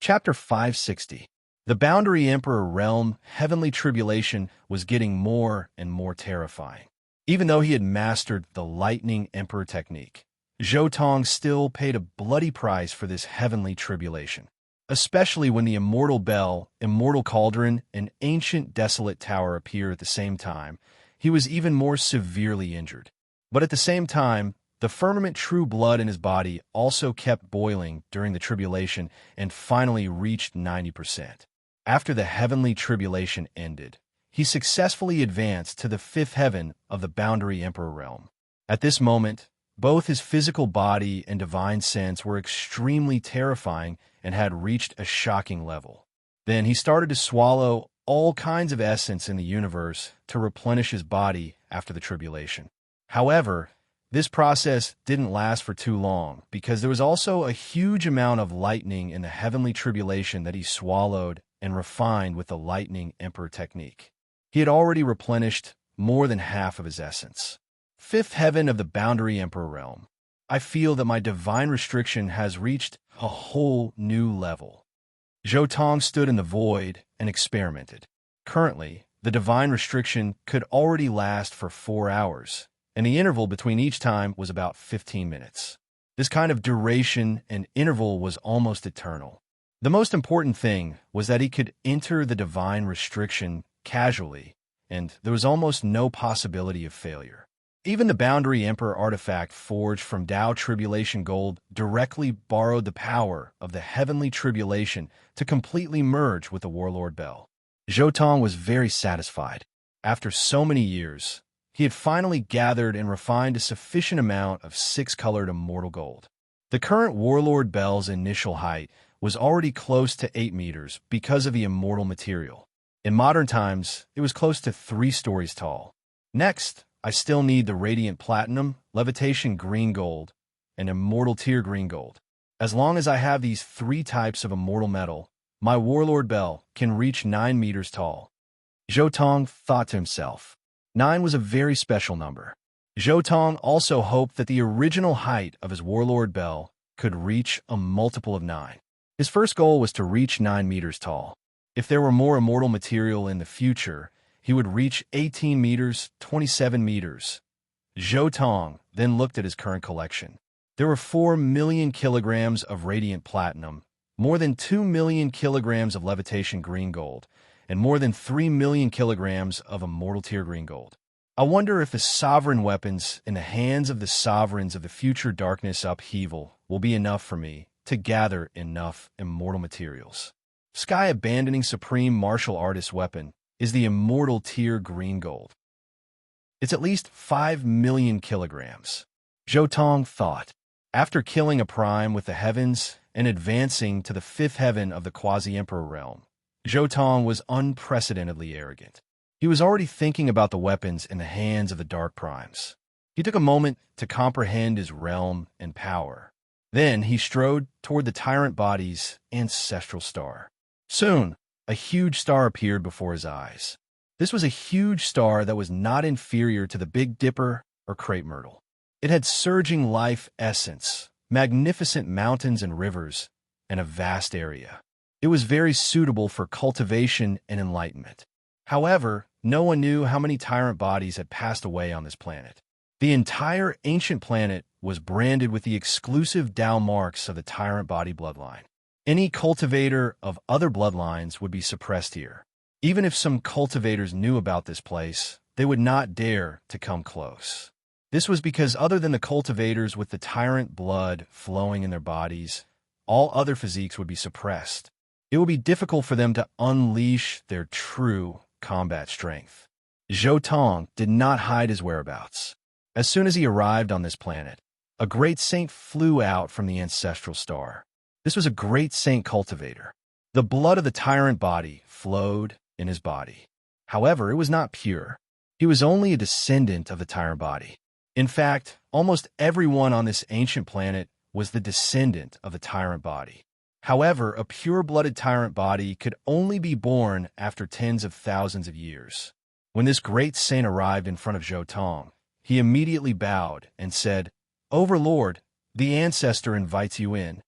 Chapter 560. The Boundary Emperor Realm Heavenly Tribulation was getting more and more terrifying. Even though he had mastered the Lightning Emperor technique, Zhou Tong still paid a bloody price for this heavenly tribulation. Especially when the Immortal Bell, Immortal Cauldron, and Ancient Desolate Tower appear at the same time, he was even more severely injured. But at the same time, the firmament true blood in his body also kept boiling during the tribulation and finally reached 90%. After the heavenly tribulation ended, he successfully advanced to the fifth heaven of the Boundary Emperor realm. At this moment, both his physical body and divine sense were extremely terrifying and had reached a shocking level. Then he started to swallow all kinds of essence in the universe to replenish his body after the tribulation. However, this process didn't last for too long because there was also a huge amount of lightning in the heavenly tribulation that he swallowed and refined with the Lightning Emperor technique. He had already replenished more than half of his essence. Fifth heaven of the Boundary Emperor realm. I feel that my divine restriction has reached a whole new level. Zhou Tong stood in the void and experimented. Currently, the divine restriction could already last for 4 hours, and the interval between each time was about 15 minutes. This kind of duration and interval was almost eternal. The most important thing was that he could enter the divine restriction casually, and there was almost no possibility of failure. Even the Boundary Emperor artifact forged from Tao Tribulation Gold directly borrowed the power of the heavenly tribulation to completely merge with the Warlord Bell. Zhou Tong was very satisfied. After so many years, he had finally gathered and refined a sufficient amount of 6-colored immortal gold. The current Warlord Bell's initial height was already close to 8 meters because of the immortal material. In modern times, it was close to 3 stories tall. Next, I still need the Radiant Platinum, Levitation Green Gold, and Immortal Tier Green Gold. As long as I have these 3 types of immortal metal, my Warlord Bell can reach 9 meters tall. Zhou Tong thought to himself. 9 was a very special number. Zhou Tong also hoped that the original height of his Warlord Bell could reach a multiple of 9. His first goal was to reach 9 meters tall. If there were more immortal material in the future, he would reach 18 meters, 27 meters. Zhou Tong then looked at his current collection. There were 4 million kilograms of Radiant Platinum, more than 2 million kilograms of Levitation Green Gold, and more than 3 million kilograms of Immortal Tier Green Gold. I wonder if the sovereign weapons in the hands of the sovereigns of the future darkness upheaval will be enough for me to gather enough immortal materials. Sky-abandoning supreme martial artist weapon is the Immortal Tier Green Gold. It's at least 5 million kilograms. Zhou Tong thought. After killing a prime with the heavens and advancing to the fifth heaven of the Quasi-Emperor realm, Zhou Tong was unprecedentedly arrogant. He was already thinking about the weapons in the hands of the Dark Primes. He took a moment to comprehend his realm and power. Then he strode toward the Tyrant Body's ancestral star. Soon, a huge star appeared before his eyes. This was a huge star that was not inferior to the Big Dipper or Crepe Myrtle. It had surging life essence, magnificent mountains and rivers, and a vast area. It was very suitable for cultivation and enlightenment. However, no one knew how many Tyrant Bodies had passed away on this planet. The entire ancient planet was branded with the exclusive Tao marks of the Tyrant Body bloodline. Any cultivator of other bloodlines would be suppressed here. Even if some cultivators knew about this place, they would not dare to come close. This was because other than the cultivators with the tyrant blood flowing in their bodies, all other physiques would be suppressed. It would be difficult for them to unleash their true combat strength. Zhou Tong did not hide his whereabouts. As soon as he arrived on this planet, a great saint flew out from the ancestral star. This was a great saint cultivator. The blood of the Tyrant Body flowed in his body. However, it was not pure. He was only a descendant of the Tyrant Body. In fact, almost everyone on this ancient planet was the descendant of the Tyrant Body. However, a pure-blooded Tyrant Body could only be born after tens of thousands of years. When this great saint arrived in front of Zhou Tong, he immediately bowed and said, "Overlord, the ancestor invites you in."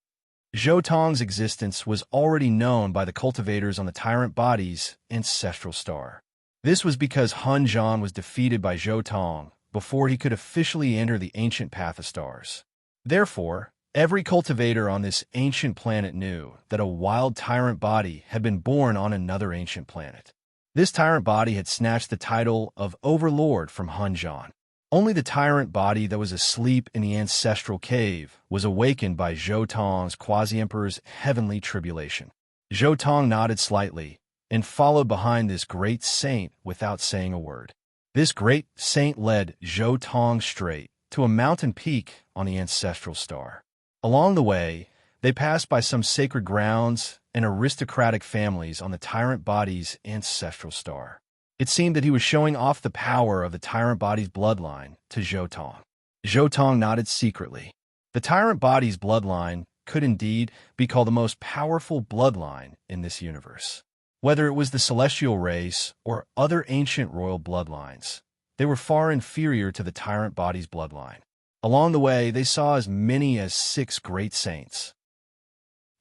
Zhou Tong's existence was already known by the cultivators on the Tyrant Body's ancestral star. This was because Hun Zhan was defeated by Zhou Tong before he could officially enter the ancient path of stars. Therefore, every cultivator on this ancient planet knew that a wild tyrant body had been born on another ancient planet. This tyrant body had snatched the title of Overlord from Hun Zhan. Only the tyrant body that was asleep in the ancestral cave was awakened by Zhou Tong's quasi-emperor's heavenly tribulation. Zhou Tong nodded slightly and followed behind this great saint without saying a word. This great saint led Zhou Tong straight to a mountain peak on the ancestral star. Along the way, they passed by some sacred grounds and aristocratic families on the tyrant body's ancestral star. It seemed that he was showing off the power of the tyrant body's bloodline to Zhou Tong. Zhou Tong nodded secretly. The tyrant body's bloodline could indeed be called the most powerful bloodline in this universe. Whether it was the celestial race or other ancient royal bloodlines, they were far inferior to the tyrant body's bloodline. Along the way, they saw as many as 6 great saints.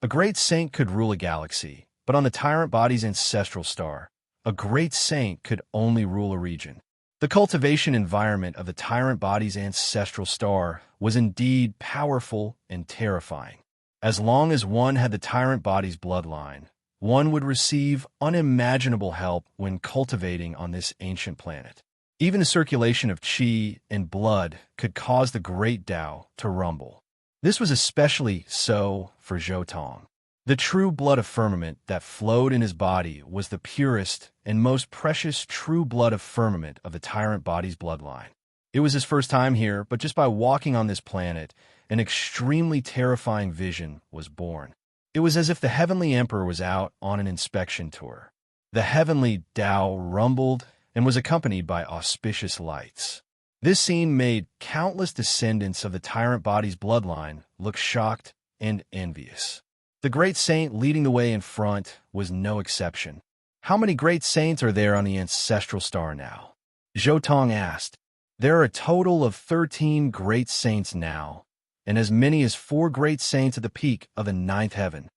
A great saint could rule a galaxy, but on the tyrant body's ancestral star, a great saint could only rule a region. The cultivation environment of the tyrant body's ancestral star was indeed powerful and terrifying. As long as one had the tyrant body's bloodline, one would receive unimaginable help when cultivating on this ancient planet. Even the circulation of qi and blood could cause the great Tao to rumble. This was especially so for Zhou Tong. The true blood of firmament that flowed in his body was the purest and most precious true blood of firmament of the tyrant body's bloodline. It was his first time here, but just by walking on this planet, an extremely terrifying vision was born. It was as if the heavenly emperor was out on an inspection tour. The heavenly Tao rumbled and was accompanied by auspicious lights. This scene made countless descendants of the tyrant body's bloodline look shocked and envious. The great saint leading the way in front was no exception. How many great saints are there on the ancestral star now? Zhou Tong asked. There are a total of 13 great saints now, and as many as 4 great saints at the peak of the 9th heaven.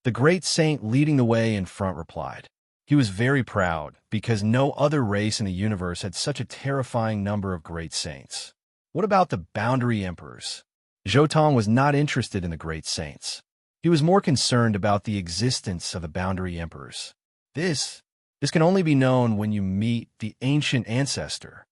The great saint leading the way in front replied. He was very proud because no other race in the universe had such a terrifying number of great saints. What about the boundary emperors? Zhou Tong was not interested in the great saints. He was more concerned about the existence of the boundary emperors. This can only be known when you meet the ancient ancestor.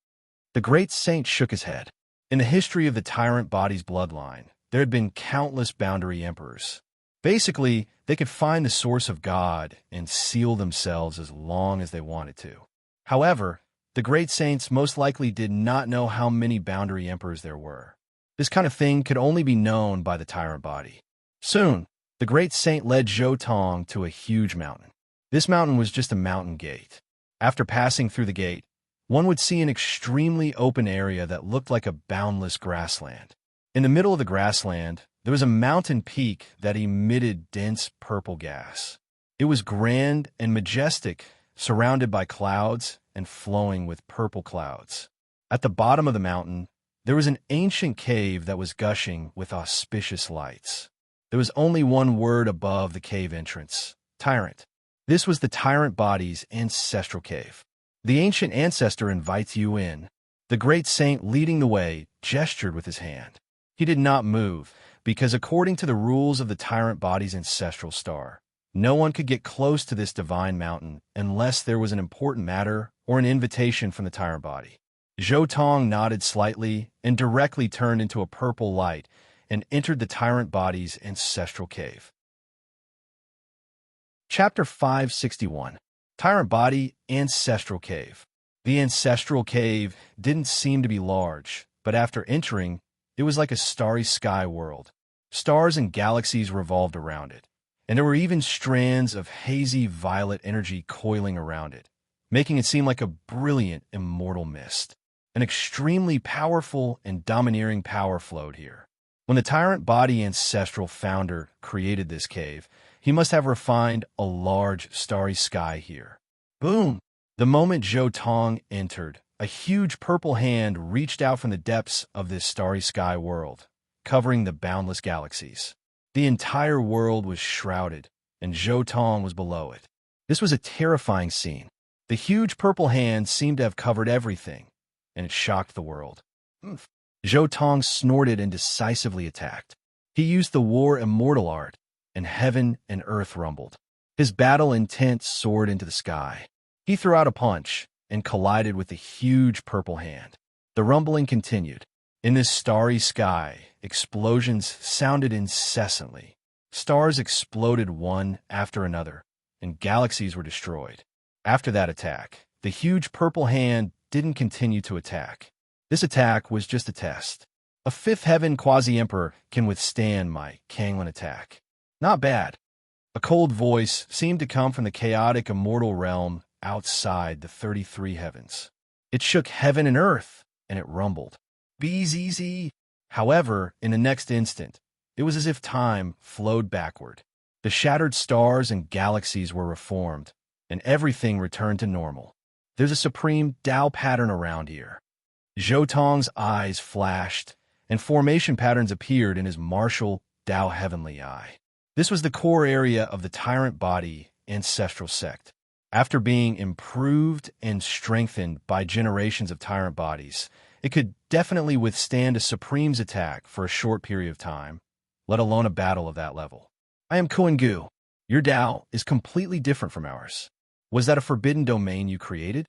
The great saint shook his head. In the history of the tyrant body's bloodline, there had been countless boundary emperors. Basically, they could find the source of God and seal themselves as long as they wanted to. However, the great saints most likely did not know how many boundary emperors there were. This kind of thing could only be known by the tyrant body. Soon, the great saint led Zhou Tong to a huge mountain. This mountain was just a mountain gate. After passing through the gate, one would see an extremely open area that looked like a boundless grassland. In the middle of the grassland, there was a mountain peak that emitted dense purple gas. It was grand and majestic, surrounded by clouds and flowing with purple clouds. At the bottom of the mountain, there was an ancient cave that was gushing with auspicious lights. There was only one word above the cave entrance, Tyrant. This was the tyrant body's ancestral cave. The ancient ancestor invites you in. The great saint leading the way gestured with his hand. He did not move, because according to the rules of the tyrant body's ancestral star, no one could get close to this divine mountain unless there was an important matter or an invitation from the tyrant body. Zhou Tong nodded slightly and directly turned into a purple light and entered the tyrant body's ancestral cave. Chapter 561. Tyrant Body Ancestral Cave. The ancestral cave didn't seem to be large, but after entering, it was like a starry sky world. Stars and galaxies revolved around it, and there were even strands of hazy violet energy coiling around it, making it seem like a brilliant, immortal mist. An extremely powerful and domineering power flowed here. When the tyrant body ancestral founder created this cave, he must have refined a large starry sky here. Boom! The moment Zhou Tong entered, a huge purple hand reached out from the depths of this starry sky world, covering the boundless galaxies. The entire world was shrouded, and Zhou Tong was below it. This was a terrifying scene. The huge purple hand seemed to have covered everything, and it shocked the world. Zhou Tong snorted and decisively attacked. He used the war immortal art, and heaven and earth rumbled. His battle intent soared into the sky. He threw out a punch and collided with the huge purple hand. The rumbling continued. In this starry sky, explosions sounded incessantly. Stars exploded one after another, and galaxies were destroyed. After that attack, the huge purple hand didn't continue to attack. This attack was just a test. A fifth heaven quasi-emperor can withstand my Kanglin attack. Not bad. A cold voice seemed to come from the chaotic immortal realm outside the 33 heavens. It shook heaven and earth, and it rumbled. Bzz. However, in the next instant, it was as if time flowed backward. The shattered stars and galaxies were reformed, and everything returned to normal. There's a supreme Tao pattern around here. Zhou Tong's eyes flashed, and formation patterns appeared in his martial Tao heavenly eye. This was the core area of the tyrant body ancestral sect. After being improved and strengthened by generations of tyrant bodies, it could definitely withstand a Supreme's attack for a short period of time, let alone a battle of that level. I am Kuan-Gu. Your Tao is completely different from ours. Was that a forbidden domain you created?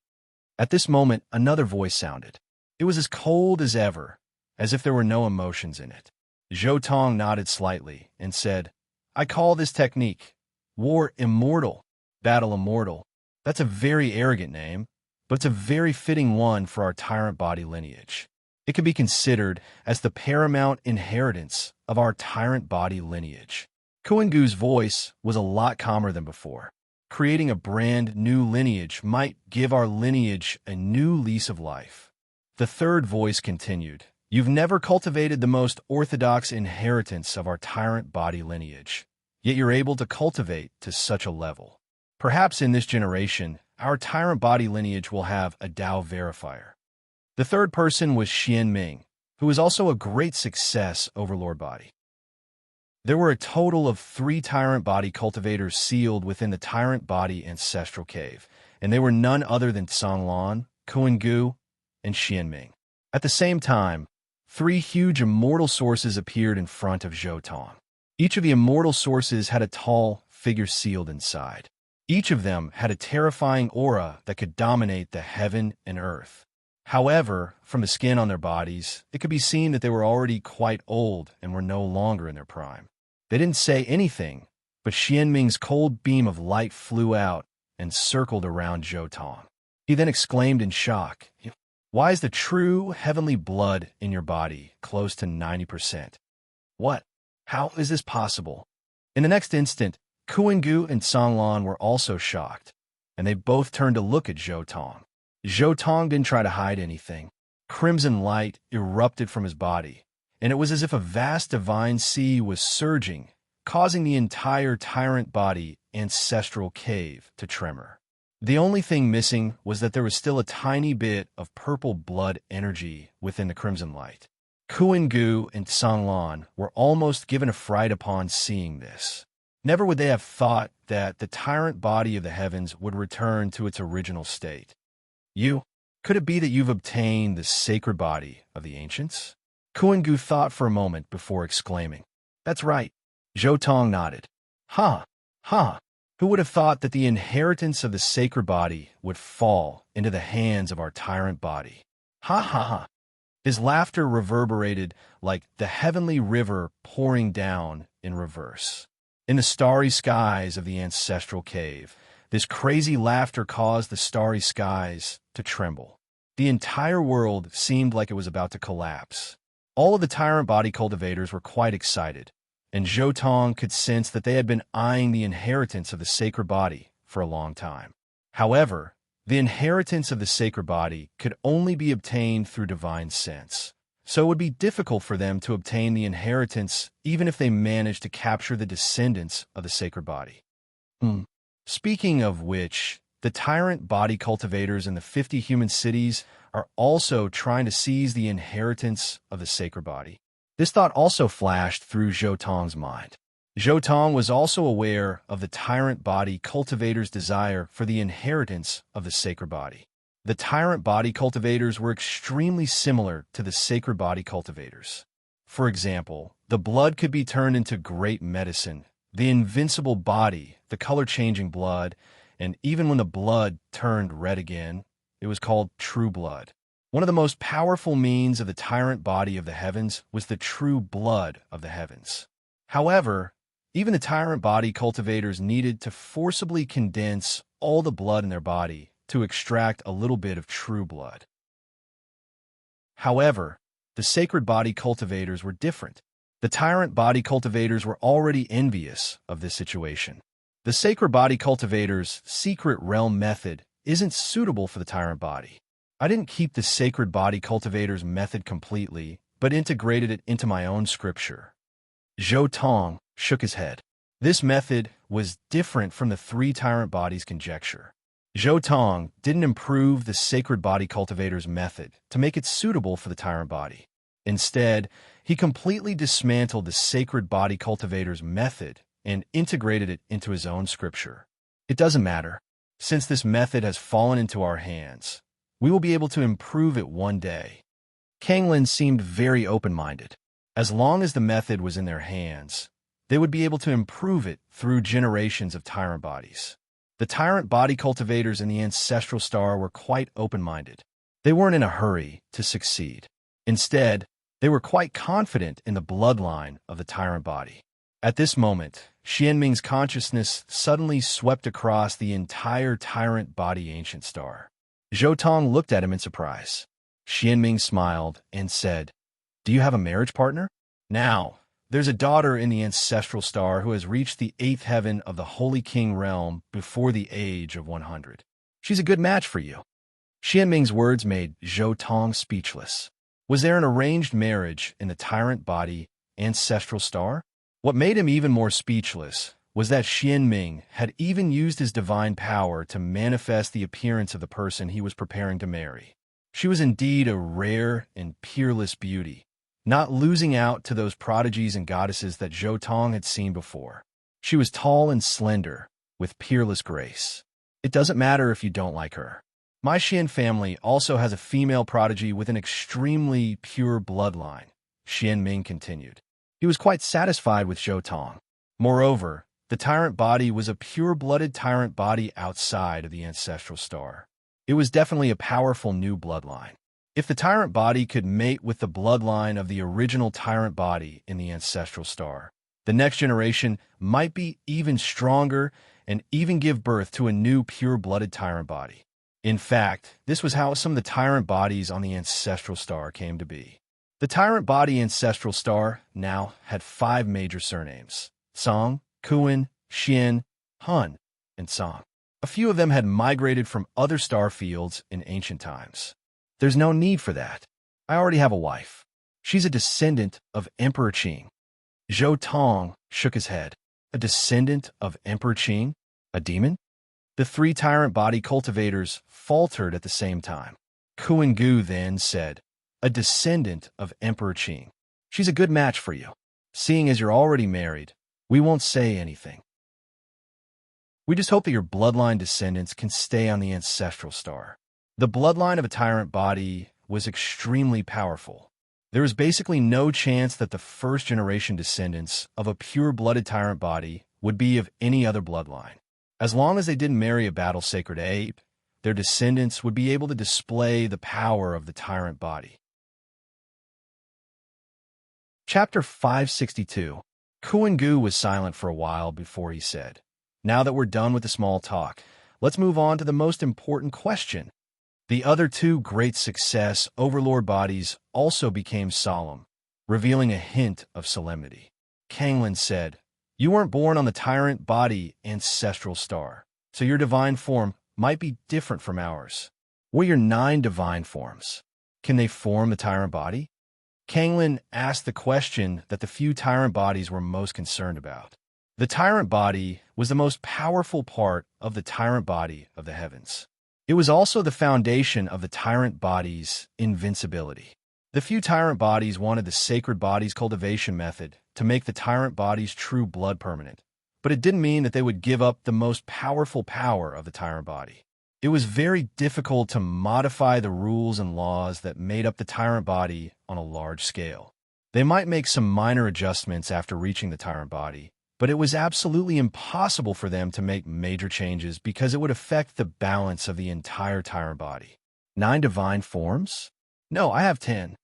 At this moment, another voice sounded. It was as cold as ever, as if there were no emotions in it. Zhou Tong nodded slightly and said, I call this technique War Immortal, Battle Immortal. That's a very arrogant name, but it's a very fitting one for our tyrant body lineage. It can be considered as the paramount inheritance of our tyrant body lineage. Kuan-Gu's voice was a lot calmer than before. Creating a brand new lineage might give our lineage a new lease of life. The third voice continued, You've never cultivated the most orthodox inheritance of our tyrant body lineage, yet you're able to cultivate to such a level. Perhaps in this generation, our tyrant body lineage will have a Tao verifier. The third person was Xianming, who was also a great success overlord body. There were a total of 3 tyrant body cultivators sealed within the tyrant body ancestral cave, and they were none other than Songlan, Kuan-Gu, and Xianming. At the same time, 3 huge immortal sources appeared in front of Zhou Tong. Each of the immortal sources had a tall figure sealed inside. Each of them had a terrifying aura that could dominate the heaven and earth. However, from the skin on their bodies, it could be seen that they were already quite old and were no longer in their prime. They didn't say anything, but Xianming's cold beam of light flew out and circled around Zhou Tong. He then exclaimed in shock, Why is the true heavenly blood in your body close to 90%? What? How is this possible? In the next instant, Kuan-Gu and Songlan were also shocked, and they both turned to look at Zhou Tong. Zhou Tong didn't try to hide anything. Crimson light erupted from his body, and it was as if a vast divine sea was surging, causing the entire tyrant body ancestral cave to tremor. The only thing missing was that there was still a tiny bit of purple blood energy within the crimson light. Kuan-Gu and Songlan were almost given a fright upon seeing this. Never would they have thought that the tyrant body of the heavens would return to its original state. Could it be that you've obtained the sacred body of the ancients? Kuan-Gu thought for a moment before exclaiming, That's right. Zhou Tong nodded. Who would have thought that the inheritance of the sacred body would fall into the hands of our tyrant body? Ha. His laughter reverberated like the heavenly river pouring down in reverse. In the starry skies of the ancestral cave, this crazy laughter caused the starry skies to tremble. The entire world seemed like it was about to collapse. All of the tyrant body cultivators were quite excited, and Zhou Tong could sense that they had been eyeing the inheritance of the sacred body for a long time. However, the inheritance of the sacred body could only be obtained through divine sense, so it would be difficult for them to obtain the inheritance even if they managed to capture the descendants of the sacred body. Speaking of which, the tyrant body cultivators in the 50 human cities are also trying to seize the inheritance of the sacred body. This thought also flashed through Zhou Tong's mind. Zhou Tong was also aware of the tyrant body cultivator's desire for the inheritance of the sacred body. The tyrant body cultivators were extremely similar to the sacred body cultivators. For example, the blood could be turned into great medicine, the invincible body, the color-changing blood, and even when the blood turned red again, it was called true blood. One of the most powerful means of the tyrant body of the heavens was the true blood of the heavens. However, even the tyrant body cultivators needed to forcibly condense all the blood in their body to extract a little bit of true blood. However, the sacred body cultivators were different. The tyrant body cultivators were already envious of this situation. The sacred body cultivator's secret realm method isn't suitable for the tyrant body. I didn't keep the sacred body cultivator's method completely, but integrated it into my own scripture. Zhou Tong shook his head. This method was different from the three tyrant bodies' conjecture. Zhou Tong didn't improve the sacred body cultivator's method to make it suitable for the tyrant body. Instead, he completely dismantled the sacred body cultivator's method and integrated it into his own scripture. It doesn't matter. Since this method has fallen into our hands, we will be able to improve it one day. Kanglin seemed very open-minded. As long as the method was in their hands, they would be able to improve it through generations of tyrant bodies. The tyrant body cultivators in the ancestral star were quite open-minded. They weren't in a hurry to succeed. Instead, they were quite confident in the bloodline of the tyrant body. At this moment, Xianming's consciousness suddenly swept across the entire tyrant body ancient star. Zhou Tong looked at him in surprise. Xianming smiled and said, "Do you have a marriage partner?" "Now, there's a daughter in the ancestral star who has reached the 8th heaven of the Holy King realm before the age of 100. She's a good match for you." Xianming's words made Zhou Tong speechless. Was there an arranged marriage in the tyrant body ancestral star? What made him even more speechless was that Xianming had even used his divine power to manifest the appearance of the person he was preparing to marry. She was indeed a rare and peerless beauty, not losing out to those prodigies and goddesses that Zhou Tong had seen before. She was tall and slender, with peerless grace. It doesn't matter if you don't like her. My Xian family also has a female prodigy with an extremely pure bloodline, Xianming continued. He was quite satisfied with Zhou Tong. Moreover, the tyrant body was a pure-blooded tyrant body outside of the ancestral star. It was definitely a powerful new bloodline. If the tyrant body could mate with the bloodline of the original tyrant body in the ancestral star, the next generation might be even stronger and even give birth to a new pure-blooded tyrant body. In fact, this was how some of the tyrant bodies on the ancestral star came to be. The tyrant body ancestral star now had 5 major surnames: Song, Kuan, Xian, Han, and Song. A few of them had migrated from other star fields in ancient times. There's no need for that. I already have a wife. She's a descendant of Emperor Qing. Zhou Tong shook his head. A descendant of Emperor Qing? A demon? The 3 tyrant body cultivators faltered at the same time. Kuan Gu then said, "A descendant of Emperor Qing. She's a good match for you. Seeing as you're already married, we won't say anything. We just hope that your bloodline descendants can stay on the ancestral star." The bloodline of a tyrant body was extremely powerful. There was basically no chance that the first-generation descendants of a pure-blooded tyrant body would be of any other bloodline. As long as they didn't marry a battle-sacred ape, their descendants would be able to display the power of the tyrant body. Chapter 562. Kuan Gu was silent for a while before he said, "Now that we're done with the small talk, let's move on to the most important question." The other 2 great success overlord bodies also became solemn, revealing a hint of solemnity. Kanglin said, "You weren't born on the tyrant body ancestral star, so your divine form might be different from ours. What are your 9 divine forms? Can they form the tyrant body?" Kanglin asked the question that the few tyrant bodies were most concerned about. The tyrant body was the most powerful part of the tyrant body of the heavens. It was also the foundation of the tyrant body's invincibility. The few tyrant bodies wanted the sacred body's cultivation method to make the tyrant body's true blood permanent, but it didn't mean that they would give up the most powerful power of the tyrant body. It was very difficult to modify the rules and laws that made up the tyrant body on a large scale. They might make some minor adjustments after reaching the tyrant body, but it was absolutely impossible for them to make major changes because it would affect the balance of the entire tyrant body. 9 divine forms? No, I have 10.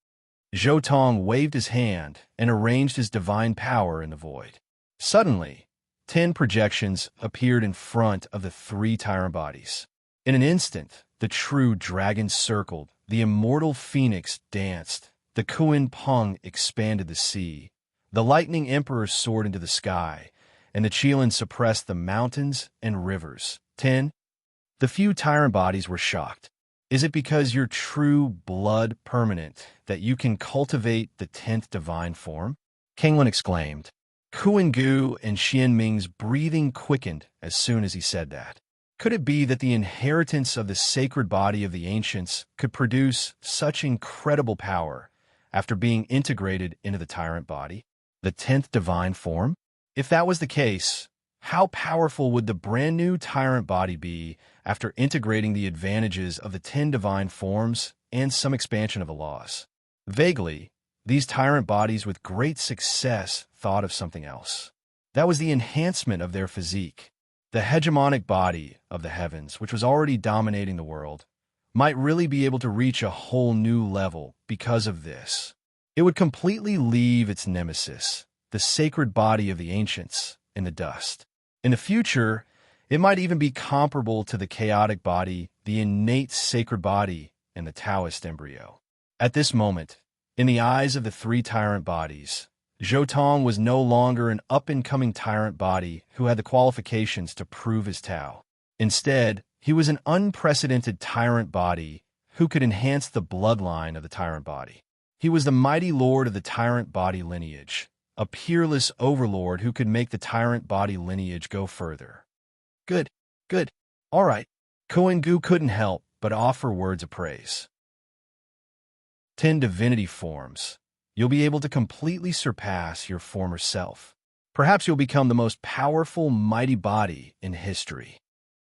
Zhou Tong waved his hand and arranged his divine power in the void. Suddenly, 10 projections appeared in front of the 3 tyrant bodies. In an instant, the true dragon circled, the immortal phoenix danced, the Kuan Peng expanded the sea, the lightning emperor soared into the sky, and the Qilin suppressed the mountains and rivers. 10. The few tyrant bodies were shocked. Is it because you're true blood permanent that you can cultivate the 10th divine form? Kanglin exclaimed. Kuan Gu and Xian Ming's breathing quickened as soon as he said that. Could it be that the inheritance of the sacred body of the ancients could produce such incredible power after being integrated into the tyrant body? The 10th divine form? If that was the case, how powerful would the brand new tyrant body be after integrating the advantages of the 10 divine forms and some expansion of the laws? Vaguely, these tyrant bodies with great success thought of something else. That was the enhancement of their physique. The hegemonic body of the heavens, which was already dominating the world, might really be able to reach a whole new level because of this. It would completely leave its nemesis, the sacred body of the ancients, in the dust. In the future, it might even be comparable to the chaotic body, the innate sacred body, and the Taoist embryo. At this moment, in the eyes of the 3 tyrant bodies, Zhou Tong was no longer an up-and-coming tyrant body who had the qualifications to prove his Tao. Instead, he was an unprecedented tyrant body who could enhance the bloodline of the tyrant body. He was the mighty lord of the tyrant body lineage, a peerless overlord who could make the tyrant body lineage go further. Good, good, all right. Kuan Gu couldn't help but offer words of praise. 10 divinity forms. You'll be able to completely surpass your former self. Perhaps you'll become the most powerful, mighty body in history.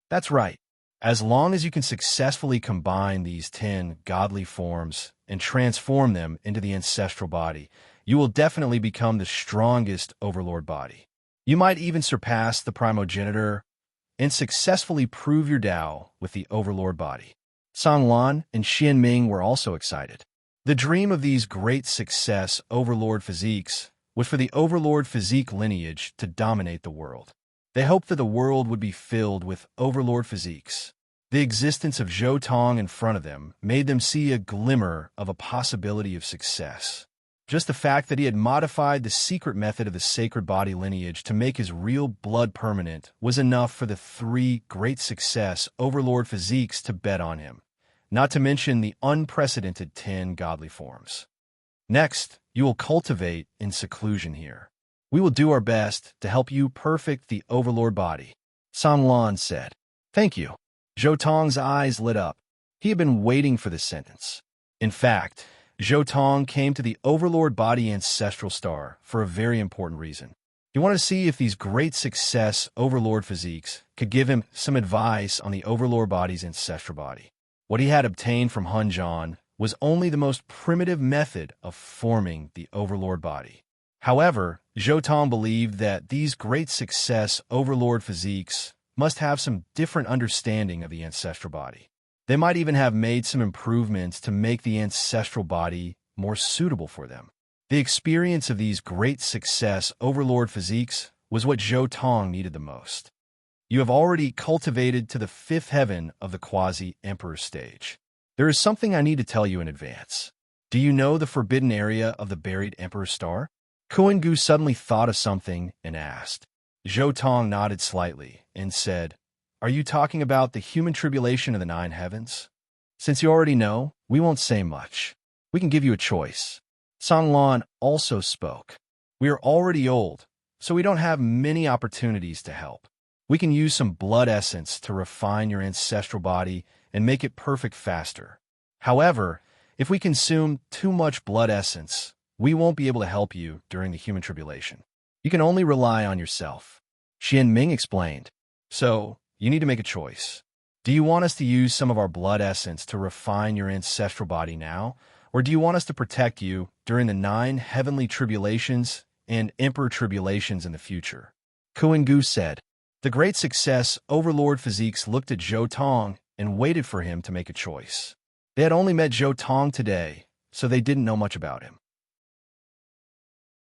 That's right. As long as you can successfully combine these 10 godly forms and transform them into the ancestral body, you will definitely become the strongest overlord body. You might even surpass the primogenitor and successfully prove your Tao with the overlord body. Songlan and Xian Ming were also excited. The dream of these great success overlord physiques was for the overlord physique lineage to dominate the world. They hoped that the world would be filled with overlord physiques. The existence of Zhou Tong in front of them made them see a glimmer of a possibility of success. Just the fact that he had modified the secret method of the sacred body lineage to make his real blood permanent was enough for the 3 great success overlord physiques to bet on him, not to mention the unprecedented 10 godly forms. Next, you will cultivate in seclusion here. We will do our best to help you perfect the overlord body, Songlan said. Thank you. Zhou Tong's eyes lit up. He had been waiting for this sentence. In fact, Zhou Tong came to the overlord body ancestral star for a very important reason. He wanted to see if these great success overlord physiques could give him some advice on the overlord body's ancestral body. What he had obtained from Hun Zhan was only the most primitive method of forming the overlord body. However, Zhou Tong believed that these great success overlord physiques must have some different understanding of the ancestral body. They might even have made some improvements to make the ancestral body more suitable for them. The experience of these great success overlord physiques was what Zhou Tong needed the most. You have already cultivated to the 5th heaven of the quasi-emperor stage. There is something I need to tell you in advance. Do you know the forbidden area of the buried emperor star? Kuan Gu suddenly thought of something and asked. Zhou Tong nodded slightly and said, Are you talking about the human tribulation of the 9 heavens? Since you already know, we won't say much. We can give you a choice. Songlan also spoke. We are already old, so we don't have many opportunities to help. We can use some blood essence to refine your ancestral body and make it perfect faster. However, if we consume too much blood essence, we won't be able to help you during the human tribulation. You can only rely on yourself. Xian Ming explained. So, you need to make a choice. Do you want us to use some of our blood essence to refine your ancestral body now, or do you want us to protect you during the 9 heavenly tribulations and emperor tribulations in the future? Kuan Gu said. The great success Overlord Physiques looked at Zhou Tong and waited for him to make a choice. They had only met Zhou Tong today, so they didn't know much about him.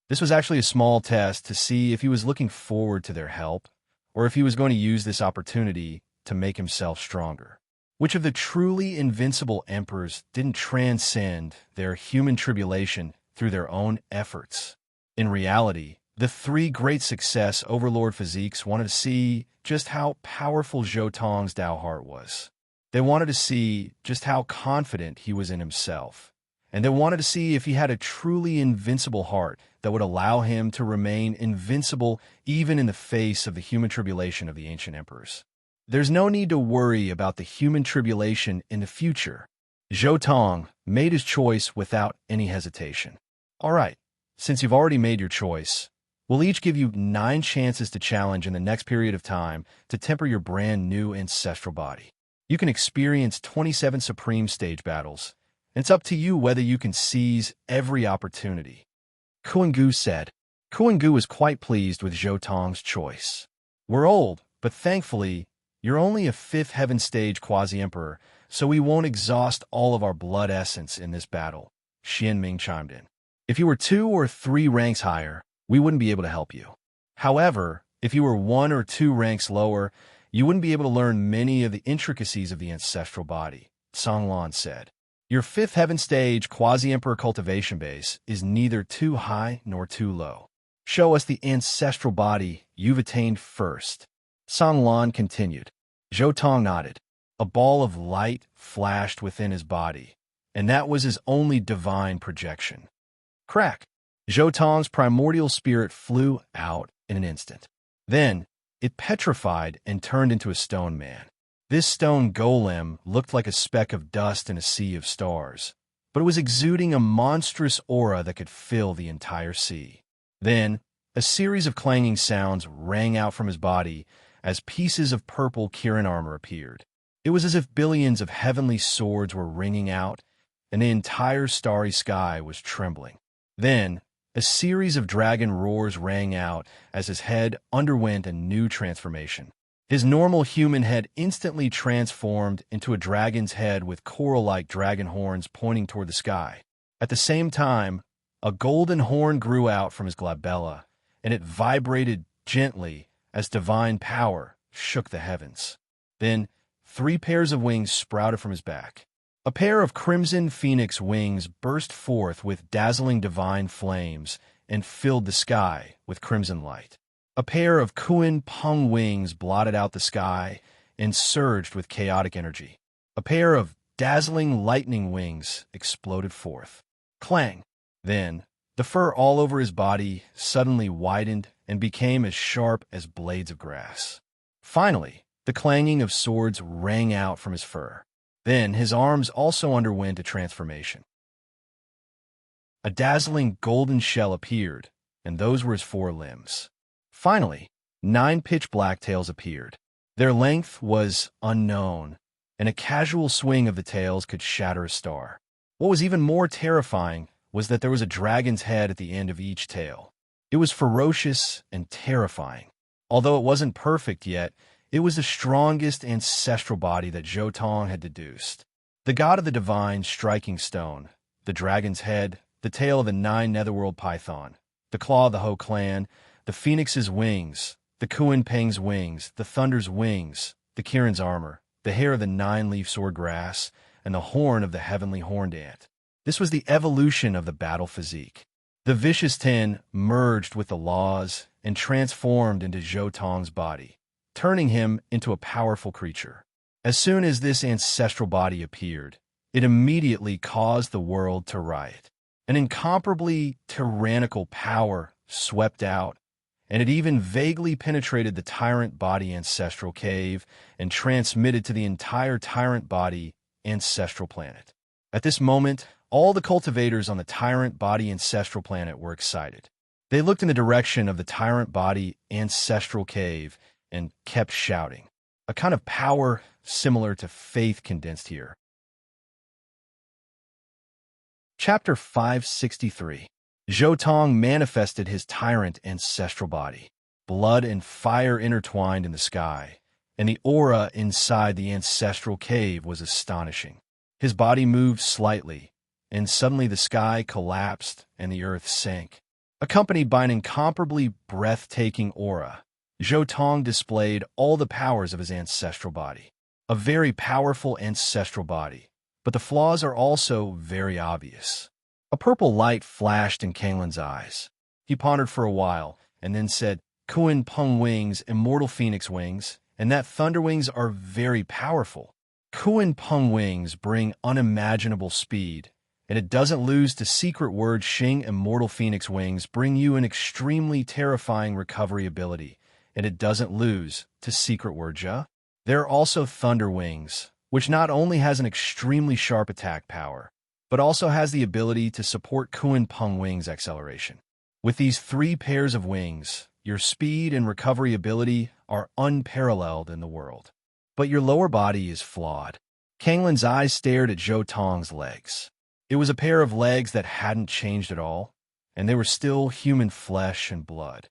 This was actually a small test to see if he was looking forward to their help, or if he was going to use this opportunity to make himself stronger. Which of the truly invincible emperors didn't transcend their human tribulation through their own efforts? In reality, the 3 great success Overlord Physiques wanted to see just how powerful Zhou Tong's Dao heart was. They wanted to see just how confident he was in himself. And they wanted to see if he had a truly invincible heart that would allow him to remain invincible even in the face of the human tribulation of the ancient emperors. There's no need to worry about the human tribulation in the future. Zhou Tong made his choice without any hesitation. All right, since you've already made your choice, we'll each give you 9 chances to challenge in the next period of time to temper your brand new ancestral body. You can experience 27 Supreme Stage battles. It's up to you whether you can seize every opportunity. Kuan Gu said. Kuan Gu was quite pleased with Zhou Tong's choice. We're old, but thankfully, you're only a 5th heaven stage quasi-emperor, so we won't exhaust all of our blood essence in this battle, Xian Ming chimed in. If you were 2 or 3 ranks higher, we wouldn't be able to help you. However, if you were 1 or 2 ranks lower, you wouldn't be able to learn many of the intricacies of the ancestral body, Song Lan said. Your 5th heaven stage quasi-emperor cultivation base is neither too high nor too low. Show us the ancestral body you've attained first. Song Lan continued. Zhou Tong nodded. A ball of light flashed within his body, and that was his only divine projection. Crack! Zhou Tong's primordial spirit flew out in an instant. Then, it petrified and turned into a stone man. This stone golem looked like a speck of dust in a sea of stars, but it was exuding a monstrous aura that could fill the entire sea. Then, a series of clanging sounds rang out from his body as pieces of purple Kirin armor appeared. It was as if billions of heavenly swords were ringing out, and the entire starry sky was trembling. Then, a series of dragon roars rang out as his head underwent a new transformation. His normal human head instantly transformed into a dragon's head with coral-like dragon horns pointing toward the sky. At the same time, a golden horn grew out from his glabella, and it vibrated gently as divine power shook the heavens. Then, 3 pairs of wings sprouted from his back. A pair of crimson phoenix wings burst forth with dazzling divine flames and filled the sky with crimson light. A pair of Kuan Peng wings blotted out the sky and surged with chaotic energy. A pair of dazzling lightning wings exploded forth. Clang! Then, the fur all over his body suddenly widened and became as sharp as blades of grass. Finally, the clanging of swords rang out from his fur. Then his arms also underwent a transformation. A dazzling golden shell appeared, and those were his 4 limbs. Finally, 9 pitch black tails appeared. Their length was unknown, and a casual swing of the tails could shatter a star. What was even more terrifying was that there was a dragon's head at the end of each tail. It was ferocious and terrifying. Although it wasn't perfect yet, it was the strongest ancestral body that Zhou Tong had deduced. The god of the divine striking stone, the dragon's head, the tail of the 9 netherworld python, the claw of the Ho clan, the phoenix's wings, the Kuan Peng's wings, the thunder's wings, the Kirin's armor, the hair of the 9-leaf sword grass, and the horn of the heavenly horned ant. This was the evolution of the battle physique. The vicious 10 merged with the laws and transformed into Zhou Tong's body, turning him into a powerful creature. As soon as this ancestral body appeared, it immediately caused the world to riot. An incomparably tyrannical power swept out, and it even vaguely penetrated the tyrant body ancestral cave and transmitted to the entire tyrant body ancestral planet. At this moment, All the cultivators on the Tyrant Body Ancestral Planet were excited. They looked in the direction of the Tyrant Body Ancestral Cave and kept shouting. A kind of power similar to faith condensed here. Chapter 563. Zhou Tong manifested his tyrant ancestral body. Blood and fire intertwined in the sky, and the aura inside the ancestral cave was astonishing. His body moved slightly, and suddenly the sky collapsed and the earth sank. Accompanied by an incomparably breathtaking aura, Zhou Tong displayed all the powers of his ancestral body. A very powerful ancestral body, but the flaws are also very obvious. A purple light flashed in Kanglin's eyes. He pondered for a while, and then said, Kuan Peng wings, immortal phoenix wings, and that thunder wings are very powerful. Kuan Peng wings bring unimaginable speed, and it doesn't lose to secret word Xing immortal phoenix wings bring you an extremely terrifying recovery ability, and it doesn't lose to secret word Jia. There are also thunder wings, which not only has an extremely sharp attack power, but also has the ability to support Kuan Peng wings acceleration. With these 3 pairs of wings, your speed and recovery ability are unparalleled in the world. But your lower body is flawed. Kanglin's eyes stared at Zhou Tong's legs. It was a pair of legs that hadn't changed at all, and they were still human flesh and blood.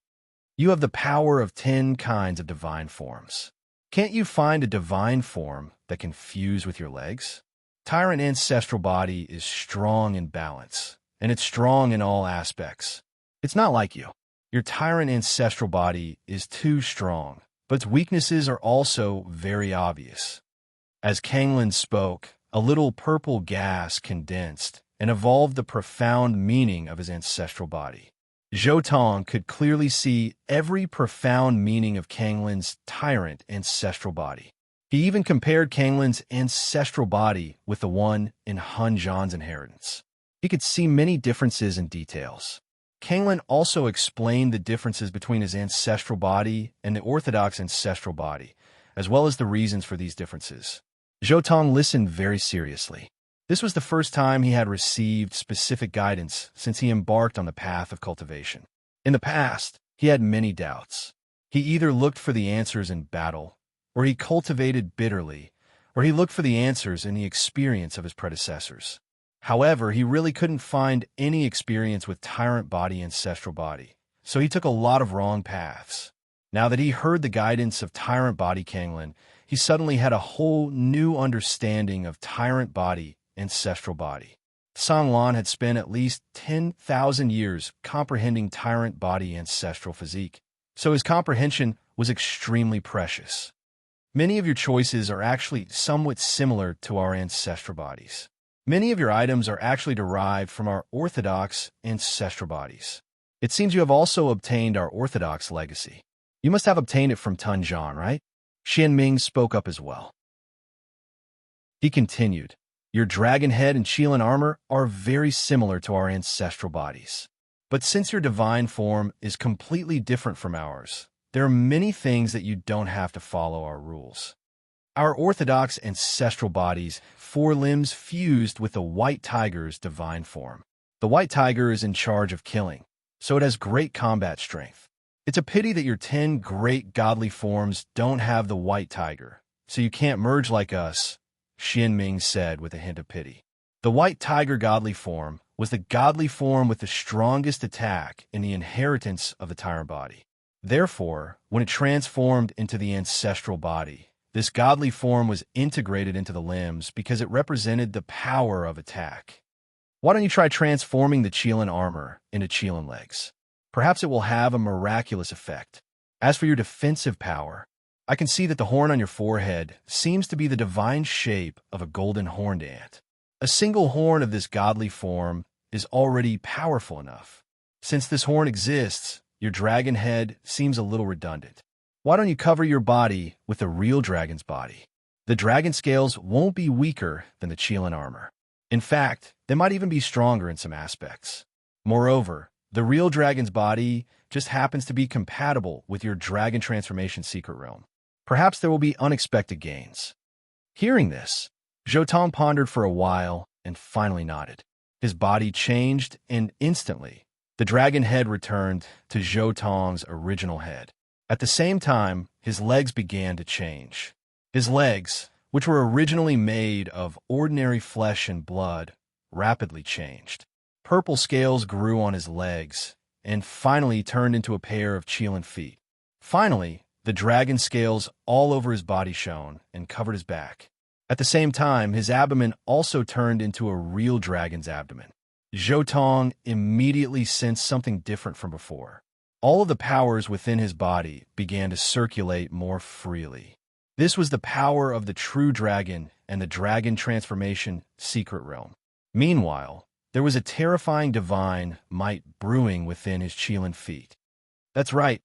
You have the power of 10 kinds of divine forms. Can't you find a divine form that can fuse with your legs? Tyrant ancestral body is strong in balance, and it's strong in all aspects. It's not like you. Your tyrant ancestral body is too strong, but its weaknesses are also very obvious. As Kanglin spoke, a little purple gas condensed and evolved the profound meaning of his ancestral body. Zhou Tong could clearly see every profound meaning of Kanglin's tyrant ancestral body. He even compared Kanglin's ancestral body with the one in Han Zhan's inheritance. He could see many differences and details. Kanglin also explained the differences between his ancestral body and the orthodox ancestral body, as well as the reasons for these differences. Zhou Tong listened very seriously. This was the first time he had received specific guidance since he embarked on the path of cultivation. In the past, he had many doubts. He either looked for the answers in battle, or he cultivated bitterly, or he looked for the answers in the experience of his predecessors. However, he really couldn't find any experience with Tyrant Body Ancestral Body, so he took a lot of wrong paths. Now that he heard the guidance of Tyrant Body Kanglin, he suddenly had a whole new understanding of Tyrant Body Ancestral Body. Song Lan had spent at least 10,000 years comprehending Tyrant Body Ancestral Physique, so his comprehension was extremely precious. Many of your choices are actually somewhat similar to our ancestral bodies. Many of your items are actually derived from our orthodox ancestral bodies. It seems you have also obtained our orthodox legacy. You must have obtained it from Tun Zhan, right? Xian Ming spoke up as well. He continued, your dragon head and Qilin armor are very similar to our ancestral bodies. But since your divine form is completely different from ours, there are many things that you don't have to follow our rules. Our orthodox ancestral bodies, 4 limbs fused with the white tiger's divine form. The white tiger is in charge of killing, so it has great combat strength. It's a pity that your 10 great godly forms don't have the white tiger, so you can't merge like us, Xian Ming said with a hint of pity. The white tiger godly form was the godly form with the strongest attack in the inheritance of the tyrant body. Therefore, when it transformed into the ancestral body, this godly form was integrated into the limbs because it represented the power of attack. Why don't you try transforming the Qilin armor into Qilin legs? Perhaps it will have a miraculous effect. As for your defensive power, I can see that the horn on your forehead seems to be the divine shape of a golden horned ant. A single horn of this godly form is already powerful enough. Since this horn exists, your dragon head seems a little redundant. Why don't you cover your body with the real dragon's body? The dragon scales won't be weaker than the Qilin armor. In fact, they might even be stronger in some aspects. Moreover, the real dragon's body just happens to be compatible with your dragon transformation secret realm. Perhaps there will be unexpected gains. Hearing this, Zhou Tong pondered for a while and finally nodded. His body changed, and instantly, the dragon head returned to Zhou Tong's original head. At the same time, his legs began to change. His legs, which were originally made of ordinary flesh and blood, rapidly changed. Purple scales grew on his legs, and finally turned into a pair of Qilin feet. Finally, the dragon scales all over his body shone and covered his back. At the same time, his abdomen also turned into a real dragon's abdomen. Zhou Tong immediately sensed something different from before. All of the powers within his body began to circulate more freely. This was the power of the true dragon and the dragon transformation secret realm. Meanwhile, there was a terrifying divine might brewing within his Qilin feet. That's right,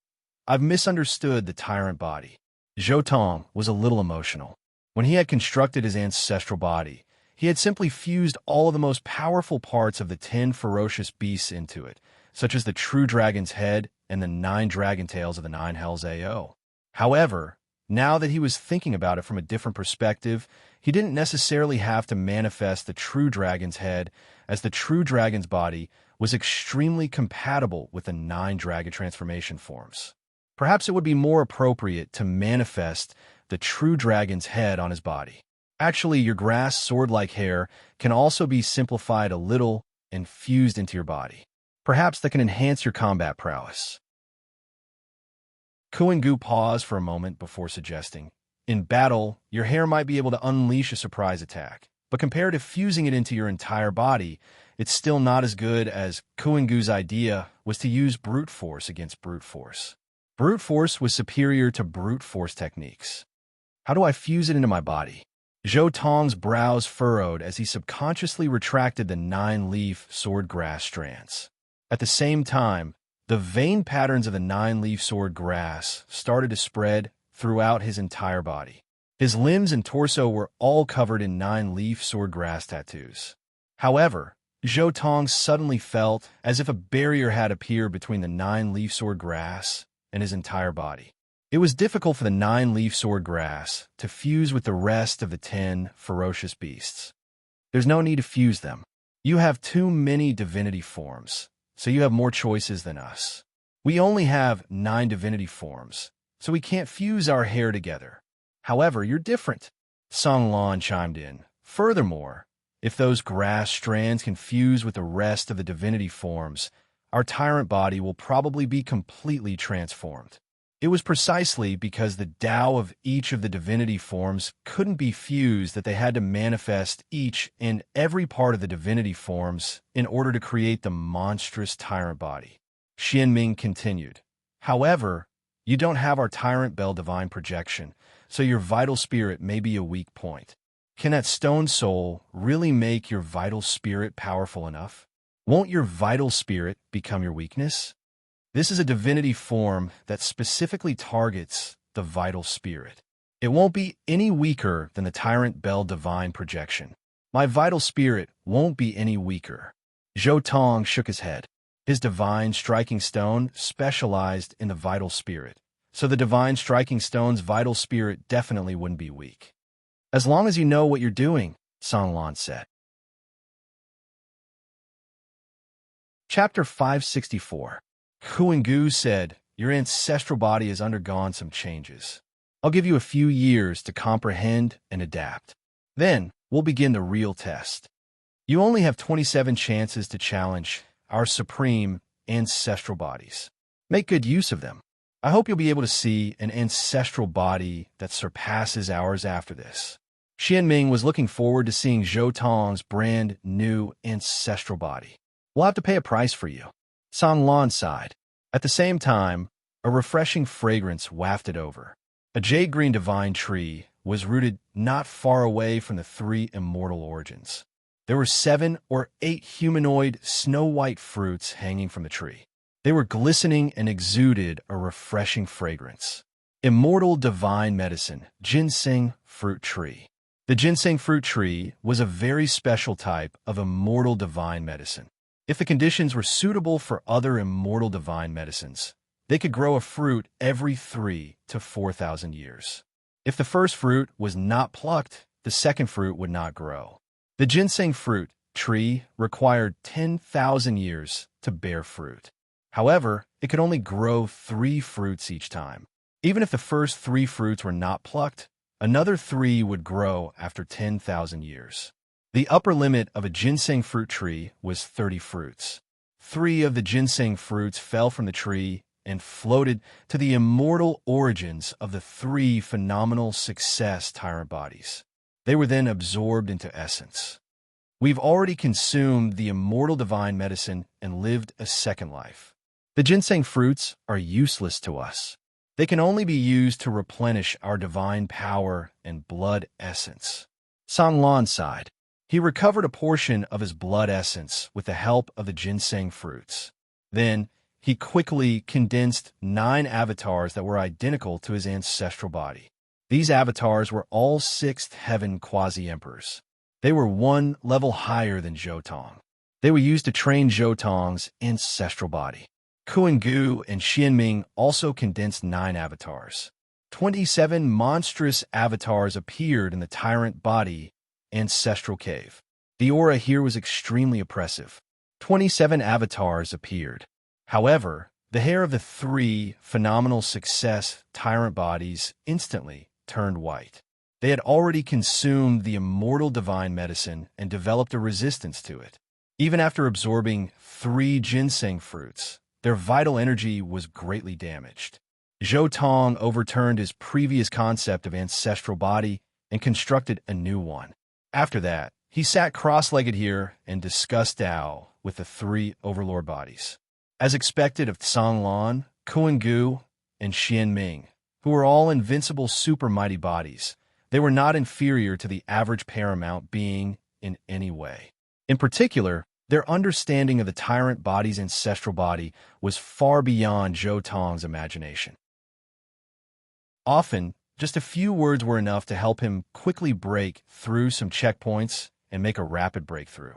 I've misunderstood the tyrant body. Zhou Tong was a little emotional. When he had constructed his ancestral body, he had simply fused all of the most powerful parts of the 10 ferocious beasts into it, such as the true dragon's head and the 9 dragon tails of the 9 hells AO. However, now that he was thinking about it from a different perspective, he didn't necessarily have to manifest the true dragon's head, as the true dragon's body was extremely compatible with the 9 dragon transformation forms. Perhaps it would be more appropriate to manifest the true dragon's head on his body. Actually, your grass sword-like hair can also be simplified a little and fused into your body. Perhaps that can enhance your combat prowess. Kuan-gu paused for a moment before suggesting, in battle, your hair might be able to unleash a surprise attack, but compared to fusing it into your entire body, it's still not as good as Kuan-gu's idea was to use brute force against brute force. Brute force was superior to brute force techniques. How do I fuse it into my body? Zhou Tong's brows furrowed as he subconsciously retracted the 9-leaf sword grass strands. At the same time, the vein patterns of the 9-leaf sword grass started to spread throughout his entire body. His limbs and torso were all covered in 9-leaf sword grass tattoos. However, Zhou Tong suddenly felt as if a barrier had appeared between the 9-leaf sword grass and his entire body. It was difficult for the 9-leaf sword grass to fuse with the rest of the 10 ferocious beasts. There's no need to fuse them. You have too many divinity forms, so you have more choices than us. We only have 9 divinity forms, so we can't fuse our hair together. However, you're different, Song Lan chimed in. Furthermore, if those grass strands can fuse with the rest of the divinity forms, our tyrant body will probably be completely transformed. It was precisely because the Tao of each of the divinity forms couldn't be fused that they had to manifest each and every part of the divinity forms in order to create the monstrous tyrant body. Xianming continued. However, you don't have our tyrant bell divine projection, so your vital spirit may be a weak point. Can that stone soul really make your vital spirit powerful enough? Won't your vital spirit become your weakness? This is a divinity form that specifically targets the vital spirit. It won't be any weaker than the Tyrant Bell Divine Projection. My vital spirit won't be any weaker. Zhou Tong shook his head. His divine striking stone specialized in the vital spirit, so the divine striking stone's vital spirit definitely wouldn't be weak. As long as you know what you're doing, Song Lan said. Chapter 564. Kuan-gu said, your ancestral body has undergone some changes. I'll give you a few years to comprehend and adapt. Then, we'll begin the real test. You only have 27 chances to challenge our supreme ancestral bodies. Make good use of them. I hope you'll be able to see an ancestral body that surpasses ours after this. Xianming was looking forward to seeing Zhou Tong's brand new ancestral body. We'll have to pay a price for you. Song Lan sighed. At the same time, a refreshing fragrance wafted over. A jade-green divine tree was rooted not far away from the 3 immortal origins. There were 7 or 8 humanoid snow-white fruits hanging from the tree. They were glistening and exuded a refreshing fragrance. Immortal divine medicine, ginseng fruit tree. The ginseng fruit tree was a very special type of immortal divine medicine. If the conditions were suitable for other immortal divine medicines, they could grow a fruit every 3 to 4,000 years. If the first fruit was not plucked, the second fruit would not grow. The ginseng fruit tree required 10,000 years to bear fruit. However, it could only grow 3 fruits each time. Even if the first 3 fruits were not plucked, another 3 would grow after 10,000 years. The upper limit of a ginseng fruit tree was 30 fruits. 3 of the ginseng fruits fell from the tree and floated to the immortal origins of the 3 phenomenal success tyrant bodies. They were then absorbed into essence. We've already consumed the immortal divine medicine and lived a second life. The ginseng fruits are useless to us. They can only be used to replenish our divine power and blood essence. Sanglan sighed. He recovered a portion of his blood essence with the help of the ginseng fruits. Then, he quickly condensed 9 avatars that were identical to his ancestral body. These avatars were all 6th heaven quasi-emperors. They were 1 level higher than Zhoutong. They were used to train Zhoutong's ancestral body. Kuan-Gu and Xianming also condensed 9 avatars. 27 monstrous avatars appeared in the tyrant body ancestral cave. The aura here was extremely oppressive. 27 avatars appeared. However, the hair of the 3 phenomenal success tyrant bodies instantly turned white. They had already consumed the immortal divine medicine and developed a resistance to it. Even after absorbing 3 ginseng fruits, their vital energy was greatly damaged. Zhoutong overturned his previous concept of ancestral body and constructed a new one. After that, he sat cross-legged here and discussed Tao with the 3 overlord bodies. As expected of Sanglan, Kuan-Gu, and Xianming, who were all invincible super mighty bodies, they were not inferior to the average paramount being in any way. In particular, their understanding of the tyrant body's ancestral body was far beyond Zhoutong's imagination. Often, just a few words were enough to help him quickly break through some checkpoints and make a rapid breakthrough.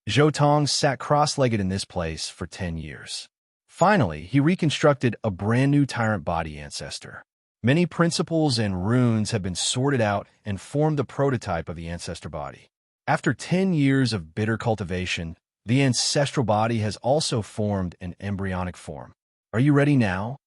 Zhoutong sat cross-legged in this place for 10 years. Finally, he reconstructed a brand new tyrant body ancestor. Many principles and runes have been sorted out and formed the prototype of the ancestor body. After 10 years of bitter cultivation, the ancestral body has also formed an embryonic form. Are you ready now?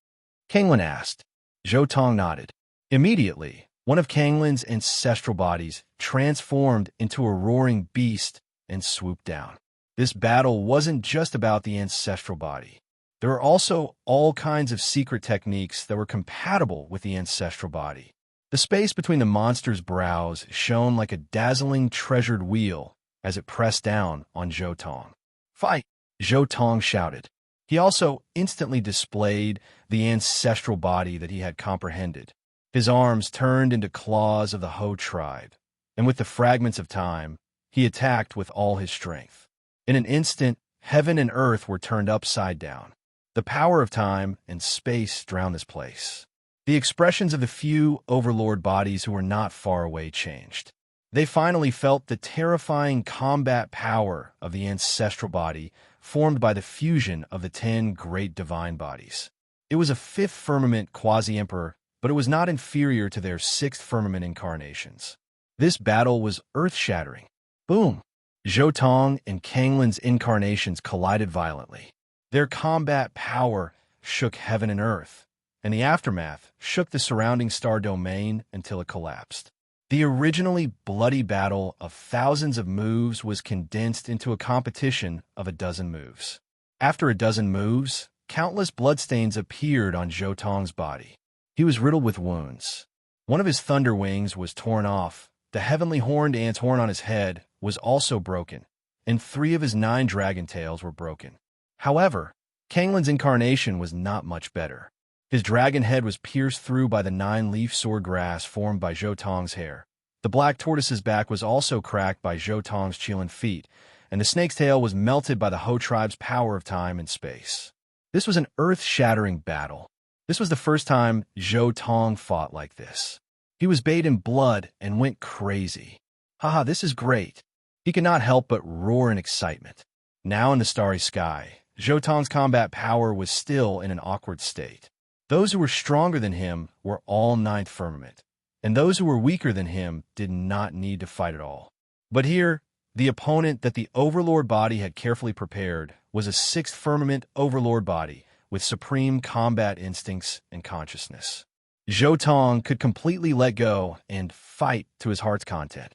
Kanglin asked. Zhoutong nodded. Immediately, one of Kanglin's ancestral bodies transformed into a roaring beast and swooped down. This battle wasn't just about the ancestral body. There were also all kinds of secret techniques that were compatible with the ancestral body. The space between the monster's brows shone like a dazzling treasured wheel as it pressed down on Zhoutong. "Fight!" Zhoutong shouted. He also instantly displayed the ancestral body that he had comprehended. His arms turned into claws of the Ho tribe, and with the fragments of time, he attacked with all his strength. In an instant, heaven and earth were turned upside down. The power of time and space drowned this place. The expressions of the few overlord bodies who were not far away changed. They finally felt the terrifying combat power of the ancestral body formed by the fusion of the 10 great divine bodies. It was a 5th firmament quasi-emperor, but it was not inferior to their 6th firmament incarnations. This battle was earth-shattering. Boom! Zhoutong and Kanglin's incarnations collided violently. Their combat power shook heaven and earth, and the aftermath shook the surrounding star domain until it collapsed. The originally bloody battle of thousands of moves was condensed into a competition of a dozen moves. After a dozen moves, countless bloodstains appeared on Zhoutong's body. He was riddled with wounds. One of his thunder wings was torn off, the heavenly horned ant's horn on his head was also broken, and 3 of his 9 dragon tails were broken. However, Kanglin's incarnation was not much better. His dragon head was pierced through by the 9-leaf sword grass formed by Zhoutong's hair. The black tortoise's back was also cracked by Zhoutong's Qilin feet, and the snake's tail was melted by the Ho tribe's power of time and space. This was an earth-shattering battle. This was the first time Zhoutong fought like this. He was bathed in blood and went crazy. Haha, this is great. He could not help but roar in excitement. Now in the starry sky, Zhoutong's combat power was still in an awkward state. Those who were stronger than him were all 9th firmament, and those who were weaker than him did not need to fight at all. But here, The opponent that the Overlord body had carefully prepared was a sixth firmament Overlord body with supreme combat instincts and consciousness. Zhou Tong could completely let go and fight to his heart's content.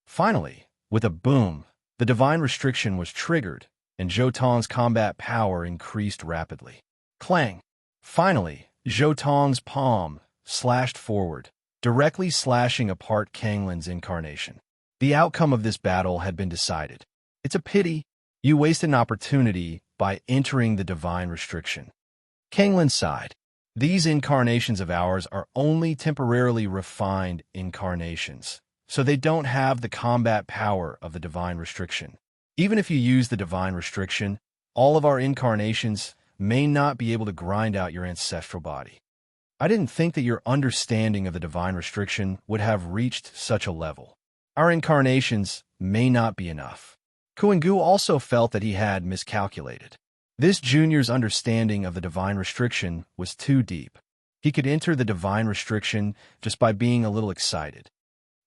Finally, with a boom, the divine restriction was triggered, and Zhou Tong's combat power increased rapidly. Clang! Finally, Zhou Tong's palm slashed forward, directly slashing apart Kanglin's incarnation. The outcome of this battle had been decided. It's a pity you wasted an opportunity by entering the divine restriction. Kanglin sighed. These incarnations of ours are only temporarily refined incarnations, so they don't have the combat power of the divine restriction. Even if you use the divine restriction, all of our incarnations may not be able to grind out your ancestral body. I didn't think that your understanding of the divine restriction would have reached such a level. Our incarnations may not be enough. Kuan-gu also felt that he had miscalculated. This junior's understanding of the divine restriction was too deep. He could enter the divine restriction just by being a little excited.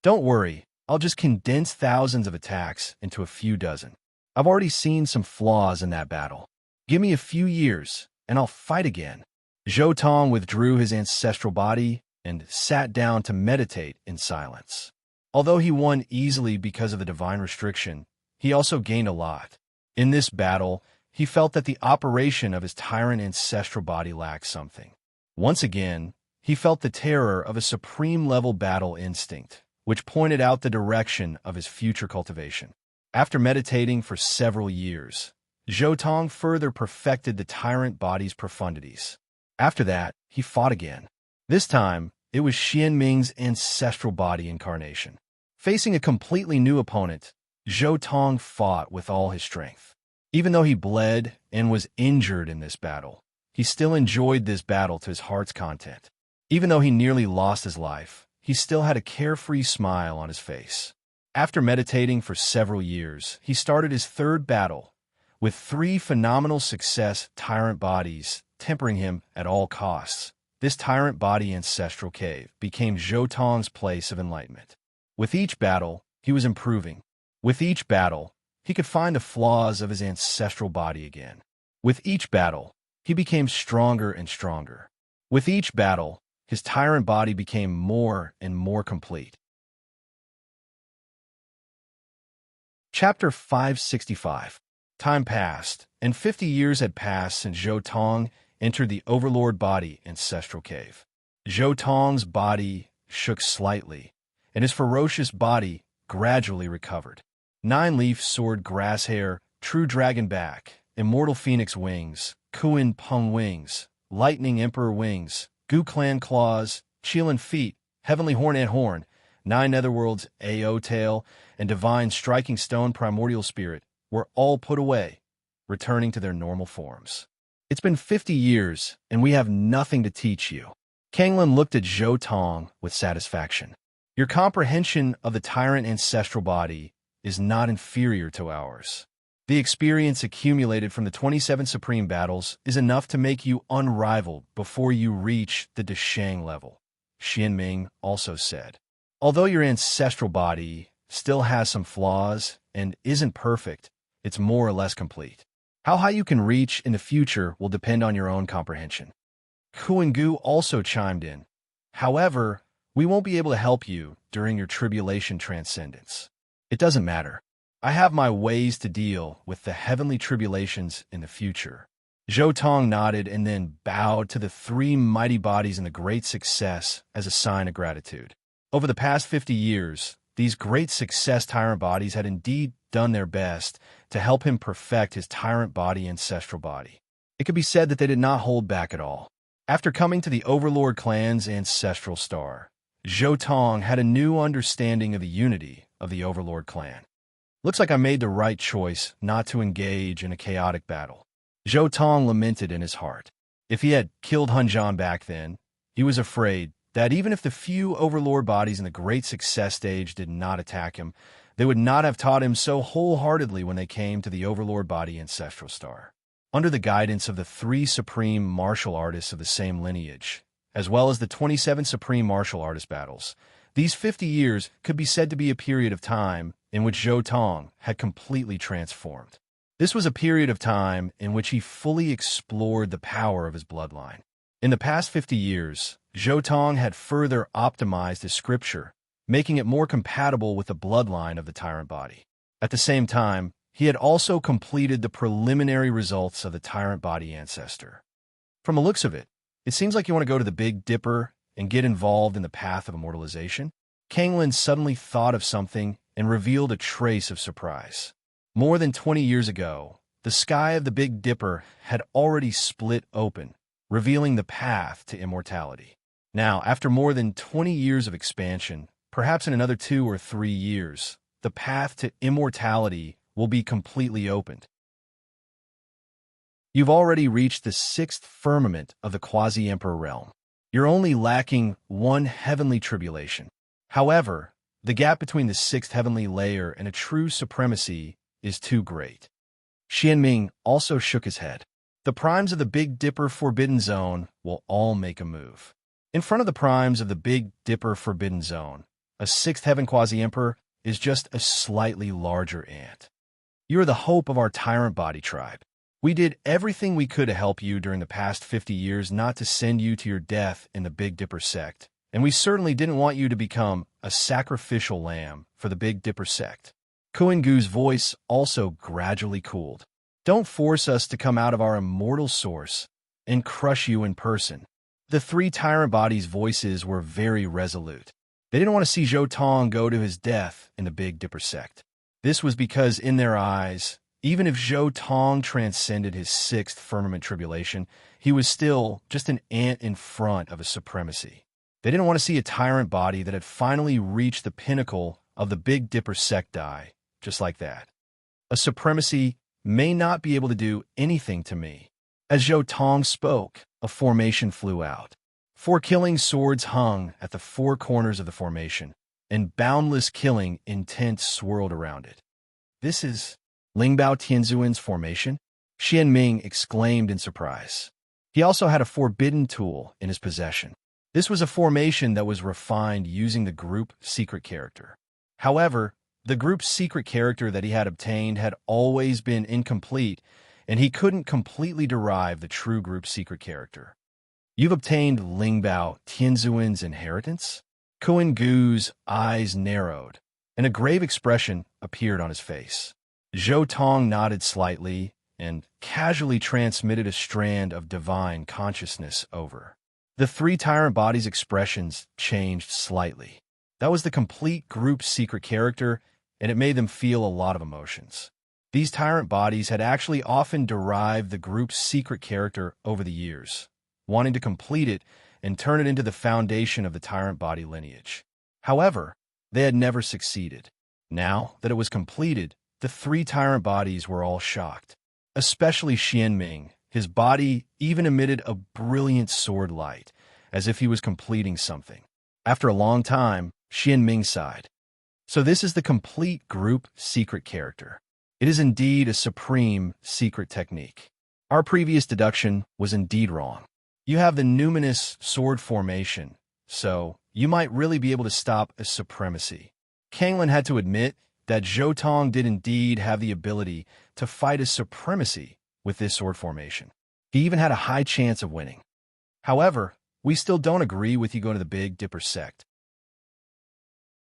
Don't worry, I'll just condense thousands of attacks into a few dozen. I've already seen some flaws in that battle. Give me a few years, and I'll fight again. Zhou Tong withdrew his ancestral body and sat down to meditate in silence. Although he won easily because of the divine restriction, he also gained a lot. In this battle, he felt that the operation of his tyrant ancestral body lacked something. Once again, he felt the terror of a supreme-level battle instinct, which pointed out the direction of his future cultivation. After meditating for several years, Zhou Tong further perfected the tyrant body's profundities. After that, he fought again. This time, it was Xianming's ancestral body incarnation. Facing a completely new opponent, Zhou Tong fought with all his strength. Even though he bled and was injured in this battle, he still enjoyed this battle to his heart's content. Even though he nearly lost his life, he still had a carefree smile on his face. After meditating for several years, he started his third battle, with 3 phenomenal success tyrant bodies tempering him at all costs. This tyrant body ancestral cave became Zhou Tong's place of enlightenment. With each battle, he was improving. With each battle, he could find the flaws of his ancestral body again. With each battle, he became stronger and stronger. With each battle, his tyrant body became more and more complete. Chapter 565. Time passed, and 50 years had passed since Zhou Tong entered the Overlord body ancestral cave. Zhou Tong's body shook slightly, and his ferocious body gradually recovered. 9-leaf sword grass hair, true dragon back, immortal phoenix wings, Kuan Peng wings, lightning emperor wings, Gu clan claws, Qilin feet, heavenly horn and horn, 9 netherworlds AO tail, and divine striking stone primordial spirit were all put away, returning to their normal forms. It's been 50 years, and we have nothing to teach you. Kanglin looked at Zhou Tong with satisfaction. Your comprehension of the tyrant ancestral body is not inferior to ours. The experience accumulated from the 27 supreme battles is enough to make you unrivaled before you reach the Deshang level, Xianming also said. Although your ancestral body still has some flaws and isn't perfect, it's more or less complete. How high you can reach in the future will depend on your own comprehension. Kuan-gu also chimed in. However, we won't be able to help you during your tribulation transcendence. It doesn't matter. I have my ways to deal with the heavenly tribulations in the future. Zhou Tong nodded and then bowed to the 3 mighty bodies in the great success as a sign of gratitude. Over the past 50 years, these great success tyrant bodies had indeed done their best to help him perfect his tyrant body ancestral body. It could be said that they did not hold back at all. After coming to the Overlord clan's ancestral star, Zhou Tong had a new understanding of the unity of the Overlord clan. Looks like I made the right choice not to engage in a chaotic battle. Zhou Tong lamented in his heart. If he had killed Hun Zhan back then, he was afraid that even if the few Overlord bodies in the Great Success stage did not attack him, they would not have taught him so wholeheartedly when they came to the Overlord body ancestral star. Under the guidance of the 3 supreme martial artists of the same lineage, as well as the 27 supreme martial artist battles, These 50 years could be said to be a period of time in which Zhou Tong had completely transformed. This was a period of time in which he fully explored the power of his bloodline. In the past 50 years, Zhou Tong had further optimized his scripture, making it more compatible with the bloodline of the tyrant body. At the same time, he had also completed the preliminary results of the tyrant body ancestor. From the looks of it, it seems like you want to go to the Big Dipper and get involved in the path of immortalization. Kanglin suddenly thought of something and revealed a trace of surprise. More than 20 years ago, the sky of the Big Dipper had already split open, revealing the path to immortality. Now, after more than 20 years of expansion, perhaps in another 2 or 3 years, the path to immortality will be completely opened. You've already reached the 6th firmament of the quasi-emperor realm. You're only lacking one heavenly tribulation. However, the gap between the 6th heavenly layer and a true supremacy is too great. Xianming also shook his head. The primes of the Big Dipper Forbidden Zone will all make a move. In front of the primes of the Big Dipper Forbidden Zone, a 6th heaven quasi-emperor is just a slightly larger ant. You are the hope of our tyrant body tribe. We did everything we could to help you during the past 50 years not to send you to your death in the Big Dipper sect, and we certainly didn't want you to become a sacrificial lamb for the Big Dipper sect. Kuan-Gu's voice also gradually cooled. Don't force us to come out of our immortal source and crush you in person. The 3 tyrant bodies' voices were very resolute. They didn't want to see Zhou Tong go to his death in the Big Dipper sect. This was because, in their eyes, even if Zhou Tong transcended his 6th firmament tribulation, he was still just an ant in front of a supremacy. They didn't want to see a tyrant body that had finally reached the pinnacle of the Big Dipper sect die, just like that. A supremacy may not be able to do anything to me. As Zhou Tong spoke, a formation flew out. 4 killing swords hung at the 4 corners of the formation, and boundless killing intent swirled around it. This is Lingbao Tianzuan's formation? Xianming exclaimed in surprise. He also had a forbidden tool in his possession. This was a formation that was refined using the group secret character. However, the group's secret character that he had obtained had always been incomplete, and he couldn't completely derive the true group secret character. You've obtained Lingbao Tianzuan's inheritance? Kuan-Gu's eyes narrowed, and a grave expression appeared on his face. Zhou Tong nodded slightly and casually transmitted a strand of divine consciousness over. The 3 tyrant bodies' expressions changed slightly. That was the complete group secret character, and it made them feel a lot of emotions. These tyrant bodies had actually often derived the group's secret character over the years, wanting to complete it and turn it into the foundation of the tyrant body lineage. However, they had never succeeded. Now that it was completed, the 3 tyrant bodies were all shocked, especially Xianming. His body even emitted a brilliant sword light, as if he was completing something. After a long time, Xianming sighed. So this is the complete group secret character. It is indeed a supreme secret technique. Our previous deduction was indeed wrong. You have the numinous sword formation, so you might really be able to stop a supremacy. Kanglin had to admit that Zhou Tong did indeed have the ability to fight a supremacy with this sword formation. He even had a high chance of winning. However, we still don't agree with you going to the Big Dipper sect.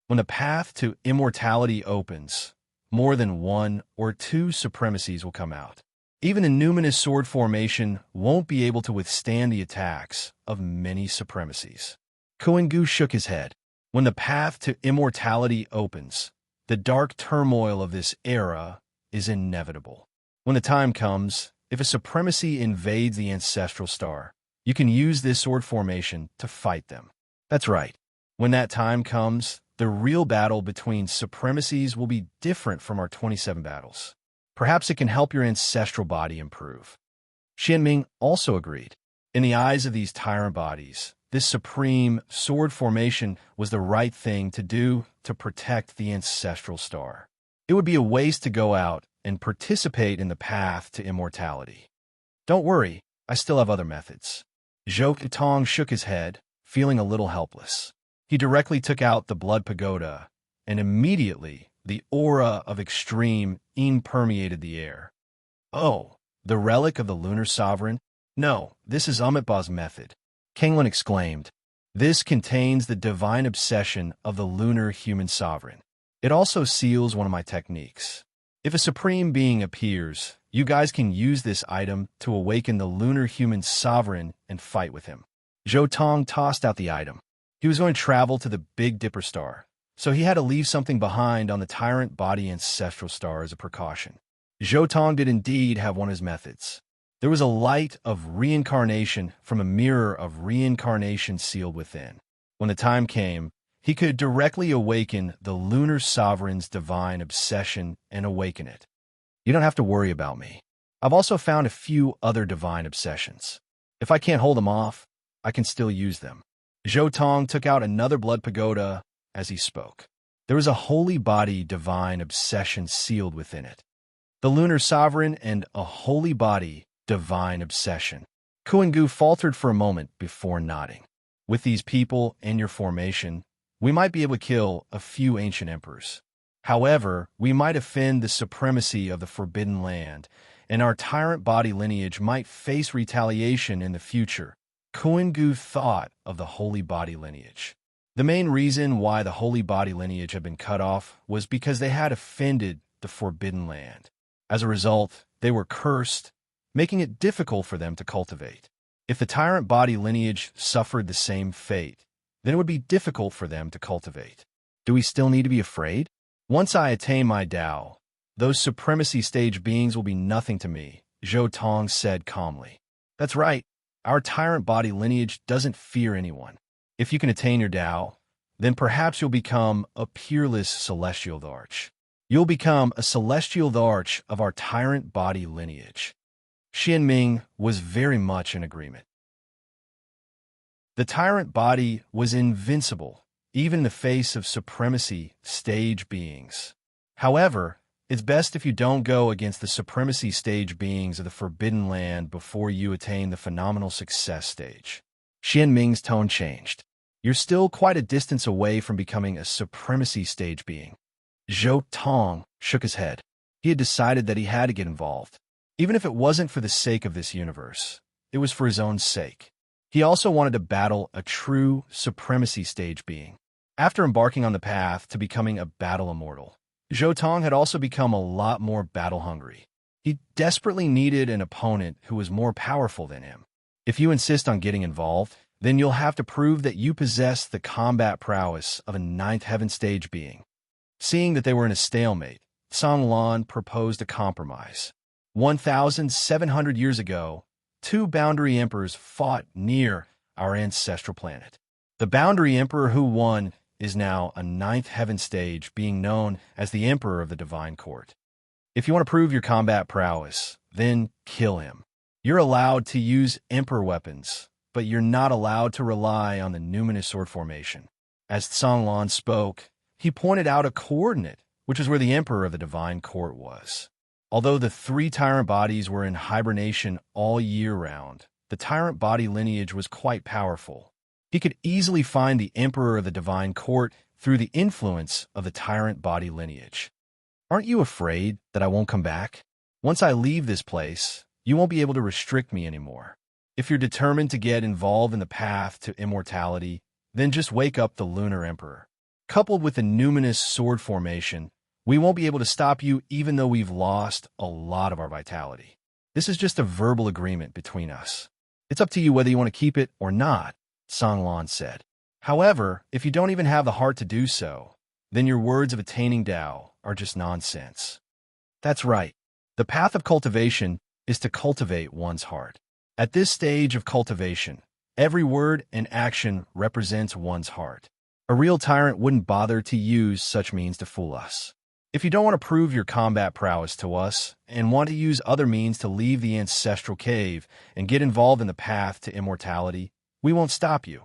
When the path to immortality opens, more than 1 or 2 supremacies will come out. Even the numinous sword formation won't be able to withstand the attacks of many supremacies. Kuan-Gu shook his head. When the path to immortality opens, the dark turmoil of this era is inevitable. When the time comes, if a supremacy invades the ancestral star, you can use this sword formation to fight them. That's right. When that time comes, the real battle between supremacies will be different from our 27 battles. Perhaps it can help your ancestral body improve. Xianming also agreed. In the eyes of these tyrant bodies, this supreme sword formation was the right thing to do to protect the ancestral star. It would be a waste to go out and participate in the path to immortality. Don't worry, I still have other methods. Zhou Tong shook his head, feeling a little helpless. He directly took out the blood pagoda, and immediately the aura of extreme permeated the air. Oh, the relic of the lunar sovereign? No, this is Amitabha's method, Kenglin exclaimed. This contains the divine obsession of the lunar human sovereign. It also seals one of my techniques. If a supreme being appears, you guys can use this item to awaken the lunar human sovereign and fight with him. Zhou Tong tossed out the item. He was going to travel to the Big Dipper star, so he had to leave something behind on the tyrant body ancestral star as a precaution. Zhou Tong did indeed have one of his methods. There was a light of reincarnation from a mirror of reincarnation sealed within. When the time came, he could directly awaken the lunar sovereign's divine obsession and awaken it. You don't have to worry about me. I've also found a few other divine obsessions. If I can't hold them off, I can still use them. Zhou Tong took out another blood pagoda as he spoke. There was a holy body divine obsession sealed within it. The lunar sovereign and a holy body divine obsession. Kuan-Gu faltered for a moment before nodding. With these people and your formation, we might be able to kill a few ancient emperors. However, we might offend the supremacy of the Forbidden Land, and our tyrant body lineage might face retaliation in the future. Kuan-Gu thought of the holy body lineage. The main reason why the holy body lineage had been cut off was because they had offended the Forbidden Land. As a result, they were cursed, making it difficult for them to cultivate. If the tyrant body lineage suffered the same fate, then it would be difficult for them to cultivate. Do we still need to be afraid? Once I attain my Tao, those supremacy stage beings will be nothing to me, Zhou Tong said calmly. That's right. Our tyrant body lineage doesn't fear anyone. If you can attain your Tao, then perhaps you'll become a peerless celestial arch. You'll become a celestial arch of our tyrant body lineage. Xianming was very much in agreement. The tyrant body was invincible, even in the face of supremacy stage beings. However, it's best if you don't go against the supremacy stage beings of the Forbidden Land before you attain the phenomenal success stage. Xianming's tone changed. You're still quite a distance away from becoming a supremacy stage being. Zhou Tong shook his head. He had decided that he had to get involved. Even if it wasn't for the sake of this universe, it was for his own sake. He also wanted to battle a true supremacy stage being. After embarking on the path to becoming a battle immortal, Zhou Tong had also become a lot more battle-hungry. He desperately needed an opponent who was more powerful than him. If you insist on getting involved, then you'll have to prove that you possess the combat prowess of a ninth heaven stage being. Seeing that they were in a stalemate, Song Lan proposed a compromise. 1,700 years ago, two boundary emperors fought near our ancestral planet. The boundary emperor who won is now a ninth heaven stage, being known as the Emperor of the Divine Court. If you want to prove your combat prowess, then kill him. You're allowed to use emperor weapons, but you're not allowed to rely on the numinous sword formation. As Song Lan spoke, he pointed out a coordinate, which was where the Emperor of the Divine Court was. Although the three tyrant bodies were in hibernation all year round, the tyrant body lineage was quite powerful. He could easily find the Emperor of the Divine Court through the influence of the tyrant body lineage. Aren't you afraid that I won't come back? Once I leave this place, you won't be able to restrict me anymore. If you're determined to get involved in the path to immortality, then just wake up the Lunar Emperor. Coupled with the numinous sword formation, we won't be able to stop you even though we've lost a lot of our vitality. This is just a verbal agreement between us. It's up to you whether you want to keep it or not, Song Lan said. However, if you don't even have the heart to do so, then your words of attaining Tao are just nonsense. That's right. The path of cultivation is to cultivate one's heart. At this stage of cultivation, every word and action represents one's heart. A real tyrant wouldn't bother to use such means to fool us. If you don't want to prove your combat prowess to us and want to use other means to leave the ancestral cave and get involved in the path to immortality, we won't stop you.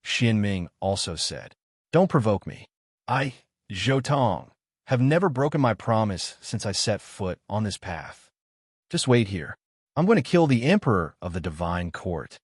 Xianming also said, Don't provoke me. I, Zhou Tong, have never broken my promise since I set foot on this path. Just wait here. I'm going to kill the Emperor of the Divine Court.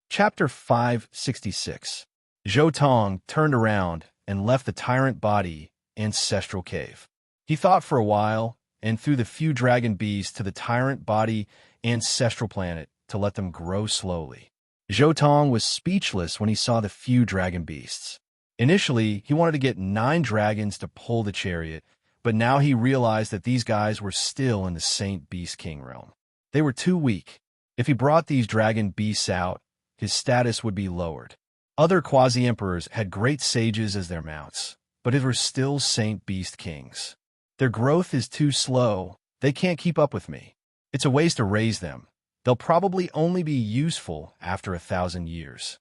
Chapter 566. Zhou Tong turned around and left the tyrant body ancestral cave. He thought for a while and threw the few dragon beasts to the tyrant body ancestral planet to let them grow slowly. Zhou Tong was speechless when he saw the few dragon beasts. Initially, he wanted to get 9 dragons to pull the chariot, but now he realized that these guys were still in the Saint Beast King realm. They were too weak. If he brought these dragon beasts out, his status would be lowered. Other quasi-emperors had great sages as their mounts, but it were still Saint Beast Kings. Their growth is too slow. They can't keep up with me. It's a waste to raise them. They'll probably only be useful after 1,000 years.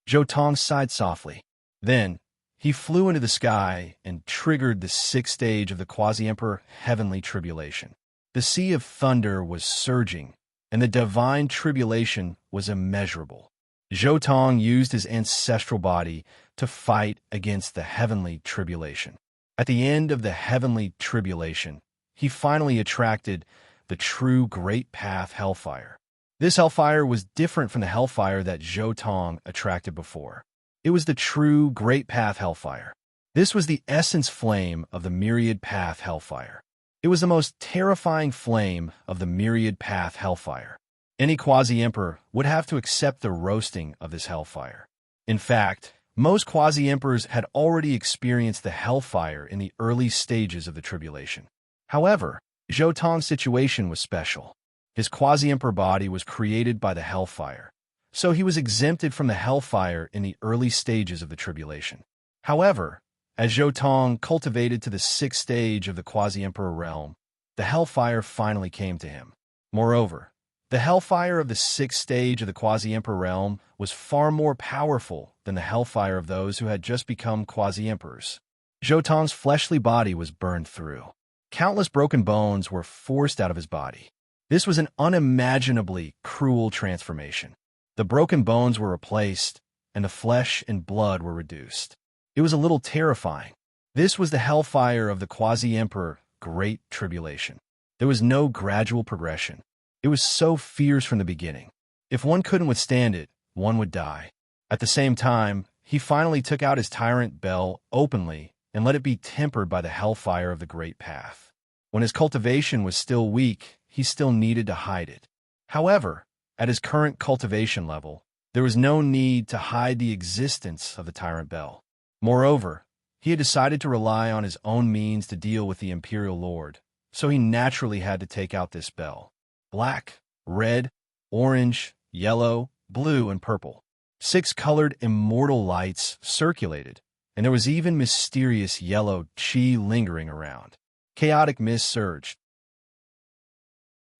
Zhou Tong sighed softly. Then, he flew into the sky and triggered the 6th stage of the quasi-emperor heavenly tribulation. The sea of thunder was surging, and the divine tribulation was immeasurable. Zhou Tong used his ancestral body to fight against the heavenly tribulation. At the end of the heavenly tribulation, he finally attracted the true Great Path Hellfire. This hellfire was different from the hellfire that Zhou Tong attracted before. It was the true Great Path Hellfire. This was the essence flame of the Myriad Path Hellfire. It was the most terrifying flame of the Myriad Path Hellfire. Any quasi-emperor would have to accept the roasting of this hellfire. In fact, most quasi-emperors had already experienced the hellfire in the early stages of the tribulation. However, Zhou Tong's situation was special. His quasi-emperor body was created by the hellfire, so he was exempted from the hellfire in the early stages of the tribulation. However, as Zhou Tong cultivated to the 6th stage of the quasi-emperor realm, the hellfire finally came to him. Moreover, the hellfire of the 6th stage of the quasi-emperor realm was far more powerful than the hellfire of those who had just become quasi-emperors. Zhou Tong's fleshly body was burned through. Countless broken bones were forced out of his body. This was an unimaginably cruel transformation. The broken bones were replaced, and the flesh and blood were reduced. It was a little terrifying. This was the hellfire of the quasi-emperor Great Tribulation. There was no gradual progression. It was so fierce from the beginning. If one couldn't withstand it, one would die. At the same time, he finally took out his tyrant bell openly and let it be tempered by the hellfire of the Great Path. When his cultivation was still weak, he still needed to hide it. However, at his current cultivation level, there was no need to hide the existence of the tyrant bell. Moreover, he had decided to rely on his own means to deal with the Imperial Lord, so he naturally had to take out this bell. Black, red, orange, yellow, blue, and purple. 6 colored immortal lights circulated, and there was even mysterious yellow chi lingering around. Chaotic mist surged.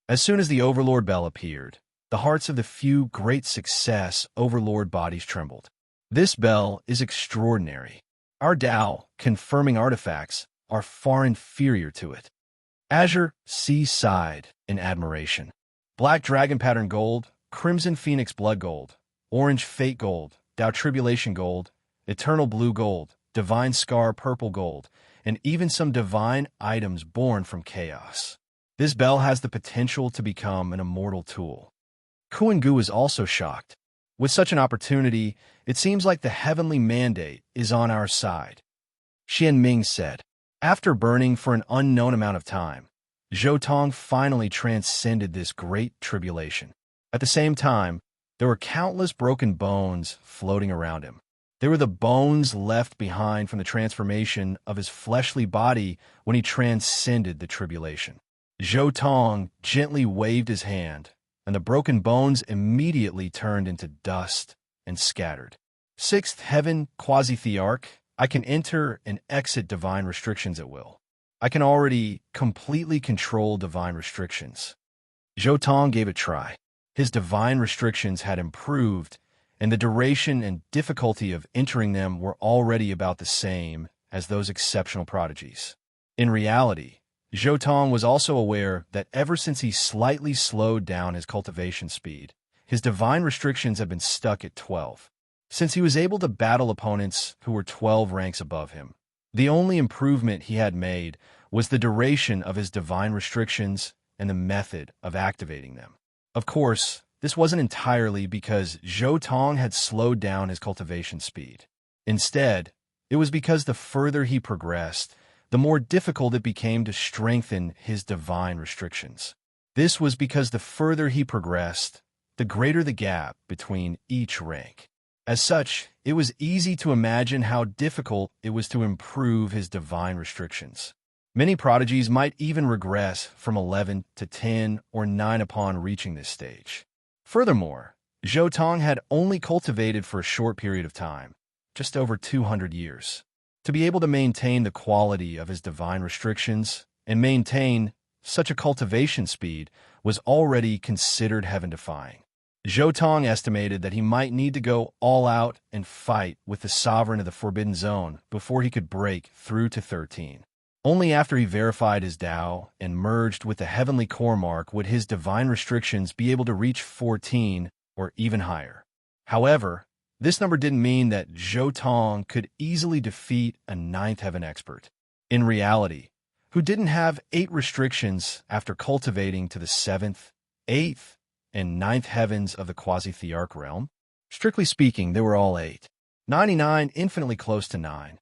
As soon as the Overlord bell appeared, the hearts of the few great success Overlord bodies trembled. This bell is extraordinary. Our Tao, confirming artifacts, are far inferior to it. Azure Sea sighed in admiration. Black Dragon Pattern Gold, Crimson Phoenix Blood Gold, Orange Fate Gold, Tao Tribulation Gold, Eternal Blue Gold, Divine Scar Purple Gold, and even some divine items born from chaos. This bell has the potential to become an immortal tool. Kuan-Gu is also shocked. With such an opportunity, it seems like the heavenly mandate is on our side. Xian Ming said. After burning for an unknown amount of time, Zhou Tong finally transcended this great tribulation. At the same time, there were countless broken bones floating around him. They were the bones left behind from the transformation of his fleshly body when he transcended the tribulation. Zhou Tong gently waved his hand, and the broken bones immediately turned into dust and scattered. 6th Heaven Quasi-Thearch, I can enter and exit divine restrictions at will. I can already completely control divine restrictions. Zhou Tong gave a try. His divine restrictions had improved, and the duration and difficulty of entering them were already about the same as those exceptional prodigies. In reality, Zhou Tong was also aware that ever since he slightly slowed down his cultivation speed, his divine restrictions had been stuck at 12. Since he was able to battle opponents who were 12 ranks above him, the only improvement he had made was the duration of his divine restrictions and the method of activating them. Of course, This wasn't entirely because Zhou Tong had slowed down his cultivation speed. Instead, it was because the further he progressed, the more difficult it became to strengthen his divine restrictions. This was because the further he progressed, the greater the gap between each rank. As such, it was easy to imagine how difficult it was to improve his divine restrictions. Many prodigies might even regress from 11 to 10 or 9 upon reaching this stage. Furthermore, Zhou Tong had only cultivated for a short period of time, just over 200 years. To be able to maintain the quality of his divine restrictions and maintain such a cultivation speed was already considered heaven-defying. Zhou Tong estimated that he might need to go all out and fight with the sovereign of the Forbidden Zone before he could break through to 13. Only after he verified his Tao and merged with the heavenly core mark would his divine restrictions be able to reach 14 or even higher. However, this number didn't mean that Zhou Tong could easily defeat a ninth heaven expert. In reality, who didn't have 8 restrictions after cultivating to the 7th, 8th, and 9th heavens of the quasi-thearch realm? Strictly speaking, they were all 8. 99 infinitely close to 9.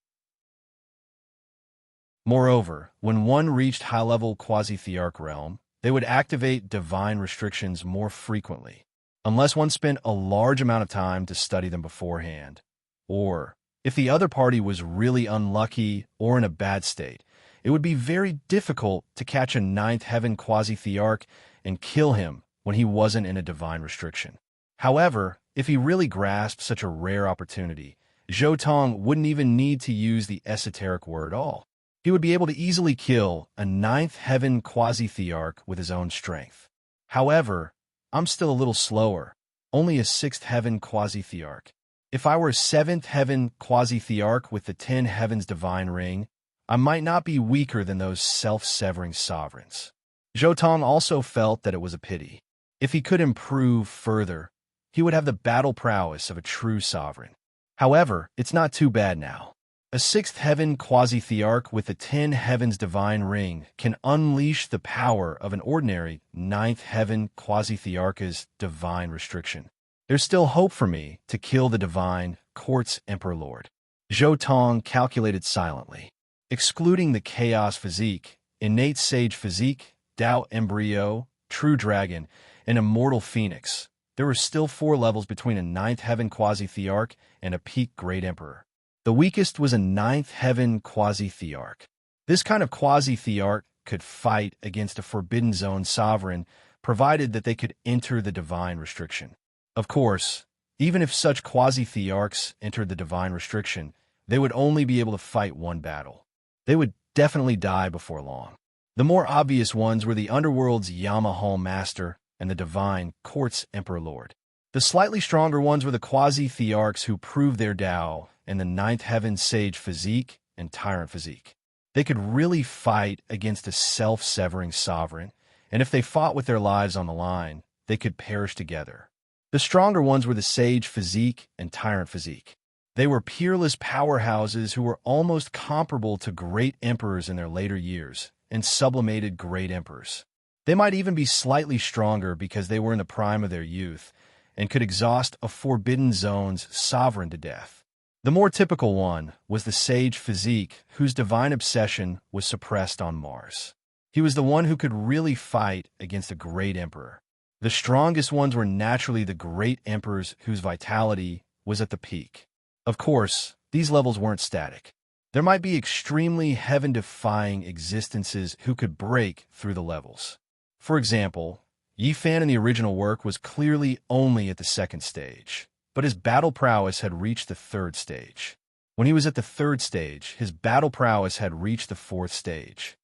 Moreover, when one reached high-level quasi-thearch realm, they would activate divine restrictions more frequently, unless one spent a large amount of time to study them beforehand. Or, if the other party was really unlucky or in a bad state, it would be very difficult to catch a 9th heaven quasi-thearch and kill him when he wasn't in a divine restriction. However, if he really grasped such a rare opportunity, Zhou Tong wouldn't even need to use the esoteric word at all. He would be able to easily kill a 9th heaven quasi-thearch with his own strength. However, I'm still a little slower, only a 6th heaven quasi-thearch. If I were a 7th heaven quasi-thearch with the 10 heavens divine ring, I might not be weaker than those self-severing sovereigns. Zhou Tong also felt that it was a pity. If he could improve further, he would have the battle prowess of a true sovereign. However, it's not too bad now. A 6th heaven quasi-thearch with the 10 heavens divine ring can unleash the power of an ordinary 9th heaven quasi-thearch's divine restriction. There's still hope for me to kill the divine Quartz Emperor Lord. Zhou Tong calculated silently. Excluding the chaos physique, innate sage physique, Tao embryo, true dragon, and immortal phoenix, there were still 4 levels between a 9th heaven quasi-thearch and a peak great emperor. The weakest was a 9th heaven quasi-thearch. This kind of quasi-thearch could fight against a Forbidden Zone sovereign, provided that they could enter the divine restriction. Of course, even if such quasi-thearchs entered the divine restriction, they would only be able to fight one battle. They would definitely die before long. The more obvious ones were the Underworld's Yamahal Master and the divine Quartz Emperor Lord. The slightly stronger ones were the quasi-thearchs who proved their Tao and the 9th heaven sage physique and tyrant physique. They could really fight against a self-severing sovereign, and if they fought with their lives on the line, they could perish together. The stronger ones were the sage physique and tyrant physique. They were peerless powerhouses who were almost comparable to great emperors in their later years, and sublimated great emperors. They might even be slightly stronger because they were in the prime of their youth, and could exhaust a Forbidden Zone's sovereign to death. The more typical one was the sage physique, whose divine obsession was suppressed on Mars. He was the one who could really fight against a great emperor. The strongest ones were naturally the great emperors whose vitality was at the peak. Of course, these levels weren't static. There might be extremely heaven-defying existences who could break through the levels. For example, Yi Fan in the original work was clearly only at the 2nd stage, but his battle prowess had reached the 3rd stage. When he was at the 3rd stage, his battle prowess had reached the 4th stage.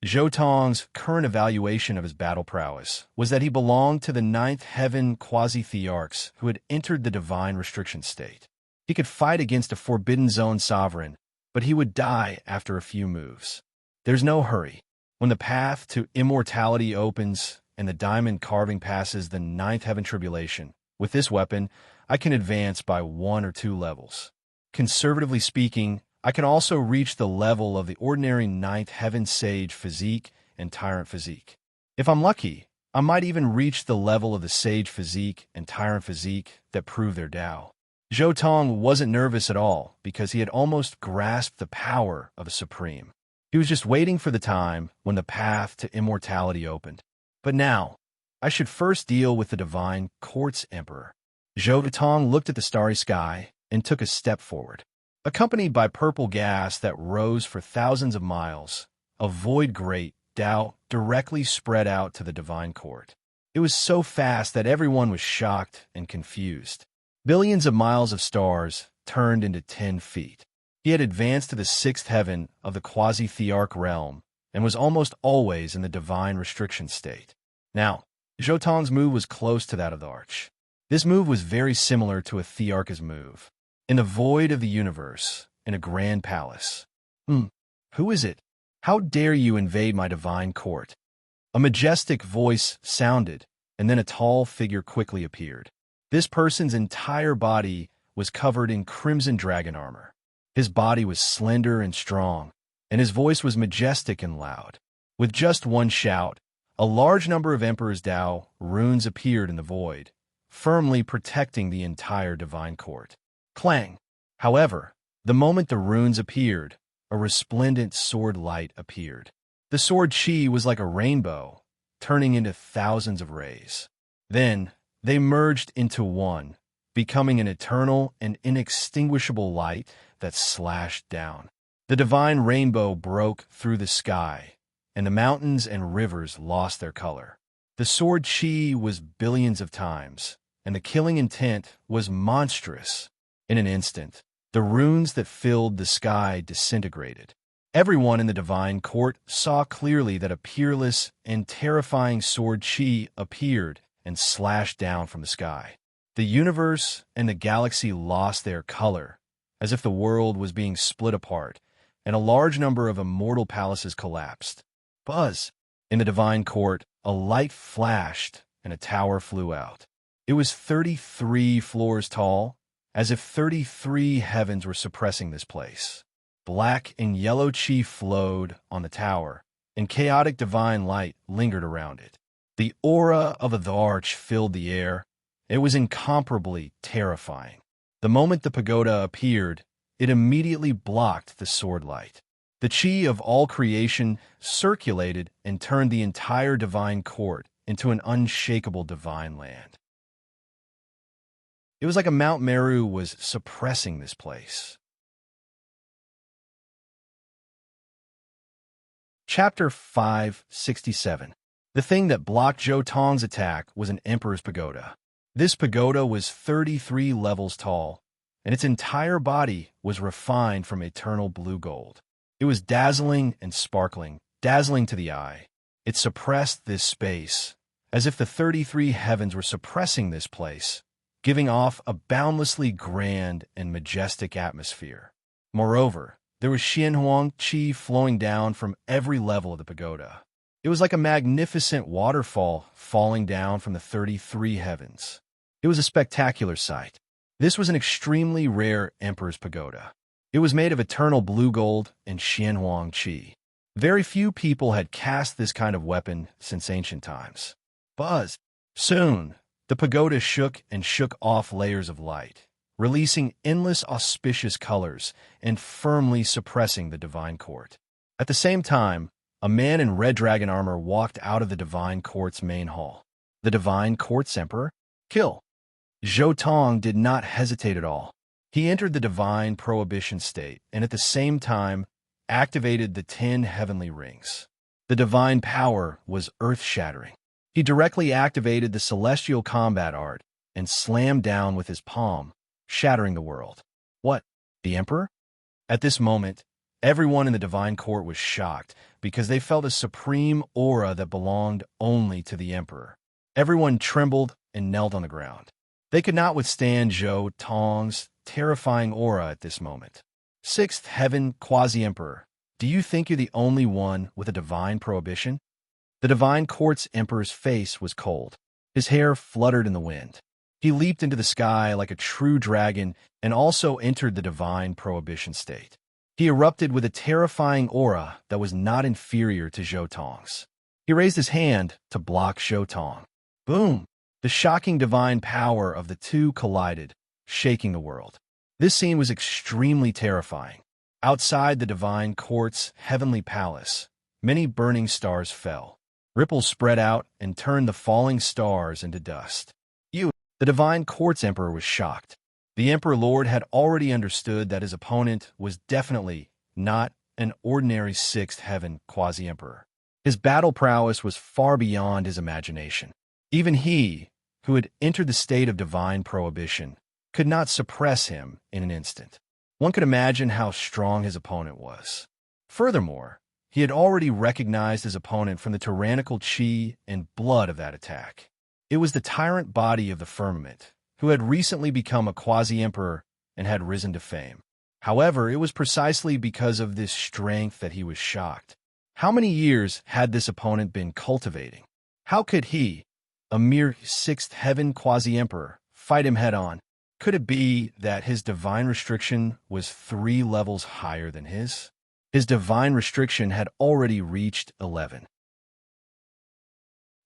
Zhou Tong's current evaluation of his battle prowess was that he belonged to the 9th heaven quasi-thearchs who had entered the divine restriction state. He could fight against a Forbidden Zone sovereign, but he would die after a few moves. There's no hurry. When the path to immortality opens and the diamond carving passes the 9th heaven tribulation, with this weapon, I can advance by 1 or 2 levels. Conservatively speaking, I can also reach the level of the ordinary 9th heaven sage physique and tyrant physique. If I'm lucky, I might even reach the level of the sage physique and tyrant physique that prove their Tao. Zhou Tong wasn't nervous at all because he had almost grasped the power of a supreme. He was just waiting for the time when the path to immortality opened. But now, I should first deal with the divine Quartz Emperor. Zhou Tong looked at the starry sky and took a step forward. Accompanied by purple gas that rose for thousands of miles, a void great Tao directly spread out to the divine court. It was so fast that everyone was shocked and confused. Billions of miles of stars turned into 10 feet. He had advanced to the sixth heaven of the quasi-thearch realm and was almost always in the divine restriction state. Now, Zhou Tong's move was close to that of the arch. This move was very similar to a thearch's move. In the void of the universe, in a grand palace. Who is it? How dare you invade my divine court? A majestic voice sounded, and then a tall figure quickly appeared. This person's entire body was covered in crimson dragon armor. His body was slender and strong, and his voice was majestic and loud. With just one shout, a large number of Emperor's Tao runes appeared in the void, firmly protecting the entire divine court. Clang! However, the moment the runes appeared, a resplendent sword light appeared. The sword chi was like a rainbow, turning into thousands of rays. Then, they merged into one, becoming an eternal and inextinguishable light that slashed down. The divine rainbow broke through the sky, and the mountains and rivers lost their color. The sword chi was billions of times, and the killing intent was monstrous. In an instant, the runes that filled the sky disintegrated. Everyone in the divine court saw clearly that a peerless and terrifying sword chi appeared and slashed down from the sky. The universe and the galaxy lost their color, as if the world was being split apart, and a large number of immortal palaces collapsed. Buzz! In the divine court, a light flashed and a tower flew out. It was 33 floors tall, as if 33 heavens were suppressing this place. Black and yellow chi flowed on the tower, and chaotic divine light lingered around it. The aura of the arch filled the air. It was incomparably terrifying. The moment the pagoda appeared, it immediately blocked the sword light. The chi of all creation circulated and turned the entire divine court into an unshakable divine land. It was like a Mount Meru was suppressing this place. Chapter 567. The thing that blocked Zhou Tong's attack was an emperor's pagoda. This pagoda was 33 levels tall, and its entire body was refined from eternal blue gold. It was dazzling and sparkling, dazzling to the eye. It suppressed this space, as if the 33 heavens were suppressing this place, giving off a boundlessly grand and majestic atmosphere. Moreover, there was Xianhuang qi flowing down from every level of the pagoda. It was like a magnificent waterfall falling down from the 33 heavens. It was a spectacular sight. This was an extremely rare emperor's pagoda. It was made of eternal blue gold and Xianhuang qi. Very few people had cast this kind of weapon since ancient times. Buzz! Soon, the pagoda shook and shook off layers of light, releasing endless auspicious colors and firmly suppressing the divine court. At the same time, a man in red dragon armor walked out of the divine court's main hall. The divine court's emperor? Kill! Zhou Tong did not hesitate at all. He entered the divine prohibition state and at the same time activated the 10 heavenly rings. The divine power was earth-shattering. He directly activated the celestial combat art and slammed down with his palm, shattering the world. What? The emperor? At this moment, everyone in the divine court was shocked because they felt a supreme aura that belonged only to the emperor. Everyone trembled and knelt on the ground. They could not withstand Zhou Tong's terrifying aura at this moment. Sixth Heaven Quasi-Emperor, do you think you're the only one with a divine prohibition? The divine court's emperor's face was cold. His hair fluttered in the wind. He leaped into the sky like a true dragon and also entered the divine prohibition state. He erupted with a terrifying aura that was not inferior to Zhou Tong's. He raised his hand to block Shotong. Boom! The shocking divine power of the two collided, shaking the world. This scene was extremely terrifying. Outside the divine court's heavenly palace, many burning stars fell. Ripples spread out and turned the falling stars into dust. The divine court's emperor was shocked. The emperor lord had already understood that his opponent was definitely not an ordinary sixth heaven quasi-emperor. His battle prowess was far beyond his imagination. Even he, who had entered the state of divine prohibition, could not suppress him in an instant. One could imagine how strong his opponent was. Furthermore, he had already recognized his opponent from the tyrannical chi and blood of that attack. It was the tyrant body of the firmament, who had recently become a quasi-emperor and had risen to fame. However, it was precisely because of this strength that he was shocked. How many years had this opponent been cultivating? How could he, a mere sixth heaven quasi-emperor, fight him head-on? Could it be that his divine restriction was 3 levels higher than his? His divine restriction had already reached 11.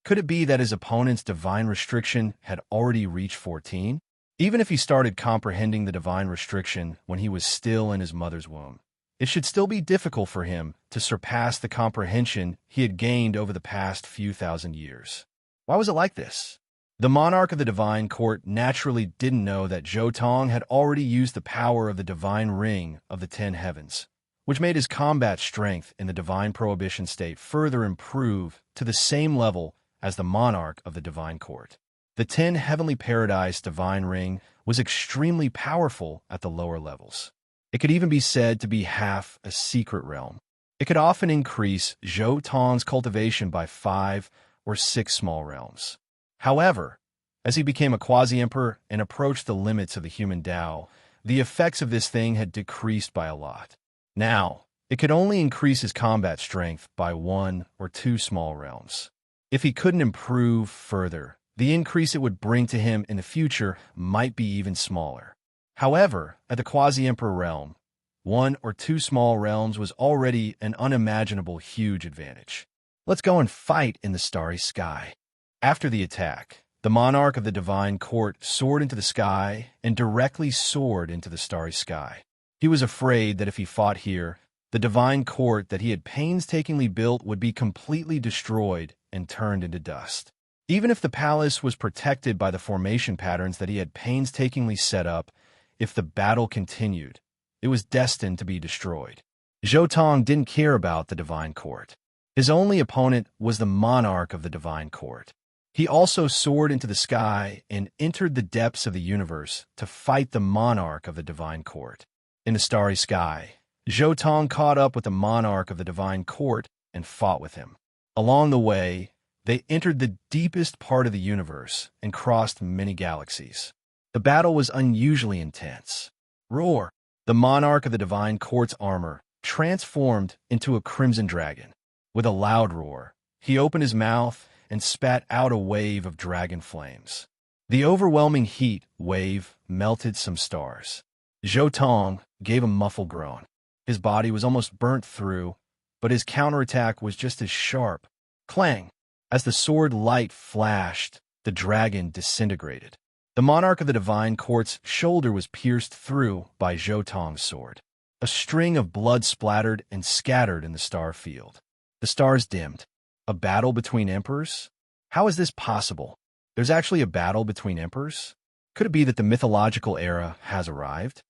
Could it be that his opponent's divine restriction had already reached 14? Even if he started comprehending the divine restriction when he was still in his mother's womb, it should still be difficult for him to surpass the comprehension he had gained over the past few thousand years. Why was it like this? The monarch of the divine court naturally didn't know that Shotong had already used the power of the divine ring of the 10 heavens, which made his combat strength in the divine prohibition state further improve to the same level as the monarch of the divine court. The 10 heavenly paradise divine ring was extremely powerful at the lower levels. It could even be said to be half a secret realm. It could often increase Shotong's cultivation by 5 or 6 small realms. However, as he became a quasi-emperor and approached the limits of the human Tao, the effects of this thing had decreased by a lot. Now, it could only increase his combat strength by 1 or 2 small realms. If he couldn't improve further, the increase it would bring to him in the future might be even smaller. However, at the quasi-emperor realm, 1 or 2 small realms was already an unimaginable huge advantage. Let's go and fight in the starry sky. After the attack, the monarch of the divine court soared into the sky and directly soared into the starry sky. He was afraid that if he fought here, the divine court that he had painstakingly built would be completely destroyed and turned into dust. Even if the palace was protected by the formation patterns that he had painstakingly set up, if the battle continued, it was destined to be destroyed. Shotong didn't care about the divine court. His only opponent was the monarch of the divine court. He also soared into the sky and entered the depths of the universe to fight the monarch of the divine court. In the starry sky, Shotong caught up with the monarch of the divine court and fought with him. Along the way, they entered the deepest part of the universe and crossed many galaxies. The battle was unusually intense. Roar! The monarch of the divine court's armor transformed into a crimson dragon. With a loud roar, he opened his mouth and spat out a wave of dragon flames. The overwhelming heat wave melted some stars. Shotong gave a muffled groan. His body was almost burnt through, but his counterattack was just as sharp. Clang! As the sword light flashed, the dragon disintegrated. The monarch of the divine court's shoulder was pierced through by Shotong's sword. A string of blood splattered and scattered in the star field. The stars dimmed. A battle between emperors? How is this possible? There's actually a battle between emperors? Could it be that the mythological era has arrived?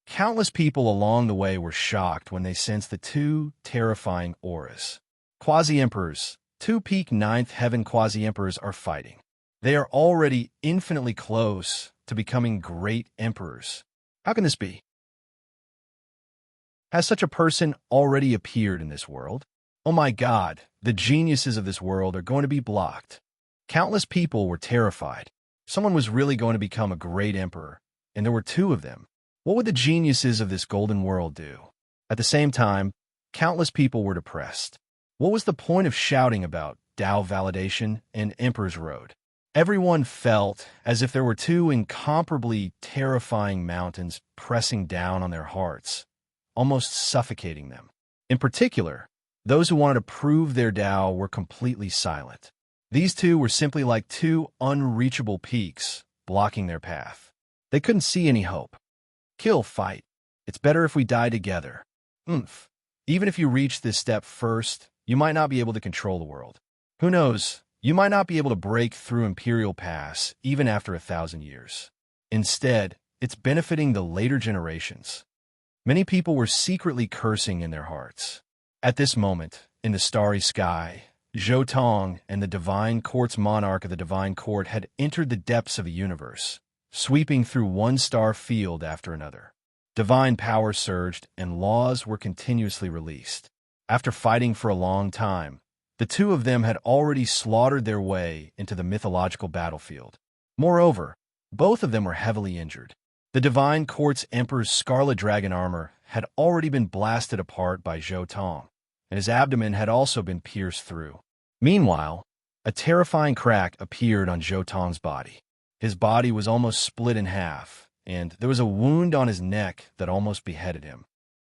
Countless people along the way were shocked when they sensed the 2 terrifying auras. Quasi-emperors, 2 peak 9th heaven quasi-emperors are fighting. They are already infinitely close to becoming great emperors. How can this be? Has such a person already appeared in this world? Oh my God, the geniuses of this world are going to be blocked. Countless people were terrified. Someone was really going to become a great emperor, and there were 2 of them. What would the geniuses of this golden world do? At the same time, countless people were depressed. What was the point of shouting about Tao validation and Emperor's Road? Everyone felt as if there were 2 incomparably terrifying mountains pressing down on their hearts, almost suffocating them. In particular, Those who wanted to prove their Tao were completely silent. These two were simply like two unreachable peaks, blocking their path. They couldn't see any hope. Kill, fight. It's better if we die together. Oomph. Even if you reach this step first, you might not be able to control the world. Who knows? You might not be able to break through Imperial Pass even after 1,000 years. Instead, it's benefiting the later generations. Many people were secretly cursing in their hearts. At this moment, in the starry sky, Zhou Tong and the Divine Court's monarch of the Divine Court had entered the depths of the universe, sweeping through one star field after another. Divine power surged, and laws were continuously released. After fighting for a long time, the two of them had already slaughtered their way into the mythological battlefield. Moreover, both of them were heavily injured. The Divine Court's Emperor's scarlet dragon armor had already been blasted apart by Zhou Tong, and his abdomen had also been pierced through. Meanwhile, a terrifying crack appeared on Zhou Tong's body. His body was almost split in half, and there was a wound on his neck that almost beheaded him.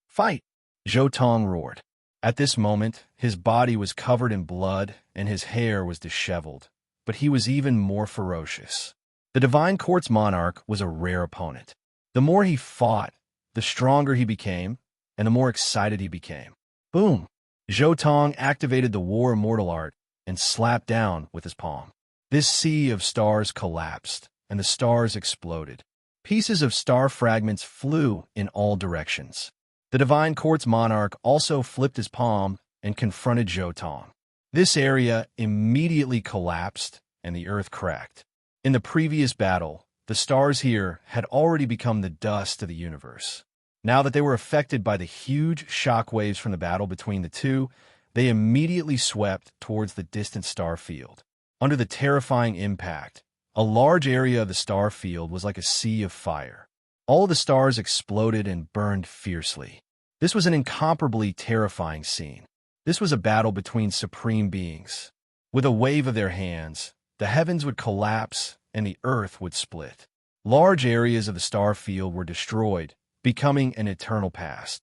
"Fight!" Zhou Tong roared. At this moment, his body was covered in blood and his hair was disheveled, but he was even more ferocious. The Divine Court's monarch was a rare opponent. The more he fought, the stronger he became, and the more excited he became. Boom! Zhou Tong activated the War Immortal art and slapped down with his palm. This sea of stars collapsed, and the stars exploded. Pieces of star fragments flew in all directions. The Divine Court's monarch also flipped his palm and confronted Zhou Tong. This area immediately collapsed, and the earth cracked. In the previous battle, the stars here had already become the dust of the universe. Now that they were affected by the huge shock waves from the battle between the two, they immediately swept towards the distant star field. Under the terrifying impact, a large area of the star field was like a sea of fire. All the stars exploded and burned fiercely. This was an incomparably terrifying scene. This was a battle between supreme beings. With a wave of their hands, the heavens would collapse and the earth would split. Large areas of the star field were destroyed, becoming an eternal past.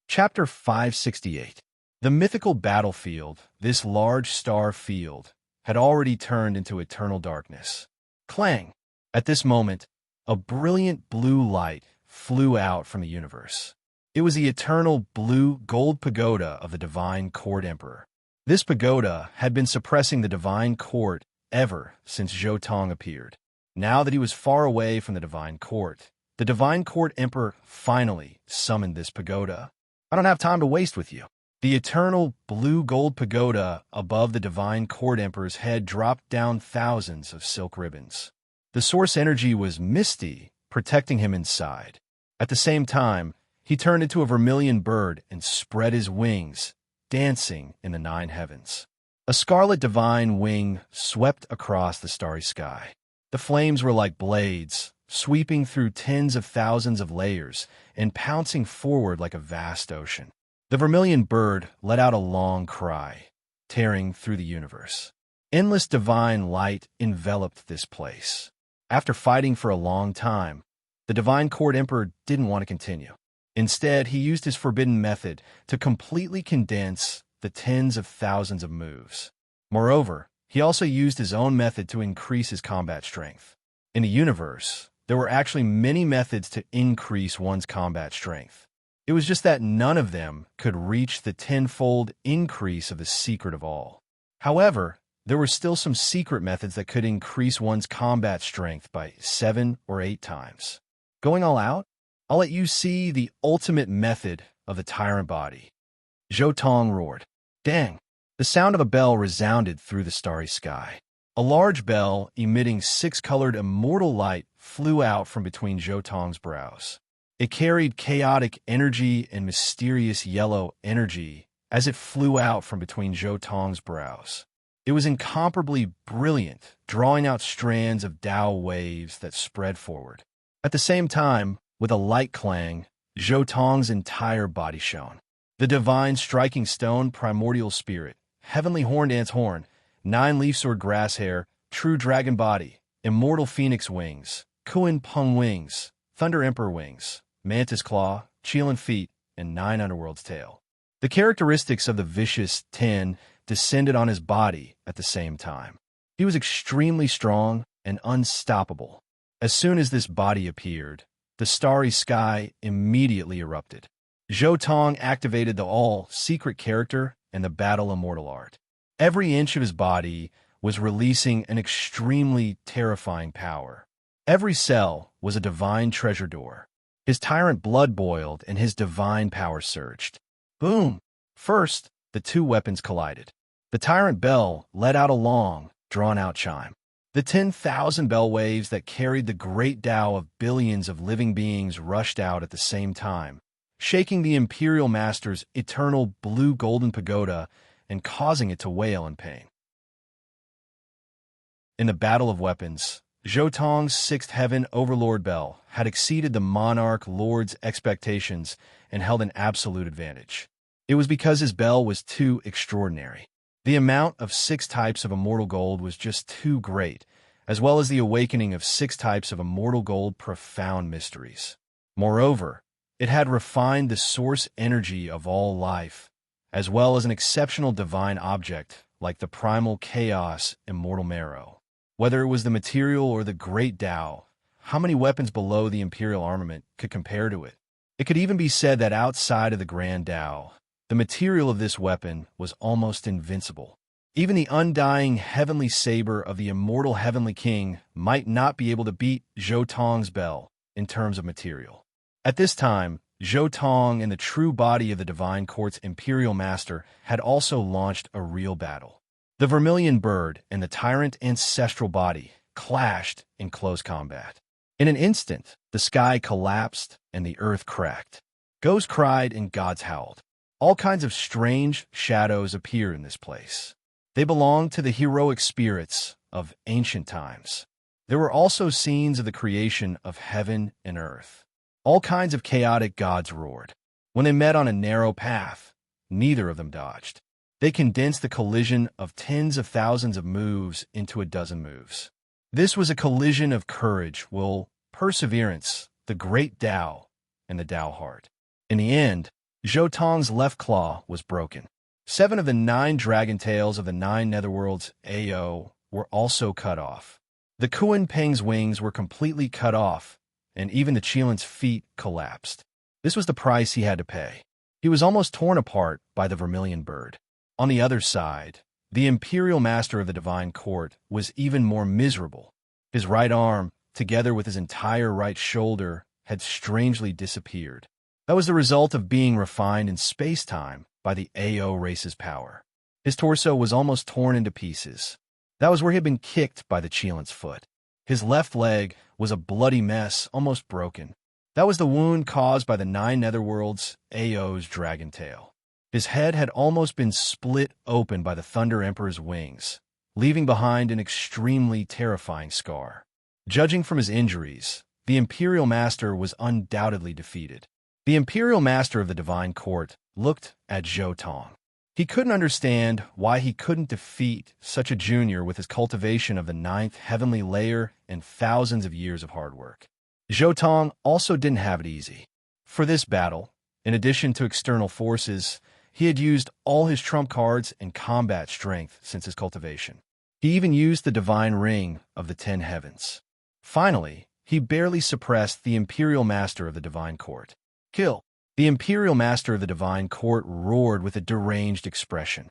Chapter 568. The mythical battlefield, this large star field, had already turned into eternal darkness. Clang! At this moment, a brilliant blue light flew out from the universe. It was the eternal blue gold pagoda of the Divine Court Emperor. This pagoda had been suppressing the Divine Court ever since Zhou Tong appeared. Now that he was far away from the Divine Court, the Divine Court Emperor finally summoned this pagoda. "I don't have time to waste with you." The eternal blue gold pagoda above the Divine Court Emperor's head dropped down thousands of silk ribbons. The source energy was misty, protecting him inside. At the same time, he turned into a vermilion bird and spread his wings, dancing in the 9 heavens. A scarlet divine wing swept across the starry sky. The flames were like blades, sweeping through tens of thousands of layers and pouncing forward like a vast ocean. The vermilion bird let out a long cry, tearing through the universe. Endless divine light enveloped this place. After fighting for a long time, the Divine Court Emperor didn't want to continue. Instead, he used his forbidden method to completely condense the tens of thousands of moves. Moreover, he also used his own method to increase his combat strength. In the universe, there were actually many methods to increase one's combat strength. It was just that none of them could reach the tenfold increase of the secret of all. However, there were still some secret methods that could increase one's combat strength by 7 or 8 times. Going all out? I'll let you see the ultimate method of the tyrant body. Zhou Tong roared. Dang! The sound of a bell resounded through the starry sky. A large bell emitting 6-colored immortal light flew out from between Zhou Tong's brows. It carried chaotic energy and mysterious yellow energy as it flew out from between Zhou Tong's brows. It was incomparably brilliant, drawing out strands of Tao waves that spread forward. At the same time, with a light clang, Zhou Tong's entire body shone. The divine striking stone primordial spirit, heavenly horned ant's horn, 9-leaf sword grass hair, true dragon body, immortal phoenix wings, Kuan Peng wings, thunder emperor wings, mantis claw, Chelan feet, and 9 underworld's tail. The characteristics of the vicious 10 descended on his body at the same time. He was extremely strong and unstoppable. As soon as this body appeared, the starry sky immediately erupted. Zhou Tong activated the all-secret character and the battle immortal art. Every inch of his body was releasing an extremely terrifying power. Every cell was a divine treasure door. His tyrant blood boiled and his divine power surged. Boom! First, the two weapons collided. The tyrant bell let out a long, drawn-out chime. The 10,000 bell waves that carried the great Tao of billions of living beings rushed out at the same time, shaking the Imperial Master's eternal blue-golden pagoda and causing it to wail in pain. In the battle of weapons, Zhou Tong's sixth heaven Overlord Bell had exceeded the Monarch Lord's expectations and held an absolute advantage. It was because his bell was too extraordinary. The amount of 6 types of immortal gold was just too great, as well as the awakening of 6 types of immortal gold profound mysteries. Moreover, it had refined the source energy of all life, as well as an exceptional divine object like the primal chaos immortal marrow. Whether it was the material or the great Tao, how many weapons below the Imperial armament could compare to it? It could even be said that outside of the Grand Tao, the material of this weapon was almost invincible. Even the undying heavenly saber of the immortal heavenly king might not be able to beat Zhou Tong's bell in terms of material. At this time, Zhou Tong and the true body of the Divine Court's Imperial Master had also launched a real battle. The Vermilion Bird and the Tyrant Ancestral Body clashed in close combat. In an instant, the sky collapsed and the earth cracked. Ghosts cried and gods howled. All kinds of strange shadows appear in this place. They belong to the heroic spirits of ancient times. There were also scenes of the creation of heaven and earth. All kinds of chaotic gods roared. When they met on a narrow path, neither of them dodged. They condensed the collision of tens of thousands of moves into a dozen moves. This was a collision of courage, will, perseverance, the great Tao, and the Tao heart. In the end, Zhou Tong's left claw was broken. 7 of the 9 dragon tails of the 9 netherworlds AO were also cut off. The Kuan Peng's wings were completely cut off, and even the Chelan's feet collapsed. This was the price he had to pay. He was almost torn apart by the Vermilion Bird. On the other side, the Imperial Master of the Divine Court was even more miserable. His right arm, together with his entire right shoulder, had strangely disappeared. That was the result of being refined in space-time by the AO race's power. His torso was almost torn into pieces. That was where he had been kicked by the Chelan's foot. His left leg was a bloody mess, almost broken. That was the wound caused by the 9 netherworlds AO's dragon tail. His head had almost been split open by the Thunder Emperor's wings, leaving behind an extremely terrifying scar. Judging from his injuries, the Imperial Master was undoubtedly defeated. The Imperial Master of the Divine Court looked at Zhou Tong. He couldn't understand why he couldn't defeat such a junior with his cultivation of the 9th heavenly layer and thousands of years of hard work. Zhou Tong also didn't have it easy. For this battle, in addition to external forces, he had used all his trump cards and combat strength since his cultivation. He even used the divine ring of the 10 heavens. Finally, he barely suppressed the Imperial Master of the Divine Court. Kill! The Imperial Master of the Divine Court roared with a deranged expression.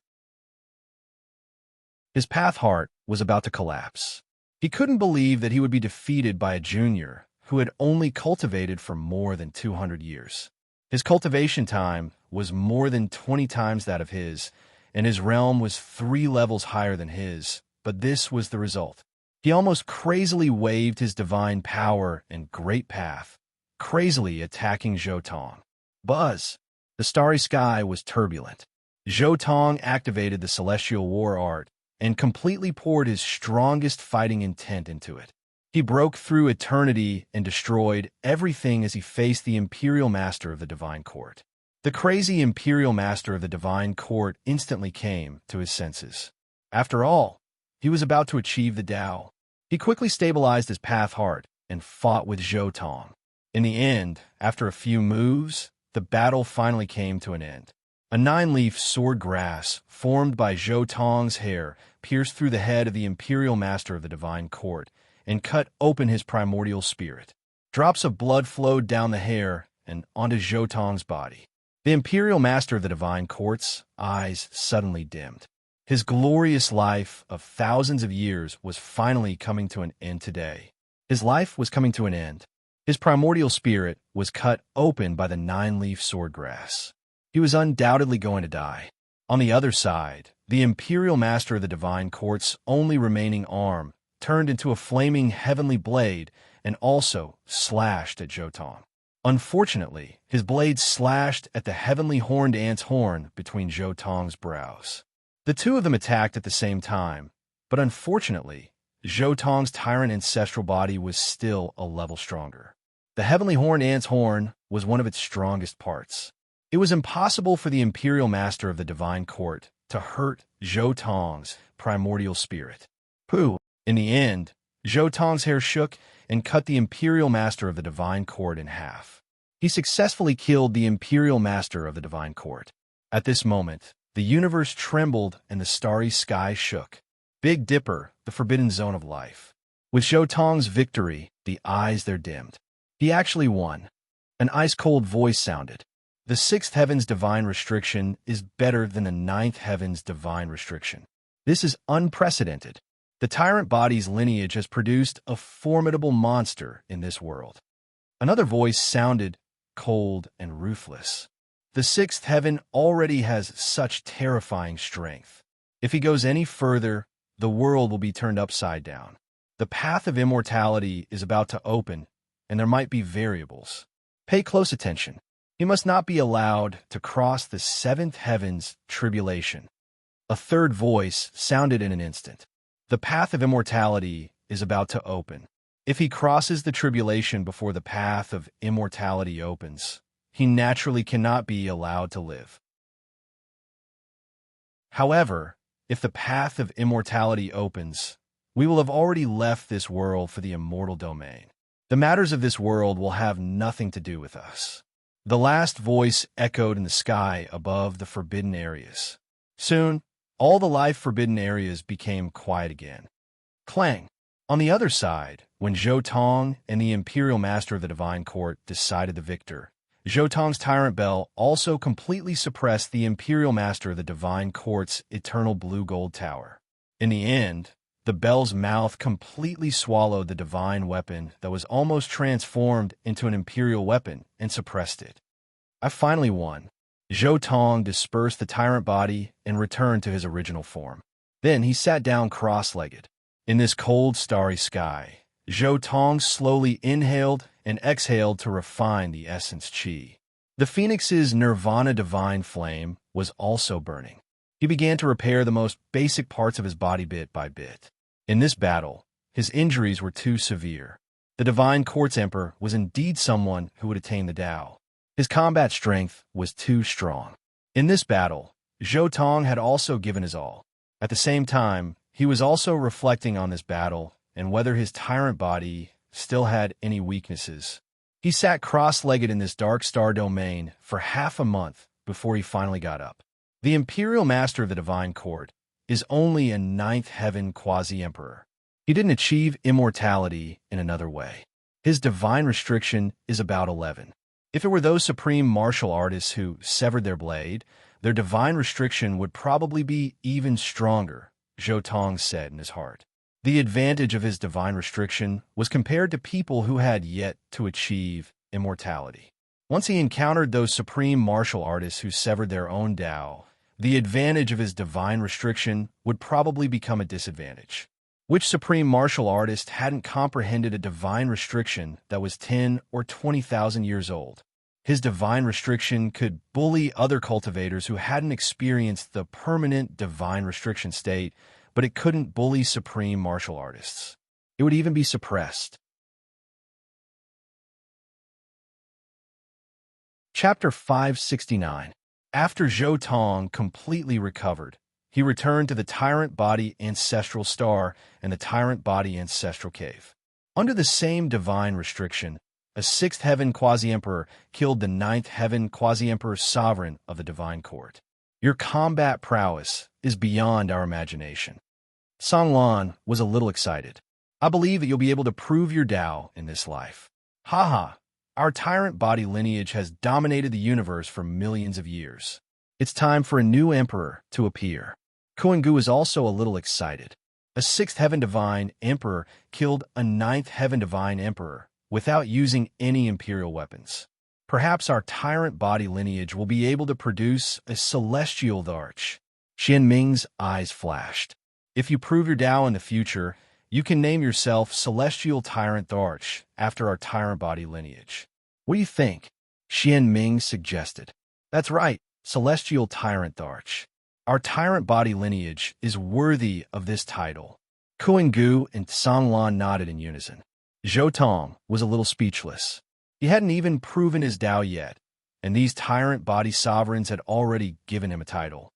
His path heart was about to collapse. He couldn't believe that he would be defeated by a junior who had only cultivated for more than 200 years. His cultivation time was more than 20 times that of his, and his realm was 3 levels higher than his, but this was the result. He almost crazily waved his divine power and great path, crazily attacking Zhou Tong. Buzz! The starry sky was turbulent. Zhou Tong activated the Celestial War Art and completely poured his strongest fighting intent into it. He broke through eternity and destroyed everything as he faced the Imperial Master of the Divine Court. The crazy Imperial Master of the Divine Court instantly came to his senses. After all, he was about to achieve the Tao. He quickly stabilized his path heart and fought with Zhou Tong. In the end, after a few moves, the battle finally came to an end. A 9-leaf sword grass, formed by Zhou Tong's hair, pierced through the head of the Imperial Master of the Divine Court and cut open his primordial spirit. Drops of blood flowed down the hair and onto Zhou Tong's body. The Imperial Master of the Divine Court's eyes suddenly dimmed. His glorious life of thousands of years was finally coming to an end today. His life was coming to an end. His primordial spirit was cut open by the 9-leaf sword grass. He was undoubtedly going to die. On the other side, the Imperial Master of the Divine Court's only remaining arm turned into a flaming heavenly blade and also slashed at Zhou Tong. Unfortunately, his blade slashed at the heavenly horned ant's horn between Zhou Tong's brows. The two of them attacked at the same time, but unfortunately, Zhou Tong's tyrant ancestral body was still a level stronger. The heavenly horned ant's horn was one of its strongest parts. It was impossible for the Imperial Master of the Divine Court to hurt Zhou Tong's primordial spirit. In the end, Zhou Tong's hair shook and cut the Imperial Master of the Divine Court in half. He successfully killed the Imperial Master of the Divine Court. At this moment, the universe trembled and the starry sky shook. Big Dipper, the forbidden zone of life. With Zhou Tong's victory, the eyes there dimmed. He actually won. An ice-cold voice sounded. The 6th heaven's divine restriction is better than the 9th heaven's divine restriction. This is unprecedented. The tyrant body's lineage has produced a formidable monster in this world. Another voice sounded cold and ruthless. The 6th heaven already has such terrifying strength. If he goes any further, the world will be turned upside down. The path of immortality is about to open, and there might be variables. Pay close attention. He must not be allowed to cross the 7th heaven's tribulation. A third voice sounded in an instant. The path of immortality is about to open. If he crosses the tribulation before the path of immortality opens, he naturally cannot be allowed to live. However, if the path of immortality opens, we will have already left this world for the immortal domain. The matters of this world will have nothing to do with us. The last voice echoed in the sky above the forbidden areas. Soon, all the life-forbidden areas became quiet again. Clang! On the other side, when Zhou Tong and the Imperial Master of the Divine Court decided the victor, Zhou Tong's tyrant bell also completely suppressed the Imperial Master of the Divine Court's eternal blue-gold tower. In the end, the bell's mouth completely swallowed the divine weapon that was almost transformed into an imperial weapon and suppressed it. I finally won. Zhou Tong dispersed the tyrant body and returned to his original form. Then he sat down cross-legged. In this cold, starry sky, Zhou Tong slowly inhaled and exhaled to refine the essence qi. The phoenix's nirvana divine flame was also burning. He began to repair the most basic parts of his body bit by bit. In this battle, his injuries were too severe. The Divine Court's Emperor was indeed someone who would attain the Tao. His combat strength was too strong. In this battle, Zhou Tong had also given his all. At the same time, he was also reflecting on this battle and whether his tyrant body still had any weaknesses. He sat cross-legged in this dark star domain for half a month before he finally got up. The Imperial Master of the Divine Court is only a 9th heaven quasi-emperor. He didn't achieve immortality in another way. His divine restriction is about 11. If it were those supreme martial artists who severed their blade, their divine restriction would probably be even stronger, Zhou Tong said in his heart. The advantage of his divine restriction was compared to people who had yet to achieve immortality. Once he encountered those supreme martial artists who severed their own Tao, the advantage of his divine restriction would probably become a disadvantage. Which supreme martial artist hadn't comprehended a divine restriction that was 10 or 20,000 years old? His divine restriction could bully other cultivators who hadn't experienced the permanent divine restriction state, but it couldn't bully supreme martial artists. It would even be suppressed. Chapter 569. After Zhou Tong completely recovered, he returned to the Tyrant Body Ancestral Star and the Tyrant Body Ancestral Cave. Under the same divine restriction, a sixth heaven quasi-emperor killed the ninth heaven quasi-emperor sovereign of the divine court. Your combat prowess is beyond our imagination. Songlan was a little excited. I believe that you'll be able to prove your Tao in this life. Haha, our tyrant body lineage has dominated the universe for millions of years. It's time for a new emperor to appear. Kuan-gu is also a little excited. A sixth heaven divine emperor killed a ninth heaven divine emperor without using any imperial weapons. Perhaps our tyrant body lineage will be able to produce a celestial arch. Xianming's eyes flashed. If you prove your Tao in the future, you can name yourself Celestial Tyrant Arch after our tyrant body lineage. What do you think? Xianming suggested. That's right, Celestial Tyrant Arch. Our tyrant body lineage is worthy of this title. Kuan-gu and Songlan nodded in unison. Zhou Tong was a little speechless. He hadn't even proven his Tao yet, and these tyrant body sovereigns had already given him a title.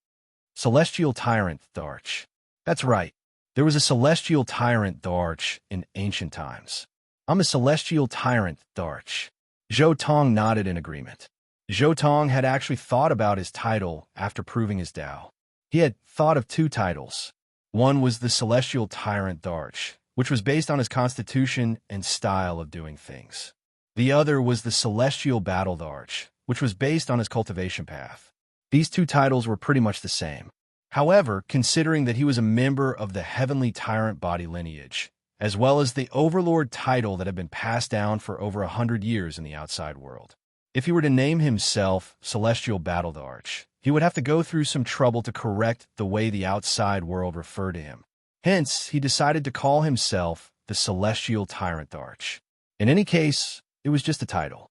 Celestial Tyrant Arch. That's right. There was a Celestial Tyrant Arch in ancient times. I'm a Celestial Tyrant Arch. Zhou Tong nodded in agreement. Zhou Tong had actually thought about his title after proving his Tao. He had thought of two titles. One was the Celestial Tyrant Arch, which was based on his constitution and style of doing things. The other was the Celestial Battle Arch, which was based on his cultivation path. These two titles were pretty much the same. However, considering that he was a member of the Heavenly Tyrant body lineage, as well as the Overlord title that had been passed down for over 100 years in the outside world, if he were to name himself Celestial Battle Arch, he would have to go through some trouble to correct the way the outside world referred to him. Hence, he decided to call himself the Celestial Tyrant Arch. In any case, it was just a title.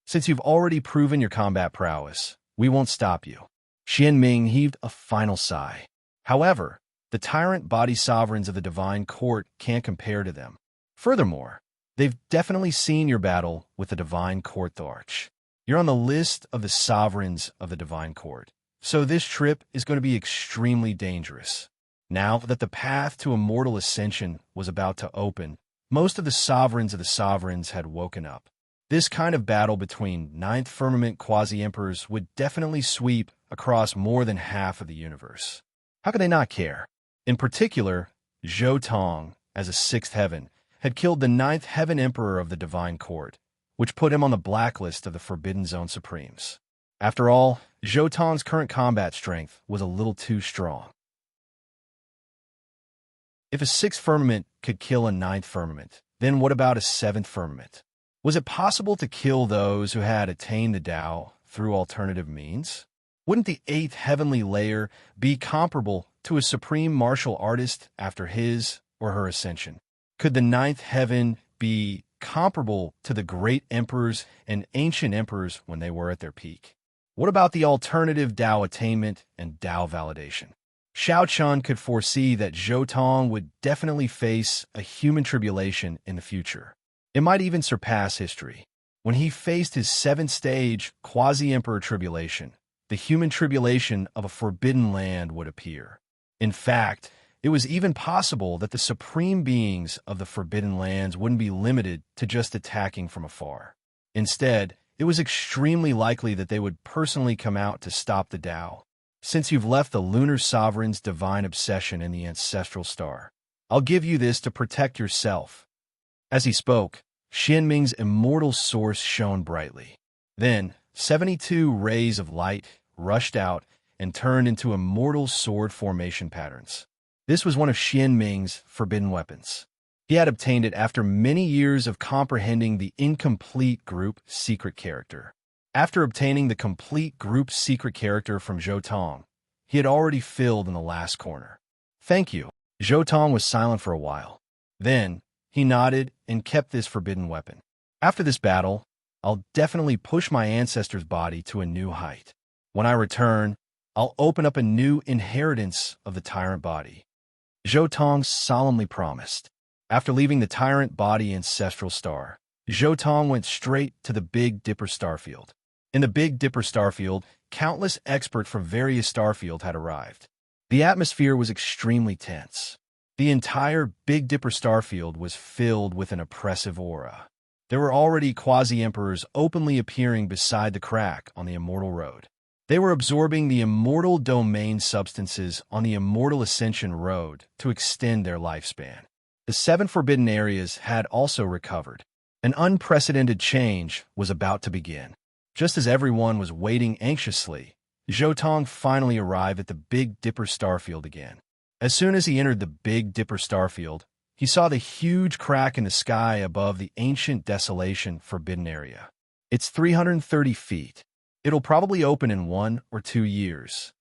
Since you've already proven your combat prowess, we won't stop you. Xianming heaved a final sigh. However, the tyrant body sovereigns of the divine court can't compare to them. Furthermore, they've definitely seen your battle with the divine court arch. You're on the list of the sovereigns of the divine court, so this trip is going to be extremely dangerous. Now that the path to immortal ascension was about to open, most of the sovereigns of the sovereigns had woken up. This kind of battle between Ninth Firmament quasi-emperors would definitely sweep across more than half of the universe. How could they not care? In particular, Zhou Tong, as a sixth heaven, had killed the ninth heaven emperor of the divine court, which put him on the blacklist of the Forbidden Zone Supremes. After all, Zhou Tong's current combat strength was a little too strong. If a sixth firmament could kill a ninth firmament, then what about a seventh firmament? Was it possible to kill those who had attained the Tao through alternative means? Wouldn't the eighth heavenly layer be comparable to a supreme martial artist after his or her ascension? Could the ninth heaven be comparable to the great emperors and ancient emperors when they were at their peak? What about the alternative Tao attainment and Tao validation? Xiao Chun could foresee that Zhou Tong would definitely face a human tribulation in the future. It might even surpass history. When he faced his seventh stage quasi-emperor tribulation, the human tribulation of a forbidden land would appear. In fact, it was even possible that the supreme beings of the forbidden lands wouldn't be limited to just attacking from afar. Instead, it was extremely likely that they would personally come out to stop the Tao. Since you've left the lunar sovereign's divine obsession in the ancestral star, I'll give you this to protect yourself. As he spoke, Xianming's immortal source shone brightly. Then, 72 rays of light rushed out and turned into immortal sword formation patterns. This was one of Xianming's forbidden weapons. He had obtained it after many years of comprehending the incomplete group secret character. After obtaining the complete group secret character from Zhou Tong, he had already filled in the last corner. Thank you. Zhou Tong was silent for a while. Then, he nodded and kept this forbidden weapon. After this battle, I'll definitely push my ancestor's body to a new height. When I return, I'll open up a new inheritance of the tyrant body. Zhou Tong solemnly promised. After leaving the tyrant body ancestral star, Zhou Tong went straight to the Big Dipper starfield. In the Big Dipper starfield, countless experts from various starfields had arrived. The atmosphere was extremely tense. The entire Big Dipper starfield was filled with an oppressive aura. There were already quasi-emperors openly appearing beside the crack on the immortal road. They were absorbing the immortal domain substances on the immortal ascension road to extend their lifespan. The 7 forbidden areas had also recovered. An unprecedented change was about to begin. Just as everyone was waiting anxiously, Zhou finally arrived at the Big Dipper starfield again. As soon as he entered the Big Dipper starfield, he saw the huge crack in the sky above the ancient desolation forbidden area. It's 330 feet. It'll probably open in 1 or 2 years.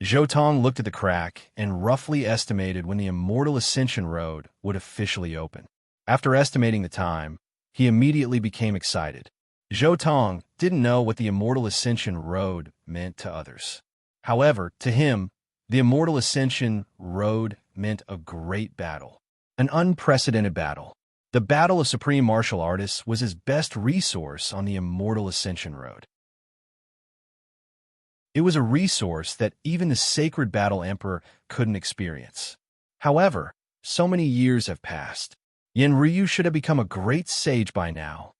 Zhou looked at the crack and roughly estimated when the immortal ascension road would officially open. After estimating the time, he immediately became excited. Zhou didn't know what the immortal ascension road meant to others. However, to him, the immortal ascension road meant a great battle. An unprecedented battle. The battle of supreme martial artists was his best resource on the immortal ascension road. It was a resource that even the sacred battle emperor couldn't experience. However, so many years have passed. Yanryu should have become a great sage by now.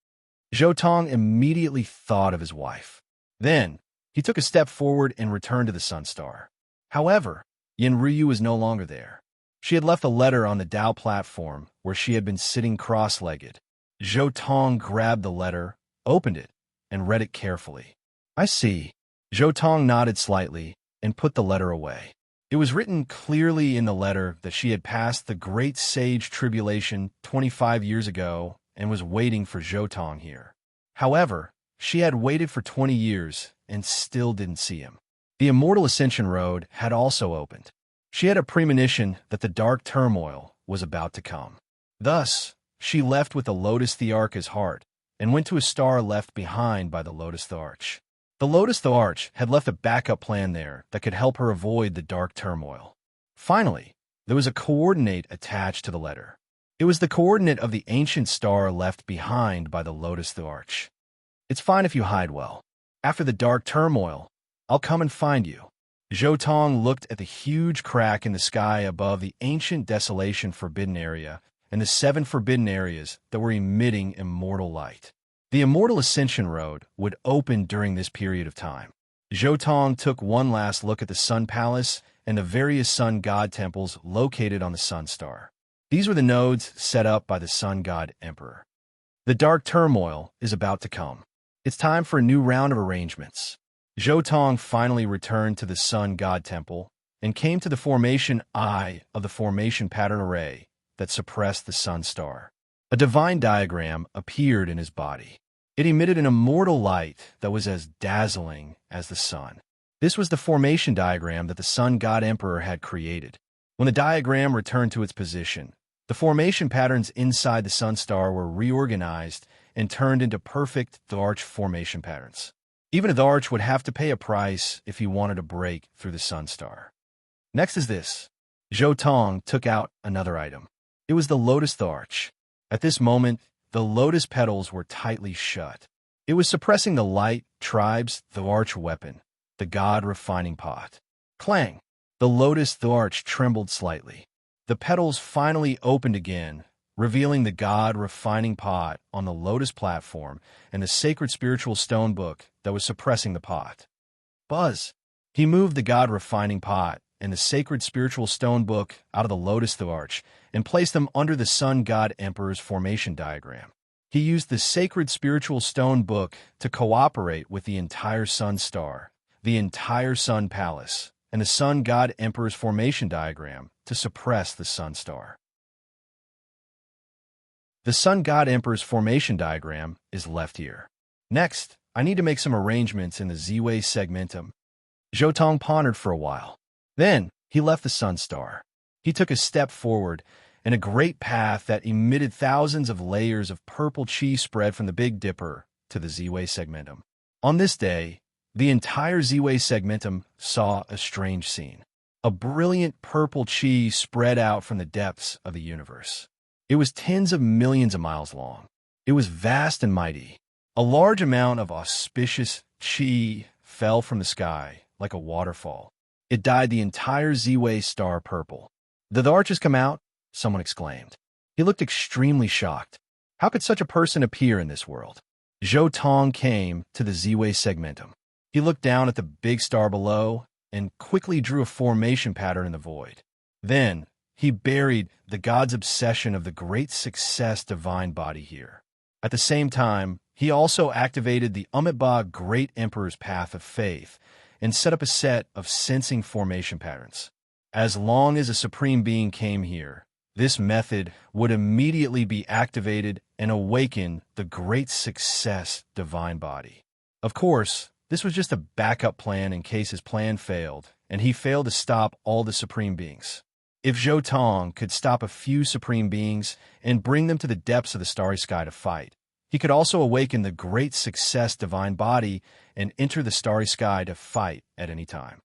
Zhou immediately thought of his wife. Then, he took a step forward and returned to the Sun Star. However, Yanryu was no longer there. She had left a letter on the Dao platform where she had been sitting cross-legged. Zhou grabbed the letter, opened it, and read it carefully. "I see." Zhou nodded slightly and put the letter away. It was written clearly in the letter that she had passed the Great Sage Tribulation 25 years ago and was waiting for Zhou here. However, she had waited for 20 years and still didn't see him. The Immortal Ascension Road had also opened. She had a premonition that the dark turmoil was about to come. Thus, she left with the Lotus Thearch's heart and went to a star left behind by the Lotus Thearch. The Lotus Thearch had left a backup plan there that could help her avoid the dark turmoil. Finally, there was a coordinate attached to the letter. It was the coordinate of the ancient star left behind by the Lotus Thearch. "It's fine if you hide well. After the dark turmoil, I'll come and find you." Zhou looked at the huge crack in the sky above the ancient desolation forbidden area and the 7 forbidden areas that were emitting immortal light. The Immortal Ascension Road would open during this period of time. Zhou took one last look at the Sun Palace and the various Sun God temples located on the Sun Star. These were the nodes set up by the Sun God Emperor. The dark turmoil is about to come. It's time for a new round of arrangements. Zhou finally returned to the Sun God Temple and came to the formation eye of the formation pattern array that suppressed the Sun Star. A divine diagram appeared in his body. It emitted an immortal light that was as dazzling as the sun. This was the formation diagram that the Sun God Emperor had created. When the diagram returned to its position, the formation patterns inside the Sun Star were reorganized and turned into perfect Thearch formation patterns. Even a Thearch would have to pay a price if he wanted to break through the Sun Star. Next is this. Zhou took out another item. It was the Lotus Thearch. At this moment, the lotus petals were tightly shut. It was suppressing the light tribe's Thearch weapon, the God Refining Pot. Clang! The Lotus Thearch trembled slightly. The petals finally opened again, revealing the God Refining Pot on the Lotus platform and the sacred spiritual stone book that was suppressing the pot. Buzz! He moved the God Refining Pot and the sacred spiritual stone book out of the Lotus Thearch and placed them under the Sun God Emperor's formation diagram. He used the sacred spiritual stone book to cooperate with the entire Sun Star, the entire Sun Palace, and the Sun God Emperor's formation diagram to suppress the Sun Star. The Sun God Emperor's formation diagram is left here. Next, I need to make some arrangements in the Z-Way segmentum. Zhou pondered for a while. Then, he left the Sun Star. He took a step forward, and a great path that emitted thousands of layers of purple chi spread from the Big Dipper to the Z-Way segmentum. On this day, the entire Z-Way segmentum saw a strange scene. A brilliant purple chi spread out from the depths of the universe. It was tens of millions of miles long. It was vast and mighty. A large amount of auspicious chi fell from the sky like a waterfall. It dyed the entire Z-Way star purple. "The Thearch has come out," someone exclaimed. He looked extremely shocked. How could such a person appear in this world? Zhou Tong came to the Z-Way segmentum. He looked down at the big star below and quickly drew a formation pattern in the void. Then, he buried the god's obsession of the great success divine body here. At the same time, he also activated the Amitabha Great Emperor's Path of Faith and set up a set of sensing formation patterns. As long as a supreme being came here, this method would immediately be activated and awaken the great success divine body. Of course, this was just a backup plan in case his plan failed, and he failed to stop all the supreme beings. If Zhou Tong could stop a few supreme beings and bring them to the depths of the starry sky to fight, he could also awaken the great success divine body and enter the starry sky to fight at any time.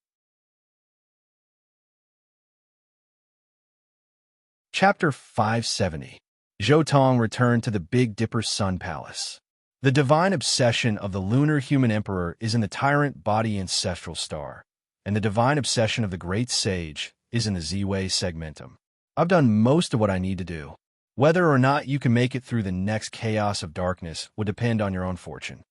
Chapter 570. Zhou Tong returned to the Big Dipper Sun Palace. The divine obsession of the lunar human emperor is in the tyrant body ancestral star, and the divine obsession of the great sage is in the Z-Way segmentum. I've done most of what I need to do. Whether or not you can make it through the next chaos of darkness would depend on your own fortune.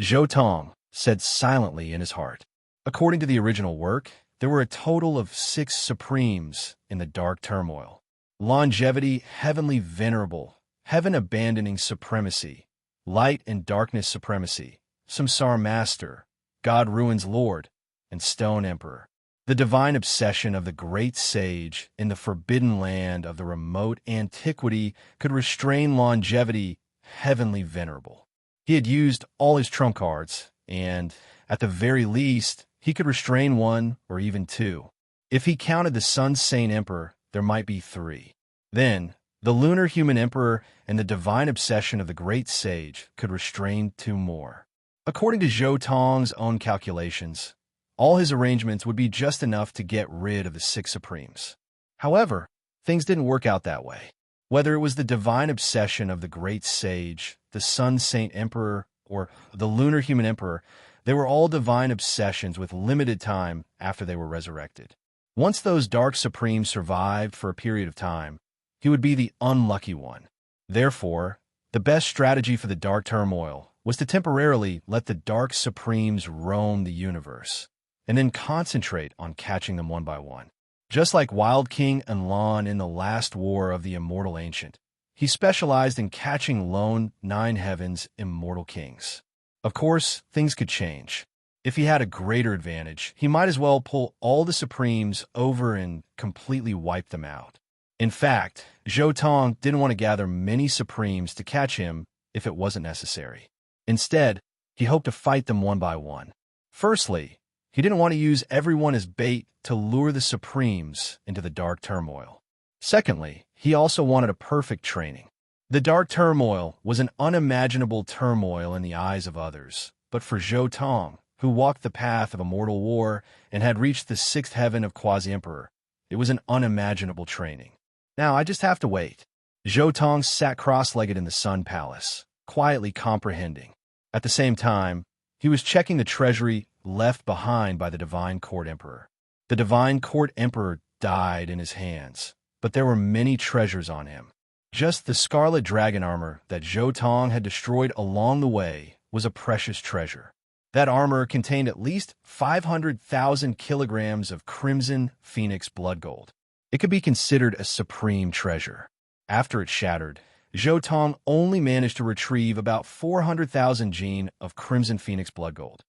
Zhou Tong said silently in his heart. According to the original work, there were a total of 6 supremes in the dark turmoil. Longevity, heavenly venerable, heaven-abandoning supremacy, light and darkness supremacy, samsara master, God ruins lord, and stone emperor. The divine obsession of the great sage in the forbidden land of the remote antiquity could restrain longevity, heavenly venerable. He had used all his trump cards, and, at the very least, he could restrain 1 or even 2. If he counted the Sun Saint Emperor, there might be 3. Then, the lunar human emperor and the divine obsession of the great sage could restrain 2 more. According to Zhou Tong's own calculations, all his arrangements would be just enough to get rid of the 6 supremes. However, things didn't work out that way. Whether it was the divine obsession of the great sage, the Sun Saint Emperor, or the lunar human emperor, they were all divine obsessions with limited time after they were resurrected. Once those dark supremes survived for a period of time, he would be the unlucky one. Therefore, the best strategy for the dark turmoil was to temporarily let the dark supremes roam the universe, and then concentrate on catching them one by one. Just like Wild King Enlon in the last war of the Immortal Ancient, he specialized in catching lone 9 heavens immortal kings. Of course, things could change. If he had a greater advantage, he might as well pull all the supremes over and completely wipe them out. In fact, Zhou Tong didn't want to gather many supremes to catch him if it wasn't necessary. Instead, he hoped to fight them one by one. Firstly, he didn't want to use everyone as bait to lure the supremes into the dark turmoil. Secondly, he also wanted a perfect training. The dark turmoil was an unimaginable turmoil in the eyes of others, but for Zhou Tong, who walked the path of immortal war and had reached the 6th heaven of Quasi-Emperor, it was an unimaginable training. Now I just have to wait. Zhou Tong sat cross-legged in the Sun Palace, quietly comprehending. At the same time, he was checking the treasury left behind by the Divine Court Emperor. The Divine Court Emperor died in his hands, but there were many treasures on him. Just the scarlet dragon armor that Zhou Tong had destroyed along the way was a precious treasure. That armor contained at least 500,000 kilograms of crimson phoenix blood gold. It could be considered a supreme treasure. After it shattered, Zhou Tong only managed to retrieve about 400,000 gene of crimson phoenix blood gold.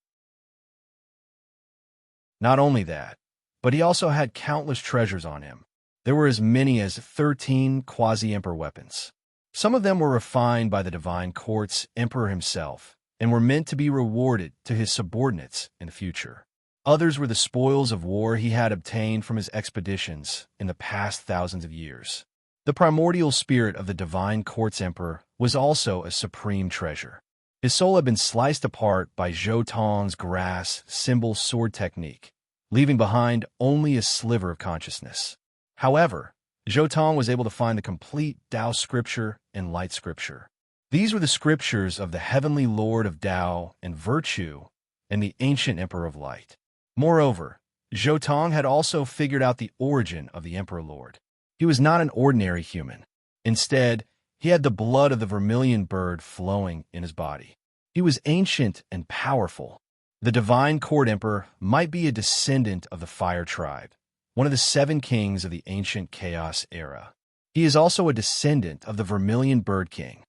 Not only that, but he also had countless treasures on him. There were as many as 13 quasi-emperor weapons. Some of them were refined by the Divine Court's emperor himself and were meant to be rewarded to his subordinates in the future. Others were the spoils of war he had obtained from his expeditions in the past thousands of years. The primordial spirit of the Divine Court's emperor was also a supreme treasure. His soul had been sliced apart by Zhou Tong's grass symbol sword technique, leaving behind only a sliver of consciousness. However, Zhou Tong was able to find the complete Tao scripture and light scripture. These were the scriptures of the heavenly Lord of Tao and virtue and the ancient Emperor of Light. Moreover, Zhou Tong had also figured out the origin of the Emperor Lord. He was not an ordinary human. Instead, He had the blood of the vermilion bird flowing in his body. He was ancient and powerful. The divine court emperor might be a descendant of the fire tribe, one of the 7 kings of the ancient chaos era. He is also a descendant of the vermilion bird king.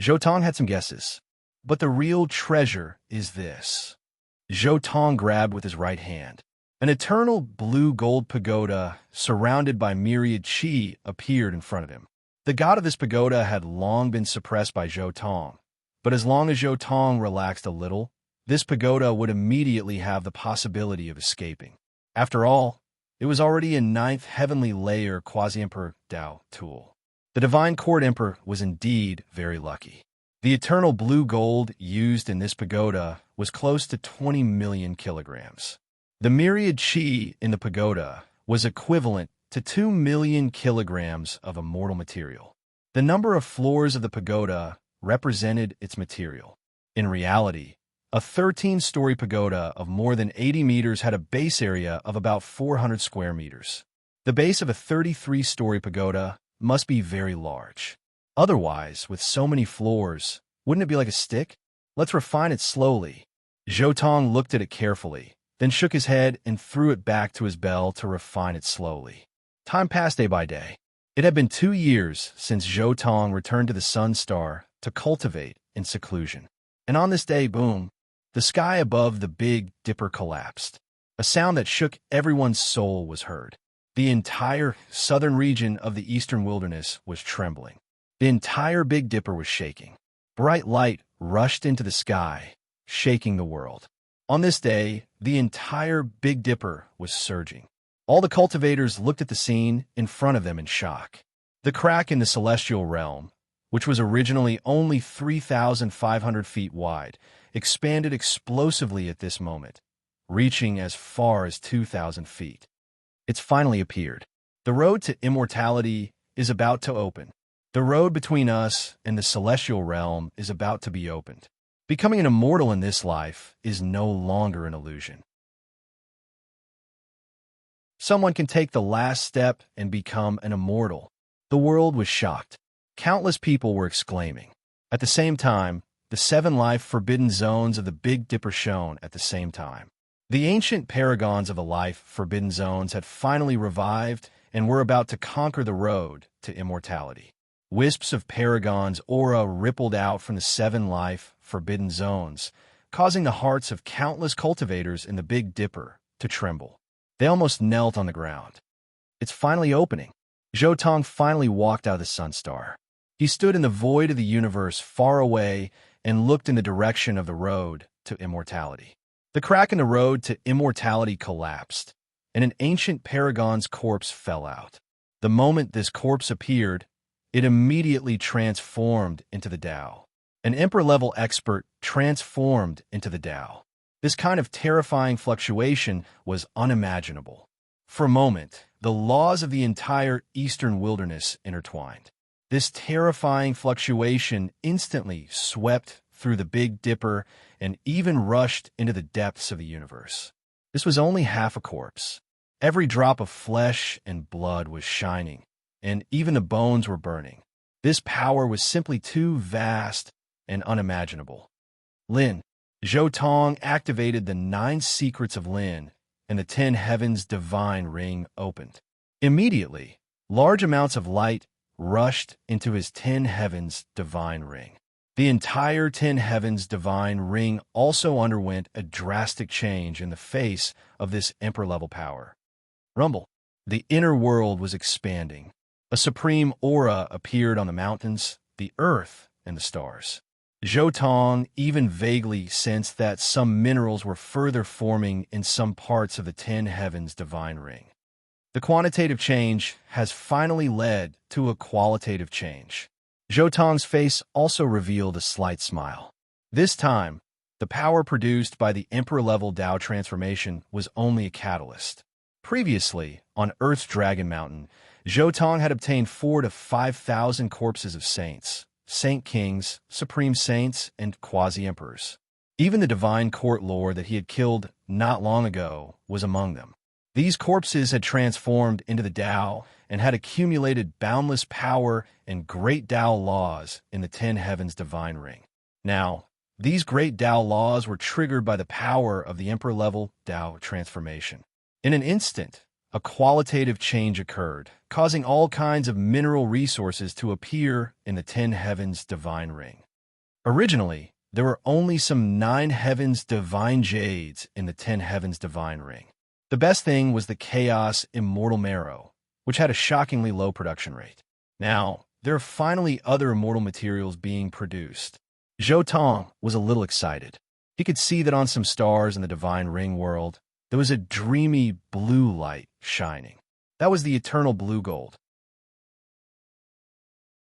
Zhou Tong had some guesses, but the real treasure is this. Zhou Tong grabbed with his right hand. An eternal blue-gold pagoda surrounded by myriad qi appeared in front of him. The god of this pagoda had long been suppressed by Zhou Tong, but as long as Zhou Tong relaxed a little, this pagoda would immediately have the possibility of escaping. After all, it was already a 9th heavenly layer quasi-emperor Dao tool. The divine court emperor was indeed very lucky. The eternal blue gold used in this pagoda was close to 20 million kilograms. The myriad qi in the pagoda was equivalent to 2 million kilograms of immortal material. The number of floors of the pagoda represented its material. In reality, a 13-story pagoda of more than 80 meters had a base area of about 400 square meters. The base of a 33-story pagoda must be very large. Otherwise, with so many floors, wouldn't it be like a stick? Let's refine it slowly. Zhou Tong looked at it carefully, then shook his head and threw it back to his bell to refine it slowly. Time passed day by day. It had been 2 years since Zhou Tong returned to the Sun Star to cultivate in seclusion. And on this day, boom, the sky above the Big Dipper collapsed. A sound that shook everyone's soul was heard. The entire southern region of the eastern wilderness was trembling. The entire Big Dipper was shaking. Bright light rushed into the sky, shaking the world. On this day, the entire Big Dipper was surging. All the cultivators looked at the scene in front of them in shock. The crack in the celestial realm, which was originally only 3,500 feet wide, expanded explosively at this moment, reaching as far as 2,000 feet. It's finally appeared. The road to immortality is about to open. The road between us and the celestial realm is about to be opened. Becoming an immortal in this life is no longer an illusion. Someone can take the last step and become an immortal. The world was shocked. Countless people were exclaiming. At the same time, the 7 life forbidden zones of the Big Dipper shone at the same time. The ancient paragons of the life forbidden zones had finally revived and were about to conquer the road to immortality. Wisps of Paragon's aura rippled out from the 7 life forbidden zones, causing the hearts of countless cultivators in the Big Dipper to tremble. They almost knelt on the ground. It's finally opening. Zhou Tong finally walked out of the Sun Star. He stood in the void of the universe far away and looked in the direction of the road to immortality. The crack in the road to immortality collapsed, and an ancient paragon's corpse fell out. The moment this corpse appeared, it immediately transformed into the Tao. An emperor-level expert transformed into the Tao. This kind of terrifying fluctuation was unimaginable. For a moment, the laws of the entire eastern wilderness intertwined. This terrifying fluctuation instantly swept through the Big Dipper and even rushed into the depths of the universe. This was only half a corpse. Every drop of flesh and blood was shining, and even the bones were burning. This power was simply too vast and unimaginable. Lin. Zhou Tong activated the 9 secrets of Lin, and the 10 heavens divine ring opened. Immediately, large amounts of light rushed into his 10 heavens divine ring. The entire 10 heavens divine ring also underwent a drastic change in the face of this emperor-level power. Rumble. The inner world was expanding. A supreme aura appeared on the mountains, the earth, and the stars. Zhou Tong even vaguely sensed that some minerals were further forming in some parts of the 10 heavens divine ring. The quantitative change has finally led to a qualitative change. Zhou Tong's face also revealed a slight smile. This time, the power produced by the emperor-level Tao transformation was only a catalyst. Previously, on Earth's Dragon Mountain, Zhou Tong had obtained 4,000 to 5,000 corpses of saints, saint kings, supreme saints, and quasi-emperors. Even the divine court lord that he had killed not long ago was among them. These corpses had transformed into the Tao and had accumulated boundless power and great Tao laws in the 10 heavens divine ring. Now, these great Tao laws were triggered by the power of the emperor-level Tao transformation. In an instant, a qualitative change occurred, causing all kinds of mineral resources to appear in the 10 heavens divine ring. Originally, there were only some 9 heavens divine jades in the 10 heavens divine ring. The best thing was the chaos immortal marrow, which had a shockingly low production rate. Now, there are finally other immortal materials being produced. Zhou Tong was a little excited. He could see that on some stars in the divine ring world, there was a dreamy blue light shining. That was the eternal blue gold.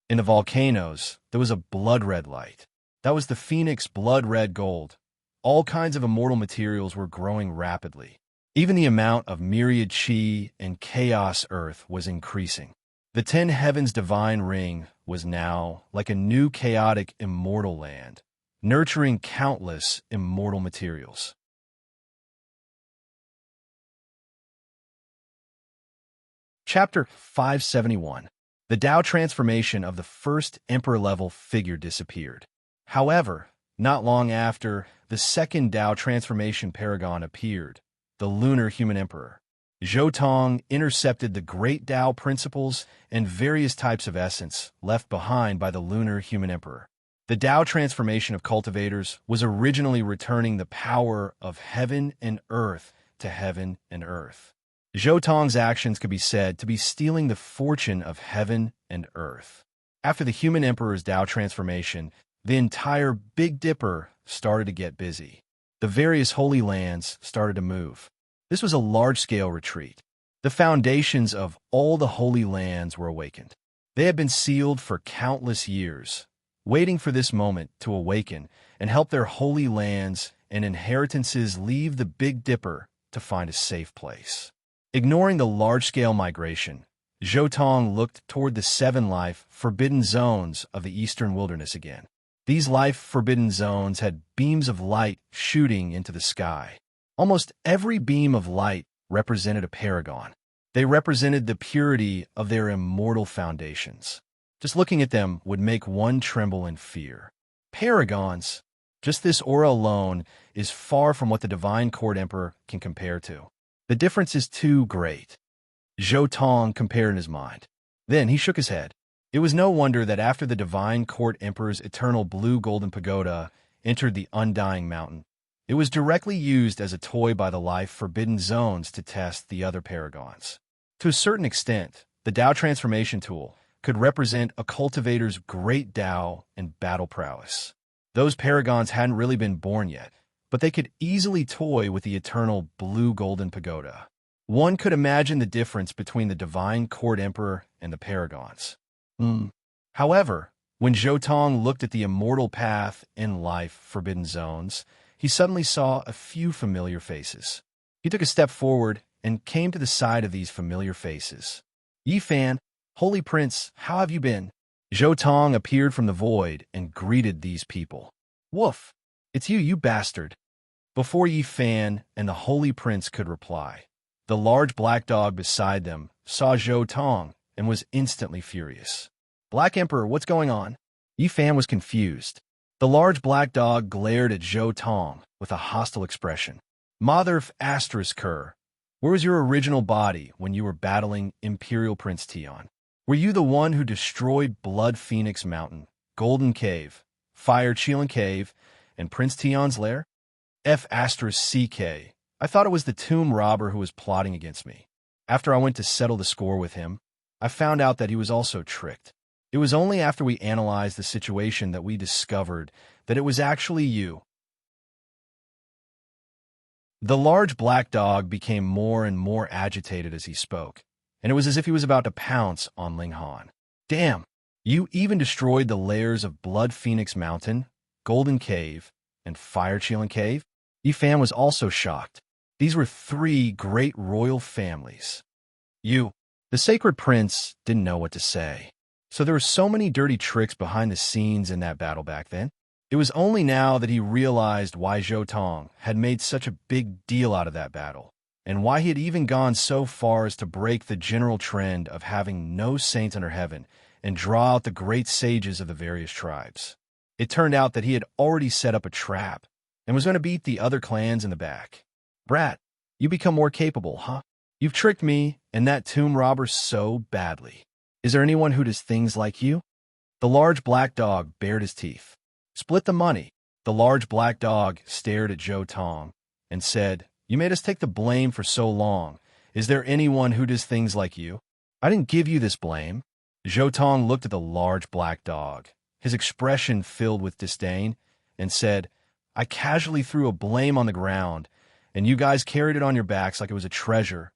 In the volcanoes, there was a blood-red light. That was the phoenix blood-red gold. All kinds of immortal materials were growing rapidly. Even the amount of myriad chi and chaos earth was increasing. The 10 heavens divine ring was now like a new chaotic immortal land, nurturing countless immortal materials. Chapter 571. The Tao transformation of the first emperor-level figure disappeared. However, not long after, the second Tao transformation paragon appeared, the lunar human emperor. Zhou Tong intercepted the great Tao principles and various types of essence left behind by the lunar human emperor. The Tao transformation of cultivators was originally returning the power of heaven and earth to heaven and earth. Zhou Tong's actions could be said to be stealing the fortune of heaven and earth. After the human emperor's Tao transformation, the entire Big Dipper started to get busy. The various holy lands started to move. This was a large-scale retreat. The foundations of all the holy lands were awakened. They had been sealed for countless years, waiting for this moment to awaken and help their holy lands and inheritances leave the Big Dipper to find a safe place. Ignoring the large-scale migration, Zhou Tong looked toward the 7 life forbidden zones of the eastern wilderness again. These life-forbidden zones had beams of light shooting into the sky. Almost every beam of light represented a paragon. They represented the purity of their immortal foundations. Just looking at them would make one tremble in fear. Paragons, just this aura alone, is far from what the Divine Court Emperor can compare to. The difference is too great. Zhou Tong compared in his mind. Then he shook his head. It was no wonder that after the Divine Court Emperor's eternal blue golden pagoda entered the Undying Mountain, it was directly used as a toy by the life-forbidden zones to test the other paragons. To a certain extent, the Tao transformation tool could represent a cultivator's great Tao and battle prowess. Those paragons hadn't really been born yet, but they could easily toy with the eternal blue golden pagoda. One could imagine the difference between the Divine Court Emperor and the paragons. However, when Zhou Tong looked at the immortal path in life-forbidden zones, he suddenly saw a few familiar faces. He took a step forward and came to the side of these familiar faces. Yi Fan, Holy Prince, how have you been? Zhou Tong appeared from the void and greeted these people. Woof! It's you, you bastard! Before Yi Fan and the Holy Prince could reply, the large black dog beside them saw Zhou Tong and was instantly furious. Black Emperor, what's going on? Yi Fan was confused. The large black dog glared at Zhou Tong with a hostile expression. Mother of Asterisker, where was your original body when you were battling Imperial Prince Tian? Were you the one who destroyed Blood Phoenix Mountain, Golden Cave, Fire Chilin Cave, and Prince Tian's lair? CK. I thought it was the tomb robber who was plotting against me. After I went to settle the score with him, I found out that he was also tricked. It was only after we analyzed the situation that we discovered that it was actually you. The large black dog became more and more agitated as he spoke, and it was as if he was about to pounce on Ling Han. Damn, you even destroyed the lairs of Blood Phoenix Mountain, Golden Cave, and Fire Chilin Cave? Yi Fan was also shocked. These were 3 great royal families. The Sacred Prince didn't know what to say. So there were so many dirty tricks behind the scenes in that battle back then. It was only now that he realized why Zhou Tong had made such a big deal out of that battle, and why he had even gone so far as to break the general trend of having no saints under heaven and draw out the great sages of the various tribes. It turned out that he had already set up a trap and was going to beat the other clans in the back. "Brat, you become more capable, huh? You've tricked me and that tomb robber so badly. Is there anyone who does things like you?" The large black dog bared his teeth. "Split the money." The large black dog stared at Zhou Tong and said, "You made us take the blame for so long. Is there anyone who does things like you?" "I didn't give you this blame." Zhou Tong looked at the large black dog, his expression filled with disdain, and said, "I casually threw a blame on the ground, and you guys carried it on your backs like it was a treasure.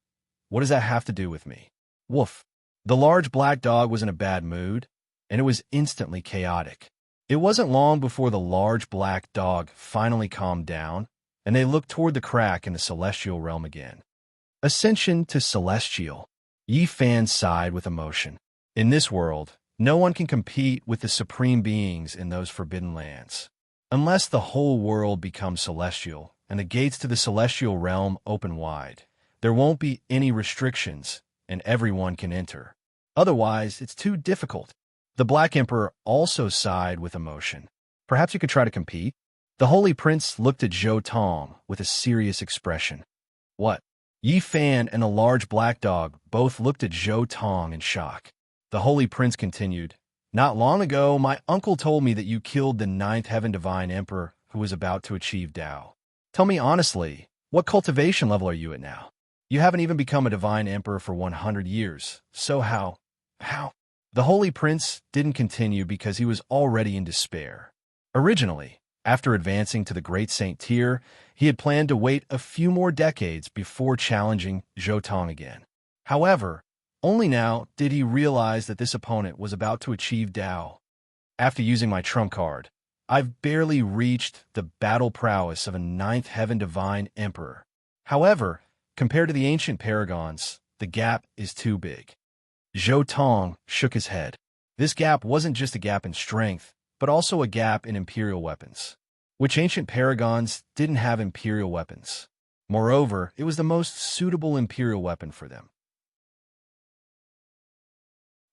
What does that have to do with me?" Woof. The large black dog was in a bad mood, and it was instantly chaotic. It wasn't long before the large black dog finally calmed down, and they looked toward the crack in the celestial realm again. Ascension to celestial. Yi Fan sighed with emotion. In this world, no one can compete with the supreme beings in those forbidden lands. Unless the whole world becomes celestial and the gates to the celestial realm open wide, there won't be any restrictions and everyone can enter. Otherwise, it's too difficult. The Black Emperor also sighed with emotion. "Perhaps you could try to compete?" The Holy Prince looked at Zhou Tong with a serious expression. "What?" Yi Fan and the large black dog both looked at Zhou Tong in shock. The Holy Prince continued, "Not long ago, my uncle told me that you killed the ninth heaven divine emperor who was about to achieve Tao. Tell me honestly, what cultivation level are you at now? You haven't even become a divine emperor for 100 years, so how? The Holy Prince didn't continue because he was already in despair. Originally, after advancing to the Great Saint tier, he had planned to wait a few more decades before challenging Zhou Tong again. However, only now did he realize that this opponent was about to achieve Tao. "After using my trump card, I've barely reached the battle prowess of a ninth heaven divine emperor. However, compared to the ancient paragons, the gap is too big." Zhou Tong shook his head. This gap wasn't just a gap in strength, but also a gap in imperial weapons, which ancient paragons didn't have imperial weapons. Moreover, it was the most suitable imperial weapon for them.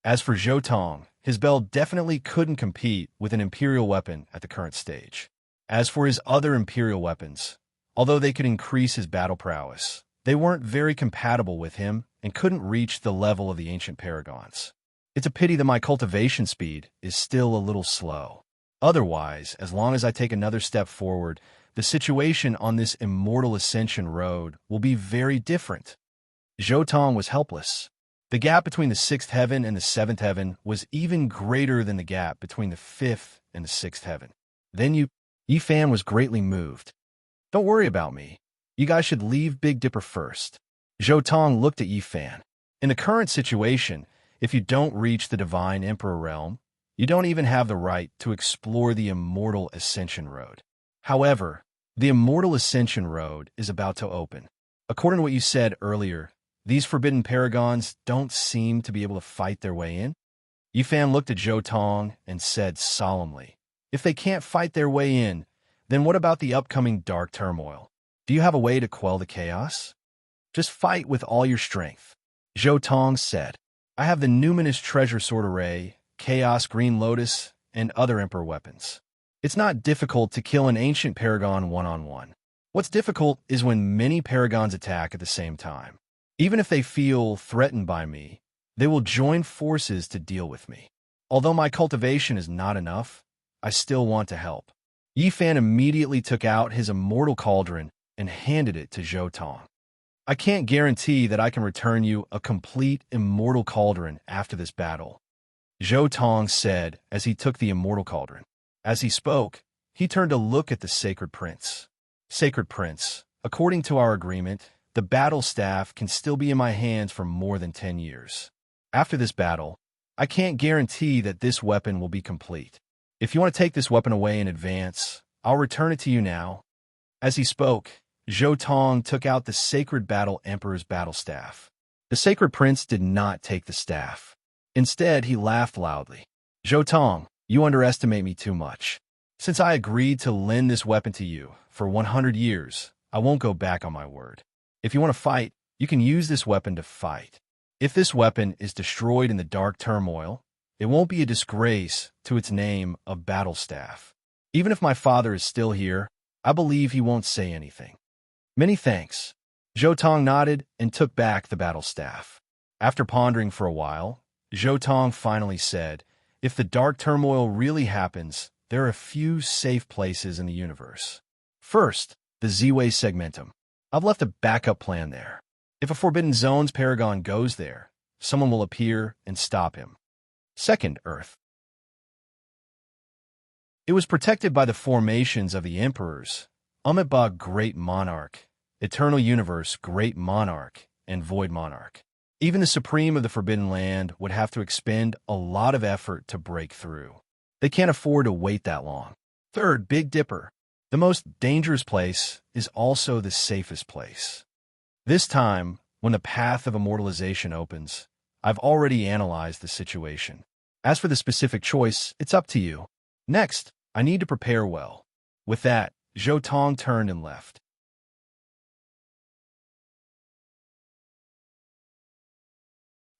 As for Zhou Tong, his belt definitely couldn't compete with an imperial weapon at the current stage. As for his other imperial weapons, although they could increase his battle prowess, they weren't very compatible with him and couldn't reach the level of the ancient paragons. It's a pity that my cultivation speed is still a little slow. Otherwise, as long as I take another step forward, the situation on this immortal ascension road will be very different. Zhou Tong was helpless. The gap between the sixth heaven and the seventh heaven was even greater than the gap between the fifth and the sixth heaven. Then Yi Fan was greatly moved. "Don't worry about me. You guys should leave Big Dipper first." Zhou Tong looked at Yi Fan. "In the current situation, if you don't reach the Divine Emperor realm, you don't even have the right to explore the Immortal Ascension Road. However, the Immortal Ascension Road is about to open. According to what you said earlier, these forbidden paragons don't seem to be able to fight their way in." Yi Fan looked at Zhou Tong and said solemnly, "If they can't fight their way in, then what about the upcoming dark turmoil? Do you have a way to quell the chaos? Just fight with all your strength." Zhou Tong said, "I have the numinous treasure sword array, chaos green lotus, and other emperor weapons. It's not difficult to kill an ancient paragon one-on-one. What's difficult is when many paragons attack at the same time. Even if they feel threatened by me, they will join forces to deal with me. Although my cultivation is not enough, I still want to help." Yi Fan immediately took out his immortal cauldron and handed it to Zhou Tong. "I can't guarantee that I can return you a complete immortal cauldron after this battle," Zhou Tong said as he took the immortal cauldron. As he spoke, he turned to look at the Sacred Prince. "Sacred Prince, according to our agreement, the battle staff can still be in my hands for more than 10 years. After this battle, I can't guarantee that this weapon will be complete. If you want to take this weapon away in advance, I'll return it to you now." As he spoke, Zhou Tong took out the Sacred Battle Emperor's battle staff. The Sacred Prince did not take the staff. Instead, he laughed loudly. "Zhou Tong, you underestimate me too much. Since I agreed to lend this weapon to you for 100 years, I won't go back on my word. If you want to fight, you can use this weapon to fight. If this weapon is destroyed in the dark turmoil, it won't be a disgrace to its name of battle staff. Even if my father is still here, I believe he won't say anything. Many thanks. Zhou Tong nodded and took back the battle staff. After pondering for a while, Zhou Tong finally said, if the dark turmoil really happens, there are a few safe places in the universe. First, the Z-Way segmentum. I've left a backup plan there. If a Forbidden Zones paragon goes there, someone will appear and stop him. Second, Earth. It was protected by the formations of the Emperors, Amitabha Great Monarch, Eternal Universe Great Monarch, and Void Monarch. Even the Supreme of the Forbidden Land would have to expend a lot of effort to break through. They can't afford to wait that long. Third, Big Dipper. The most dangerous place is also the safest place. This time, when the path of immortalization opens, I've already analyzed the situation. As for the specific choice, it's up to you. Next, I need to prepare well. With that, Zhou Tong turned and left.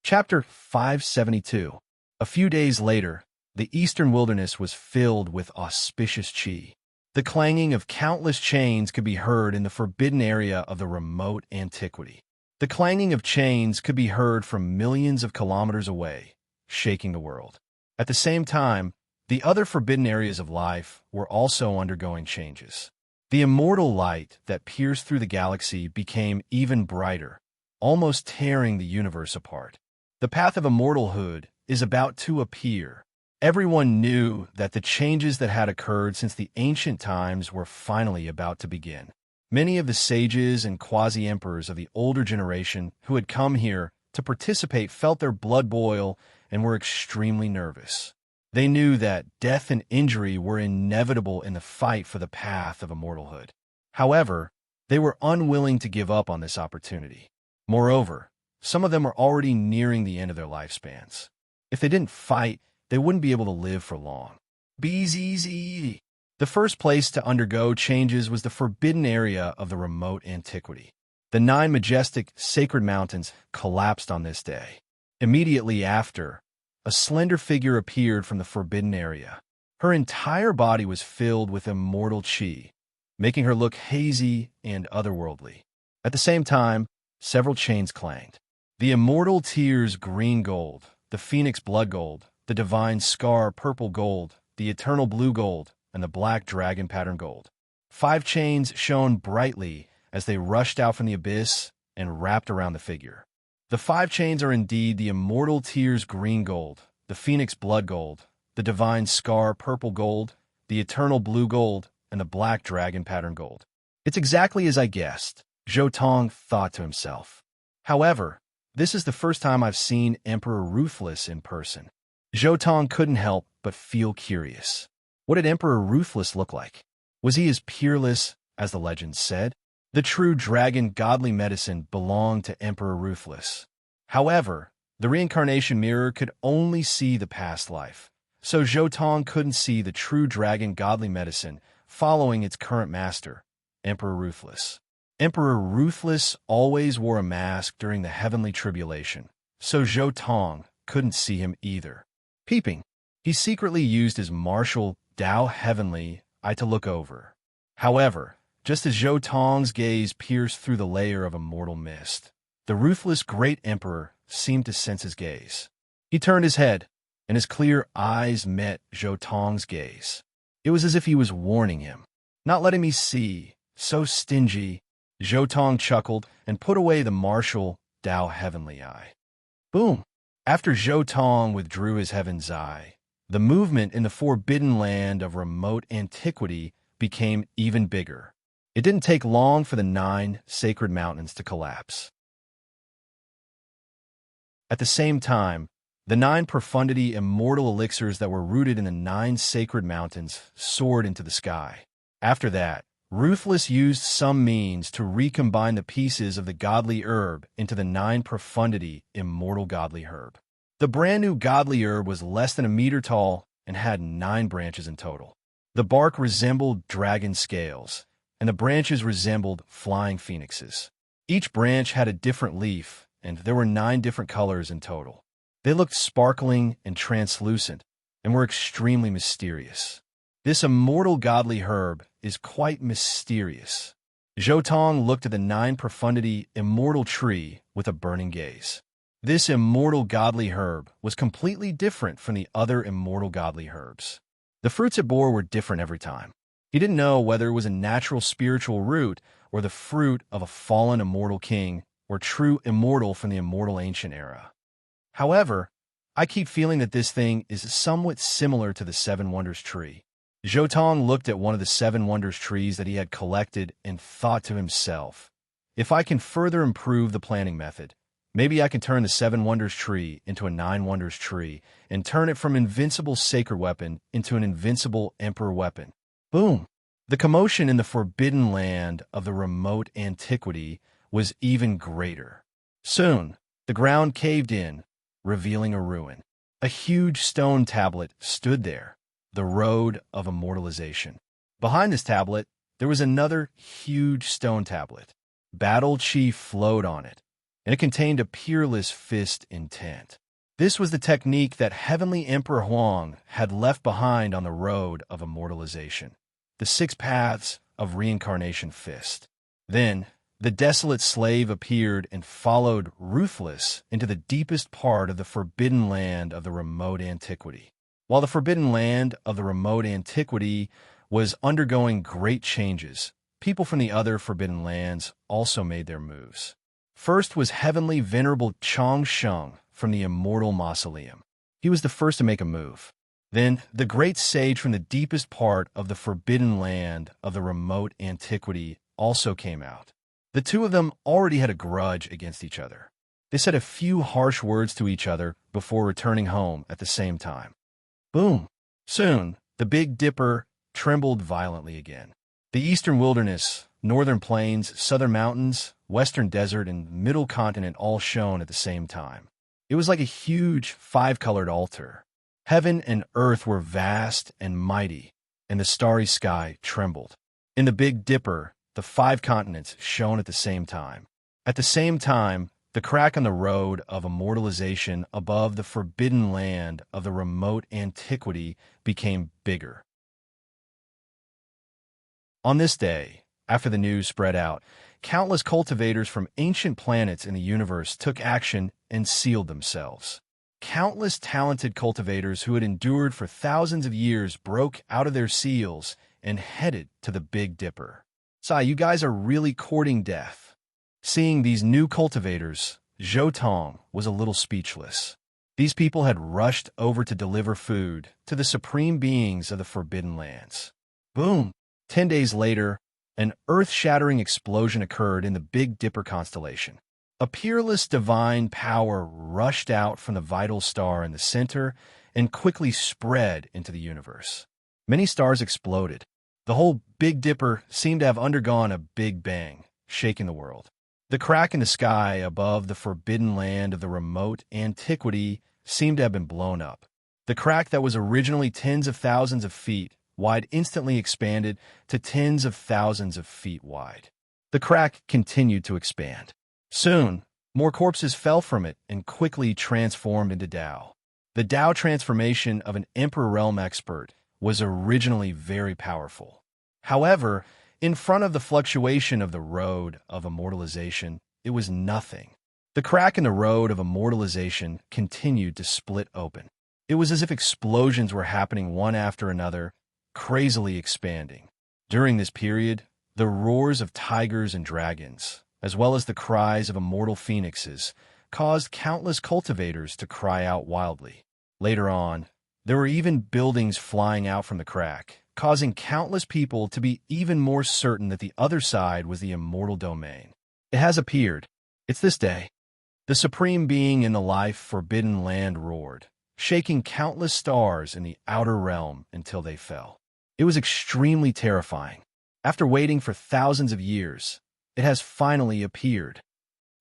Chapter 572. A few days later, the eastern wilderness was filled with auspicious qi. The clanging of countless chains could be heard in the forbidden area of the remote antiquity. The clanging of chains could be heard from millions of kilometers away, shaking the world. At the same time, the other forbidden areas of life were also undergoing changes. The immortal light that pierced through the galaxy became even brighter, almost tearing the universe apart. The path of immortalhood is about to appear. Everyone knew that the changes that had occurred since the ancient times were finally about to begin. Many of the sages and quasi-emperors of the older generation who had come here to participate felt their blood boil and were extremely nervous. They knew that death and injury were inevitable in the fight for the path of immortalhood. However, they were unwilling to give up on this opportunity. Moreover, some of them were already nearing the end of their lifespans. If they didn't fight, they wouldn't be able to live for long. BZZ. The first place to undergo changes was the forbidden area of the remote antiquity. The 9 majestic sacred mountains collapsed on this day. Immediately after, a slender figure appeared from the forbidden area. Her entire body was filled with immortal qi, making her look hazy and otherworldly. At the same time, several chains clanged. The immortal tears green gold, the phoenix blood gold, the divine scar purple gold, the eternal blue gold, and the black dragon pattern gold. 5 chains shone brightly as they rushed out from the abyss and wrapped around the figure. The 5 chains are indeed the immortal tears green gold, the phoenix blood gold, the divine scar purple gold, the eternal blue gold, and the black dragon pattern gold. It's exactly as I guessed, Zhou Tong thought to himself. However, this is the first time I've seen Emperor Ruthless in person. Zhou Tong couldn't help but feel curious. What did Emperor Ruthless look like? Was he as peerless as the legends said? The true dragon godly medicine belonged to Emperor Ruthless. However, the reincarnation mirror could only see the past life, so Zhou Tong couldn't see the true dragon godly medicine following its current master, Emperor Ruthless. Emperor Ruthless always wore a mask during the heavenly tribulation, so Zhou Tong couldn't see him either. Peeping, he secretly used his martial Tao Heavenly Eye to look over. However, just as Zhou Tong's gaze pierced through the layer of immortal mist, the ruthless great emperor seemed to sense his gaze. He turned his head, and his clear eyes met Zhou Tong's gaze. It was as if he was warning him. Not letting me see, so stingy. Zhou Tong chuckled and put away the martial Tao Heavenly Eye. Boom! After Zhou Tong withdrew his heaven's eye, the movement in the forbidden land of remote antiquity became even bigger. It didn't take long for the 9 sacred mountains to collapse. At the same time, the 9 profundity immortal elixirs that were rooted in the 9 sacred mountains soared into the sky. After that, Ruthless used some means to recombine the pieces of the godly herb into the 9 profundity immortal godly herb. The brand new godly herb was less than a meter tall and had 9 branches in total. The bark resembled dragon scales, and the branches resembled flying phoenixes. Each branch had a different leaf, and there were 9 different colors in total. They looked sparkling and translucent, and were extremely mysterious. This immortal godly herb is quite mysterious. Zhou looked at the 9 profundity immortal tree with a burning gaze. This immortal godly herb was completely different from the other immortal godly herbs. The fruits it bore were different every time. He didn't know whether it was a natural spiritual root or the fruit of a fallen immortal king or true immortal from the immortal ancient era. However, I keep feeling that this thing is somewhat similar to the 7 Wonders tree. Zhou looked at one of the 7 Wonders trees that he had collected and thought to himself, if I can further improve the planting method, maybe I can turn the 7 Wonders tree into a 9 Wonders tree and turn it from invincible sacred weapon into an invincible emperor weapon. Boom! The commotion in the forbidden land of the remote antiquity was even greater. Soon, the ground caved in, revealing a ruin. A huge stone tablet stood there, the road of immortalization. Behind this tablet, there was another huge stone tablet. Battle Chi flowed on it, and it contained a peerless fist intent. This was the technique that Heavenly Emperor Huang had left behind on the road of immortalization. The 6 paths of reincarnation fist. Then, the desolate slave appeared and followed ruthless into the deepest part of the forbidden land of the remote antiquity. While the forbidden land of the remote antiquity was undergoing great changes, people from the other forbidden lands also made their moves. First was Heavenly Venerable Chong Sheng from the Immortal Mausoleum. He was the first to make a move. Then, the great sage from the deepest part of the forbidden land of the remote antiquity also came out. The 2 of them already had a grudge against each other. They said a few harsh words to each other before returning home at the same time. Boom! Soon, the Big Dipper trembled violently again. The eastern wilderness, northern plains, southern mountains, western desert, and middle continent all shone at the same time. It was like a huge 5-colored altar. Heaven and earth were vast and mighty, and the starry sky trembled. In the Big Dipper, the 5 continents shone at the same time. At the same time, the crack on the road of immortalization above the forbidden land of the remote antiquity became bigger. On this day, after the news spread out, countless cultivators from ancient planets in the universe took action and sealed themselves. Countless talented cultivators who had endured for thousands of years broke out of their seals and headed to the Big Dipper. Sai, you guys are really courting death. Seeing these new cultivators, Zhou was a little speechless. These people had rushed over to deliver food to the supreme beings of the Forbidden Lands. Boom! 10 days later, an earth-shattering explosion occurred in the Big Dipper constellation. A peerless divine power rushed out from the vital star in the center and quickly spread into the universe. Many stars exploded. The whole Big Dipper seemed to have undergone a big bang, shaking the world. The crack in the sky above the forbidden land of the remote antiquity seemed to have been blown up. The crack that was originally tens of thousands of feet wide instantly expanded to tens of thousands of feet wide. The crack continued to expand. Soon, more corpses fell from it and quickly transformed into Tao. The Tao transformation of an Emperor Realm expert was originally very powerful. However, in front of the fluctuation of the road of immortalization, it was nothing. The crack in the road of immortalization continued to split open. It was as if explosions were happening one after another, crazily expanding. During this period, the roars of tigers and dragons, as well as the cries of immortal phoenixes, caused countless cultivators to cry out wildly. Later on, there were even buildings flying out from the crack, causing countless people to be even more certain that the other side was the immortal domain. It has appeared. It's this day. The supreme being in the life forbidden land roared, shaking countless stars in the outer realm until they fell. It was extremely terrifying. After waiting for thousands of years, it has finally appeared.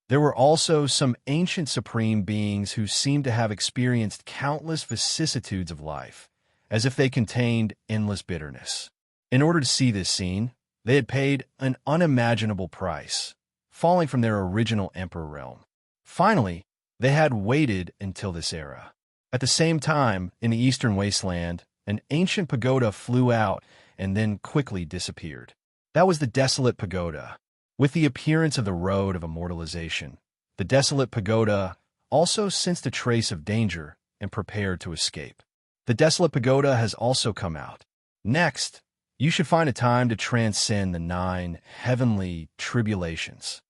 There were also some ancient supreme beings who seemed to have experienced countless vicissitudes of life, as if they contained endless bitterness. In order to see this scene, they had paid an unimaginable price. falling from their original emperor realm. Finally, they had waited until this era. At the same time, in the eastern wasteland, an ancient pagoda flew out and then quickly disappeared. That was the desolate pagoda. With the appearance of the road of immortalization, the desolate pagoda also sensed a trace of danger and prepared to escape. The desolate pagoda has also come out. Next, you should find a time to transcend the 9 heavenly tribulations.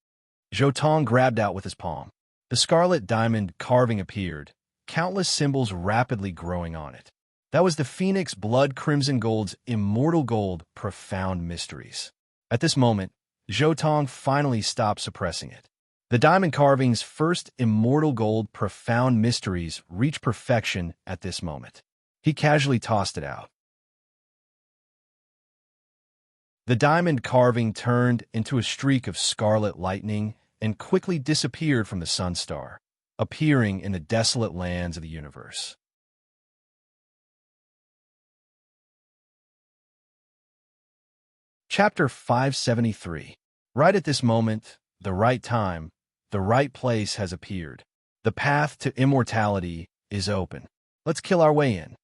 Zhou Tong grabbed out with his palm. The scarlet diamond carving appeared, countless symbols rapidly growing on it. That was the Phoenix Blood Crimson Gold's immortal gold profound mysteries. At this moment, Zhou Tong finally stopped suppressing it. The diamond carving's first immortal gold profound mysteries reached perfection at this moment. He casually tossed it out. The diamond carving turned into a streak of scarlet lightning and quickly disappeared from the sun star, appearing in the desolate lands of the universe. Chapter 573. Right at this moment, the right time, the right place has appeared. The path to immortality is open. Let's kill our way in.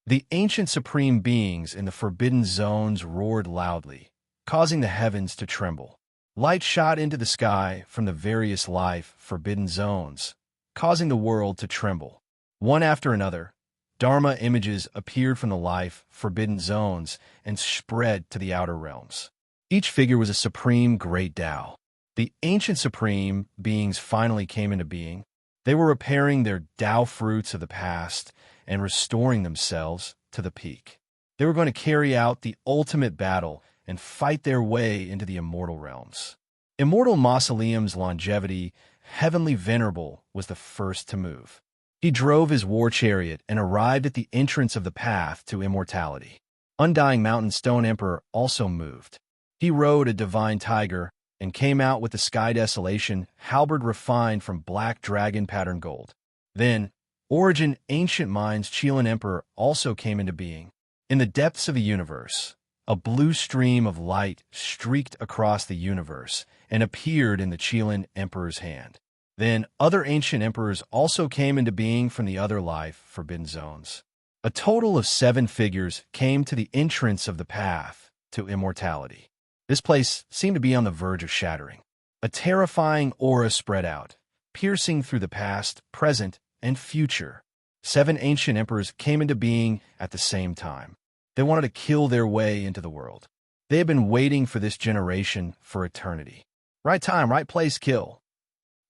The ancient supreme beings in the forbidden zones roared loudly, causing the heavens to tremble. Light shot into the sky from the various life forbidden zones, causing the world to tremble. One after another, Dharma images appeared from the life forbidden zones and spread to the outer realms. Each figure was a supreme great Tao. The ancient supreme beings finally came into being. They were repairing their Tao fruits of the past and restoring themselves to the peak. They were going to carry out the ultimate battle and fight their way into the immortal realms. Immortal Mausoleum's longevity, heavenly venerable, was the first to move. He drove his war chariot and arrived at the entrance of the path to immortality. Undying Mountain Stone Emperor also moved. He rode a divine tiger and came out with the sky desolation, halberd refined from black dragon pattern gold. Then, Origin Ancient Minds Qilin Emperor also came into being. In the depths of the universe, a blue stream of light streaked across the universe and appeared in the Qilin Emperor's hand. Then other ancient emperors also came into being from the other life forbidden zones. A total of 7 figures came to the entrance of the path to immortality. This place seemed to be on the verge of shattering. A terrifying aura spread out, piercing through the past, present, and future. 7 ancient emperors came into being at the same time. They wanted to kill their way into the world. They had been waiting for this generation for eternity. Right time, right place, kill.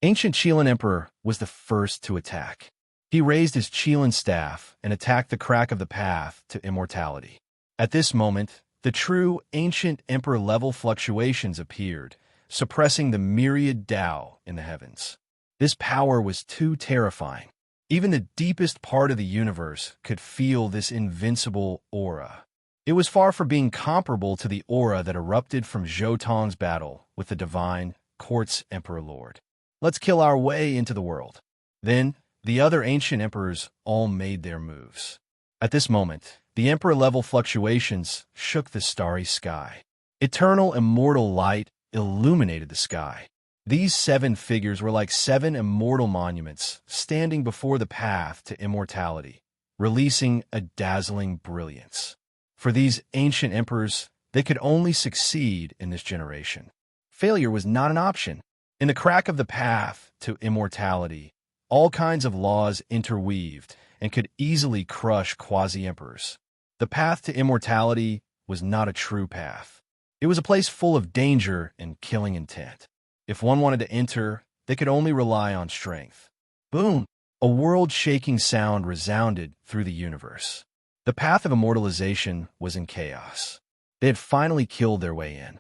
Ancient Qilin Emperor was the first to attack. He raised his Qilin staff and attacked the crack of the path to immortality. At this moment, the true ancient emperor level fluctuations appeared, suppressing the myriad Tao in the heavens. This power was too terrifying. Even the deepest part of the universe could feel this invincible aura. It was far from being comparable to the aura that erupted from Zhou Tong's battle with the divine Quartz Emperor Lord. Let's kill our way into the world. Then, the other ancient emperors all made their moves. At this moment, the emperor-level fluctuations shook the starry sky. Eternal immortal light illuminated the sky. These 7 figures were like 7 immortal monuments standing before the path to immortality, releasing a dazzling brilliance. For these ancient emperors, they could only succeed in this generation. Failure was not an option. In the crack of the path to immortality, all kinds of laws interweaved and could easily crush quasi-emperors. The path to immortality was not a true path. It was a place full of danger and killing intent. If one wanted to enter, they could only rely on strength. Boom! A world-shaking sound resounded through the universe. The path of immortalization was in chaos. They had finally killed their way in.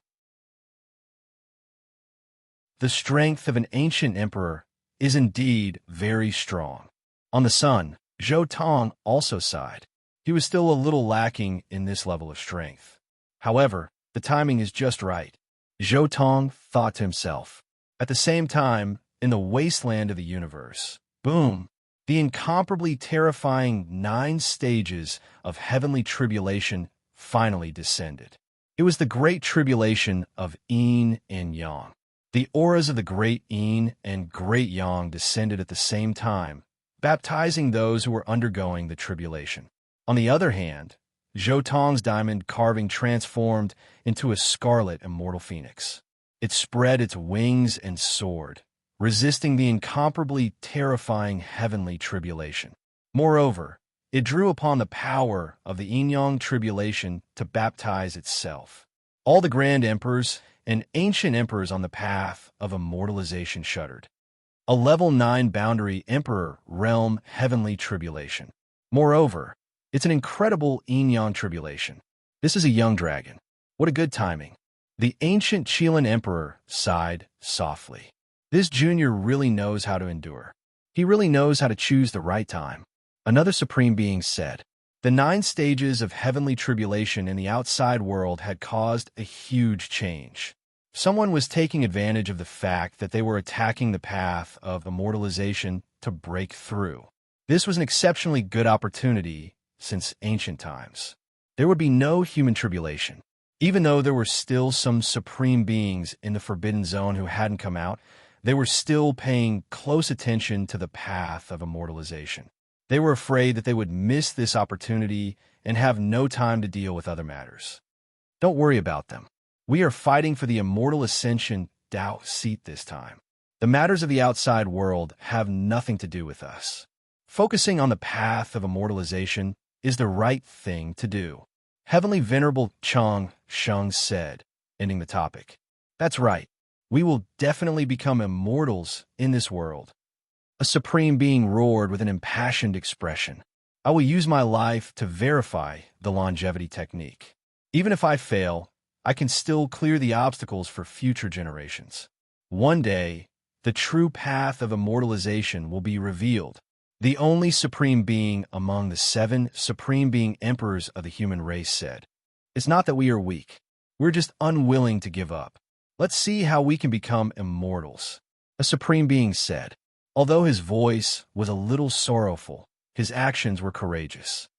The strength of an ancient emperor is indeed very strong. On the sun, Zhou Tong also sighed. He was still a little lacking in this level of strength. However, the timing is just right. Zhou Tong thought to himself. At the same time, in the wasteland of the universe, boom, the incomparably terrifying 9 stages of heavenly tribulation finally descended. It was the great tribulation of yin and yang. The auras of the Great Yin and Great Yang descended at the same time, baptizing those who were undergoing the tribulation. On the other hand, Zhou Tong's diamond carving transformed into a scarlet immortal phoenix. It spread its wings and soared, resisting the incomparably terrifying heavenly tribulation. Moreover, it drew upon the power of the yin-yang tribulation to baptize itself. All the grand emperors and ancient emperors on the path of immortalization shuddered. A level 9 boundary emperor realm heavenly tribulation. Moreover, it's an incredible yin-yang tribulation. This is a young dragon. What a good timing. The ancient Qilin emperor sighed softly. This junior really knows how to endure. He really knows how to choose the right time. Another supreme being said. The 9 stages of heavenly tribulation in the outside world had caused a huge change. Someone was taking advantage of the fact that they were attacking the path of immortalization to break through. This was an exceptionally good opportunity since ancient times. There would be no human tribulation. Even though there were still some supreme beings in the Forbidden Zone who hadn't come out, they were still paying close attention to the path of immortalization. They were afraid that they would miss this opportunity and have no time to deal with other matters. Don't worry about them. We are fighting for the immortal ascension Dao seat this time. The matters of the outside world have nothing to do with us. Focusing on the path of immortalization is the right thing to do. Heavenly Venerable Chang Sheng said, ending the topic. That's right. We will definitely become immortals in this world. A supreme being roared with an impassioned expression. I will use my life to verify the longevity technique. Even if I fail, I can still clear the obstacles for future generations. One day, the true path of immortalization will be revealed. The only supreme being among the 7 supreme being emperors of the human race said. It's not that we are weak. We're just unwilling to give up. Let's see how we can become immortals. A supreme being said. Although his voice was a little sorrowful, his actions were courageous.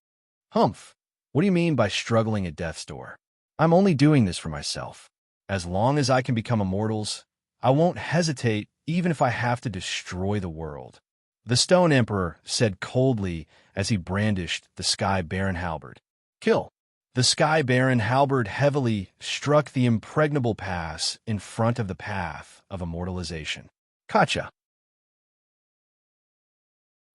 Humph, what do you mean by struggling at death's door? I'm only doing this for myself. As long as I can become immortals, I won't hesitate even if I have to destroy the world. The Stone Emperor said coldly as he brandished the Sky Baron halberd. Kill. The Sky Baron halberd heavily struck the impregnable pass in front of the path of immortalization. Kacha.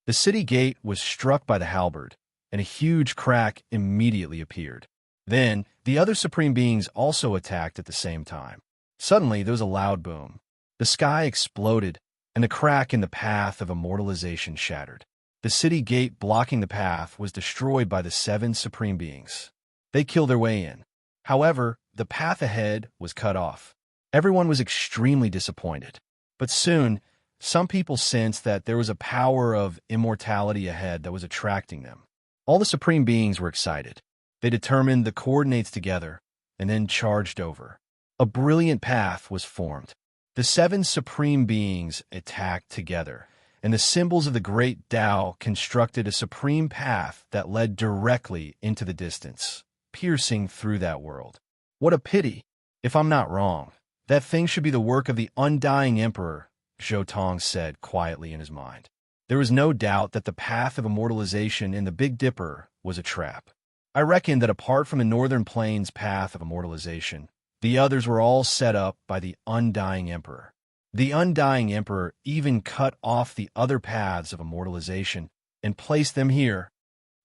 The city gate was struck by the halberd, and a huge crack immediately appeared. Then, the other supreme beings also attacked at the same time. Suddenly, there was a loud boom. The sky exploded, and the crack in the path of immortalization shattered. The city gate blocking the path was destroyed by the 7 supreme beings. They killed their way in. However, the path ahead was cut off. Everyone was extremely disappointed. But soon, some people sensed that there was a power of immortality ahead that was attracting them. All the supreme beings were excited. They determined the coordinates together and then charged over. A brilliant path was formed. The 7 supreme beings attacked together, and the symbols of the great Tao constructed a supreme path that led directly into the distance, piercing through that world. What a pity! If I'm not wrong, that thing should be the work of the undying emperor, Zhou Tong said quietly in his mind. There was no doubt that the path of immortalization in the Big Dipper was a trap. I reckon that apart from the Northern Plains path of immortalization, the others were all set up by the undying emperor. The undying emperor even cut off the other paths of immortalization and placed them here.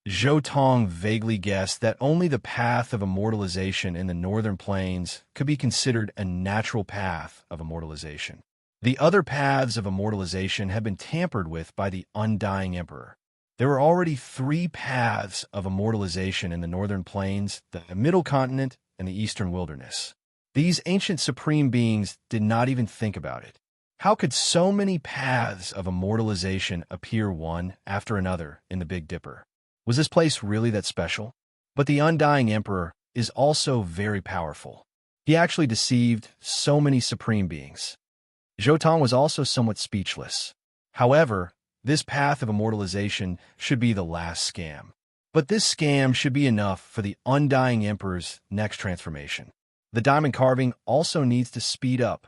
Zhou Tong vaguely guessed that only the path of immortalization in the Northern Plains could be considered a natural path of immortalization. The other paths of immortalization had been tampered with by the undying emperor. There were already 3 paths of immortalization in the Northern Plains, the Middle Continent, and the Eastern Wilderness. These ancient supreme beings did not even think about it. How could so many paths of immortalization appear one after another in the Big Dipper? Was this place really that special? But the undying emperor is also very powerful. He actually deceived so many supreme beings. Zhou Tong was also somewhat speechless. However, this path of immortalization should be the last scam. But this scam should be enough for the undying emperor's next transformation. The diamond carving also needs to speed up.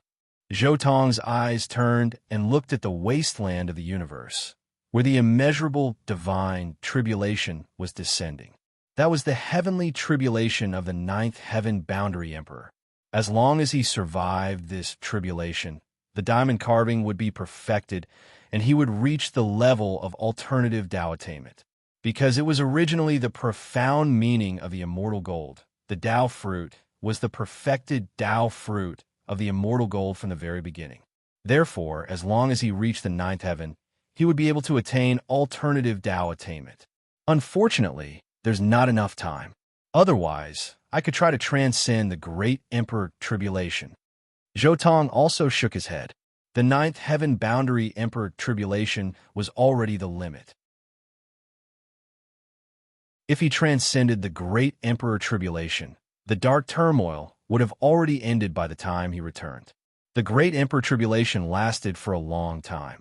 Zhou Tong's eyes turned and looked at the wasteland of the universe, where the immeasurable divine tribulation was descending. That was the heavenly tribulation of the ninth heaven boundary emperor. As long as he survived this tribulation, the diamond carving would be perfected, and he would reach the level of alternative Tao attainment. Because it was originally the profound meaning of the immortal gold, the Tao fruit was the perfected Tao fruit of the immortal gold from the very beginning. Therefore, as long as he reached the ninth heaven, he would be able to attain alternative Tao attainment. Unfortunately, there's not enough time. Otherwise, I could try to transcend the great emperor tribulation. Zhou Tong also shook his head. The ninth heaven boundary emperor tribulation was already the limit. If he transcended the great emperor tribulation, the dark turmoil would have already ended by the time he returned. The great emperor tribulation lasted for a long time.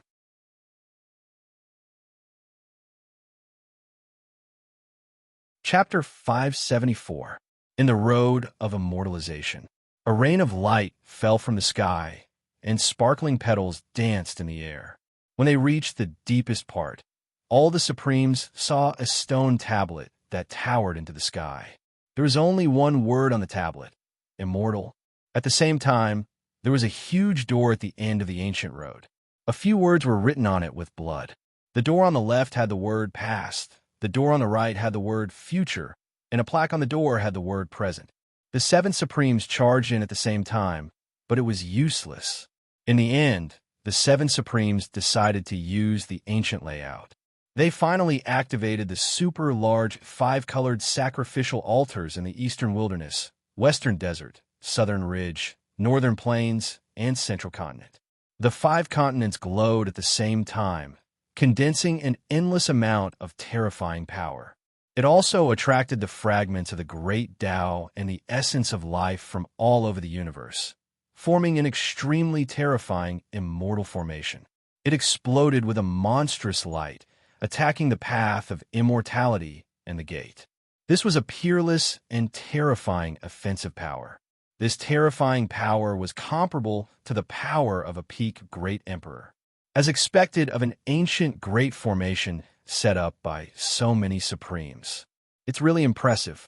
Chapter 574. In the Road of Immortalization. A rain of light fell from the sky, and sparkling petals danced in the air. When they reached the deepest part, all the Supremes saw a stone tablet that towered into the sky. There was only one word on the tablet: immortal. At the same time, there was a huge door at the end of the ancient road. A few words were written on it with blood. The door on the left had the word past, the door on the right had the word future, and a plaque on the door had the word present. The seven Supremes charged in at the same time, but it was useless. In the end, the seven Supremes decided to use the ancient layout. They finally activated the super large five-colored sacrificial altars in the eastern wilderness, western desert, southern ridge, northern plains, and central continent. The five continents glowed at the same time, condensing an endless amount of terrifying power. It also attracted the fragments of the great Tao and the essence of life from all over the universe, forming an extremely terrifying immortal formation. It exploded with a monstrous light, attacking the path of immortality and the gate. This was a peerless and terrifying offensive power. This terrifying power was comparable to the power of a peak great emperor. As expected of an ancient great formation set up by so many Supremes. It's really impressive.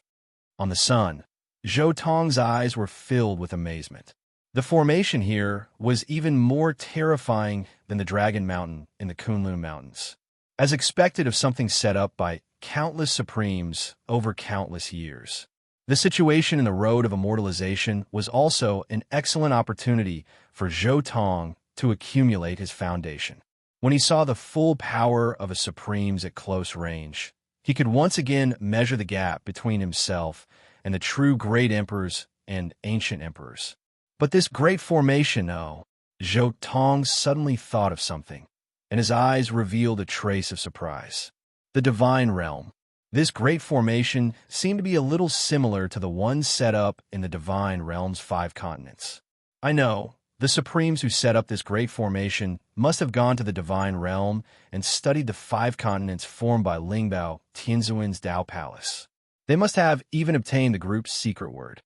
On the sun, Zhou Tong's eyes were filled with amazement. The formation here was even more terrifying than the Dragon Mountain in the Kunlun Mountains. As expected of something set up by countless Supremes over countless years. The situation in the road of immortalization was also an excellent opportunity for Zhou Tong to accumulate his foundation. When he saw the full power of a Supremes at close range, he could once again measure the gap between himself and the true great emperors and ancient emperors. But this great formation, Zhou Tong suddenly thought of something, and his eyes revealed a trace of surprise. The divine realm. This great formation seemed to be a little similar to the one set up in the divine realm's five continents. I know. The Supremes who set up this great formation must have gone to the divine realm and studied the five continents formed by Lingbao Tianzuan's Tao Palace. They must have even obtained the group's secret word.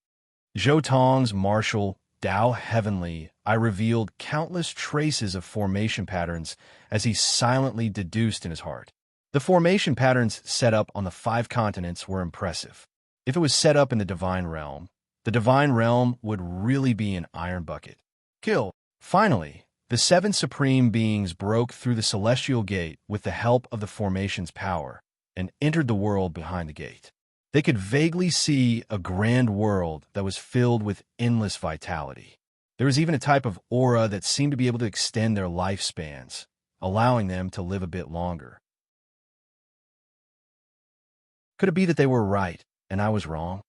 Zhou Tong's martial Tao Heavenly eye revealed countless traces of formation patterns as he silently deduced in his heart. The formation patterns set up on the five continents were impressive. If it was set up in the divine realm would really be an iron bucket. Kill. Finally, the seven supreme beings broke through the celestial gate with the help of the formation's power and entered the world behind the gate. They could vaguely see a grand world that was filled with endless vitality. There was even a type of aura that seemed to be able to extend their lifespans, allowing them to live a bit longer. Could it be that they were right and I was wrong?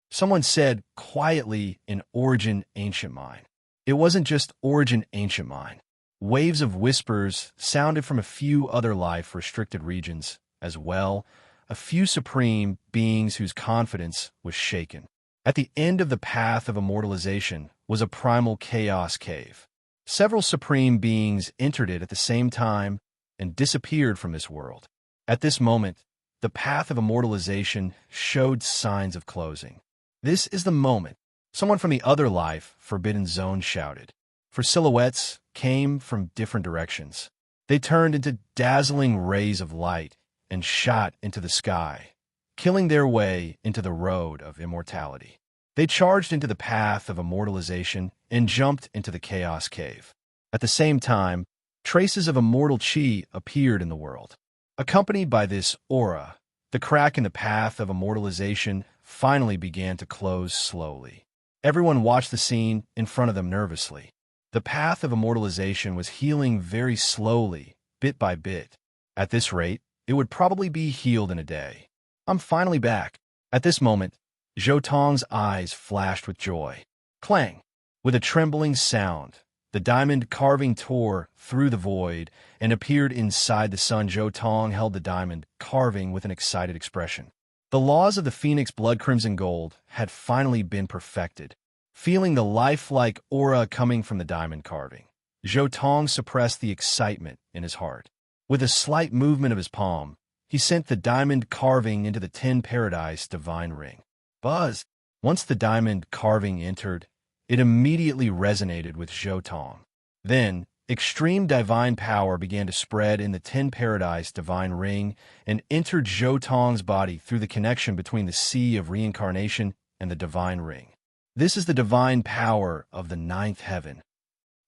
Someone said quietly in Origin Ancient Mind. It wasn't just Origin Ancient Mind. Waves of whispers sounded from a few other life-restricted regions as well, a few supreme beings whose confidence was shaken. At the end of the path of immortalization was a primal chaos cave. Several supreme beings entered it at the same time and disappeared from this world. At this moment, the path of immortalization showed signs of closing. This is the moment. Someone from the other life forbidden zone shouted. for silhouettes came from different directions. They turned into dazzling rays of light and shot into the sky, killing their way into the road of immortality. They charged into the path of immortalization and jumped into the chaos cave. At the same time, traces of immortal chi appeared in the world. Accompanied by this aura, the crack in the path of immortalization finally began to close slowly. Everyone watched the scene in front of them nervously. The path of immortalization was healing very slowly, bit by bit. At this rate, it would probably be healed in a day. I'm finally back. At this moment, Zhou Tong's eyes flashed with joy. Clang! With a trembling sound, the diamond carving tore through the void and appeared inside the sun. Zhou Tong held the diamond carving with an excited expression. The laws of the phoenix blood crimson gold had finally been perfected. Feeling the lifelike aura coming from the diamond carving, Zhou Tong suppressed the excitement in his heart. With a slight movement of his palm, he sent the diamond carving into the 10 paradise divine ring. Buzz! Once the diamond carving entered, it immediately resonated with Zhou Tong. Then, extreme divine power began to spread in the 10 paradise divine ring and entered Zhou Tong's body through the connection between the sea of reincarnation and the divine ring. This is the divine power of the 9th heaven.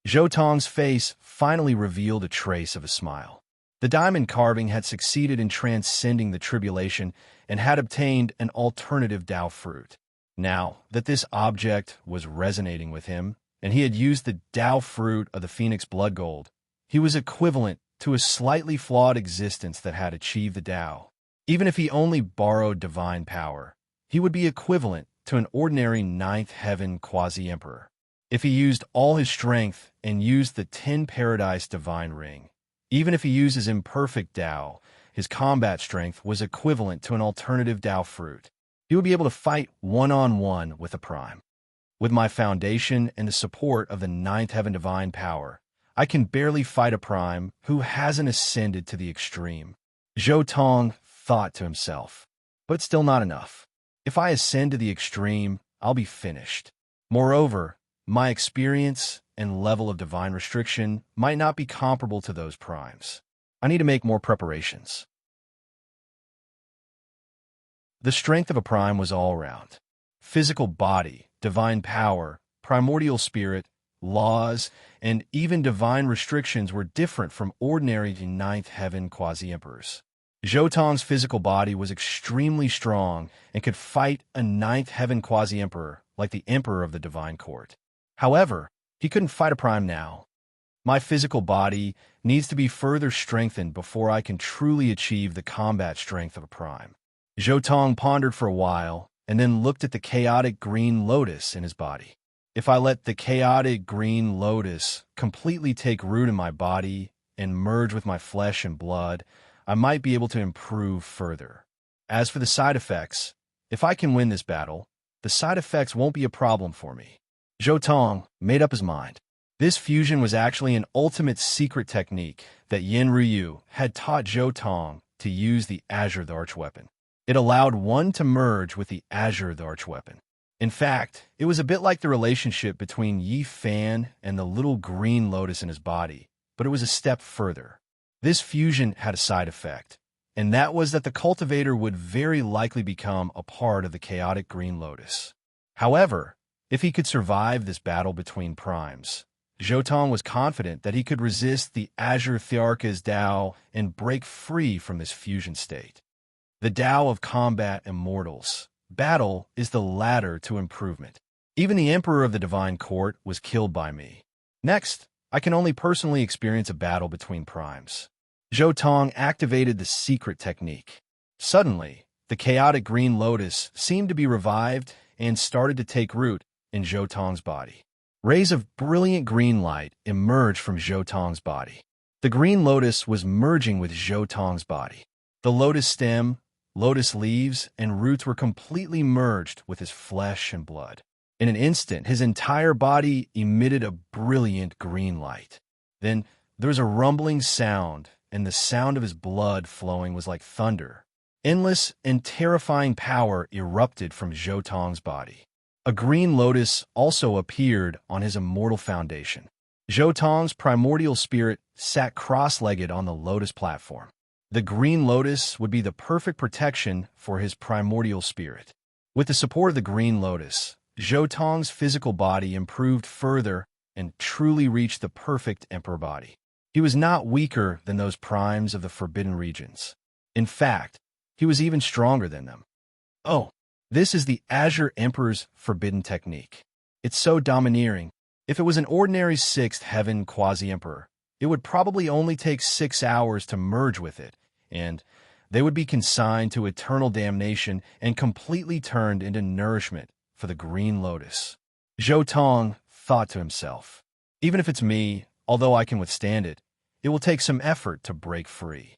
Zhou Tong's face finally revealed a trace of a smile. The diamond carving had succeeded in transcending the tribulation and had obtained an alternative Tao fruit. Now that this object was resonating with him, and he had used the Tao fruit of the phoenix blood gold, he was equivalent to a slightly flawed existence that had achieved the Tao. Even if he only borrowed divine power, he would be equivalent to an ordinary 9th heaven quasi-emperor. If he used all his strength and used the 10 paradise divine ring, even if he used his imperfect Tao, his combat strength was equivalent to an alternative Tao fruit. He would be able to fight one-on-one with a prime. With my foundation and the support of the 9th heaven divine power, I can barely fight a prime who hasn't ascended to the extreme. Zhou Tong thought to himself, but still not enough. If I ascend to the extreme, I'll be finished. Moreover, my experience and level of divine restriction might not be comparable to those primes. I need to make more preparations. The strength of a prime was all around. Physical body, divine power, primordial spirit, laws, and even divine restrictions were different from ordinary 9th heaven quasi-emperors. Zhou Tong's physical body was extremely strong and could fight a 9th heaven quasi-emperor like the emperor of the divine court. However, he couldn't fight a prime now. My physical body needs to be further strengthened before I can truly achieve the combat strength of a prime. Zhou Tong pondered for a while and then looked at the chaotic green lotus in his body. If I let the chaotic green lotus completely take root in my body and merge with my flesh and blood, I might be able to improve further. As for the side effects, if I can win this battle, the side effects won't be a problem for me. Zhou Tong made up his mind. This fusion was actually an ultimate secret technique that Yin Ryu had taught Zhou Tong to use the Azure the Archweapon. It allowed one to merge with the Azure the Archweapon. In fact, it was a bit like the relationship between Yi Fan and the little green lotus in his body, but it was a step further. This fusion had a side effect, and that was that the cultivator would very likely become a part of the chaotic green lotus. However, if he could survive this battle between primes, Zhou Tong was confident that he could resist the Azure Thearka's Tao and break free from this fusion state. The Tao of combat immortals. Battle is the ladder to improvement. Even the Emperor of the Divine Court was killed by me. Next, I can only personally experience a battle between primes. Zhou Tong activated the secret technique. Suddenly, the chaotic green lotus seemed to be revived and started to take root in Zhou Tong's body. Rays of brilliant green light emerged from Zhou Tong's body. The green lotus was merging with Zhou Tong's body. The lotus stem, lotus leaves, and roots were completely merged with his flesh and blood. In an instant, his entire body emitted a brilliant green light. Then there was a rumbling sound, and the sound of his blood flowing was like thunder. Endless and terrifying power erupted from Zhou Tong's body. A green lotus also appeared on his immortal foundation. Zhou Tong's primordial spirit sat cross-legged on the lotus platform. The green lotus would be the perfect protection for his primordial spirit. With the support of the green lotus, Zhou Tong's physical body improved further and truly reached the perfect emperor body. He was not weaker than those primes of the forbidden regions. In fact, he was even stronger than them. Oh, this is the Azure Emperor's forbidden technique. It's so domineering. If it was an ordinary sixth heaven quasi-emperor, it would probably only take 6 hours to merge with it, and they would be consigned to eternal damnation and completely turned into nourishment for the green lotus. Zhou Tong thought to himself, even if it's me, although I can withstand it, it will take some effort to break free.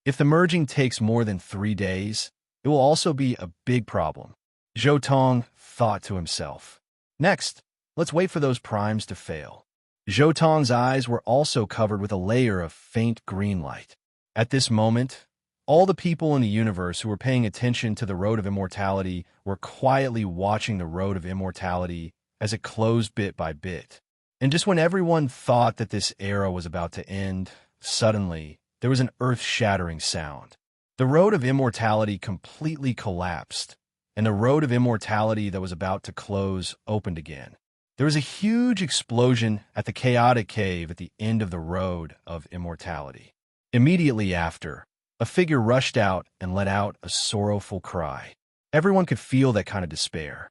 If the merging takes more than 3 days, it will also be a big problem. Zhou Tong thought to himself. Next, let's wait for those primes to fail. Zhou Tong's eyes were also covered with a layer of faint green light. At this moment, all the people in the universe who were paying attention to the Road of Immortality were quietly watching the Road of Immortality as it closed bit by bit. And just when everyone thought that this era was about to end, suddenly, there was an earth-shattering sound. The Road of Immortality completely collapsed, and the Road of Immortality that was about to close opened again. There was a huge explosion at the chaotic cave at the end of the Road of Immortality. Immediately after, a figure rushed out and let out a sorrowful cry. Everyone could feel that kind of despair.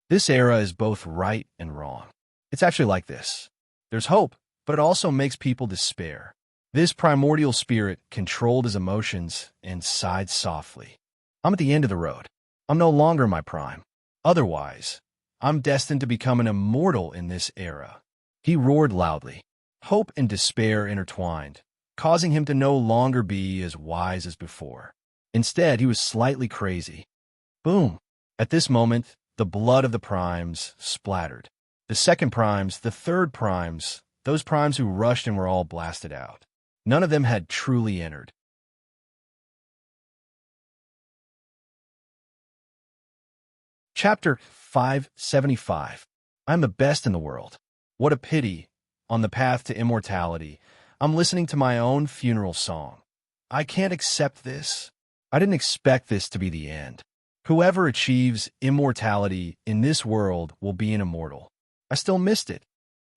This era is both right and wrong. It's actually like this. There's hope, but it also makes people despair. This primordial spirit controlled his emotions and sighed softly. I'm at the end of the road. I'm no longer my prime. Otherwise, I'm destined to become an immortal in this era. He roared loudly. Hope and despair intertwined, causing him to no longer be as wise as before. Instead, he was slightly crazy. Boom! At this moment, the blood of the primes splattered. The second primes, the third primes, those primes who rushed and were all blasted out. None of them had truly entered. Chapter 575. I'm the best in the world. What a pity. On the path to immortality, I'm listening to my own funeral song. I can't accept this. I didn't expect this to be the end. Whoever achieves immortality in this world will be an immortal. I still missed it.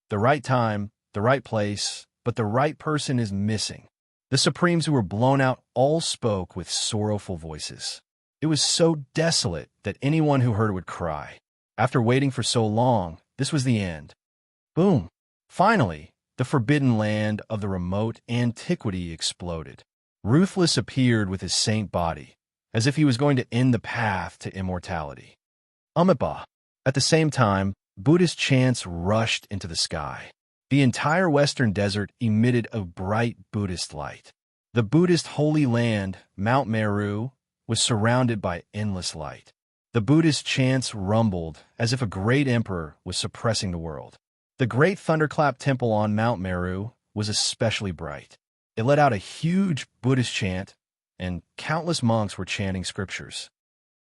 The right time, the right place, but the right person is missing. The Supremes who were blown out all spoke with sorrowful voices. It was so desolate that anyone who heard it would cry. After waiting for so long, this was the end. Boom! Finally, the forbidden land of the remote antiquity exploded. Ruthless appeared with his saint body, as if he was going to end the path to immortality. Amitabha. At the same time, Buddhist chants rushed into the sky. The entire western desert emitted a bright Buddhist light. The Buddhist holy land, Mount Meru, was surrounded by endless light. The Buddhist chants rumbled as if a great emperor was suppressing the world. The great thunderclap temple on Mount Meru was especially bright. It let out a huge Buddhist chant, and countless monks were chanting scriptures.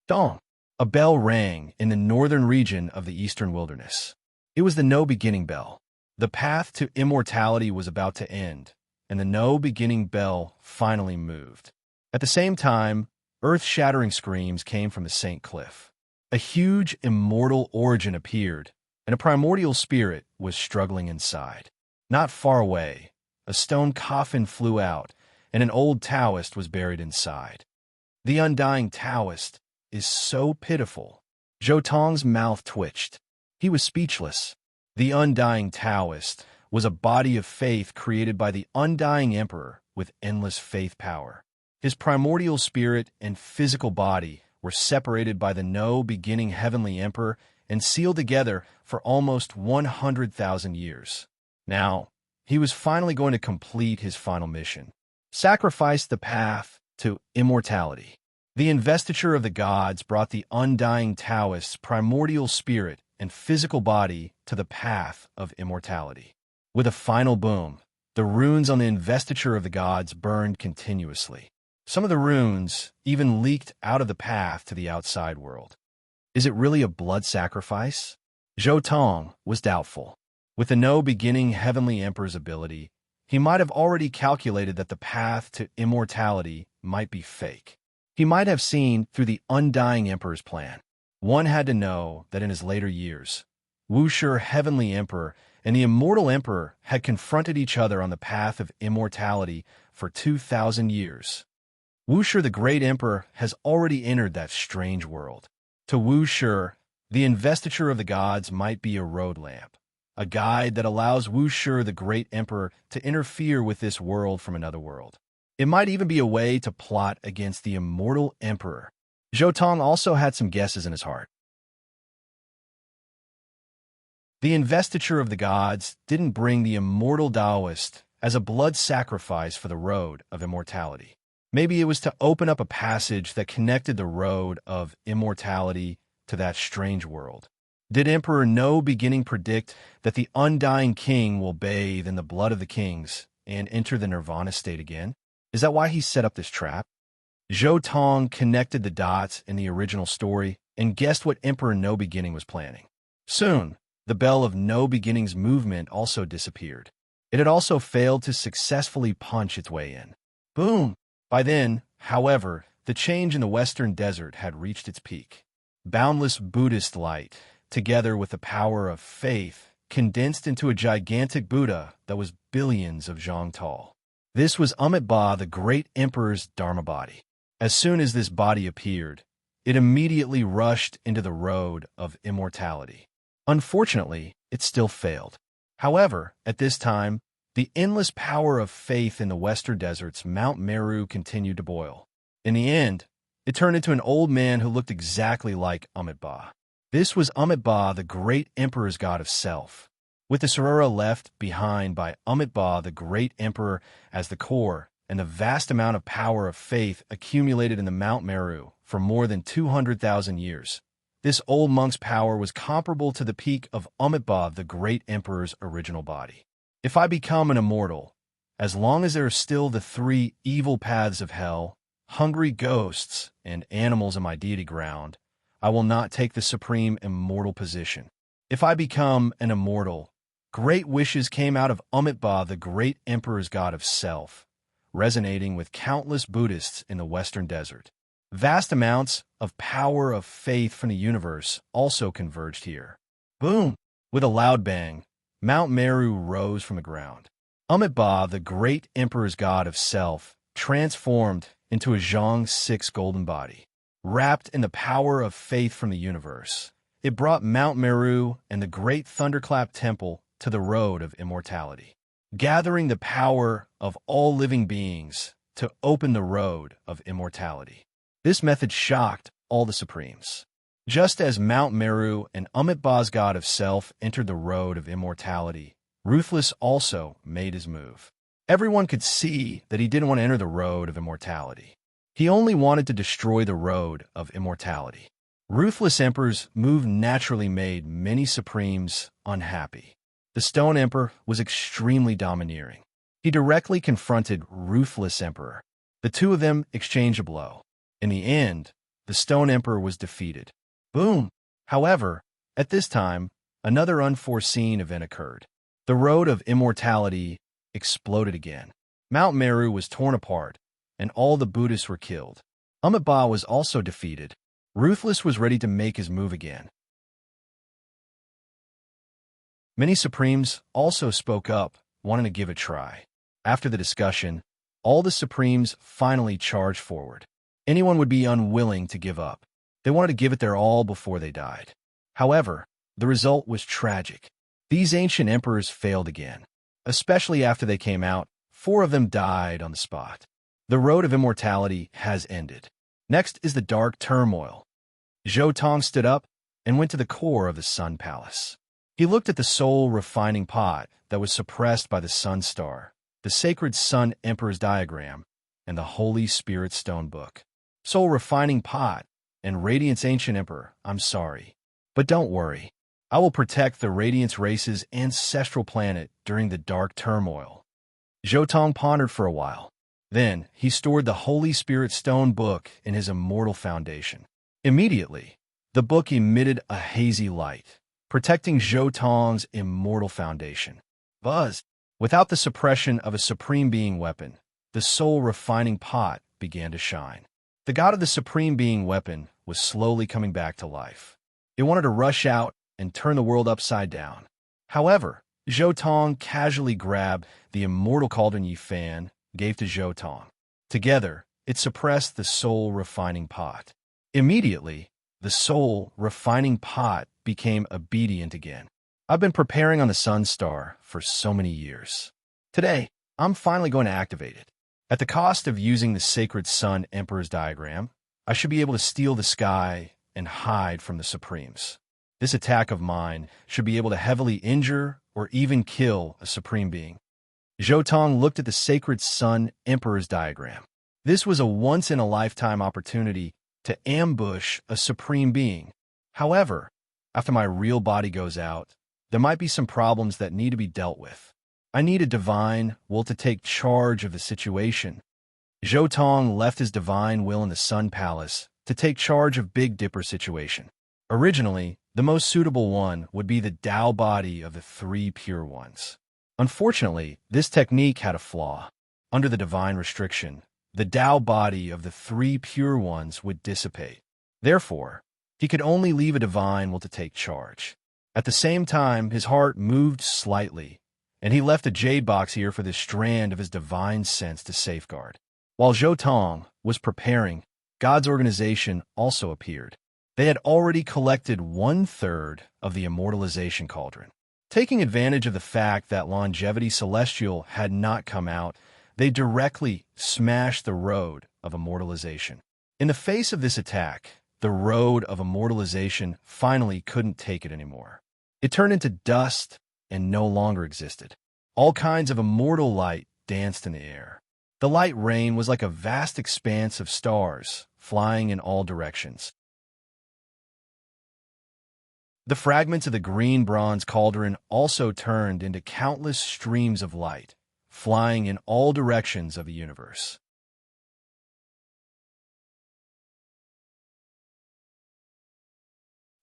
Dong! A bell rang in the northern region of the eastern wilderness. It was the no-beginning bell. The path to immortality was about to end, and the no-beginning bell finally moved. At the same time, earth-shattering screams came from the St. Cliff. A huge immortal origin appeared, and a primordial spirit was struggling inside. Not far away, a stone coffin flew out, and an old Taoist was buried inside. The undying Taoist is so pitiful. Zhou Tong's mouth twitched. He was speechless. The undying Taoist was a body of faith created by the undying emperor with endless faith power. His primordial spirit and physical body were separated by the no-beginning heavenly emperor and sealed together for almost 100,000 years. Now, he was finally going to complete his final mission, sacrifice the path to immortality. The investiture of the gods brought the undying Taoist's primordial spirit and physical body to the path of immortality. With a final boom, the runes on the investiture of the gods burned continuously. Some of the runes even leaked out of the path to the outside world. Is it really a blood sacrifice? Zhou Tong was doubtful. With the no-beginning heavenly emperor's ability, he might have already calculated that the path to immortality might be fake. He might have seen through the undying emperor's plan. One had to know that in his later years, Wuxi, heavenly emperor, and the immortal emperor had confronted each other on the path of immortality for 2,000 years. Wuxi, the great emperor, has already entered that strange world. To Wuxi, the investiture of the gods might be a road lamp, a guide that allows Wuxi, the great emperor, to interfere with this world from another world. It might even be a way to plot against the immortal emperor. Zhou Tong also had some guesses in his heart. The investiture of the gods didn't bring the immortal Taoist as a blood sacrifice for the road of immortality. Maybe it was to open up a passage that connected the road of immortality to that strange world. Did Emperor No Beginning predict that the undying king will bathe in the blood of the kings and enter the nirvana state again? Is that why he set up this trap? Zhou Tong connected the dots in the original story and guessed what Emperor No Beginning was planning. Soon, the bell of No Beginning's movement also disappeared. It had also failed to successfully punch its way in. Boom! By then, however, the change in the Western desert had reached its peak. Boundless Buddhist light, together with the power of faith, condensed into a gigantic Buddha that was billions of zhang tall. This was Amitabha, the great emperor's Dharma body. As soon as this body appeared, it immediately rushed into the road of immortality. Unfortunately, it still failed. However, at this time, the endless power of faith in the Western desert's Mount Meru continued to boil. In the end, it turned into an old man who looked exactly like Amitabha. This was Amitabha, the great emperor's god of self. With the Sarura left behind by Amitabha, the great emperor, as the core, and the vast amount of power of faith accumulated in the Mount Meru for more than 200,000 years, this old monk's power was comparable to the peak of Amitabha, the great emperor's original body. If I become an immortal, as long as there are still the three evil paths of hell, hungry ghosts, and animals in my deity ground, I will not take the supreme immortal position. If I become an immortal, great wishes came out of Amitabha, the great emperor's god of self, resonating with countless Buddhists in the Western desert. Vast amounts of power of faith from the universe also converged here. Boom! With a loud bang, Mount Meru rose from the ground. Amitabha, the great emperor's god of self, transformed into a Zhang 6 golden body. Wrapped in the power of faith from the universe, it brought Mount Meru and the great Thunderclap Temple to the road of immortality, gathering the power of all living beings to open the road of immortality. This method shocked all the Supremes. Just as Mount Meru and Amitabha's god of self entered the road of immortality, Ruthless also made his move. Everyone could see that he didn't want to enter the road of immortality. He only wanted to destroy the road of immortality. Ruthless Emperor's move naturally made many Supremes unhappy. The Stone Emperor was extremely domineering. He directly confronted Ruthless Emperor. The two of them exchanged a blow. In the end, the Stone Emperor was defeated. Boom! However, at this time, another unforeseen event occurred. The road of immortality exploded again. Mount Meru was torn apart, and all the Buddhists were killed. Amitabha was also defeated. Ruthless was ready to make his move again. Many Supremes also spoke up, wanting to give it a try. After the discussion, all the Supremes finally charged forward. Anyone would be unwilling to give up. They wanted to give it their all before they died. However, the result was tragic. These ancient emperors failed again. Especially after they came out, 4 of them died on the spot. The road of immortality has ended. Next is the dark turmoil. Zhou Tong stood up and went to the core of the Sun Palace. He looked at the soul-refining pot that was suppressed by the Sun Star, the sacred Sun Emperor's diagram, and the Holy Spirit Stone Book. Soul-refining pot and Radiance Ancient Emperor, I'm sorry. But don't worry. I will protect the Radiance race's ancestral planet during the dark turmoil. Zhou Tong pondered for a while. Then, he stored the Holy Spirit Stone Book in his immortal foundation. Immediately, the book emitted a hazy light, protecting Zhou Tong's immortal foundation. Buzz. Without the suppression of a supreme being weapon, the soul-refining pot began to shine. The god of the supreme being weapon was slowly coming back to life. It wanted to rush out and turn the world upside down. However, Zhou Tong casually grabbed the immortal cauldron Yi Fan gave to Zhou Tong. Together, it suppressed the soul-refining pot. Immediately, the soul-refining pot became obedient again. I've been preparing on the Sun Star for so many years. Today, I'm finally going to activate it. At the cost of using the sacred Sun Emperor's diagram, I should be able to steal the sky and hide from the Supremes. This attack of mine should be able to heavily injure or even kill a Supreme Being. Zhou Tong looked at the sacred Sun Emperor's diagram. This was a once-in-a-lifetime opportunity to ambush a Supreme Being. However, after my real body goes out, there might be some problems that need to be dealt with. I need a divine will to take charge of the situation. Zhou Tong left his divine will in the Sun Palace to take charge of Big Dipper's situation. Originally, the most suitable one would be the Tao body of the three pure ones. Unfortunately, this technique had a flaw. Under the divine restriction, the Tao body of the three pure ones would dissipate. Therefore, he could only leave a divine will to take charge. At the same time, his heart moved slightly, and he left a jade box here for this strand of his divine sense to safeguard. While Zhou Tong was preparing, God's organization also appeared. They had already collected 1/3 of the immortalization cauldron. Taking advantage of the fact that Longevity Celestial had not come out, they directly smashed the road of immortalization. In the face of this attack, the road of immortalization finally couldn't take it anymore. It turned into dust and no longer existed. All kinds of immortal light danced in the air. The light rain was like a vast expanse of stars flying in all directions. The fragments of the green bronze cauldron also turned into countless streams of light, flying in all directions of the universe.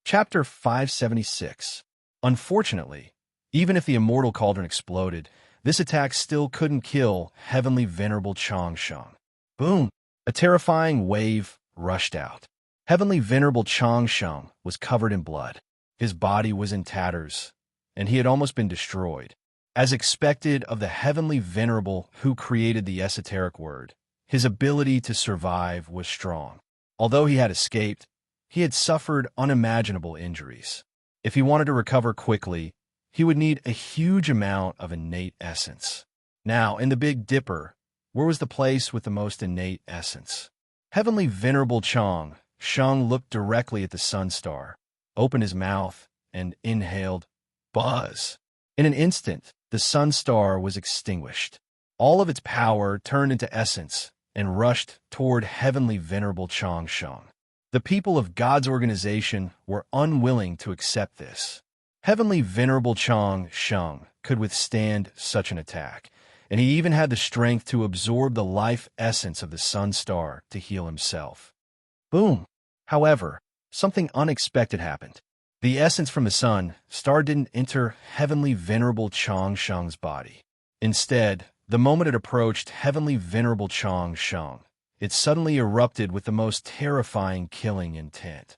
Chapter 576. Unfortunately, even if the immortal cauldron exploded, this attack still couldn't kill Heavenly Venerable Chang Sheng. Boom! A terrifying wave rushed out. Heavenly Venerable Chang Sheng was covered in blood. His body was in tatters, and he had almost been destroyed. As expected of the Heavenly Venerable who created the esoteric word, his ability to survive was strong. Although he had escaped, he had suffered unimaginable injuries. If he wanted to recover quickly, he would need a huge amount of innate essence. Now, in the Big Dipper, where was the place with the most innate essence? Heavenly Venerable Chang Sheng looked directly at the sun star, opened his mouth, and inhaled buzz. In an instant, the sun star was extinguished. All of its power turned into essence and rushed toward Heavenly Venerable Chang Sheng. The people of God's organization were unwilling to accept this. Heavenly Venerable Chang Sheng could withstand such an attack, and he even had the strength to absorb the life essence of the sun star to heal himself. Boom! However, something unexpected happened. The essence from the sun star didn't enter Heavenly Venerable Chang Sheng's body. Instead, the moment it approached Heavenly Venerable Chang Sheng, it suddenly erupted with the most terrifying killing intent.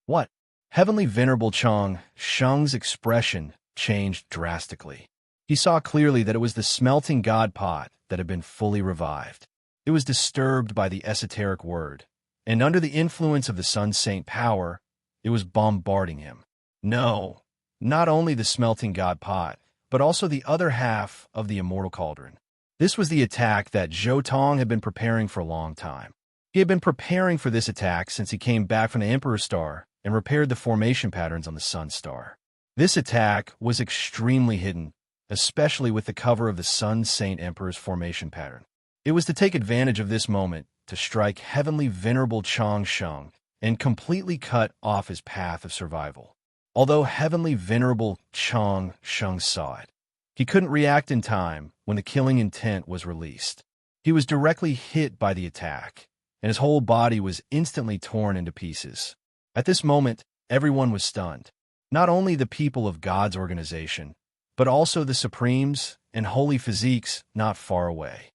What? Heavenly Venerable Chang Sheng's expression changed drastically. He saw clearly that it was the smelting god pot that had been fully revived. It was disturbed by the esoteric word, and under the influence of the sun saint power, it was bombarding him. No, not only the smelting god pot, but also the other half of the immortal cauldron. This was the attack that Zhou Tong had been preparing for a long time. He had been preparing for this attack since he came back from the Emperor's Star and repaired the formation patterns on the Sun Star. This attack was extremely hidden, especially with the cover of the Sun Saint Emperor's formation pattern. It was to take advantage of this moment to strike Heavenly Venerable Chang Sheng and completely cut off his path of survival. Although Heavenly Venerable Chang Sheng saw it, he couldn't react in time when the killing intent was released. He was directly hit by the attack, and his whole body was instantly torn into pieces. At this moment, everyone was stunned. Not only the people of God's organization, but also the supremes and holy physiques not far away.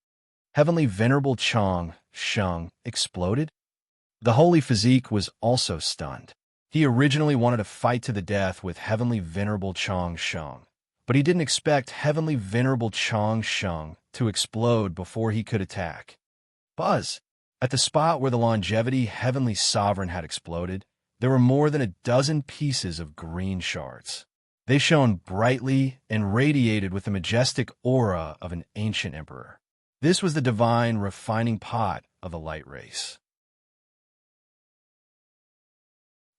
Heavenly Venerable Chang Sheng exploded. The holy physique was also stunned. He originally wanted to fight to the death with Heavenly Venerable Chang Sheng, but he didn't expect Heavenly Venerable Chang Sheng to explode before he could attack. Buzz! At the spot where the longevity Heavenly Sovereign had exploded, there were more than a dozen pieces of green shards. They shone brightly and radiated with the majestic aura of an ancient emperor. This was the divine refining pot of the light race.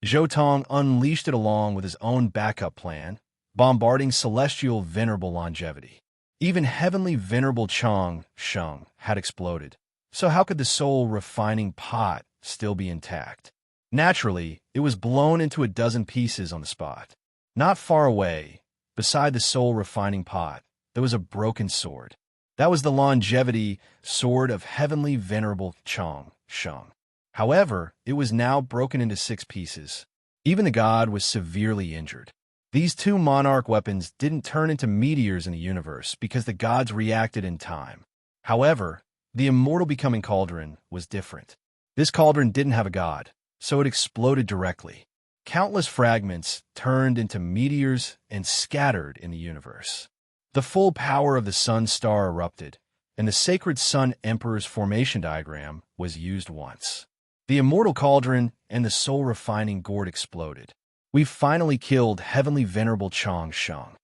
Zhou Tong unleashed it along with his own backup plan, bombarding celestial venerable longevity. Even Heavenly Venerable Chang Sheng had exploded, so how could the soul refining pot still be intact? Naturally, it was blown into a dozen pieces on the spot. Not far away, beside the soul refining pot, there was a broken sword. That was the longevity sword of Heavenly Venerable Chang Sheng. However, it was now broken into 6 pieces. Even the god was severely injured. These 2 monarch weapons didn't turn into meteors in the universe because the gods reacted in time. However, the immortal becoming cauldron was different. This cauldron didn't have a god, so it exploded directly. Countless fragments turned into meteors and scattered in the universe. The full power of the sun star erupted, and the sacred Sun Emperor's formation diagram was used once. The immortal cauldron and the soul-refining gourd exploded. "We've finally killed Heavenly Venerable Chang Sheng,"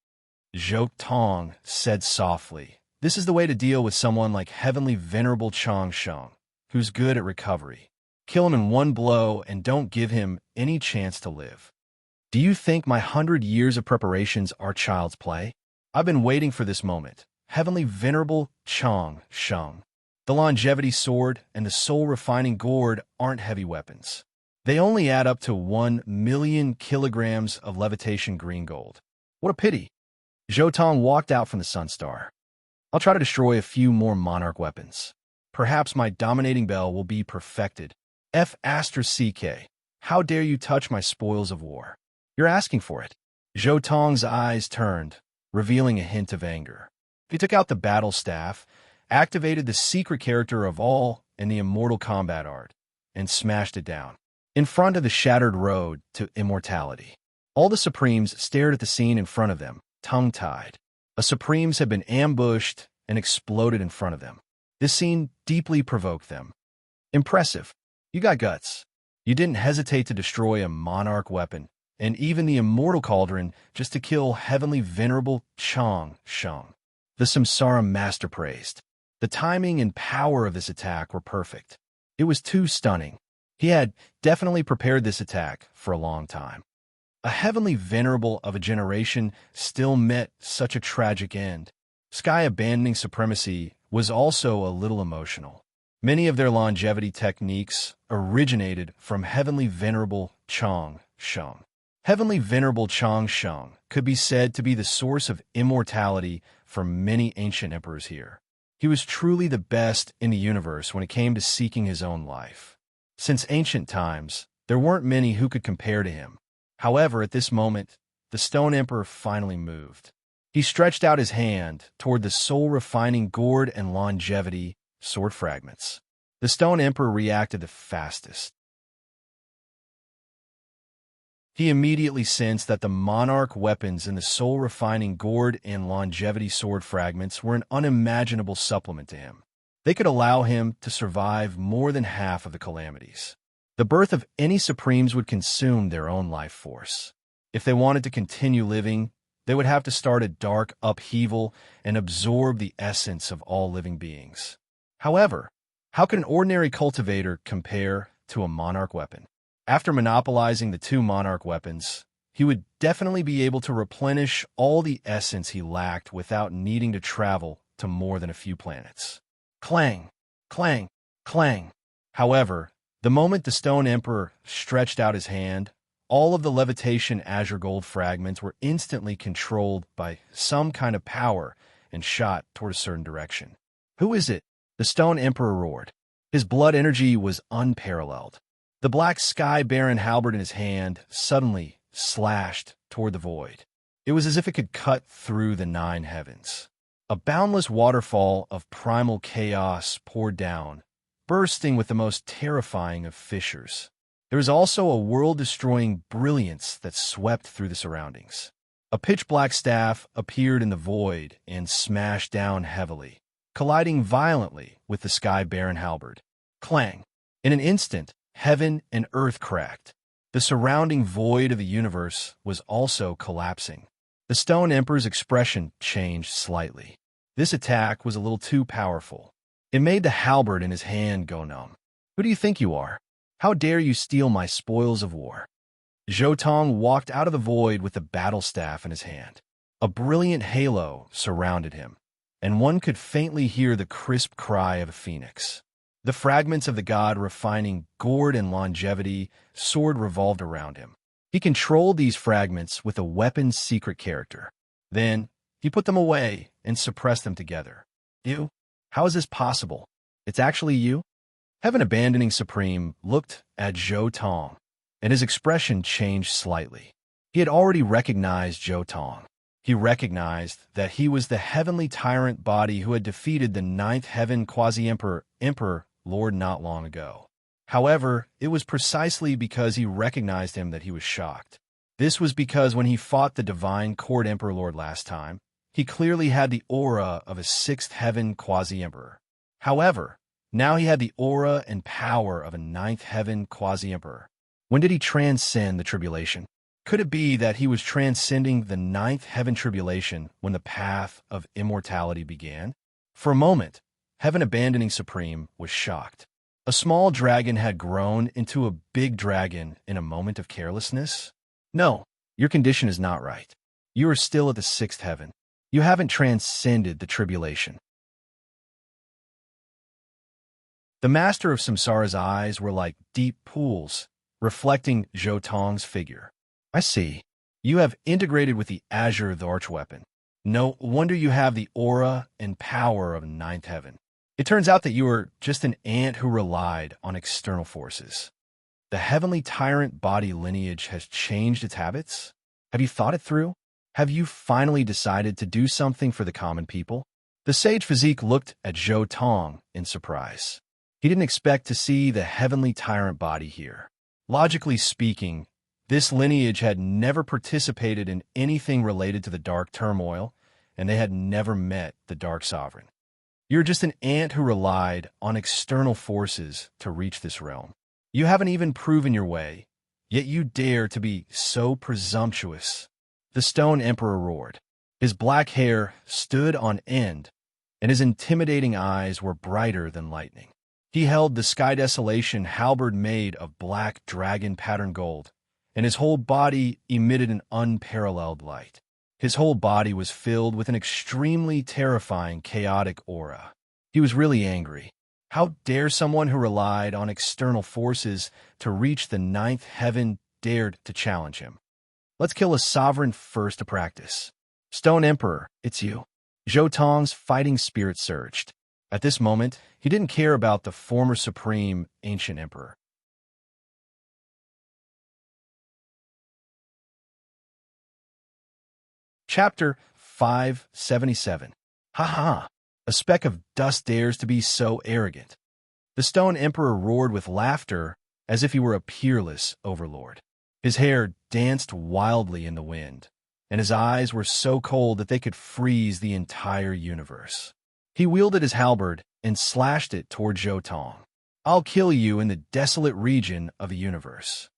Zhou Tong said softly. "This is the way to deal with someone like Heavenly Venerable Chang Sheng, who's good at recovery. Kill him in one blow and don't give him any chance to live. Do you think my 100 years of preparations are child's play? I've been waiting for this moment. Heavenly Venerable Chang Sheng. The longevity sword and the soul-refining gourd aren't heavy weapons. They only add up to 1,000,000 kilograms of levitation green gold. What a pity." Zhou Tong walked out from the Sun Star. "I'll try to destroy a few more monarch weapons. Perhaps my dominating bell will be perfected. F***CK. How dare you touch my spoils of war? You're asking for it." Zhou Tong's eyes turned, revealing a hint of anger. He took out the battle staff, activated the secret character of all in the immortal combat art, and smashed it down in front of the shattered road to immortality. All the Supremes stared at the scene in front of them, tongue-tied. The Supremes had been ambushed and exploded in front of them. This scene deeply provoked them. "Impressive. You got guts. You didn't hesitate to destroy a monarch weapon, and even the immortal cauldron, just to kill Heavenly Venerable Chang Sheng." The Samsara master praised. The timing and power of this attack were perfect. It was too stunning. He had definitely prepared this attack for a long time. A Heavenly Venerable of a generation still met such a tragic end. Sky abandoning supremacy was also a little emotional. Many of their longevity techniques originated from Heavenly Venerable Chang Sheng. Heavenly Venerable Chang Sheng could be said to be the source of immortality for many ancient emperors here. He was truly the best in the universe when it came to seeking his own life. Since ancient times, there weren't many who could compare to him. However, at this moment, the Stone Emperor finally moved. He stretched out his hand toward the soul-refining gourd and longevity sword fragments. The Stone Emperor reacted the fastest. He immediately sensed that the monarch weapons in the soul-refining gourd and longevity sword fragments were an unimaginable supplement to him. They could allow him to survive more than half of the calamities. The birth of any Supremes would consume their own life force. If they wanted to continue living, they would have to start a dark upheaval and absorb the essence of all living beings. However, how can an ordinary cultivator compare to a monarch weapon? After monopolizing the 2 monarch weapons, he would definitely be able to replenish all the essence he lacked without needing to travel to more than a few planets. Clang, clang, clang. However, the moment the Stone Emperor stretched out his hand, all of the levitation azure gold fragments were instantly controlled by some kind of power and shot toward a certain direction. "Who is it?" the Stone Emperor roared. His blood energy was unparalleled. The black sky baron halberd in his hand suddenly slashed toward the void. It was as if it could cut through the nine heavens. A boundless waterfall of primal chaos poured down, bursting with the most terrifying of fissures. There was also a world-destroying brilliance that swept through the surroundings. A pitch-black staff appeared in the void and smashed down heavily, colliding violently with the sky-barren halberd. Clang! In an instant, heaven and earth cracked. The surrounding void of the universe was also collapsing. The Stone Emperor's expression changed slightly. This attack was a little too powerful. It made the halberd in his hand go numb. Who do you think you are? How dare you steal my spoils of war? Zhou Tong walked out of the void with the battle staff in his hand. A brilliant halo surrounded him, and one could faintly hear the crisp cry of a phoenix. The fragments of the god refining gourd and longevity sword revolved around him. He controlled these fragments with a weapon's secret character. Then, he put them away and suppressed them together. You? How is this possible? It's actually you? Heaven-abandoning Supreme looked at Zhou Tong, and his expression changed slightly. He had already recognized Zhou Tong. He recognized that he was the heavenly tyrant body who had defeated the ninth heaven quasi-emperor Lord not long ago. However, it was precisely because he recognized him that he was shocked. This was because when he fought the divine court emperor lord last time, he clearly had the aura of a sixth heaven quasi-emperor. However, now he had the aura and power of a ninth heaven quasi-emperor. When did he transcend the tribulation? Could it be that he was transcending the ninth heaven tribulation when the path of immortality began? For a moment, Heaven-abandoning Supreme was shocked. A small dragon had grown into a big dragon in a moment of carelessness? No, your condition is not right. You are still at the sixth heaven. You haven't transcended the tribulation. The master of Samsara's eyes were like deep pools, reflecting Zhou Tong's figure. I see. You have integrated with the azure of the archweapon. No wonder you have the aura and power of ninth heaven. It turns out that you are just an ant who relied on external forces. The heavenly tyrant body lineage has changed its habits? Have you thought it through? Have you finally decided to do something for the common people? The sage physique looked at Zhou Tong in surprise. He didn't expect to see the heavenly tyrant body here. Logically speaking, this lineage had never participated in anything related to the dark turmoil, and they had never met the dark sovereign. You're just an ant who relied on external forces to reach this realm. You haven't even proven your way, yet you dare to be so presumptuous. The Stone Emperor roared. His black hair stood on end, and his intimidating eyes were brighter than lightning. He held the Sky Desolation halberd made of black dragon-patterned gold, and his whole body emitted an unparalleled light. His whole body was filled with an extremely terrifying, chaotic aura. He was really angry. How dare someone who relied on external forces to reach the ninth heaven dared to challenge him? Let's kill a sovereign first to practice. Stone Emperor, it's you. Zhou Tong's fighting spirit surged. At this moment, he didn't care about the former supreme ancient emperor. Chapter 577. Ha ha! A speck of dust dares to be so arrogant. The Stone Emperor roared with laughter as if he were a peerless overlord. His hair danced wildly in the wind, and his eyes were so cold that they could freeze the entire universe. He wielded his halberd and slashed it toward Zhou Tong. I'll kill you in the desolate region of the universe.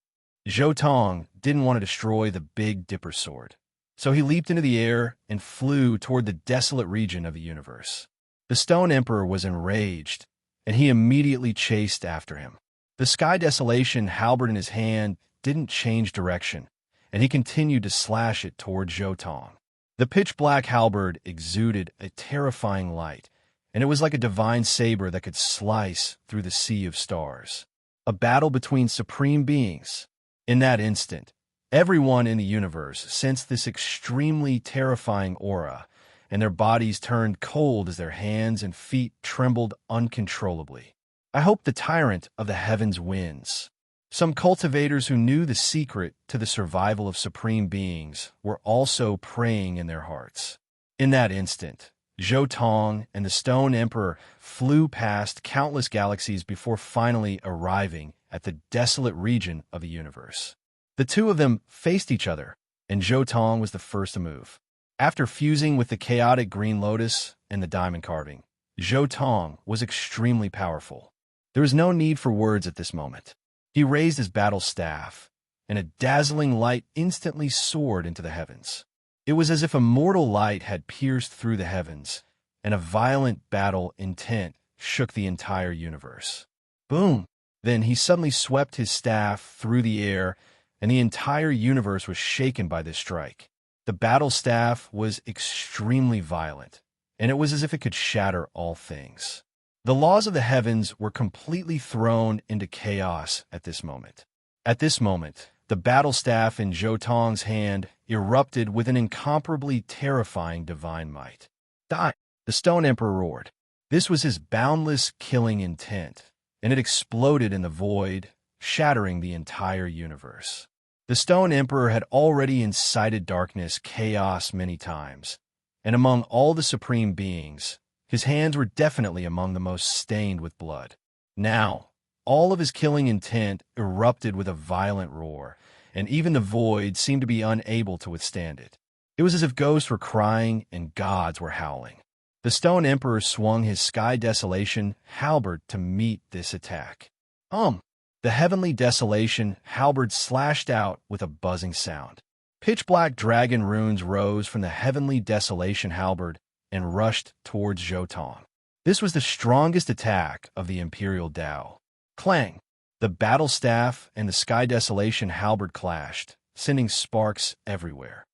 Zhou Tong didn't want to destroy the Big Dipper sword, so he leaped into the air and flew toward the desolate region of the universe. The Stone Emperor was enraged, and he immediately chased after him. The Sky Desolation halberd in his hand didn't change direction, and he continued to slash it toward Zhou Tong. The pitch-black halberd exuded a terrifying light, and it was like a divine saber that could slice through the sea of stars. A battle between supreme beings. In that instant, everyone in the universe sensed this extremely terrifying aura, and their bodies turned cold as their hands and feet trembled uncontrollably. I hope the tyrant of the heavens wins. Some cultivators who knew the secret to the survival of supreme beings were also praying in their hearts. In that instant, Zhou Tong and the Stone Emperor flew past countless galaxies before finally arriving at the desolate region of the universe. The two of them faced each other, and Zhou Tong was the first to move. After fusing with the chaotic green lotus and the diamond carving, Zhou Tong was extremely powerful. There was no need for words at this moment. He raised his battle staff, and a dazzling light instantly soared into the heavens. It was as if a mortal light had pierced through the heavens, and a violent battle intent shook the entire universe. Boom! Then he suddenly swept his staff through the air, and the entire universe was shaken by this strike. The battle staff was extremely violent, and it was as if it could shatter all things. The laws of the heavens were completely thrown into chaos at this moment. At this moment, the battle staff in Zhou Tong's hand erupted with an incomparably terrifying divine might. Die! The Stone Emperor roared. This was his boundless killing intent, and it exploded in the void, shattering the entire universe. The Stone Emperor had already incited darkness, chaos many times, and among all the supreme beings, his hands were definitely among the most stained with blood. Now, all of his killing intent erupted with a violent roar, and even the void seemed to be unable to withstand it. It was as if ghosts were crying and gods were howling. The Stone Emperor swung his Sky Desolation halberd to meet this attack. The Heavenly Desolation halberd slashed out with a buzzing sound. Pitch-black dragon runes rose from the Heavenly Desolation halberd and rushed towards Zhou Tong. This was the strongest attack of the Imperial Dao. Clang! The battle staff and the Sky Desolation halberd clashed, sending sparks everywhere.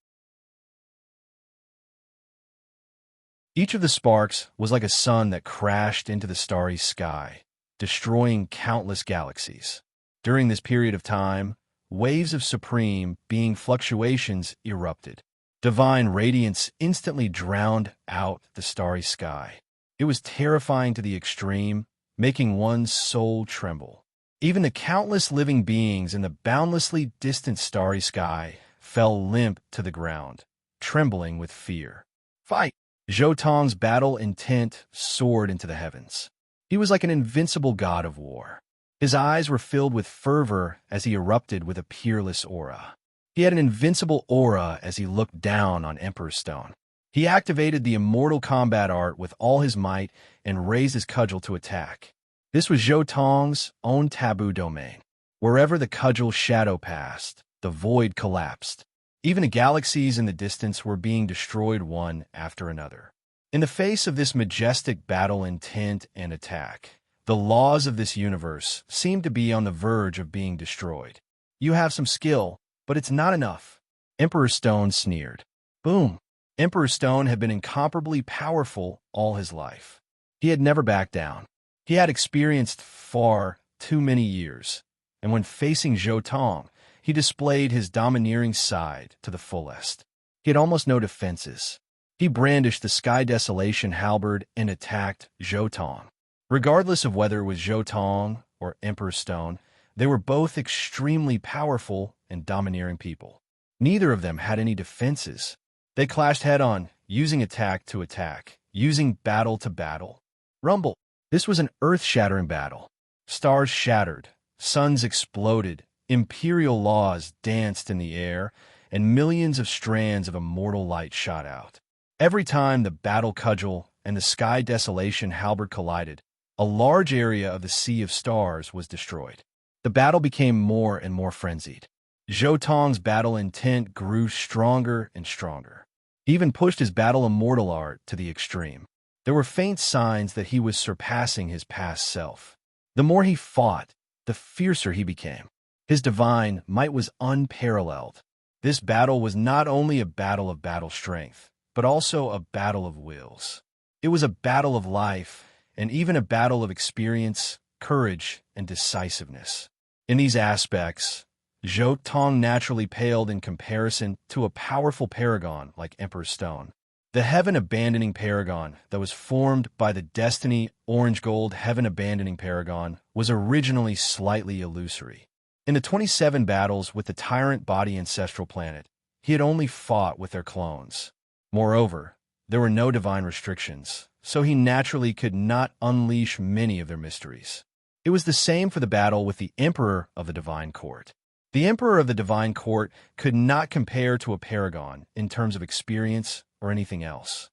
Each of the sparks was like a sun that crashed into the starry sky, destroying countless galaxies. During this period of time, waves of supreme being fluctuations erupted. Divine radiance instantly drowned out the starry sky. It was terrifying to the extreme, making one's soul tremble. Even the countless living beings in the boundlessly distant starry sky fell limp to the ground, trembling with fear. Fight! Zhou Tong's battle intent soared into the heavens. He was like an invincible god of war. His eyes were filled with fervor as he erupted with a peerless aura. He had an invincible aura as he looked down on Emperor's Stone. He activated the immortal combat art with all his might and raised his cudgel to attack. This was Zhou Tong's own taboo domain. Wherever the cudgel's shadow passed, the void collapsed. Even the galaxies in the distance were being destroyed one after another. In the face of this majestic battle intent and attack, the laws of this universe seemed to be on the verge of being destroyed. You have some skill, but it's not enough. Emperor Stone sneered. Boom! Emperor Stone had been incomparably powerful all his life. He had never backed down. He had experienced far too many years, and when facing Zhou Tong, he displayed his domineering side to the fullest. He had almost no defenses. He brandished the Sky Desolation halberd and attacked Zhou Tong. Regardless of whether it was Zhou Tong or Emperor Stone, they were both extremely powerful and domineering people. Neither of them had any defenses. They clashed head-on, using attack to attack, using battle to battle. Rumble! This was an earth-shattering battle. Stars shattered, suns exploded, imperial laws danced in the air, and millions of strands of immortal light shot out. Every time the battle cudgel and the Sky Desolation halberd collided, a large area of the Sea of Stars was destroyed. The battle became more and more frenzied. Zhou Tong's battle intent grew stronger and stronger. He even pushed his battle immortal art to the extreme. There were faint signs that he was surpassing his past self. The more he fought, the fiercer he became. His divine might was unparalleled. This battle was not only a battle of battle strength, but also a battle of wills. It was a battle of life, and even a battle of experience, courage, and decisiveness. In these aspects, Zhou Tong naturally paled in comparison to a powerful paragon like Emperor Stone. The heaven-abandoning paragon that was formed by the Destiny Orange Gold heaven-abandoning paragon was originally slightly illusory. In the 27 battles with the tyrant body ancestral planet, he had only fought with their clones. Moreover, there were no divine restrictions, so he naturally could not unleash many of their mysteries. It was the same for the battle with the Emperor of the Divine Court. The Emperor of the Divine Court could not compare to a paragon in terms of experience or anything else.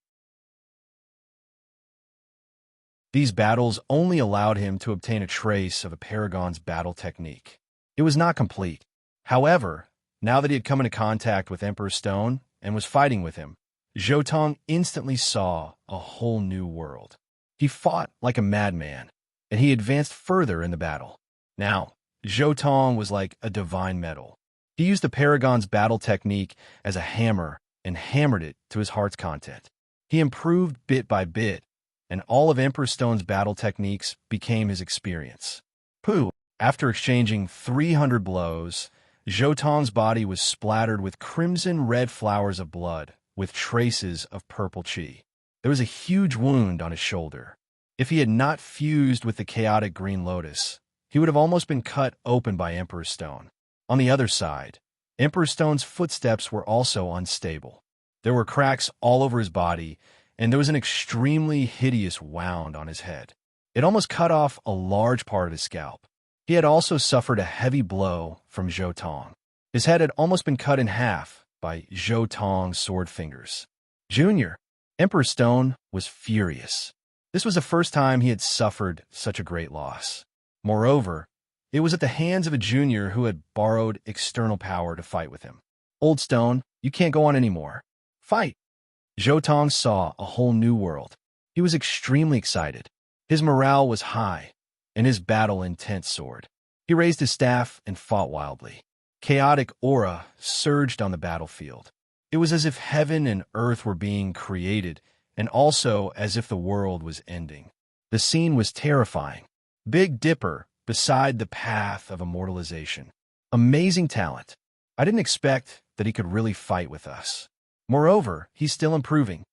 These battles only allowed him to obtain a trace of a paragon's battle technique. It was not complete. However, now that he had come into contact with Emperor Stone and was fighting with him, Zhou Tong instantly saw a whole new world. He fought like a madman, and he advanced further in the battle. Now, Zhou Tong was like a divine metal. He used the paragon's battle technique as a hammer and hammered it to his heart's content. He improved bit by bit, and all of Emperor Stone's battle techniques became his experience. Pooh! After exchanging 300 blows, Zhou Tong's body was splattered with crimson-red flowers of blood, with traces of purple chi. There was a huge wound on his shoulder. If he had not fused with the chaotic green lotus, he would have almost been cut open by Emperor Stone. On the other side, Emperor Stone's footsteps were also unstable. There were cracks all over his body, and there was an extremely hideous wound on his head. It almost cut off a large part of his scalp. He had also suffered a heavy blow from Zhou Tong. His head had almost been cut in half by Zhou Tong's sword fingers. Junior, Emperor Stone was furious. This was the first time he had suffered such a great loss. Moreover, it was at the hands of a junior who had borrowed external power to fight with him. Old Stone, you can't go on anymore. Fight! Zhou Tong saw a whole new world. He was extremely excited. His morale was high, and his battle intense soared. He raised his staff and fought wildly. Chaotic aura surged on the battlefield. It was as if heaven and earth were being created, and also as if the world was ending. The scene was terrifying. Big Dipper beside the path of immortalization. Amazing talent. I didn't expect that he could really fight with us. Moreover, he's still improving.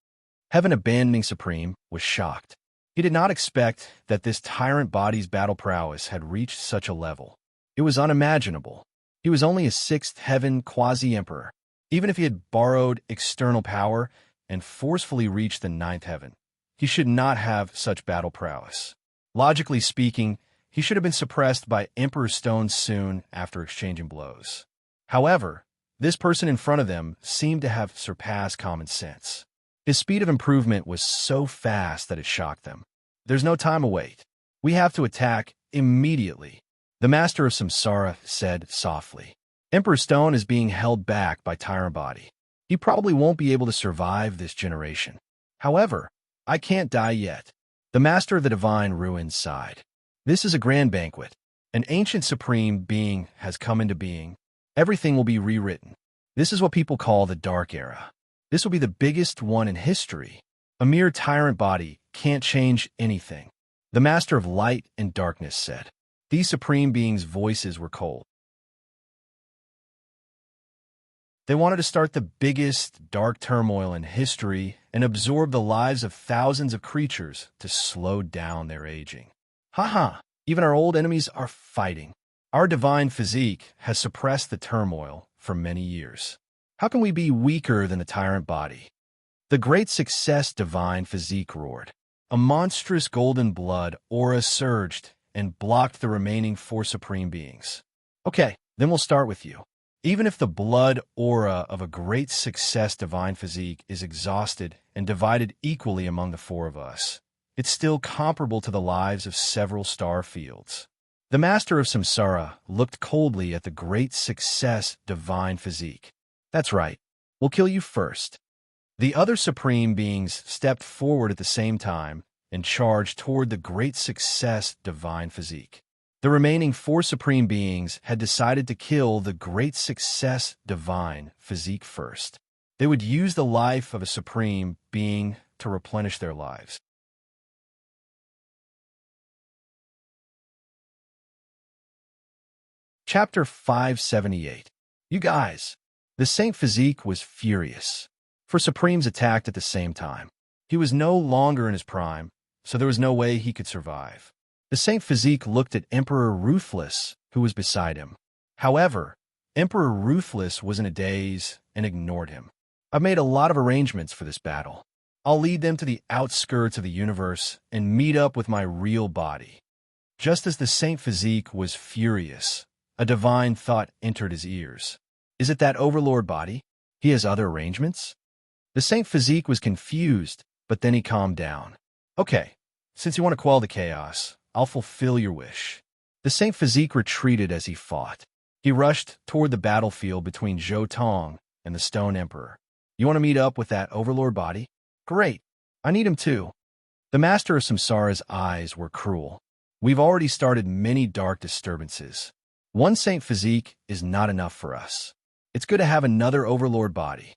Heaven Abandoning Supreme was shocked. He did not expect that this tyrant body's battle prowess had reached such a level. It was unimaginable. He was only a 6th heaven quasi-emperor. Even if he had borrowed external power and forcefully reached the 9th heaven, he should not have such battle prowess. Logically speaking, he should have been suppressed by Emperor Stone soon after exchanging blows. However, this person in front of them seemed to have surpassed common sense. His speed of improvement was so fast that it shocked them. There's no time to wait. We have to attack immediately, the Master of Samsara said softly. Emperor Stone is being held back by Tyrant Body. He probably won't be able to survive this generation. However, I can't die yet. The Master of the Divine Ruins sighed. This is a grand banquet. An ancient supreme being has come into being. Everything will be rewritten. This is what people call the Dark Era. This will be the biggest one in history. A mere tyrant body can't change anything. The Master of Light and Darkness said. These supreme beings' voices were cold. They wanted to start the biggest dark turmoil in history and absorb the lives of thousands of creatures to slow down their aging. Haha, even our old enemies are fighting. Our divine physique has suppressed the turmoil for many years. How can we be weaker than the tyrant body? The great success divine physique roared. A monstrous golden blood aura surged and blocked the remaining 4 supreme beings. Okay, then we'll start with you. Even if the blood aura of a great success divine physique is exhausted and divided equally among the 4 of us, it's still comparable to the lives of several star fields. The Master of Samsara looked coldly at the great success divine physique. That's right. We'll kill you first. The other supreme beings stepped forward at the same time and charged toward the great success divine physique. The remaining 4 supreme beings had decided to kill the great success divine physique first. They would use the life of a supreme being to replenish their lives. Chapter 578. You guys. The Saint Physique was furious, for Supremes attacked at the same time. He was no longer in his prime, so there was no way he could survive. The Saint Physique looked at Emperor Ruthless, who was beside him. However, Emperor Ruthless was in a daze and ignored him. I've made a lot of arrangements for this battle. I'll lead them to the outskirts of the universe and meet up with my real body. Just as the Saint Physique was furious, a divine thought entered his ears. Is it that overlord body? He has other arrangements? The Saint Physique was confused, but then he calmed down. Okay, since you want to quell the chaos, I'll fulfill your wish. The Saint Physique retreated as he fought. He rushed toward the battlefield between Zhou Tong and the Stone Emperor. You want to meet up with that overlord body? Great. I need him too. The Master of Samsara's eyes were cruel. We've already started many dark disturbances. One Saint Physique is not enough for us. It's good to have another overlord body.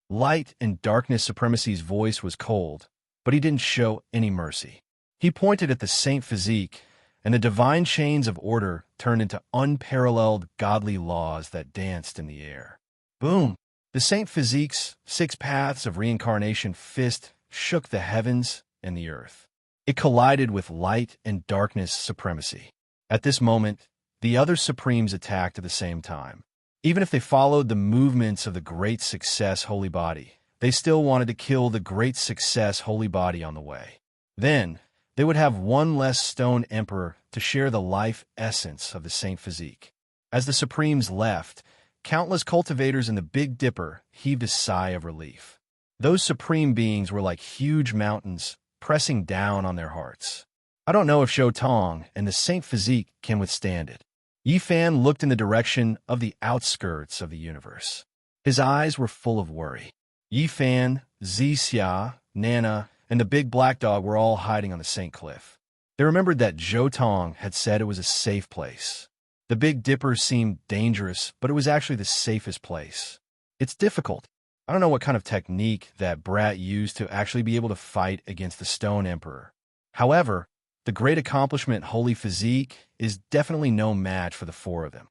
Light and darkness supremacy's voice was cold, but he didn't show any mercy. He pointed at the Saint Physique, and the divine chains of order turned into unparalleled godly laws that danced in the air. Boom! The Saint Physique's 6 paths of reincarnation fist shook the heavens and the earth. It collided with light and darkness supremacy. At this moment, the other Supremes attacked at the same time. Even if they followed the movements of the Great Success Holy Body, they still wanted to kill the Great Success Holy Body on the way. Then, they would have one less Stone Emperor to share the life essence of the Saint Physique. As the Supremes left, countless cultivators in the Big Dipper heaved a sigh of relief. Those supreme beings were like huge mountains, pressing down on their hearts. I don't know if Zhou Tong and the Saint Physique can withstand it. Yi Fan looked in the direction of the outskirts of the universe. His eyes were full of worry. Yi Fan, Xia, Nana, and the big black dog were all hiding on the St. Cliff. They remembered that Zhou Tong had said it was a safe place. The Big Dipper seemed dangerous, but it was actually the safest place. It's difficult. I don't know what kind of technique that brat used to actually be able to fight against the Stone Emperor. However, the great accomplishment Holy Physique is definitely no match for the 4 of them.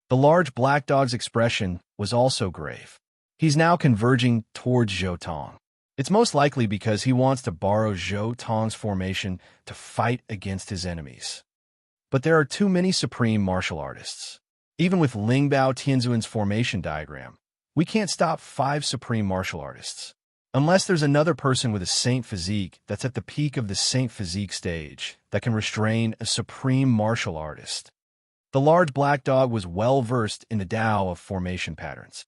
The large black dog's expression was also grave. He's now converging towards Zhou Tong. It's most likely because he wants to borrow Zhou Tong's formation to fight against his enemies. But there are too many supreme martial artists. Even with Lingbao Tianzuan's formation diagram, we can't stop 5 supreme martial artists. Unless there's another person with a Saint Physique that's at the peak of the Saint Physique stage that can restrain a supreme martial artist. The large black dog was well versed in the Tao of formation patterns.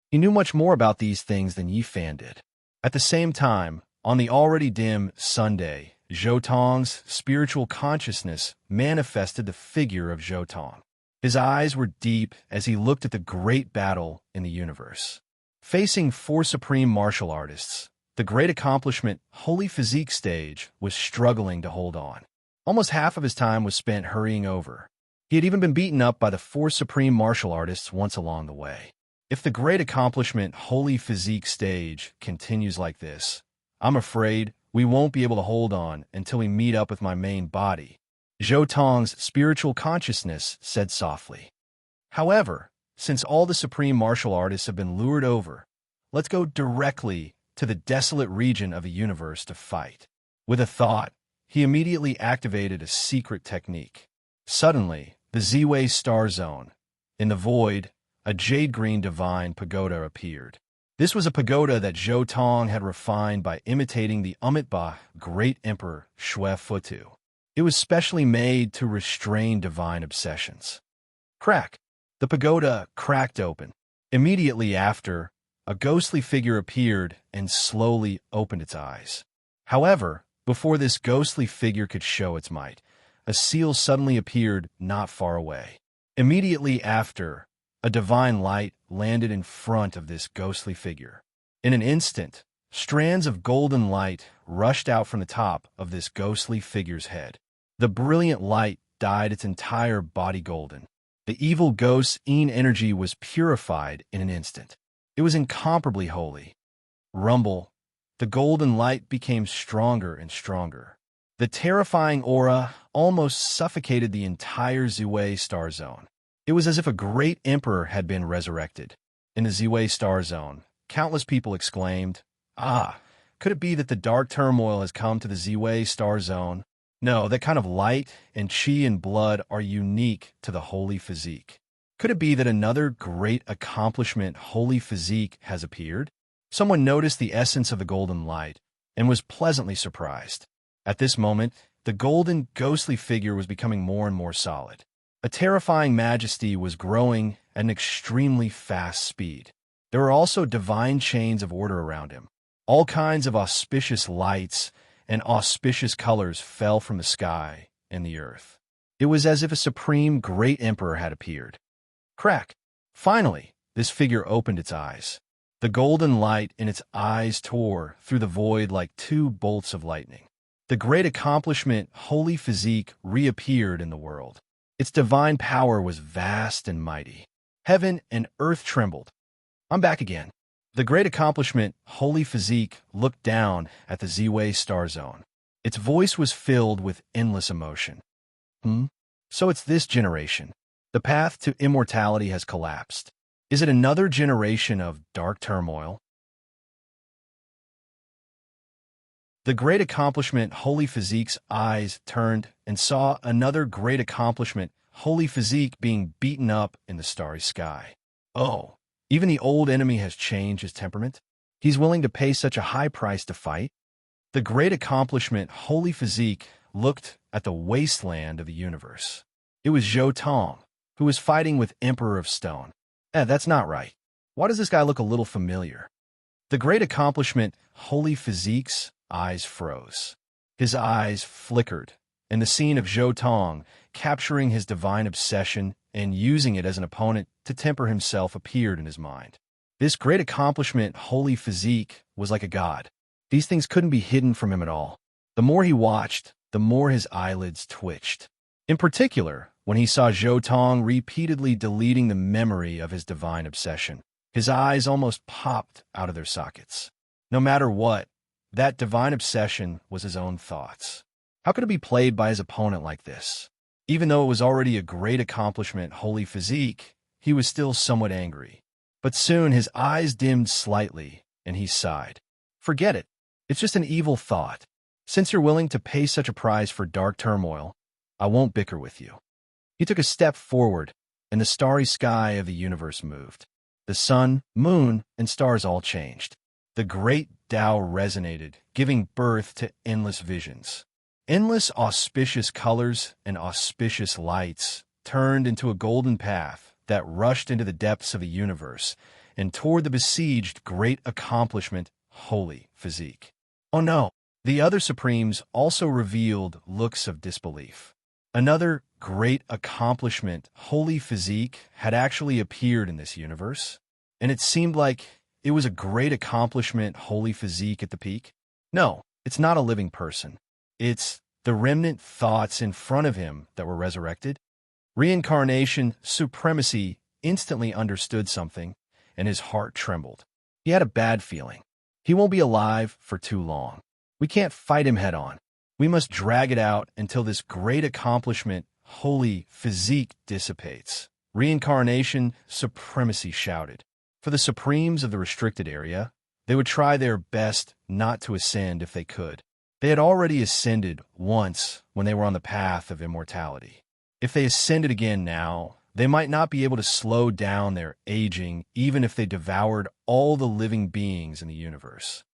He knew much more about these things than Yi Fan did. At the same time, on the already dim Sunday, Zhou Tong's spiritual consciousness manifested the figure of Zhou Tong. His eyes were deep as he looked at the great battle in the universe. Facing 4 supreme martial artists, the great accomplishment Holy Physique stage was struggling to hold on. Almost half of his time was spent hurrying over. He had even been beaten up by the 4 supreme martial artists once along the way. If the great accomplishment Holy Physique stage continues like this, I'm afraid we won't be able to hold on until we meet up with my main body, Zhou Tong's spiritual consciousness said softly. However, since all the supreme martial artists have been lured over, let's go directly to the desolate region of the universe to fight. With a thought, he immediately activated a secret technique. Suddenly, the Ziwei Star Zone. In the void, a jade-green divine pagoda appeared. This was a pagoda that Zhou Tong had refined by imitating the Amitabha Great Emperor Xue Futu. It was specially made to restrain divine obsessions. Crack! The pagoda cracked open. Immediately after, a ghostly figure appeared and slowly opened its eyes. However, before this ghostly figure could show its might, a seal suddenly appeared not far away. Immediately after, a divine light landed in front of this ghostly figure. In an instant, strands of golden light rushed out from the top of this ghostly figure's head. The brilliant light dyed its entire body golden. The evil ghost's energy was purified in an instant. It was incomparably holy. Rumble. The golden light became stronger and stronger. The terrifying aura almost suffocated the entire Ziwei Star Zone. It was as if a great emperor had been resurrected. In the Ziwei Star Zone, countless people exclaimed, "Ah, could it be that the dark turmoil has come to the Ziwei Star Zone?" No, that kind of light and chi and blood are unique to the holy physique. Could it be that another great accomplishment holy physique has appeared? Someone noticed the essence of the golden light and was pleasantly surprised. At this moment, the golden, ghostly figure was becoming more and more solid. A terrifying majesty was growing at an extremely fast speed. There were also divine chains of order around him. All kinds of auspicious lights and auspicious colors fell from the sky and the earth. It was as if a supreme great emperor had appeared. Crack! Finally, this figure opened its eyes. The golden light in its eyes tore through the void like two bolts of lightning. The great accomplishment, holy physique, reappeared in the world. Its divine power was vast and mighty. Heaven and earth trembled. I'm back again. The great accomplishment, holy physique, looked down at the Z-Way star zone. Its voice was filled with endless emotion. So it's this generation. The path to immortality has collapsed. Is it another generation of dark turmoil? The great accomplishment, holy physique's eyes turned and saw another great accomplishment, holy physique, being beaten up in the starry sky. Oh, even the old enemy has changed his temperament? He's willing to pay such a high price to fight? The great accomplishment, holy physique, looked at the wasteland of the universe. It was Zhou Tong, who was fighting with Emperor of Stone. That's not right. Why does this guy look a little familiar? The great accomplishment, holy physique's eyes froze. His eyes flickered, and the scene of Zhou Tong capturing his divine obsession and using it as an opponent to temper himself appeared in his mind. This great accomplishment, holy physique, was like a god. These things couldn't be hidden from him at all. The more he watched, the more his eyelids twitched. In particular, when he saw Zhou Tong repeatedly deleting the memory of his divine obsession, his eyes almost popped out of their sockets. No matter what, that divine obsession was his own thoughts. How could it be played by his opponent like this? Even though it was already a great accomplishment, holy physique, he was still somewhat angry. But soon his eyes dimmed slightly, and he sighed. Forget it. It's just an evil thought. Since you're willing to pay such a price for dark turmoil, I won't bicker with you. He took a step forward, and the starry sky of the universe moved. The sun, moon, and stars all changed. The great Tao resonated, giving birth to endless visions. Endless auspicious colors and auspicious lights turned into a golden path that rushed into the depths of the universe and toward the besieged great accomplishment, holy physique. Oh no, the other supremes also revealed looks of disbelief. Another great accomplishment, holy physique, had actually appeared in this universe, and it seemed like it was a great accomplishment, holy physique at the peak. No, it's not a living person. It's the remnant thoughts in front of him that were resurrected. Reincarnation, supremacy, instantly understood something, and his heart trembled. He had a bad feeling. He won't be alive for too long. We can't fight him head on. We must drag it out until this great accomplishment, holy physique, dissipates. Reincarnation, supremacy shouted. For the supremes of the restricted area, they would try their best not to ascend if they could. They had already ascended once when they were on the path of immortality. If they ascended again now, they might not be able to slow down their aging even if they devoured all the living beings in the universe.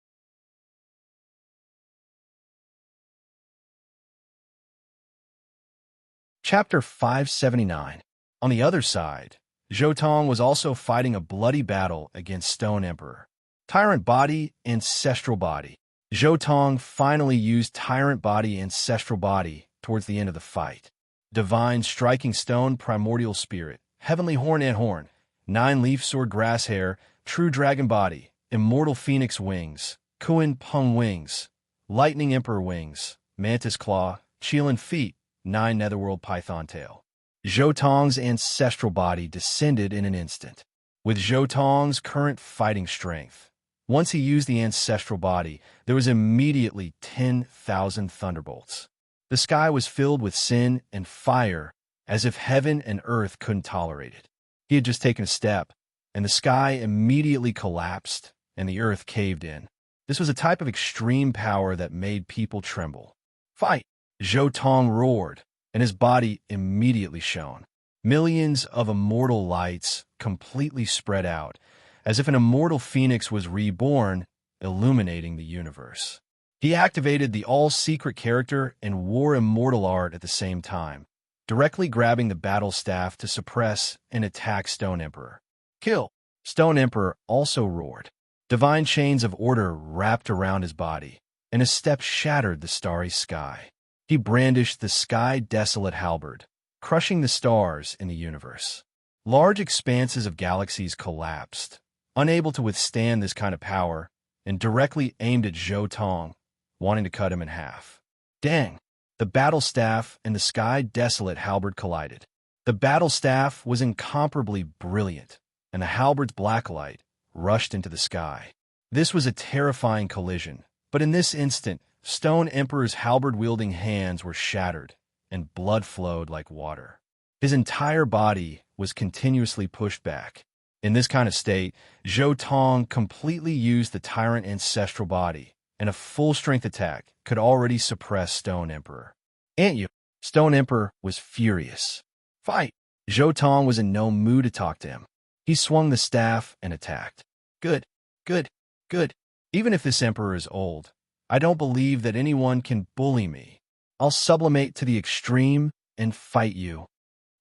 Chapter 579. On the other side, Zhou Tong was also fighting a bloody battle against Stone Emperor. Tyrant Body, Ancestral Body. Zhou Tong finally used Tyrant Body, Ancestral Body towards the end of the fight. Divine Striking Stone, Primordial Spirit. Heavenly Horn and Horn. 9-Leaf Sword Grass Hair. True Dragon Body. Immortal Phoenix Wings. Kuan Peng Wings. Lightning Emperor Wings. Mantis Claw. Qilin Feet. 9 Netherworld Python Tail. Zhou Tong's ancestral body descended in an instant. With Zhou Tong's current fighting strength, once he used the ancestral body, there was immediately 10,000 thunderbolts. The sky was filled with sin and fire, as if heaven and earth couldn't tolerate it. He had just taken a step, and the sky immediately collapsed, and the earth caved in. This was a type of extreme power that made people tremble. Fight! Zhou Tong roared, and his body immediately shone. Millions of immortal lights completely spread out, as if an immortal phoenix was reborn, illuminating the universe. He activated the all-secret character and wore immortal art at the same time, directly grabbing the battle staff to suppress and attack Stone Emperor. Kill! Stone Emperor also roared. Divine chains of order wrapped around his body, and his step shattered the starry sky. He brandished the sky-desolate halberd, crushing the stars in the universe. Large expanses of galaxies collapsed, unable to withstand this kind of power, and directly aimed at Zhou Tong, wanting to cut him in half. Dang! The battle staff and the sky-desolate halberd collided. The battle staff was incomparably brilliant, and the halberd's black light rushed into the sky. This was a terrifying collision, but in this instant, Stone Emperor's halberd-wielding hands were shattered, and blood flowed like water. His entire body was continuously pushed back. In this kind of state, Zhou Tong completely used the tyrant ancestral body, and a full-strength attack could already suppress Stone Emperor. "Ain't you?" Stone Emperor was furious. "Fight!" Zhou Tong was in no mood to talk to him. He swung the staff and attacked. Good, good, good. Even if this emperor is old, I don't believe that anyone can bully me. I'll sublimate to the extreme and fight you.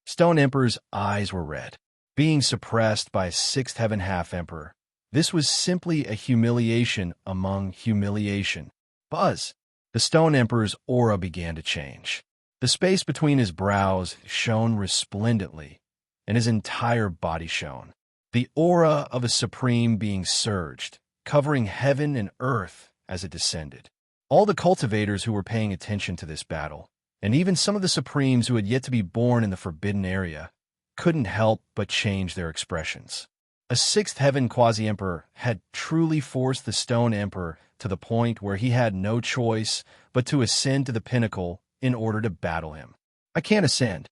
Stone Emperor's eyes were red. Being suppressed by a sixth heaven half-emperor, this was simply a humiliation among humiliation. Buzz! The Stone Emperor's aura began to change. The space between his brows shone resplendently, and his entire body shone. The aura of a supreme being surged, covering heaven and earth as it descended. All the cultivators who were paying attention to this battle, and even some of the supremes who had yet to be born in the forbidden area, couldn't help but change their expressions. A sixth heaven quasi-emperor had truly forced the Stone Emperor to the point where he had no choice but to ascend to the pinnacle in order to battle him. "I can't ascend."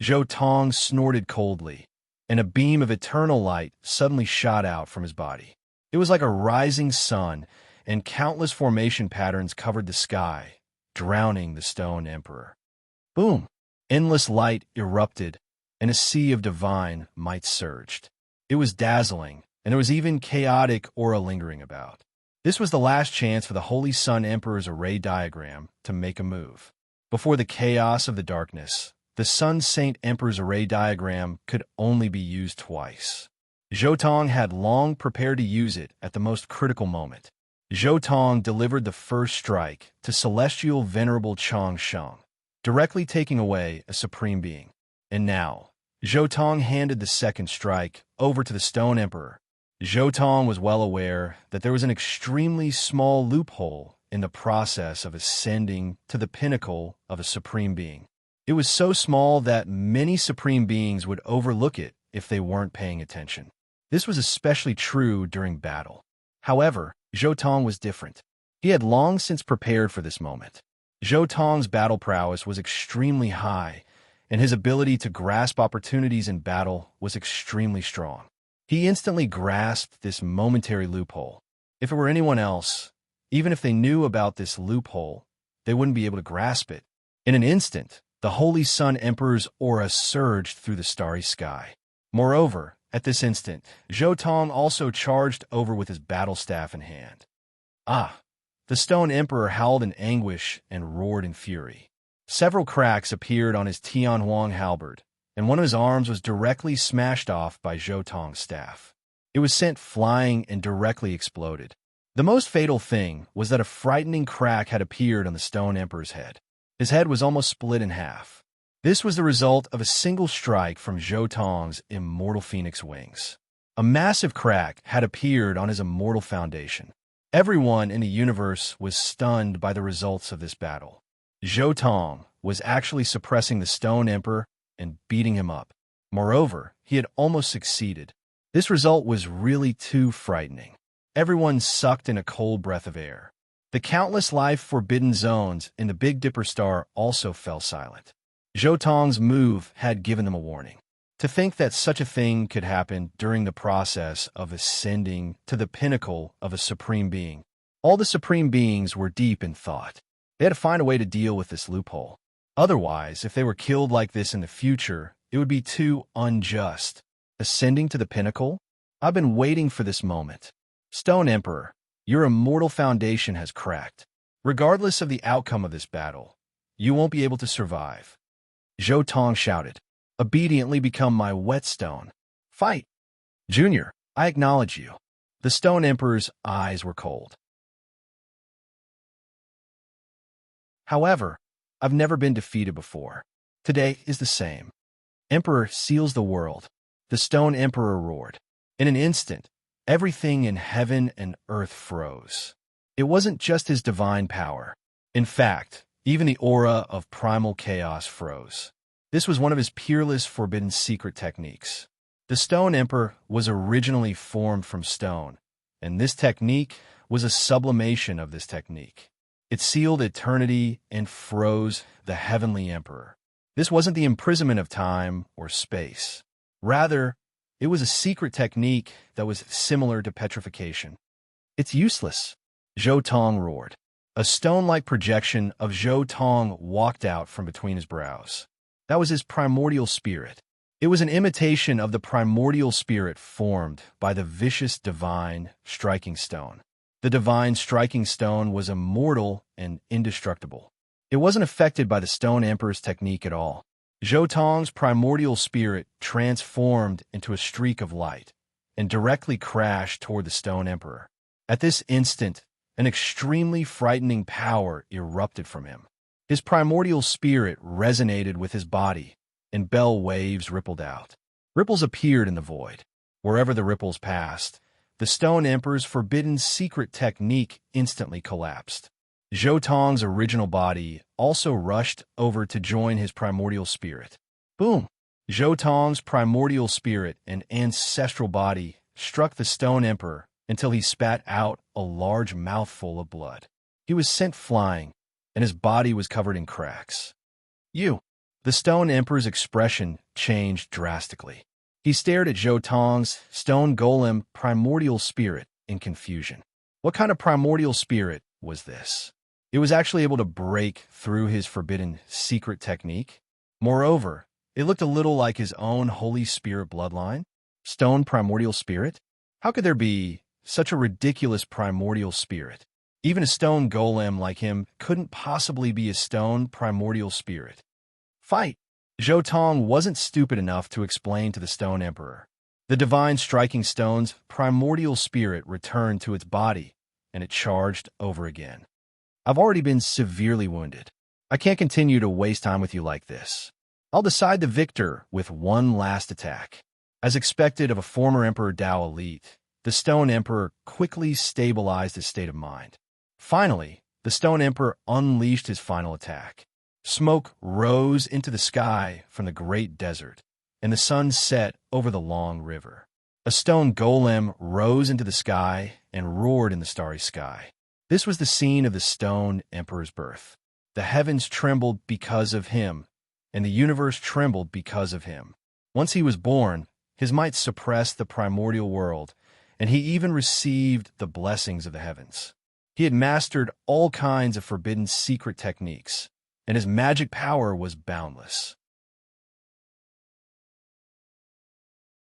Zhou Tong snorted coldly, and a beam of eternal light suddenly shot out from his body. It was like a rising sun, and countless formation patterns covered the sky, drowning the Stone Emperor. Boom! Endless light erupted, and a sea of divine might surged. It was dazzling, and there was even chaotic aura lingering about. This was the last chance for the Holy Sun Emperor's array diagram to make a move. Before the chaos of the darkness, the Sun Saint Emperor's array diagram could only be used twice. Zhou Tong had long prepared to use it at the most critical moment. Zhou Tong delivered the first strike to Celestial Venerable Chang Sheng, directly taking away a supreme being. And now, Zhou Tong handed the second strike over to the Stone Emperor. Zhou Tong was well aware that there was an extremely small loophole in the process of ascending to the pinnacle of a supreme being. It was so small that many supreme beings would overlook it if they weren't paying attention. This was especially true during battle. However, Zhou Tong was different. He had long since prepared for this moment. Zhou Tong's battle prowess was extremely high, and his ability to grasp opportunities in battle was extremely strong. He instantly grasped this momentary loophole. If it were anyone else, even if they knew about this loophole, they wouldn't be able to grasp it. In an instant, the Holy Sun Emperor's aura surged through the starry sky. Moreover, at this instant, Zhou Tong also charged over with his battle staff in hand. Ah! The Stone Emperor howled in anguish and roared in fury. Several cracks appeared on his Tianhuang halberd, and one of his arms was directly smashed off by Zhou Tong's staff. It was sent flying and directly exploded. The most fatal thing was that a frightening crack had appeared on the Stone Emperor's head. His head was almost split in half. This was the result of a single strike from Zhou Tong's immortal phoenix wings. A massive crack had appeared on his immortal foundation. Everyone in the universe was stunned by the results of this battle. Zhou Tong was actually suppressing the Stone Emperor and beating him up. Moreover, he had almost succeeded. This result was really too frightening. Everyone sucked in a cold breath of air. The countless life-forbidden zones in the Big Dipper star also fell silent. Zhou Tong's move had given them a warning. To think that such a thing could happen during the process of ascending to the pinnacle of a supreme being, All the supreme beings were deep in thought. They had to find a way to deal with this loophole. Otherwise, if they were killed like this in the future, it would be too unjust. Ascending to the pinnacle? I've been waiting for this moment. Stone Emperor, your immortal foundation has cracked. Regardless of the outcome of this battle, you won't be able to survive. Zhou Tong shouted, obediently become my whetstone. Fight! Junior, I acknowledge you. The Stone Emperor's eyes were cold. However, I've never been defeated before. Today is the same. Emperor seals the world. The Stone Emperor roared. In an instant, everything in heaven and earth froze. It wasn't just his divine power. In fact, even the aura of primal chaos froze. This was one of his peerless forbidden secret techniques. The Stone Emperor was originally formed from stone, and this technique was a sublimation of this technique. It sealed eternity and froze the heavenly emperor. This wasn't the imprisonment of time or space. Rather, it was a secret technique that was similar to petrification. It's useless, Zhou Tong roared. A stone-like projection of Zhou Tong walked out from between his brows. That was his primordial spirit. It was an imitation of the primordial spirit formed by the vicious divine striking stone. The divine striking stone was immortal and indestructible. It wasn't affected by the Stone Emperor's technique at all. Zhou Tong's primordial spirit transformed into a streak of light and directly crashed toward the Stone Emperor. At this instant, an extremely frightening power erupted from him. His primordial spirit resonated with his body, and bell waves rippled out. Ripples appeared in the void. Wherever the ripples passed, the Stone Emperor's forbidden secret technique instantly collapsed. Zhou Tong's original body also rushed over to join his primordial spirit. Boom! Zhou Tong's primordial spirit and ancestral body struck the Stone Emperor until he spat out a large mouthful of blood. He was sent flying, and his body was covered in cracks. The Stone Emperor's expression changed drastically. He stared at Zhou Tong's stone golem primordial spirit in confusion. What kind of primordial spirit was this? It was actually able to break through his forbidden secret technique. Moreover, it looked a little like his own Holy Spirit bloodline. Stone primordial spirit? How could there be such a ridiculous primordial spirit? Even a stone golem like him couldn't possibly be a stone primordial spirit. Fight! Zhou Tong wasn't stupid enough to explain to the Stone Emperor. The divine striking stone's primordial spirit returned to its body, and it charged over again. I've already been severely wounded. I can't continue to waste time with you like this. I'll decide the victor with one last attack. As expected of a former Emperor Dao elite, the Stone Emperor quickly stabilized his state of mind. Finally, the Stone Emperor unleashed his final attack. Smoke rose into the sky from the great desert, and the sun set over the long river. A stone golem rose into the sky and roared in the starry sky. This was the scene of the Stone Emperor's birth. The heavens trembled because of him, and the universe trembled because of him. Once he was born, his might suppressed the primordial world, and he even received the blessings of the heavens. He had mastered all kinds of forbidden secret techniques, and his magic power was boundless.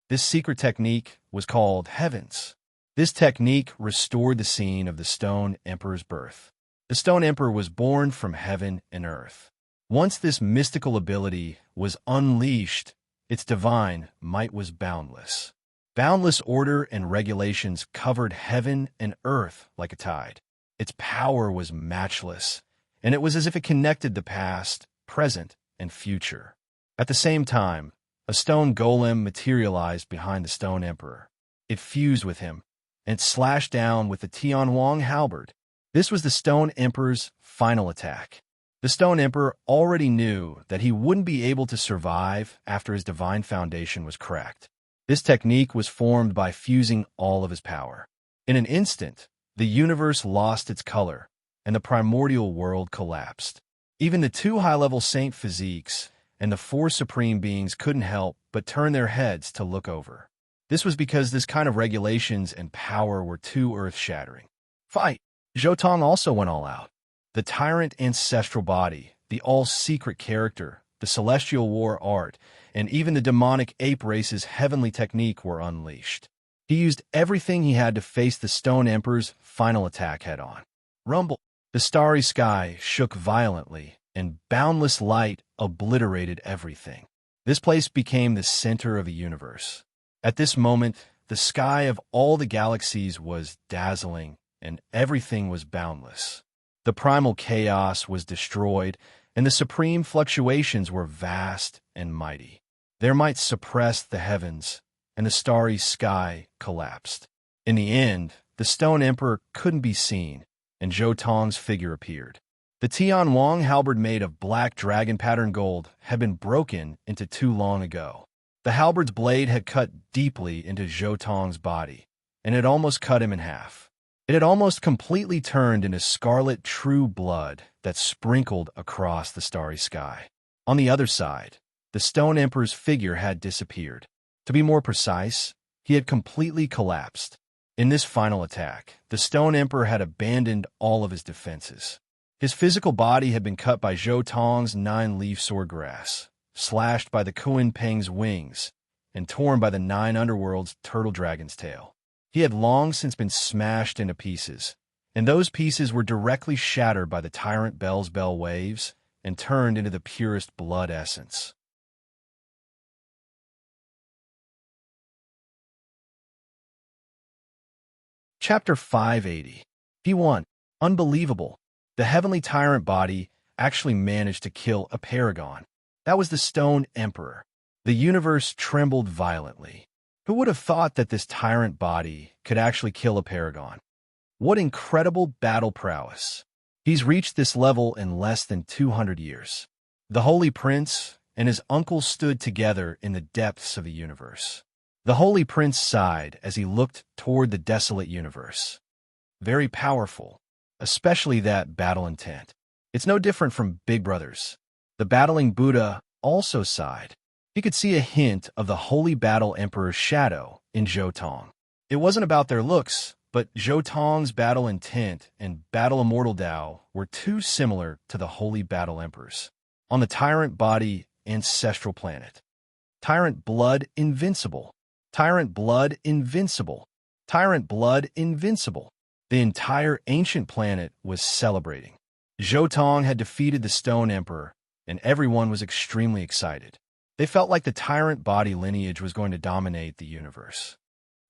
This secret technique was called Heavens. This technique restored the scene of the Stone Emperor's birth. The Stone Emperor was born from heaven and earth. Once this mystical ability was unleashed, its divine might was boundless. Boundless order and regulations covered heaven and earth like a tide. Its power was matchless, and it was as if it connected the past, present, and future. At the same time, a stone golem materialized behind the Stone Emperor. It fused with him and slashed down with the Tianhuang halberd. This was the Stone Emperor's final attack. The Stone Emperor already knew that he wouldn't be able to survive after his divine foundation was cracked. This technique was formed by fusing all of his power. In an instant, the universe lost its color, and the primordial world collapsed. Even the two high-level saint physiques and the four supreme beings couldn't help but turn their heads to look over. This was because this kind of regulations and power were too earth-shattering. Fight! Zhou Tong also went all out. The tyrant ancestral body, the all-secret character, the celestial war art, and even the demonic ape race's heavenly technique were unleashed. He used everything he had to face the Stone Emperor's final attack head-on. Rumble. The starry sky shook violently, and boundless light obliterated everything. This place became the center of a universe. At this moment, the sky of all the galaxies was dazzling, and everything was boundless. The primal chaos was destroyed, and the supreme fluctuations were vast and mighty. Their might suppressed the heavens, and the starry sky collapsed. In the end, the Stone Emperor couldn't be seen, and Zhou Tong's figure appeared. The Tian Wang halberd made of black dragon-patterned gold had been broken into two long ago. The halberd's blade had cut deeply into Zhou Tong's body, and it almost cut him in half. It had almost completely turned into scarlet true blood that sprinkled across the starry sky. On the other side, the Stone Emperor's figure had disappeared. To be more precise, he had completely collapsed. In this final attack, the Stone Emperor had abandoned all of his defenses. His physical body had been cut by Zhou Tong's 9-leaf swordgrass, slashed by the Kuan Peng's wings, and torn by the 9 underworld's turtle dragon's tail. He had long since been smashed into pieces, and those pieces were directly shattered by the Tyrant Bell's bell waves and turned into the purest blood essence. Chapter 580. P1. Unbelievable. The heavenly tyrant body actually managed to kill a paragon. That was the Stone Emperor. The universe trembled violently. Who would have thought that this tyrant body could actually kill a paragon? What incredible battle prowess. He's reached this level in less than 200 years. The Holy Prince and his uncle stood together in the depths of the universe. The Holy Prince sighed as he looked toward the desolate universe. Very powerful, especially that battle intent. It's no different from Big Brothers. The battling Buddha also sighed. He could see a hint of the Holy Battle Emperor's shadow in Zhou Tong. It wasn't about their looks, but Zhou Tong's battle intent and Battle Immortal Tao were too similar to the Holy Battle Emperor's. On the Tyrant Body Ancestral Planet. Tyrant Blood Invincible. Tyrant Blood Invincible. Tyrant Blood Invincible. The entire ancient planet was celebrating. Zhou Tong had defeated the Stone Emperor, and everyone was extremely excited. They felt like the tyrant body lineage was going to dominate the universe.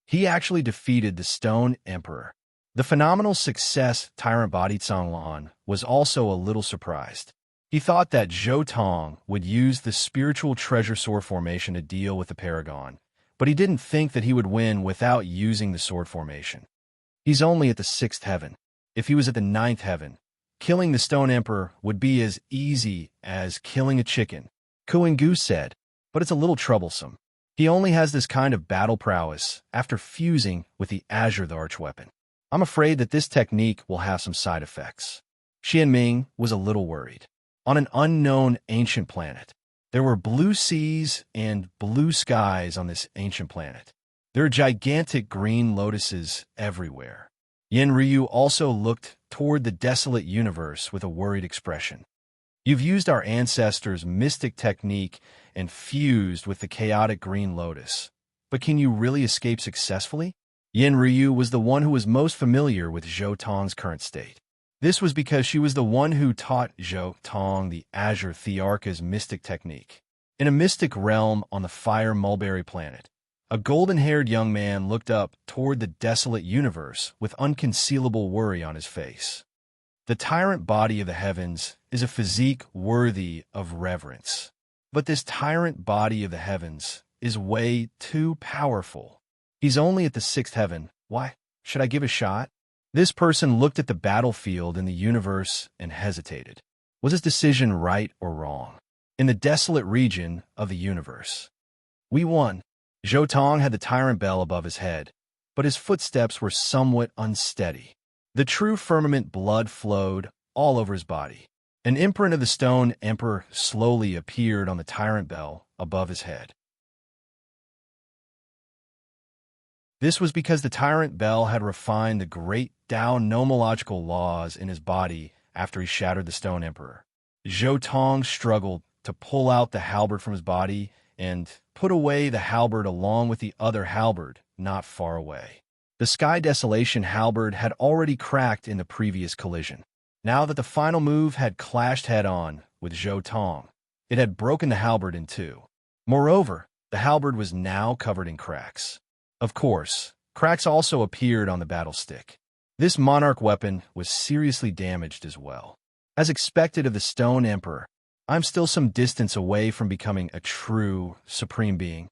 He actually defeated the Stone Emperor. The phenomenal success Tyrant Body Zhonglan was also a little surprised. He thought that Zhou Tong would use the spiritual treasure sword formation to deal with the paragon, but he didn't think that he would win without using the sword formation. He's only at the 6th heaven. If he was at the 9th heaven, killing the Stone Emperor would be as easy as killing a chicken, Kuan Gu said, but it's a little troublesome. He only has this kind of battle prowess after fusing with the Azure the Archweapon. I'm afraid that this technique will have some side effects. Xianming was a little worried. On an unknown ancient planet, there were blue seas and blue skies on this ancient planet. There are gigantic green lotuses everywhere. Yen Ryu also looked toward the desolate universe with a worried expression. You've used our ancestors' mystic technique and fused with the chaotic green lotus. But can you really escape successfully? Yen Ryu was the one who was most familiar with Zhou Tong's current state. This was because she was the one who taught Zhou Tong the Azure Thearka's mystic technique. In a mystic realm on the Fire Mulberry planet, a golden-haired young man looked up toward the desolate universe with unconcealable worry on his face. The tyrant body of the heavens is a physique worthy of reverence. But this tyrant body of the heavens is way too powerful. He's only at the 6th heaven. Why? Should I give a shot? This person looked at the battlefield in the universe and hesitated. Was his decision right or wrong? In the desolate region of the universe. We won. Zhou Tong had the tyrant bell above his head, but his footsteps were somewhat unsteady. The true firmament blood flowed all over his body. An imprint of the Stone Emperor slowly appeared on the tyrant bell above his head. This was because the tyrant Bel had refined the great Tao nomological laws in his body after he shattered the Stone Emperor. Zhou Tong struggled to pull out the halberd from his body and put away the halberd along with the other halberd not far away. The Sky Desolation halberd had already cracked in the previous collision. Now that the final move had clashed head-on with Zhou Tong, it had broken the halberd in two. Moreover, the halberd was now covered in cracks. Of course, cracks also appeared on the battle stick. This monarch weapon was seriously damaged as well. As expected of the Stone Emperor, I'm still some distance away from becoming a true supreme being.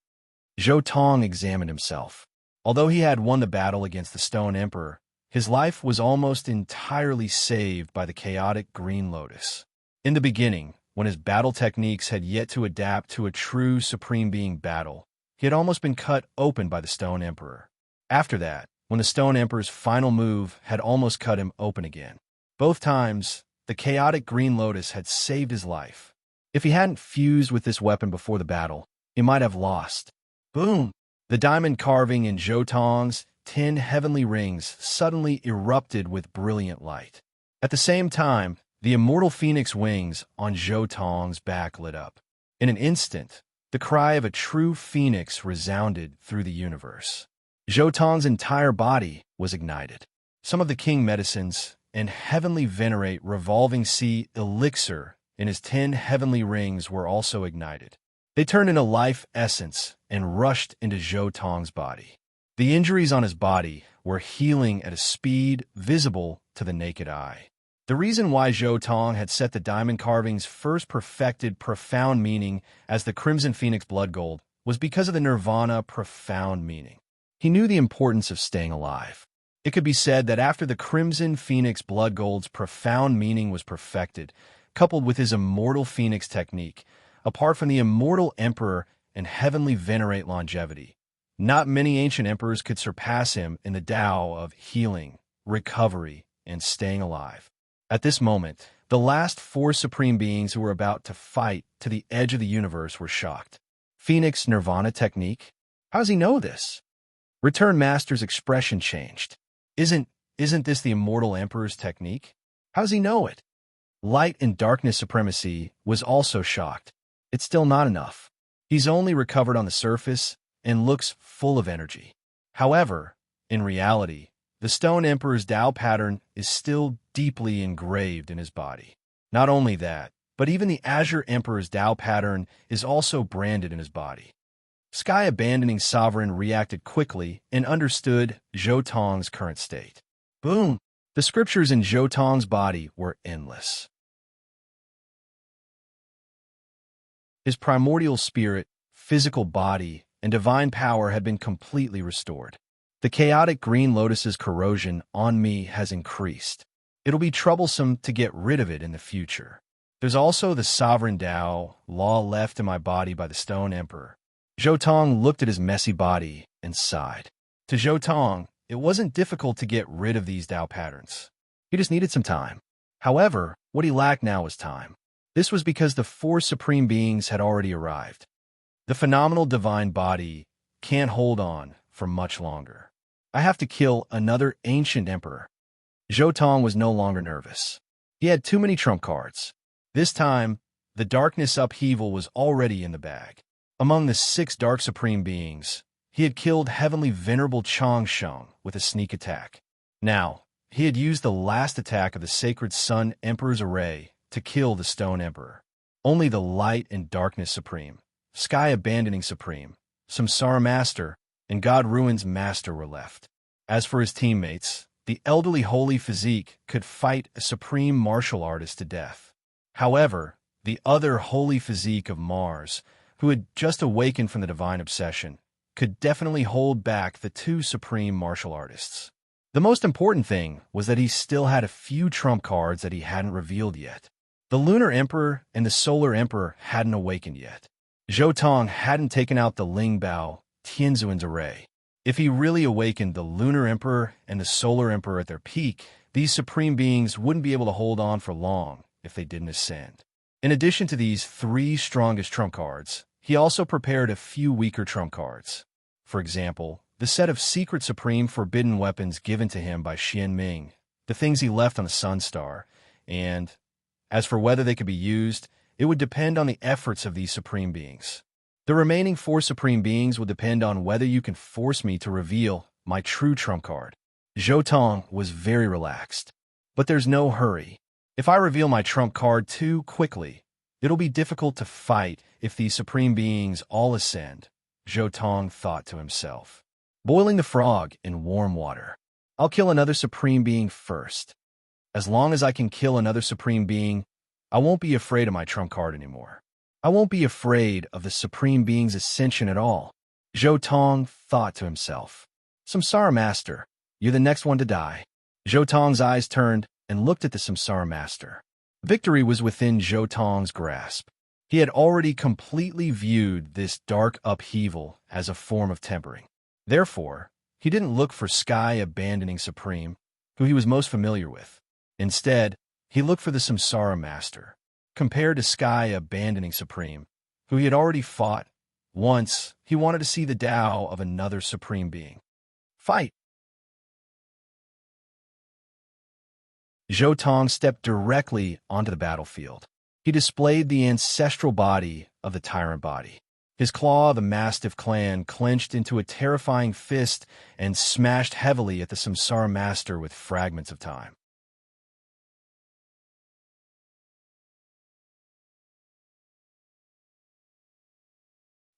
Zhou Tong examined himself. Although he had won the battle against the Stone Emperor, his life was almost entirely saved by the chaotic Green Lotus. In the beginning, when his battle techniques had yet to adapt to a true supreme being battle, he had almost been cut open by the Stone Emperor. After that, when the Stone Emperor's final move had almost cut him open again. Both times, the chaotic Green Lotus had saved his life. If he hadn't fused with this weapon before the battle, he might have lost. Boom! The diamond carving in Zhou Tong's 10 heavenly rings suddenly erupted with brilliant light. At the same time, the immortal phoenix wings on Zhou Tong's back lit up. In an instant, the cry of a true phoenix resounded through the universe. Zhou Tong's entire body was ignited. Some of the king medicines and heavenly venerate revolving sea elixir in his 10 heavenly rings were also ignited. They turned into life essence and rushed into Zhou Tong's body. The injuries on his body were healing at a speed visible to the naked eye. The reason why Zhou Tong had set the diamond carving's first perfected profound meaning as the Crimson Phoenix Blood Gold was because of the Nirvana profound meaning. He knew the importance of staying alive. It could be said that after the Crimson Phoenix Blood Gold's profound meaning was perfected, coupled with his immortal phoenix technique, apart from the immortal emperor and heavenly venerate longevity, not many ancient emperors could surpass him in the Tao of healing, recovery, and staying alive. At this moment, the last 4 supreme beings who were about to fight to the edge of the universe were shocked. Phoenix Nirvana technique? How does he know this? Return Master's expression changed. Isn't this the immortal emperor's technique? How does he know it? Light and darkness supremacy was also shocked. It's still not enough. He's only recovered on the surface and looks full of energy. However, in reality, the Stone Emperor's Tao pattern is still deeply engraved in his body. Not only that, but even the Azure Emperor's Tao pattern is also branded in his body. Sky Abandoning Sovereign reacted quickly and understood Zhou Tong's current state. Boom! The scriptures in Zhou Tong's body were endless. His primordial spirit, physical body, and divine power had been completely restored. The chaotic Green Lotus's corrosion on me has increased. It'll be troublesome to get rid of it in the future. There's also the sovereign Tao law left in my body by the Stone Emperor. Zhou Tong looked at his messy body and sighed. To Zhou Tong, it wasn't difficult to get rid of these Tao patterns. He just needed some time. However, what he lacked now was time. This was because the 4 supreme beings had already arrived. The phenomenal divine body can't hold on for much longer. I have to kill another ancient emperor. Zhou Tong was no longer nervous. He had too many trump cards. This time, the darkness upheaval was already in the bag. Among the 6 dark supreme beings, he had killed heavenly venerable Changsheng with a sneak attack. Now, he had used the last attack of the sacred Sun Emperor's array to kill the Stone Emperor. Only the light and darkness supreme, Sky Abandoning Supreme, Samsara Master, and God Ruin's Master were left. As for his teammates, the elderly holy physique could fight a supreme martial artist to death. However, the other holy physique of Mars, who had just awakened from the divine obsession, could definitely hold back the 2 supreme martial artists. The most important thing was that he still had a few trump cards that he hadn't revealed yet. The Lunar Emperor and the Solar Emperor hadn't awakened yet. Zhou Tong hadn't taken out the Lingbao Tianzuan's array. If he really awakened the Lunar Emperor and the Solar Emperor at their peak, these supreme beings wouldn't be able to hold on for long if they didn't ascend. In addition to these 3 strongest trump cards, he also prepared a few weaker trump cards. For example, the set of secret supreme forbidden weapons given to him by Xian Ming, the things he left on the Sun Star, and, as for whether they could be used, it would depend on the efforts of these supreme beings. The remaining 4 supreme beings will depend on whether you can force me to reveal my true trump card. Zhou Tong was very relaxed. But there's no hurry. If I reveal my trump card too quickly, it'll be difficult to fight if these supreme beings all ascend, Zhou Tong thought to himself. Boiling the frog in warm water. I'll kill another supreme being first. As long as I can kill another supreme being, I won't be afraid of my trump card anymore. I won't be afraid of the supreme being's ascension at all, Zhou Tong thought to himself. Samsara Master, you're the next one to die. Zhou Tong's eyes turned and looked at the Samsara Master. Victory was within Zhou Tong's grasp. He had already completely viewed this dark upheaval as a form of tempering. Therefore, he didn't look for sky-abandoning Supreme, who he was most familiar with. Instead, he looked for the Samsara Master, compared to sky-abandoning Supreme, who he had already fought. Once, he wanted to see the Tao of another Supreme Being. Fight! Zhou Tong stepped directly onto the battlefield. He displayed the ancestral body of the tyrant body. His claw of the Mastiff clan clenched into a terrifying fist and smashed heavily at the Samsara Master with fragments of time.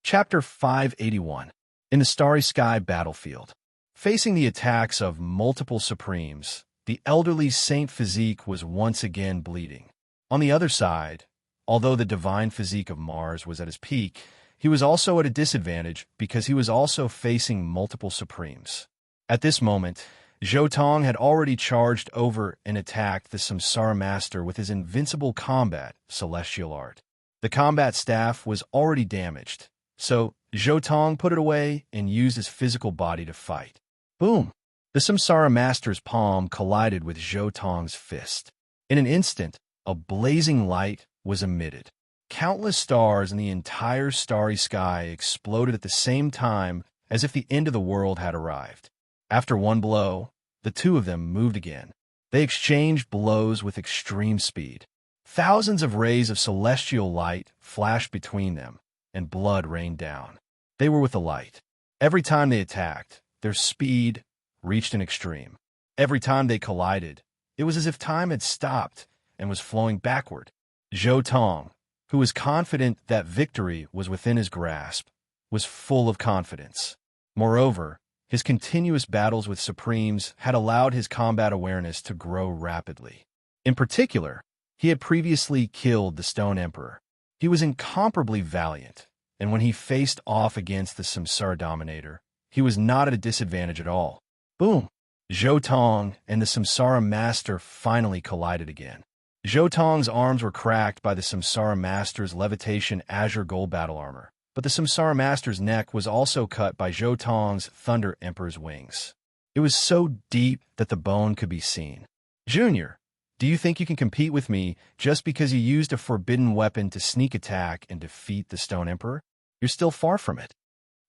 Chapter 581. In the Starry Sky Battlefield. Facing the attacks of multiple Supremes, the elderly Saint Physique was once again bleeding. On the other side, although the divine physique of Mars was at his peak, he was also at a disadvantage because he was also facing multiple Supremes. At this moment, Zhou Tong had already charged over and attacked the Samsara Master with his invincible combat celestial art. The combat staff was already damaged, so Zhou Tong put it away and used his physical body to fight. Boom! The Samsara Master's palm collided with Zhou Tong's fist. In an instant, a blazing light was emitted. Countless stars in the entire starry sky exploded at the same time as if the end of the world had arrived. After one blow, the two of them moved again. They exchanged blows with extreme speed. Thousands of rays of celestial light flashed between them, and blood rained down. They were with the light. Every time they attacked, their speed reached an extreme. Every time they collided, it was as if time had stopped and was flowing backward. Zhou Tong, who was confident that victory was within his grasp, was full of confidence. Moreover, his continuous battles with Supremes had allowed his combat awareness to grow rapidly. In particular, he had previously killed the Stone Emperor. He was incomparably valiant, and when he faced off against the Samsara Dominator, he was not at a disadvantage at all. Boom! Zhou Tong and the Samsara Master finally collided again. Zhou Tong's arms were cracked by the Samsara Master's levitation azure gold battle armor, but the Samsara Master's neck was also cut by Zhou Tong's Thunder Emperor's wings. It was so deep that the bone could be seen. Junior, do you think you can compete with me just because you used a forbidden weapon to sneak attack and defeat the Stone Emperor? You're still far from it.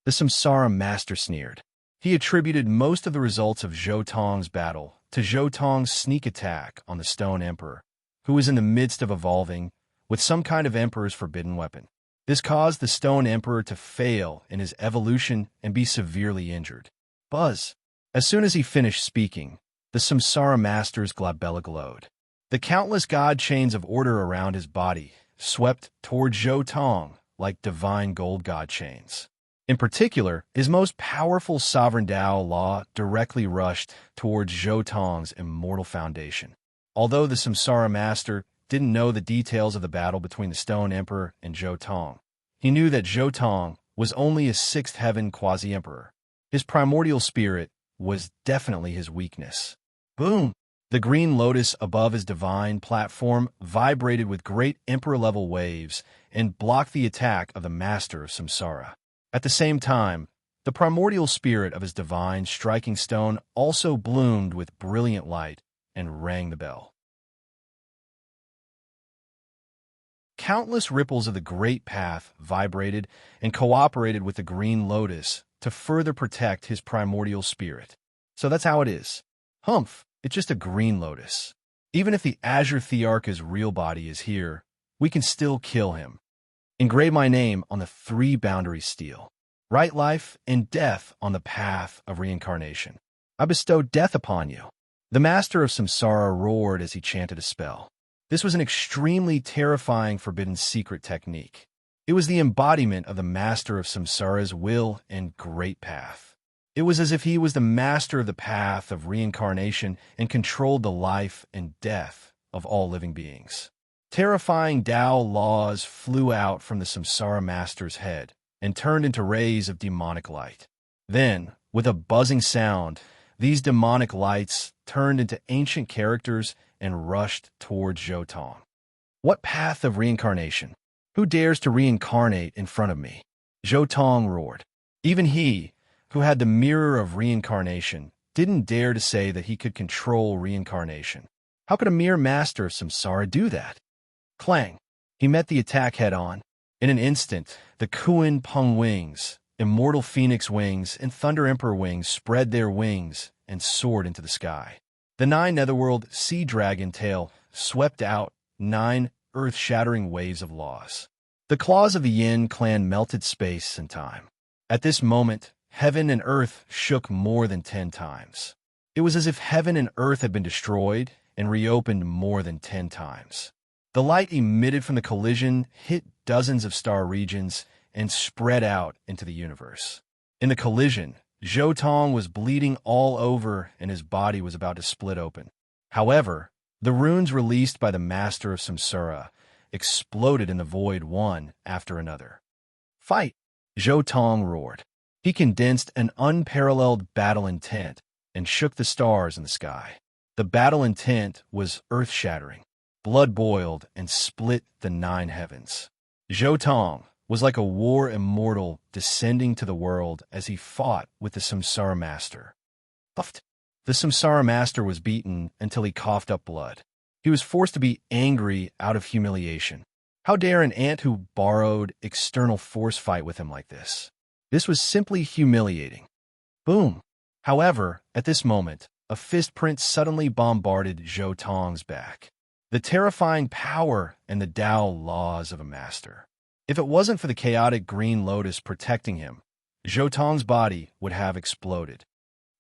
The Samsara Master sneered. He attributed most of the results of Zhou Tong's battle to Zhou Tong's sneak attack on the Stone Emperor, who was in the midst of evolving with some kind of Emperor's forbidden weapon. This caused the Stone Emperor to fail in his evolution and be severely injured. Buzz. As soon as he finished speaking, the Samsara Master's glabella glowed. The countless god chains of order around his body swept toward Zhou Tong like divine gold god chains. In particular, his most powerful sovereign Tao law directly rushed towards Zhou Tong's immortal foundation. Although the Samsara Master didn't know the details of the battle between the Stone Emperor and Zhou Tong, he knew that Zhou Tong was only a sixth heaven quasi-emperor. His primordial spirit was definitely his weakness. Boom! The green lotus above his divine platform vibrated with great emperor-level waves and blocked the attack of the Master of Samsara. At the same time, the primordial spirit of his divine striking stone also bloomed with brilliant light and rang the bell. Countless ripples of the great path vibrated and cooperated with the green lotus to further protect his primordial spirit. So that's how it is. Humph, it's just a green lotus. Even if the Azure Thearch's real body is here, we can still kill him. Engrave my name on the 3 boundary steel. Write life and death on the path of reincarnation. I bestow death upon you. The master of Samsara roared as he chanted a spell. This was an extremely terrifying forbidden secret technique. It was the embodiment of the master of Samsara's will and great path. It was as if he was the master of the path of reincarnation and controlled the life and death of all living beings. Terrifying Tao laws flew out from the Samsara master's head and turned into rays of demonic light. Then, with a buzzing sound, these demonic lights turned into ancient characters and rushed towards Zhou Tong. What path of reincarnation? Who dares to reincarnate in front of me? Zhou Tong roared. Even he, who had the mirror of reincarnation, didn't dare to say that he could control reincarnation. How could a mere master of Samsara do that? Clang! He met the attack head-on. In an instant, the Kuan Peng wings, immortal phoenix wings, and Thunder Emperor wings spread their wings and soared into the sky. The 9 netherworld sea dragon tail swept out 9 earth-shattering waves of loss. The claws of the Yin clan melted space and time. At this moment, heaven and earth shook more than 10 times. It was as if heaven and earth had been destroyed and reopened more than 10 times. The light emitted from the collision hit dozens of star regions and spread out into the universe. In the collision, Zhou Tong was bleeding all over and his body was about to split open. However, the runes released by the master of Samsara exploded in the void one after another. Fight! Zhou Tong roared. He condensed an unparalleled battle intent and shook the stars in the sky. The battle intent was earth-shattering. Blood boiled and split the 9 heavens. Zhou Tong was like a war immortal descending to the world as he fought with the Samsara master. Puffed. The Samsara master was beaten until he coughed up blood. He was forced to be angry out of humiliation. How dare an ant who borrowed external force fight with him like this? This was simply humiliating. Boom! However, at this moment, a fist print suddenly bombarded Zhou Tong's back. The terrifying power and the Tao laws of a master. If it wasn't for the chaotic green lotus protecting him, Zhou Tong's body would have exploded.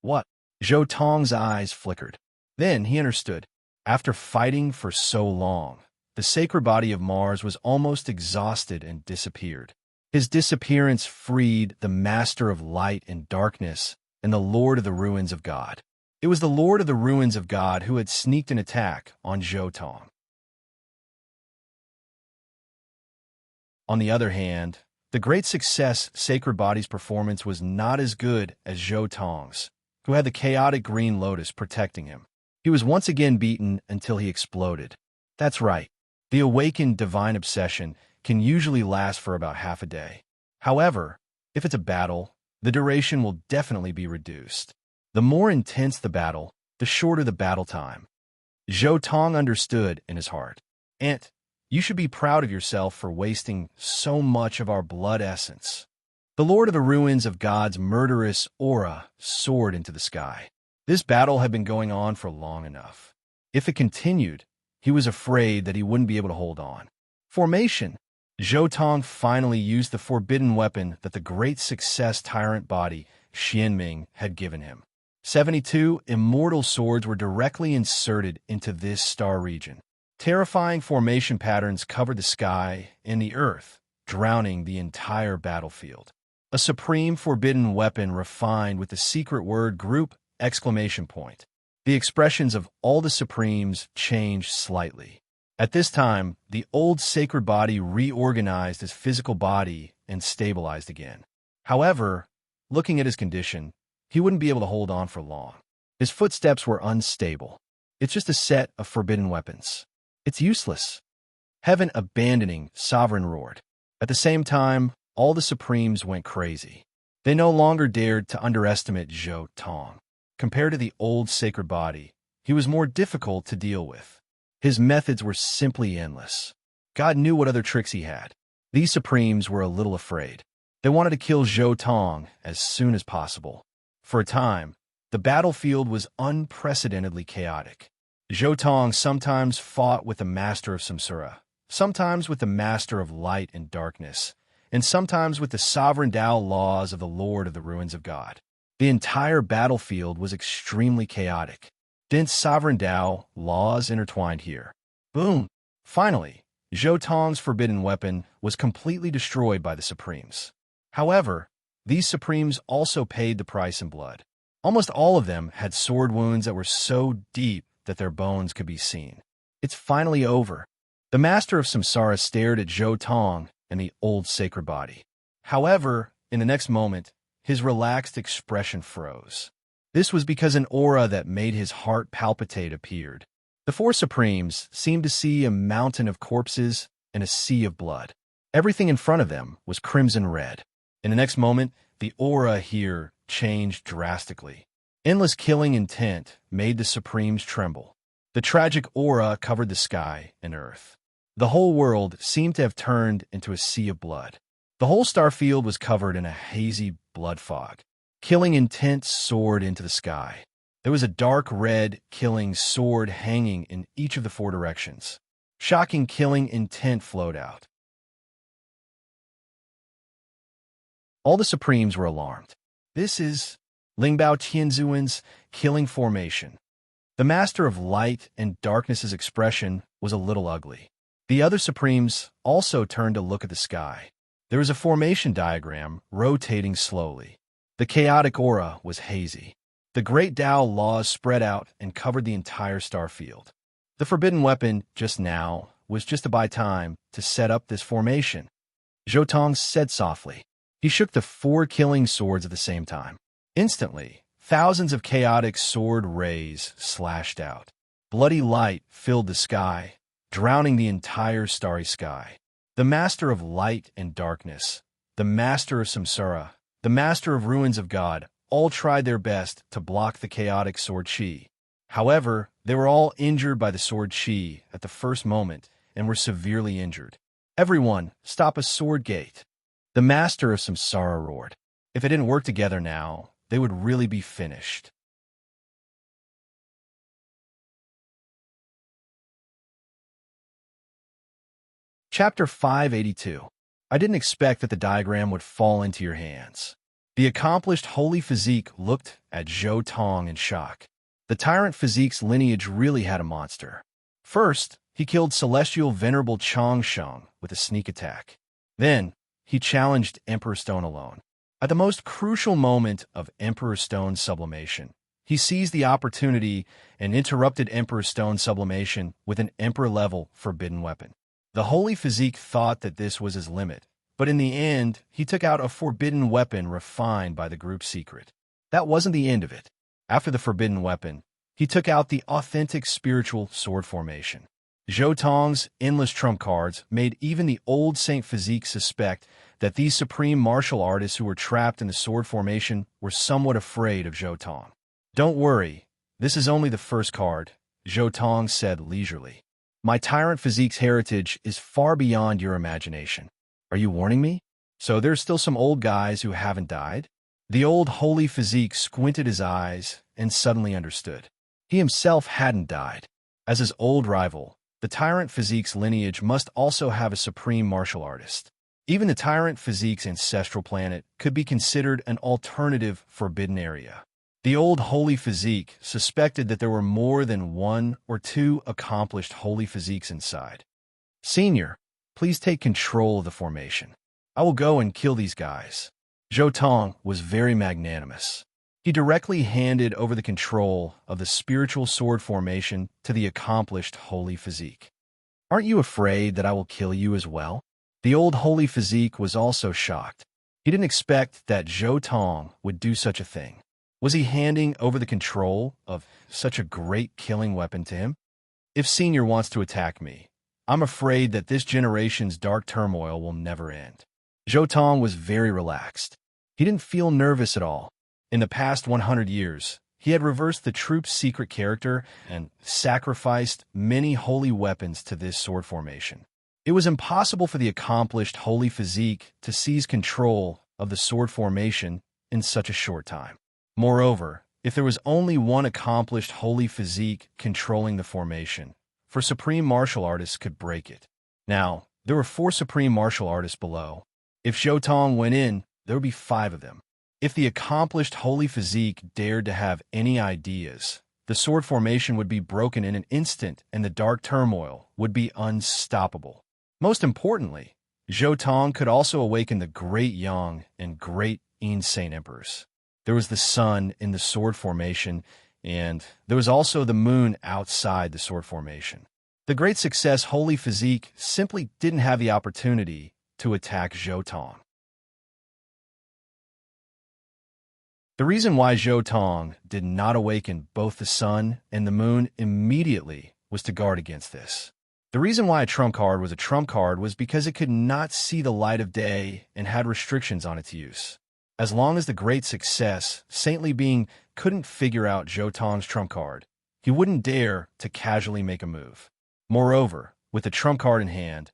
What? Zhou Tong's eyes flickered. Then he understood. After fighting for so long, the sacred body of Mars was almost exhausted and disappeared. His disappearance freed the Master of Light and Darkness and the Lord of the Ruins of God. It was the Lord of the Ruins of God who had sneaked an attack on Zhou Tong. On the other hand, the great success Sacred Body's performance was not as good as Zhou Tong's, who had the chaotic green lotus protecting him. He was once again beaten until he exploded. That's right. The awakened divine obsession can usually last for about half a day. However, if it's a battle, the duration will definitely be reduced. The more intense the battle, the shorter the battle time. Zhou Tong understood in his heart. Ant, you should be proud of yourself for wasting so much of our blood essence. The Lord of the Ruins of God's murderous aura soared into the sky. This battle had been going on for long enough. If it continued, he was afraid that he wouldn't be able to hold on. Formation! Zhou Tong finally used the forbidden weapon that the great success tyrant body, Xianming, had given him. 72 immortal swords were directly inserted into this star region. Terrifying formation patterns covered the sky and the earth, drowning the entire battlefield. A supreme forbidden weapon refined with the secret word group! The expressions of all the Supremes changed slightly. At this time, the old sacred body reorganized his physical body and stabilized again. However, looking at his condition, he wouldn't be able to hold on for long. His footsteps were unstable. It's just a set of forbidden weapons. It's useless. Heaven abandoning, Sovereign roared. At the same time, all the Supremes went crazy. They no longer dared to underestimate Zhou Tong. Compared to the old sacred body, he was more difficult to deal with. His methods were simply endless. God knew what other tricks he had. These Supremes were a little afraid. They wanted to kill Zhou Tong as soon as possible. For a time, the battlefield was unprecedentedly chaotic. Zhou Tong sometimes fought with the Master of Samsara, sometimes with the Master of Light and Darkness, and sometimes with the sovereign Tao laws of the Lord of the Ruins of God. The entire battlefield was extremely chaotic. Dense sovereign Tao laws intertwined here. Boom! Finally, Zhou Tong's forbidden weapon was completely destroyed by the Supremes. However, these Supremes also paid the price in blood. Almost all of them had sword wounds that were so deep that their bones could be seen. It's finally over. The Master of Samsara stared at Zhou Tong and the old sacred body. However, in the next moment, his relaxed expression froze. This was because an aura that made his heart palpitate appeared. The four Supremes seemed to see a mountain of corpses and a sea of blood. Everything in front of them was crimson red. In the next moment, the aura here changed drastically. Endless killing intent made the Supremes tremble. The tragic aura covered the sky and earth. The whole world seemed to have turned into a sea of blood. The whole star field was covered in a hazy blood fog. Killing intent soared into the sky. There was a dark red killing sword hanging in each of the four directions. Shocking killing intent flowed out. All the Supremes were alarmed. This is Lingbao Tianzuan's killing formation. The Master of Light and Darkness's expression was a little ugly. The other Supremes also turned to look at the sky. There was a formation diagram rotating slowly. The chaotic aura was hazy. The great Tao laws spread out and covered the entire star field. The forbidden weapon just now was just to buy time to set up this formation. Zhou Tong said softly. He shook the four killing swords at the same time. Instantly, thousands of chaotic sword rays slashed out. Bloody light filled the sky, drowning the entire starry sky. The Master of Light and Darkness, the Master of Samsara, the Master of Ruins of God, all tried their best to block the chaotic sword chi. However, they were all injured by the sword chi at the first moment and were severely injured. Everyone, stop a sword gate. The Master of Samsara roared. If they didn't work together now, they would really be finished. Chapter 582. I didn't expect that the diagram would fall into your hands. The accomplished holy physique looked at Zhou Tong in shock. The tyrant physique's lineage really had a monster. First, he killed celestial venerable Changsheng with a sneak attack. Then, he challenged Emperor Stone alone. At the most crucial moment of Emperor Stone's sublimation, he seized the opportunity and interrupted Emperor Stone's sublimation with an Emperor-level forbidden weapon. The holy physique thought that this was his limit, but in the end, he took out a forbidden weapon refined by the group's secret. That wasn't the end of it. After the forbidden weapon, he took out the authentic spiritual sword formation. Zhou Tong's endless trump cards made even the old Saint Physique suspect that these supreme martial artists who were trapped in the sword formation were somewhat afraid of Zhou Tong. Don't worry, this is only the first card, Zhou Tong said leisurely. My tyrant physique's heritage is far beyond your imagination. Are you warning me? So there's still some old guys who haven't died? The old holy physique squinted his eyes and suddenly understood. He himself hadn't died. As his old rival, the tyrant physique's lineage must also have a supreme martial artist. Even the tyrant physique's ancestral planet could be considered an alternative forbidden area. The old holy physique suspected that there were more than one or two accomplished holy physiques inside. Senior, please take control of the formation. I will go and kill these guys. Zhou Tong was very magnanimous. He directly handed over the control of the spiritual sword formation to the accomplished holy physique. Aren't you afraid that I will kill you as well? The old holy physique was also shocked. He didn't expect that Zhou Tong would do such a thing. Was he handing over the control of such a great killing weapon to him? If Senior wants to attack me, I'm afraid that this generation's dark turmoil will never end. Zhou Tong was very relaxed. He didn't feel nervous at all. In the past 100 years, he had reversed the troop's secret character and sacrificed many holy weapons to this sword formation. It was impossible for the accomplished holy physique to seize control of the sword formation in such a short time. Moreover, if there was only one accomplished holy physique controlling the formation, for supreme martial artists could break it. Now, there were 4 supreme martial artists below. If Zhou Tong went in, there would be 5 of them. If the accomplished holy physique dared to have any ideas, the sword formation would be broken in an instant and the dark turmoil would be unstoppable. Most importantly, Zhou Tong could also awaken the great Yang and great insane emperors. There was the sun in the sword formation, and there was also the moon outside the sword formation. The great success holy physique simply didn't have the opportunity to attack Zhou Tong. The reason why Zhou Tong did not awaken both the sun and the moon immediately was to guard against this. The reason why a trump card was a trump card was because it could not see the light of day and had restrictions on its use. As long as the great success, saintly being, couldn't figure out Zhou Tong's trump card, he wouldn't dare to casually make a move. Moreover, with the trump card in hand,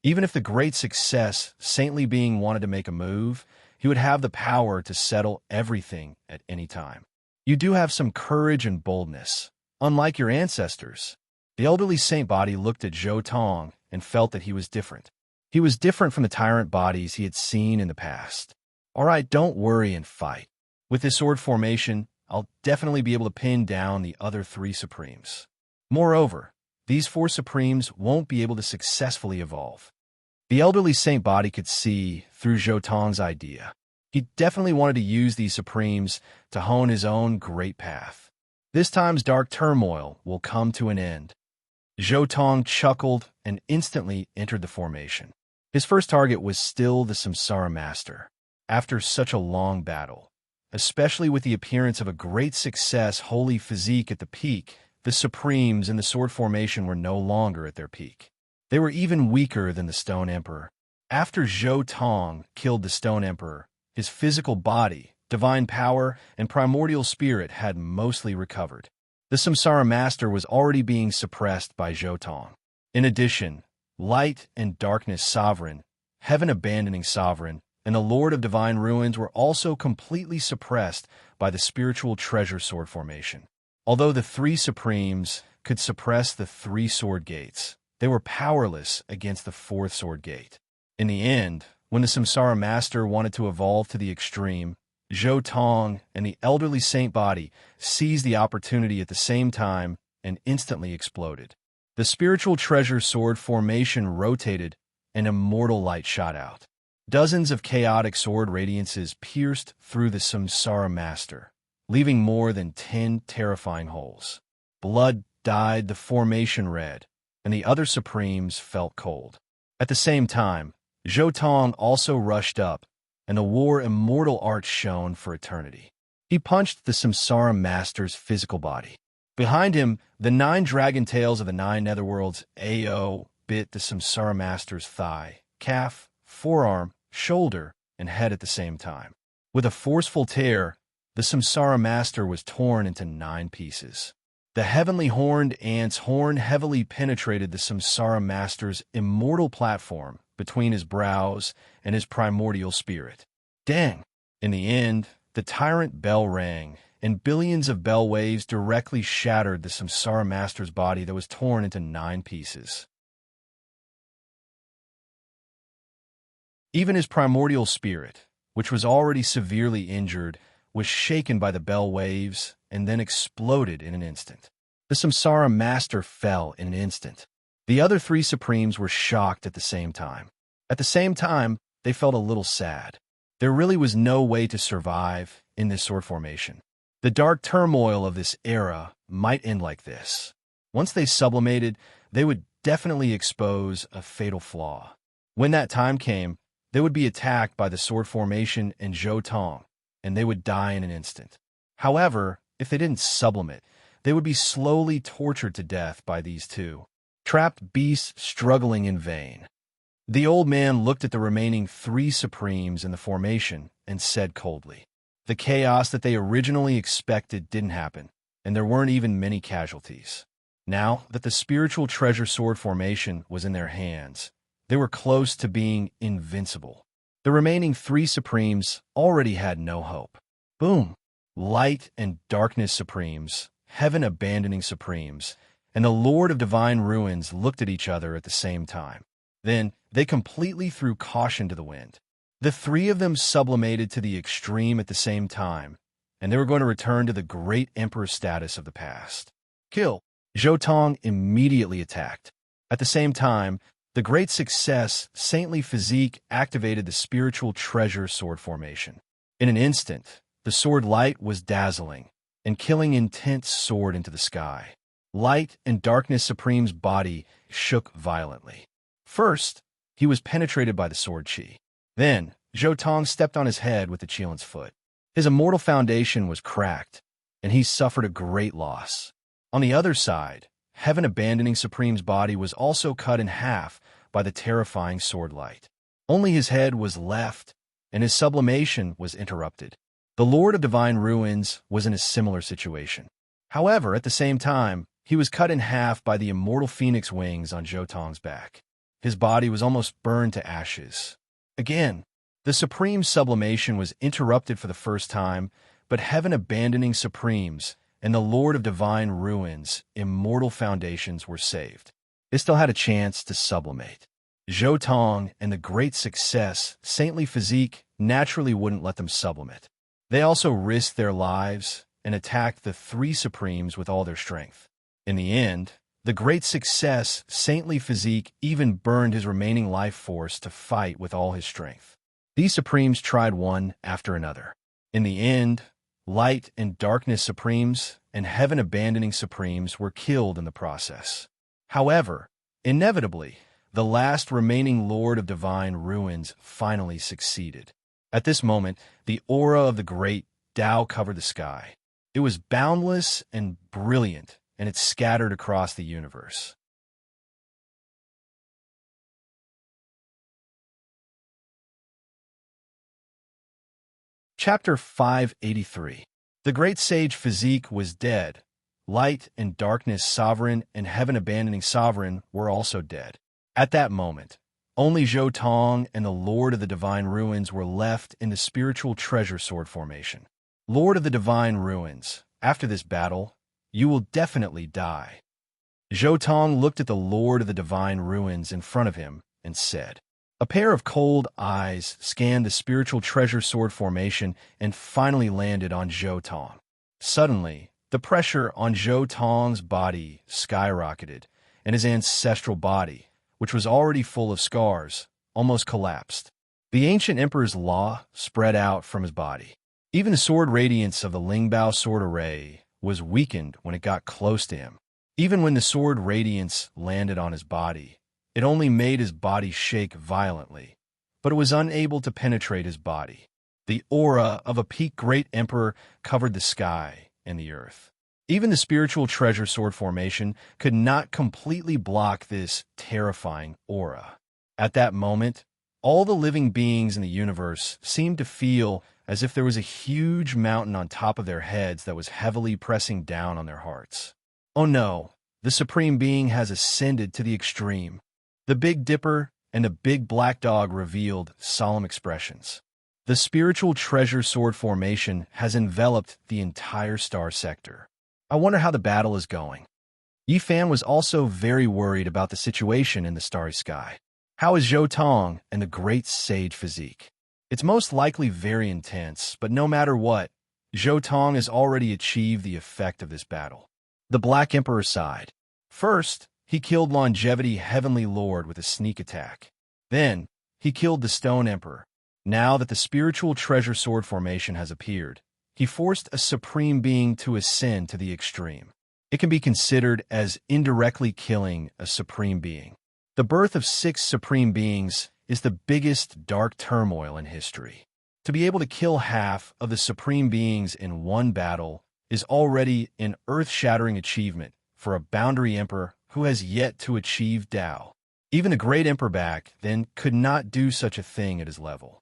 even if the great success, saintly being, wanted to make a move, he would have the power to settle everything at any time. You do have some courage and boldness, unlike your ancestors. The elderly saint body looked at Zhou Tong and felt that he was different. He was different from the tyrant bodies he had seen in the past. All right, don't worry and fight. With this sword formation, I'll definitely be able to pin down the other 3 supremes. Moreover, these 4 supremes won't be able to successfully evolve. The elderly saint body could see through Zhou Tong's idea. He definitely wanted to use these supremes to hone his own great path. This time's dark turmoil will come to an end. Zhou Tong chuckled and instantly entered the formation. His first target was still the Samsara Master. After such a long battle, especially with the appearance of a great success holy physique at the peak, the Supremes in the sword formation were no longer at their peak. They were even weaker than the Stone Emperor. After Zhou Tong killed the Stone Emperor, his physical body, divine power, and primordial spirit had mostly recovered. The Samsara Master was already being suppressed by Zhou Tong. In addition, Light and Darkness Sovereign, Heaven Abandoning Sovereign, and the Lord of Divine Ruins were also completely suppressed by the spiritual treasure sword formation. Although the 3 Supremes could suppress the 3 sword gates, they were powerless against the 4th sword gate. In the end, when the Samsara Master wanted to evolve to the extreme, Zhou Tong and the elderly saint body seized the opportunity at the same time and instantly exploded. The spiritual treasure sword formation rotated, and immortal light shot out. Dozens of chaotic sword radiances pierced through the Samsara Master, leaving more than 10 terrifying holes. Blood dyed the formation red, and the other Supremes felt cold. At the same time, Zhou Tong also rushed up, and the war immortal art shone for eternity. He punched the Samsara Master's physical body. Behind him, the 9 dragon tails of the 9 netherworlds AO bit the Samsara Master's thigh, calf, forearm, shoulder, and head at the same time. With a forceful tear, the Samsara Master was torn into 9 pieces. The heavenly horned ant's horn heavily penetrated the Samsara Master's immortal platform between his brows and his primordial spirit. Dang! In the end, the tyrant bell rang, and billions of bell waves directly shattered the Samsara Master's body that was torn into 9 pieces. Even his primordial spirit, which was already severely injured, was shaken by the bell waves and then exploded in an instant. The Samsara Master fell in an instant. The other 3 Supremes were shocked at the same time. At the same time, they felt a little sad. There really was no way to survive in this sword formation. The dark turmoil of this era might end like this. Once they sublimated, they would definitely expose a fatal flaw. When that time came, they would be attacked by the sword formation and Zhou Tong, and they would die in an instant. However, if they didn't sublimate, they would be slowly tortured to death by these 2 trapped beasts struggling in vain. The old man looked at the remaining 3 Supremes in the formation and said coldly, "The chaos that they originally expected didn't happen, and there weren't even many casualties. Now that the spiritual treasure sword formation was in their hands, they were close to being invincible. The remaining three Supremes already had no hope. Boom! Light and darkness Supremes, heaven-abandoning Supremes, and the Lord of Divine Ruins looked at each other at the same time. Then they completely threw caution to the wind. The three of them sublimated to the extreme at the same time, and they were going to return to the great emperor status of the past. Kill! Zhou Tong immediately attacked. At the same time, the great success, saintly physique activated the spiritual treasure sword formation. In an instant, the sword light was dazzling, and killing intense soared into the sky. Light and darkness Supreme's body shook violently. First, he was penetrated by the sword chi. Then, Zhou Tong stepped on his head with the Qilin's foot. His immortal foundation was cracked, and he suffered a great loss. On the other side, heaven-abandoning Supreme's body was also cut in half by the terrifying sword light. Only his head was left, and his sublimation was interrupted. The Lord of Divine Ruins was in a similar situation. However, at the same time, he was cut in half by the immortal phoenix wings on Zhou Tong's back. His body was almost burned to ashes. Again, the Supreme sublimation was interrupted for the first time, but heaven-abandoning Supremes and the Lord of Divine Ruins' immortal foundations were saved. They still had a chance to sublimate. Zhou Tong and the great success, saintly physique, naturally wouldn't let them sublimate. They also risked their lives and attacked the three Supremes with all their strength. In the end, the great success, saintly physique even burned his remaining life force to fight with all his strength. These Supremes tried one after another. In the end, light and darkness Supremes and heaven-abandoning Supremes were killed in the process. However, inevitably, the last remaining Lord of Divine Ruins finally succeeded. At this moment, the aura of the great Tao covered the sky. It was boundless and brilliant, and it scattered across the universe. Chapter 583. The great sage physique was dead. Light and darkness sovereign and heaven-abandoning sovereign were also dead. At that moment, only Zhou Tong and the Lord of the Divine Ruins were left in the spiritual treasure sword formation. Lord of the Divine Ruins, after this battle, you will definitely die. Zhou Tong looked at the Lord of the Divine Ruins in front of him and said. A pair of cold eyes scanned the spiritual treasure sword formation and finally landed on Zhou Tong. Suddenly, the pressure on Zhou Tong's body skyrocketed, and his ancestral body, which was already full of scars, almost collapsed. The ancient emperor's law spread out from his body. Even the sword radiance of the Lingbao sword array was weakened when it got close to him. Even when the sword radiance landed on his body, it only made his body shake violently, but it was unable to penetrate his body. The aura of a peak great emperor covered the sky and the earth. Even the spiritual treasure sword formation could not completely block this terrifying aura. At that moment, all the living beings in the universe seemed to feel as if there was a huge mountain on top of their heads that was heavily pressing down on their hearts. Oh no, the Supreme Being has ascended to the extreme. The Big Dipper and the Big Black Dog revealed solemn expressions. The spiritual treasure sword formation has enveloped the entire star sector. I wonder how the battle is going. Yi Fan was also very worried about the situation in the starry sky. How is Zhou Tong and the great sage physique? It's most likely very intense, but no matter what, Zhou Tong has already achieved the effect of this battle. The Black Emperor sighed. First, he killed Longevity Heavenly Lord with a sneak attack. Then, he killed the Stone Emperor. Now that the spiritual treasure sword formation has appeared, he forced a Supreme Being to ascend to the extreme. It can be considered as indirectly killing a Supreme Being. The birth of 6 Supreme Beings is the biggest dark turmoil in history. To be able to kill half of the Supreme Beings in one battle is already an earth-shattering achievement for a boundary emperor who has yet to achieve Tao. Even the great emperor back then could not do such a thing at his level.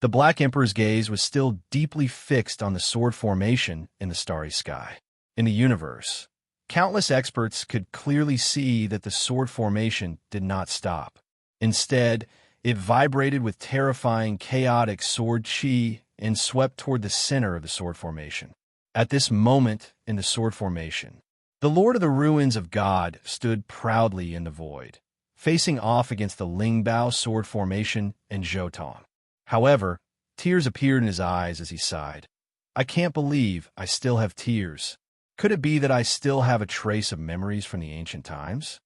The Black Emperor's gaze was still deeply fixed on the sword formation in the starry sky. In the universe, countless experts could clearly see that the sword formation did not stop. Instead, It vibrated with terrifying, chaotic sword chi and swept toward the center of the sword formation. At this moment in the sword formation, the Lord of the Ruins of God stood proudly in the void, facing off against the Lingbao sword formation and Zhoutong. However, tears appeared in his eyes as he sighed. I can't believe I still have tears. Could it be that I still have a trace of memories from the ancient times?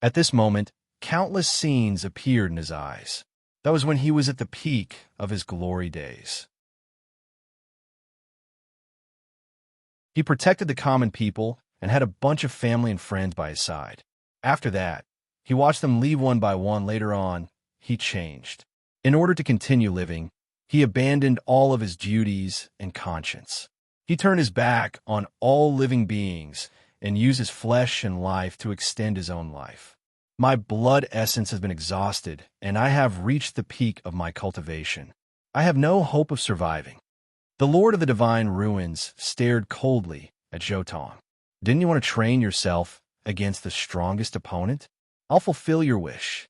At this moment, countless scenes appeared in his eyes. That was when he was at the peak of his glory days. He protected the common people and had a bunch of family and friends by his side. After that, he watched them leave one by one. Later on, he changed. In order to continue living, he abandoned all of his duties and conscience. He turned his back on all living beings and used his flesh and life to extend his own life. My blood essence has been exhausted, and I have reached the peak of my cultivation. I have no hope of surviving. The Lord of the Divine Ruins stared coldly at Zhoutong. Didn't you want to train yourself against the strongest opponent? I'll fulfill your wish.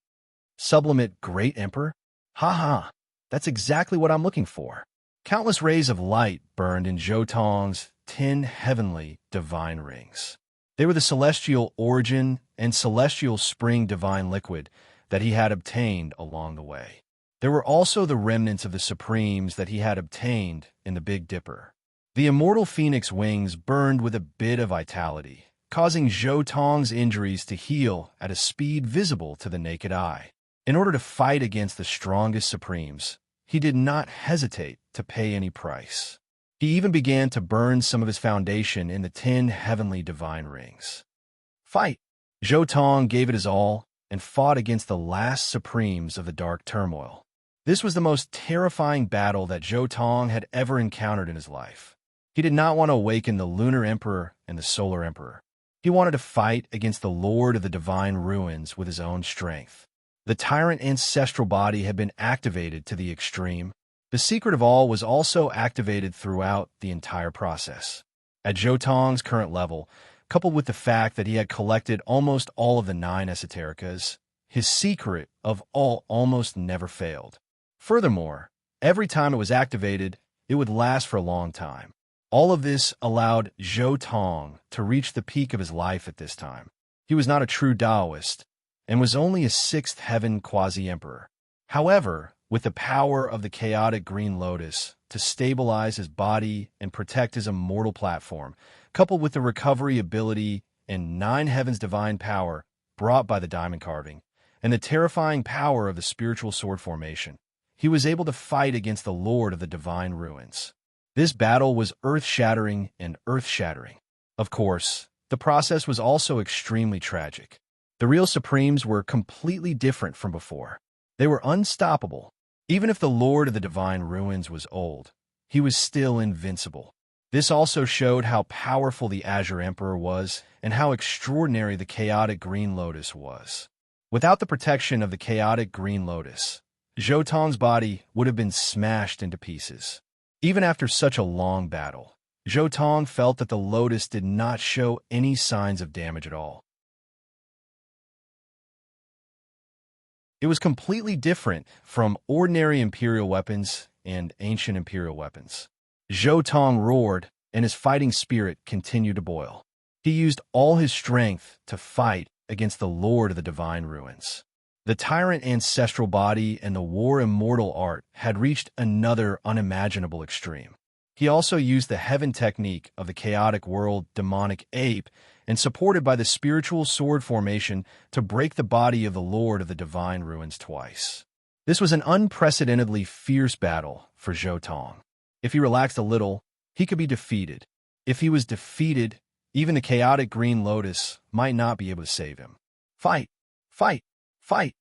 Sublimate Great Emperor? Ha ha, that's exactly what I'm looking for. Countless rays of light burned in Zhoutong's 10 heavenly divine rings. They were the celestial origin and celestial spring divine liquid that he had obtained along the way. There were also the remnants of the supremes that he had obtained in the Big Dipper. The immortal phoenix wings burned with a bit of vitality, causing Zhoutong's injuries to heal at a speed visible to the naked eye. In order to fight against the strongest supremes, he did not hesitate to pay any price. He even began to burn some of his foundation in the 10 heavenly divine rings. Fight! Zhoutong gave it his all and fought against the last supremes of the dark turmoil. This was the most terrifying battle that Zhoutong had ever encountered in his life. He did not want to awaken the Lunar Emperor and the Solar Emperor. He wanted to fight against the Lord of the Divine Ruins with his own strength. The tyrant ancestral body had been activated to the extreme. The secret of all was also activated throughout the entire process. At Zhoutong's current level, coupled with the fact that he had collected almost all of the 9 esotericas, his secret of all almost never failed. Furthermore, every time it was activated, it would last for a long time. All of this allowed Zhoutong to reach the peak of his life at this time. He was not a true Taoist, and was only a 6th heaven quasi-emperor. However, with the power of the chaotic green lotus to stabilize his body and protect his immortal platform, coupled with the recovery ability and 9 heavens divine power brought by the diamond carving, and the terrifying power of the spiritual sword formation, he was able to fight against the Lord of the Divine Ruins. This battle was earth-shattering and earth-shattering. Of course, the process was also extremely tragic. The real Supremes were completely different from before. They were unstoppable. Even if the Lord of the Divine Ruins was old, he was still invincible. This also showed how powerful the Azure Emperor was and how extraordinary the chaotic Green Lotus was. Without the protection of the chaotic Green Lotus, Zhoutong's body would have been smashed into pieces. Even after such a long battle, Zhoutong felt that the Lotus did not show any signs of damage at all. It was completely different from ordinary Imperial weapons and ancient Imperial weapons. Zhoutong roared, and his fighting spirit continued to boil. He used all his strength to fight against the Lord of the Divine Ruins. The tyrant ancestral body and the war immortal art had reached another unimaginable extreme. He also used the heaven technique of the chaotic world demonic ape and supported by the spiritual sword formation to break the body of the Lord of the Divine Ruins twice. This was an unprecedentedly fierce battle for Zhoutong. If he relaxed a little, he could be defeated. If he was defeated, even the chaotic Green Lotus might not be able to save him. Fight! Fight! Fight!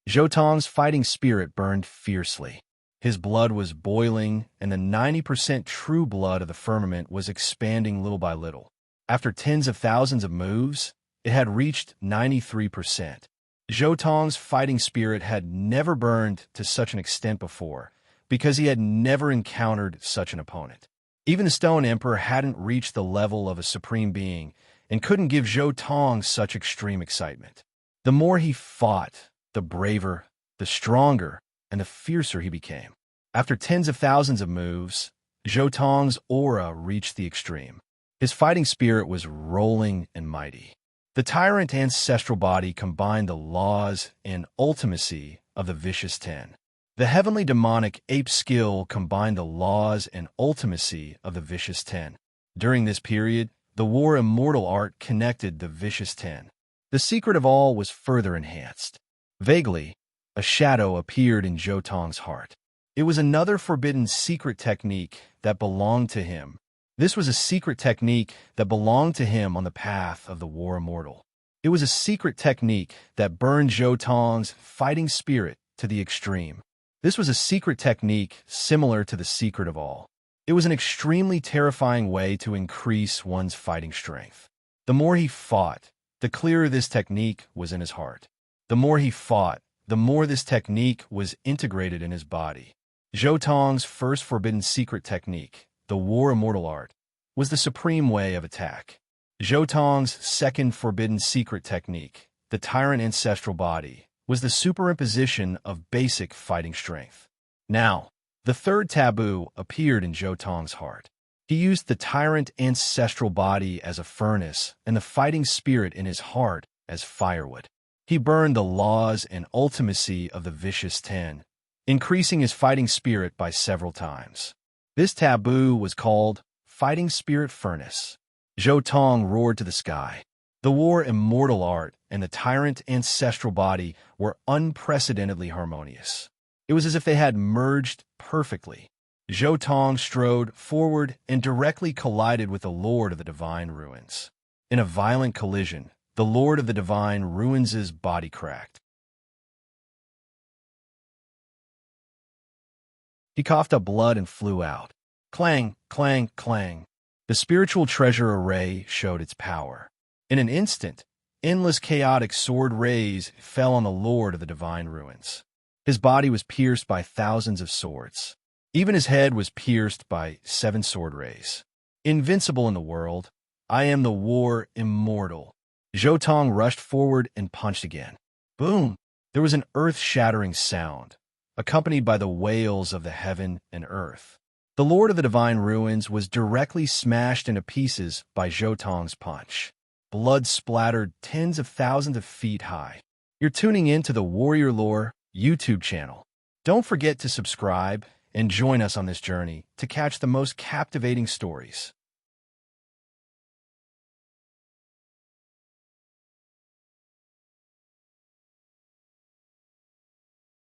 Zhoutong's fighting spirit burned fiercely. His blood was boiling, and the 90% true blood of the firmament was expanding little by little. After tens of thousands of moves, it had reached 93%. Zhoutong's fighting spirit had never burned to such an extent before, because he had never encountered such an opponent. Even the Stone Emperor hadn't reached the level of a supreme being and couldn't give Zhoutong such extreme excitement. The more he fought, the braver, the stronger and the fiercer he became. After tens of thousands of moves, Zhou Tong's aura reached the extreme. His fighting spirit was rolling and mighty. The tyrant ancestral body combined the laws and ultimacy of the vicious ten. The heavenly demonic ape skill combined the laws and ultimacy of the vicious ten. During this period, the war immortal art connected the vicious ten. The secret of all was further enhanced. Vaguely, a shadow appeared in Zhou Tong's heart. It was another forbidden secret technique that belonged to him. This was a secret technique that belonged to him on the path of the war immortal. It was a secret technique that burned Zhou Tong's fighting spirit to the extreme. This was a secret technique similar to the secret of all. It was an extremely terrifying way to increase one's fighting strength. The more he fought, the clearer this technique was in his heart. The more he fought, the more this technique was integrated in his body. Zhou Tong's first forbidden secret technique, the war immortal art, was the supreme way of attack. Zhou Tong's second forbidden secret technique, the tyrant ancestral body, was the superimposition of basic fighting strength. Now, the third taboo appeared in Zhou Tong's heart. He used the tyrant ancestral body as a furnace and the fighting spirit in his heart as firewood. He burned the laws and ultimacy of the vicious ten, increasing his fighting spirit by several times. This taboo was called Fighting Spirit Furnace. Zhou Tong roared to the sky. The war immortal art and the tyrant ancestral body were unprecedentedly harmonious. It was as if they had merged perfectly. Zhou Tong strode forward and directly collided with the Lord of the Divine Ruins. In a violent collision, the Lord of the Divine Ruins' body cracked. He coughed up blood and flew out. Clang, clang, clang. The spiritual treasure array showed its power. In an instant, endless chaotic sword rays fell on the Lord of the Divine Ruins. His body was pierced by thousands of swords. Even his head was pierced by 7 sword rays. Invincible in the world, I am the war immortal. Zhou Tong rushed forward and punched again. Boom! There was an earth-shattering sound, accompanied by the wails of the heaven and earth. The Lord of the Divine Ruins was directly smashed into pieces by Zhou Tong's punch. Blood splattered tens of thousands of feet high. You're tuning in to the Warrior Lore YouTube channel. Don't forget to subscribe and join us on this journey to catch the most captivating stories.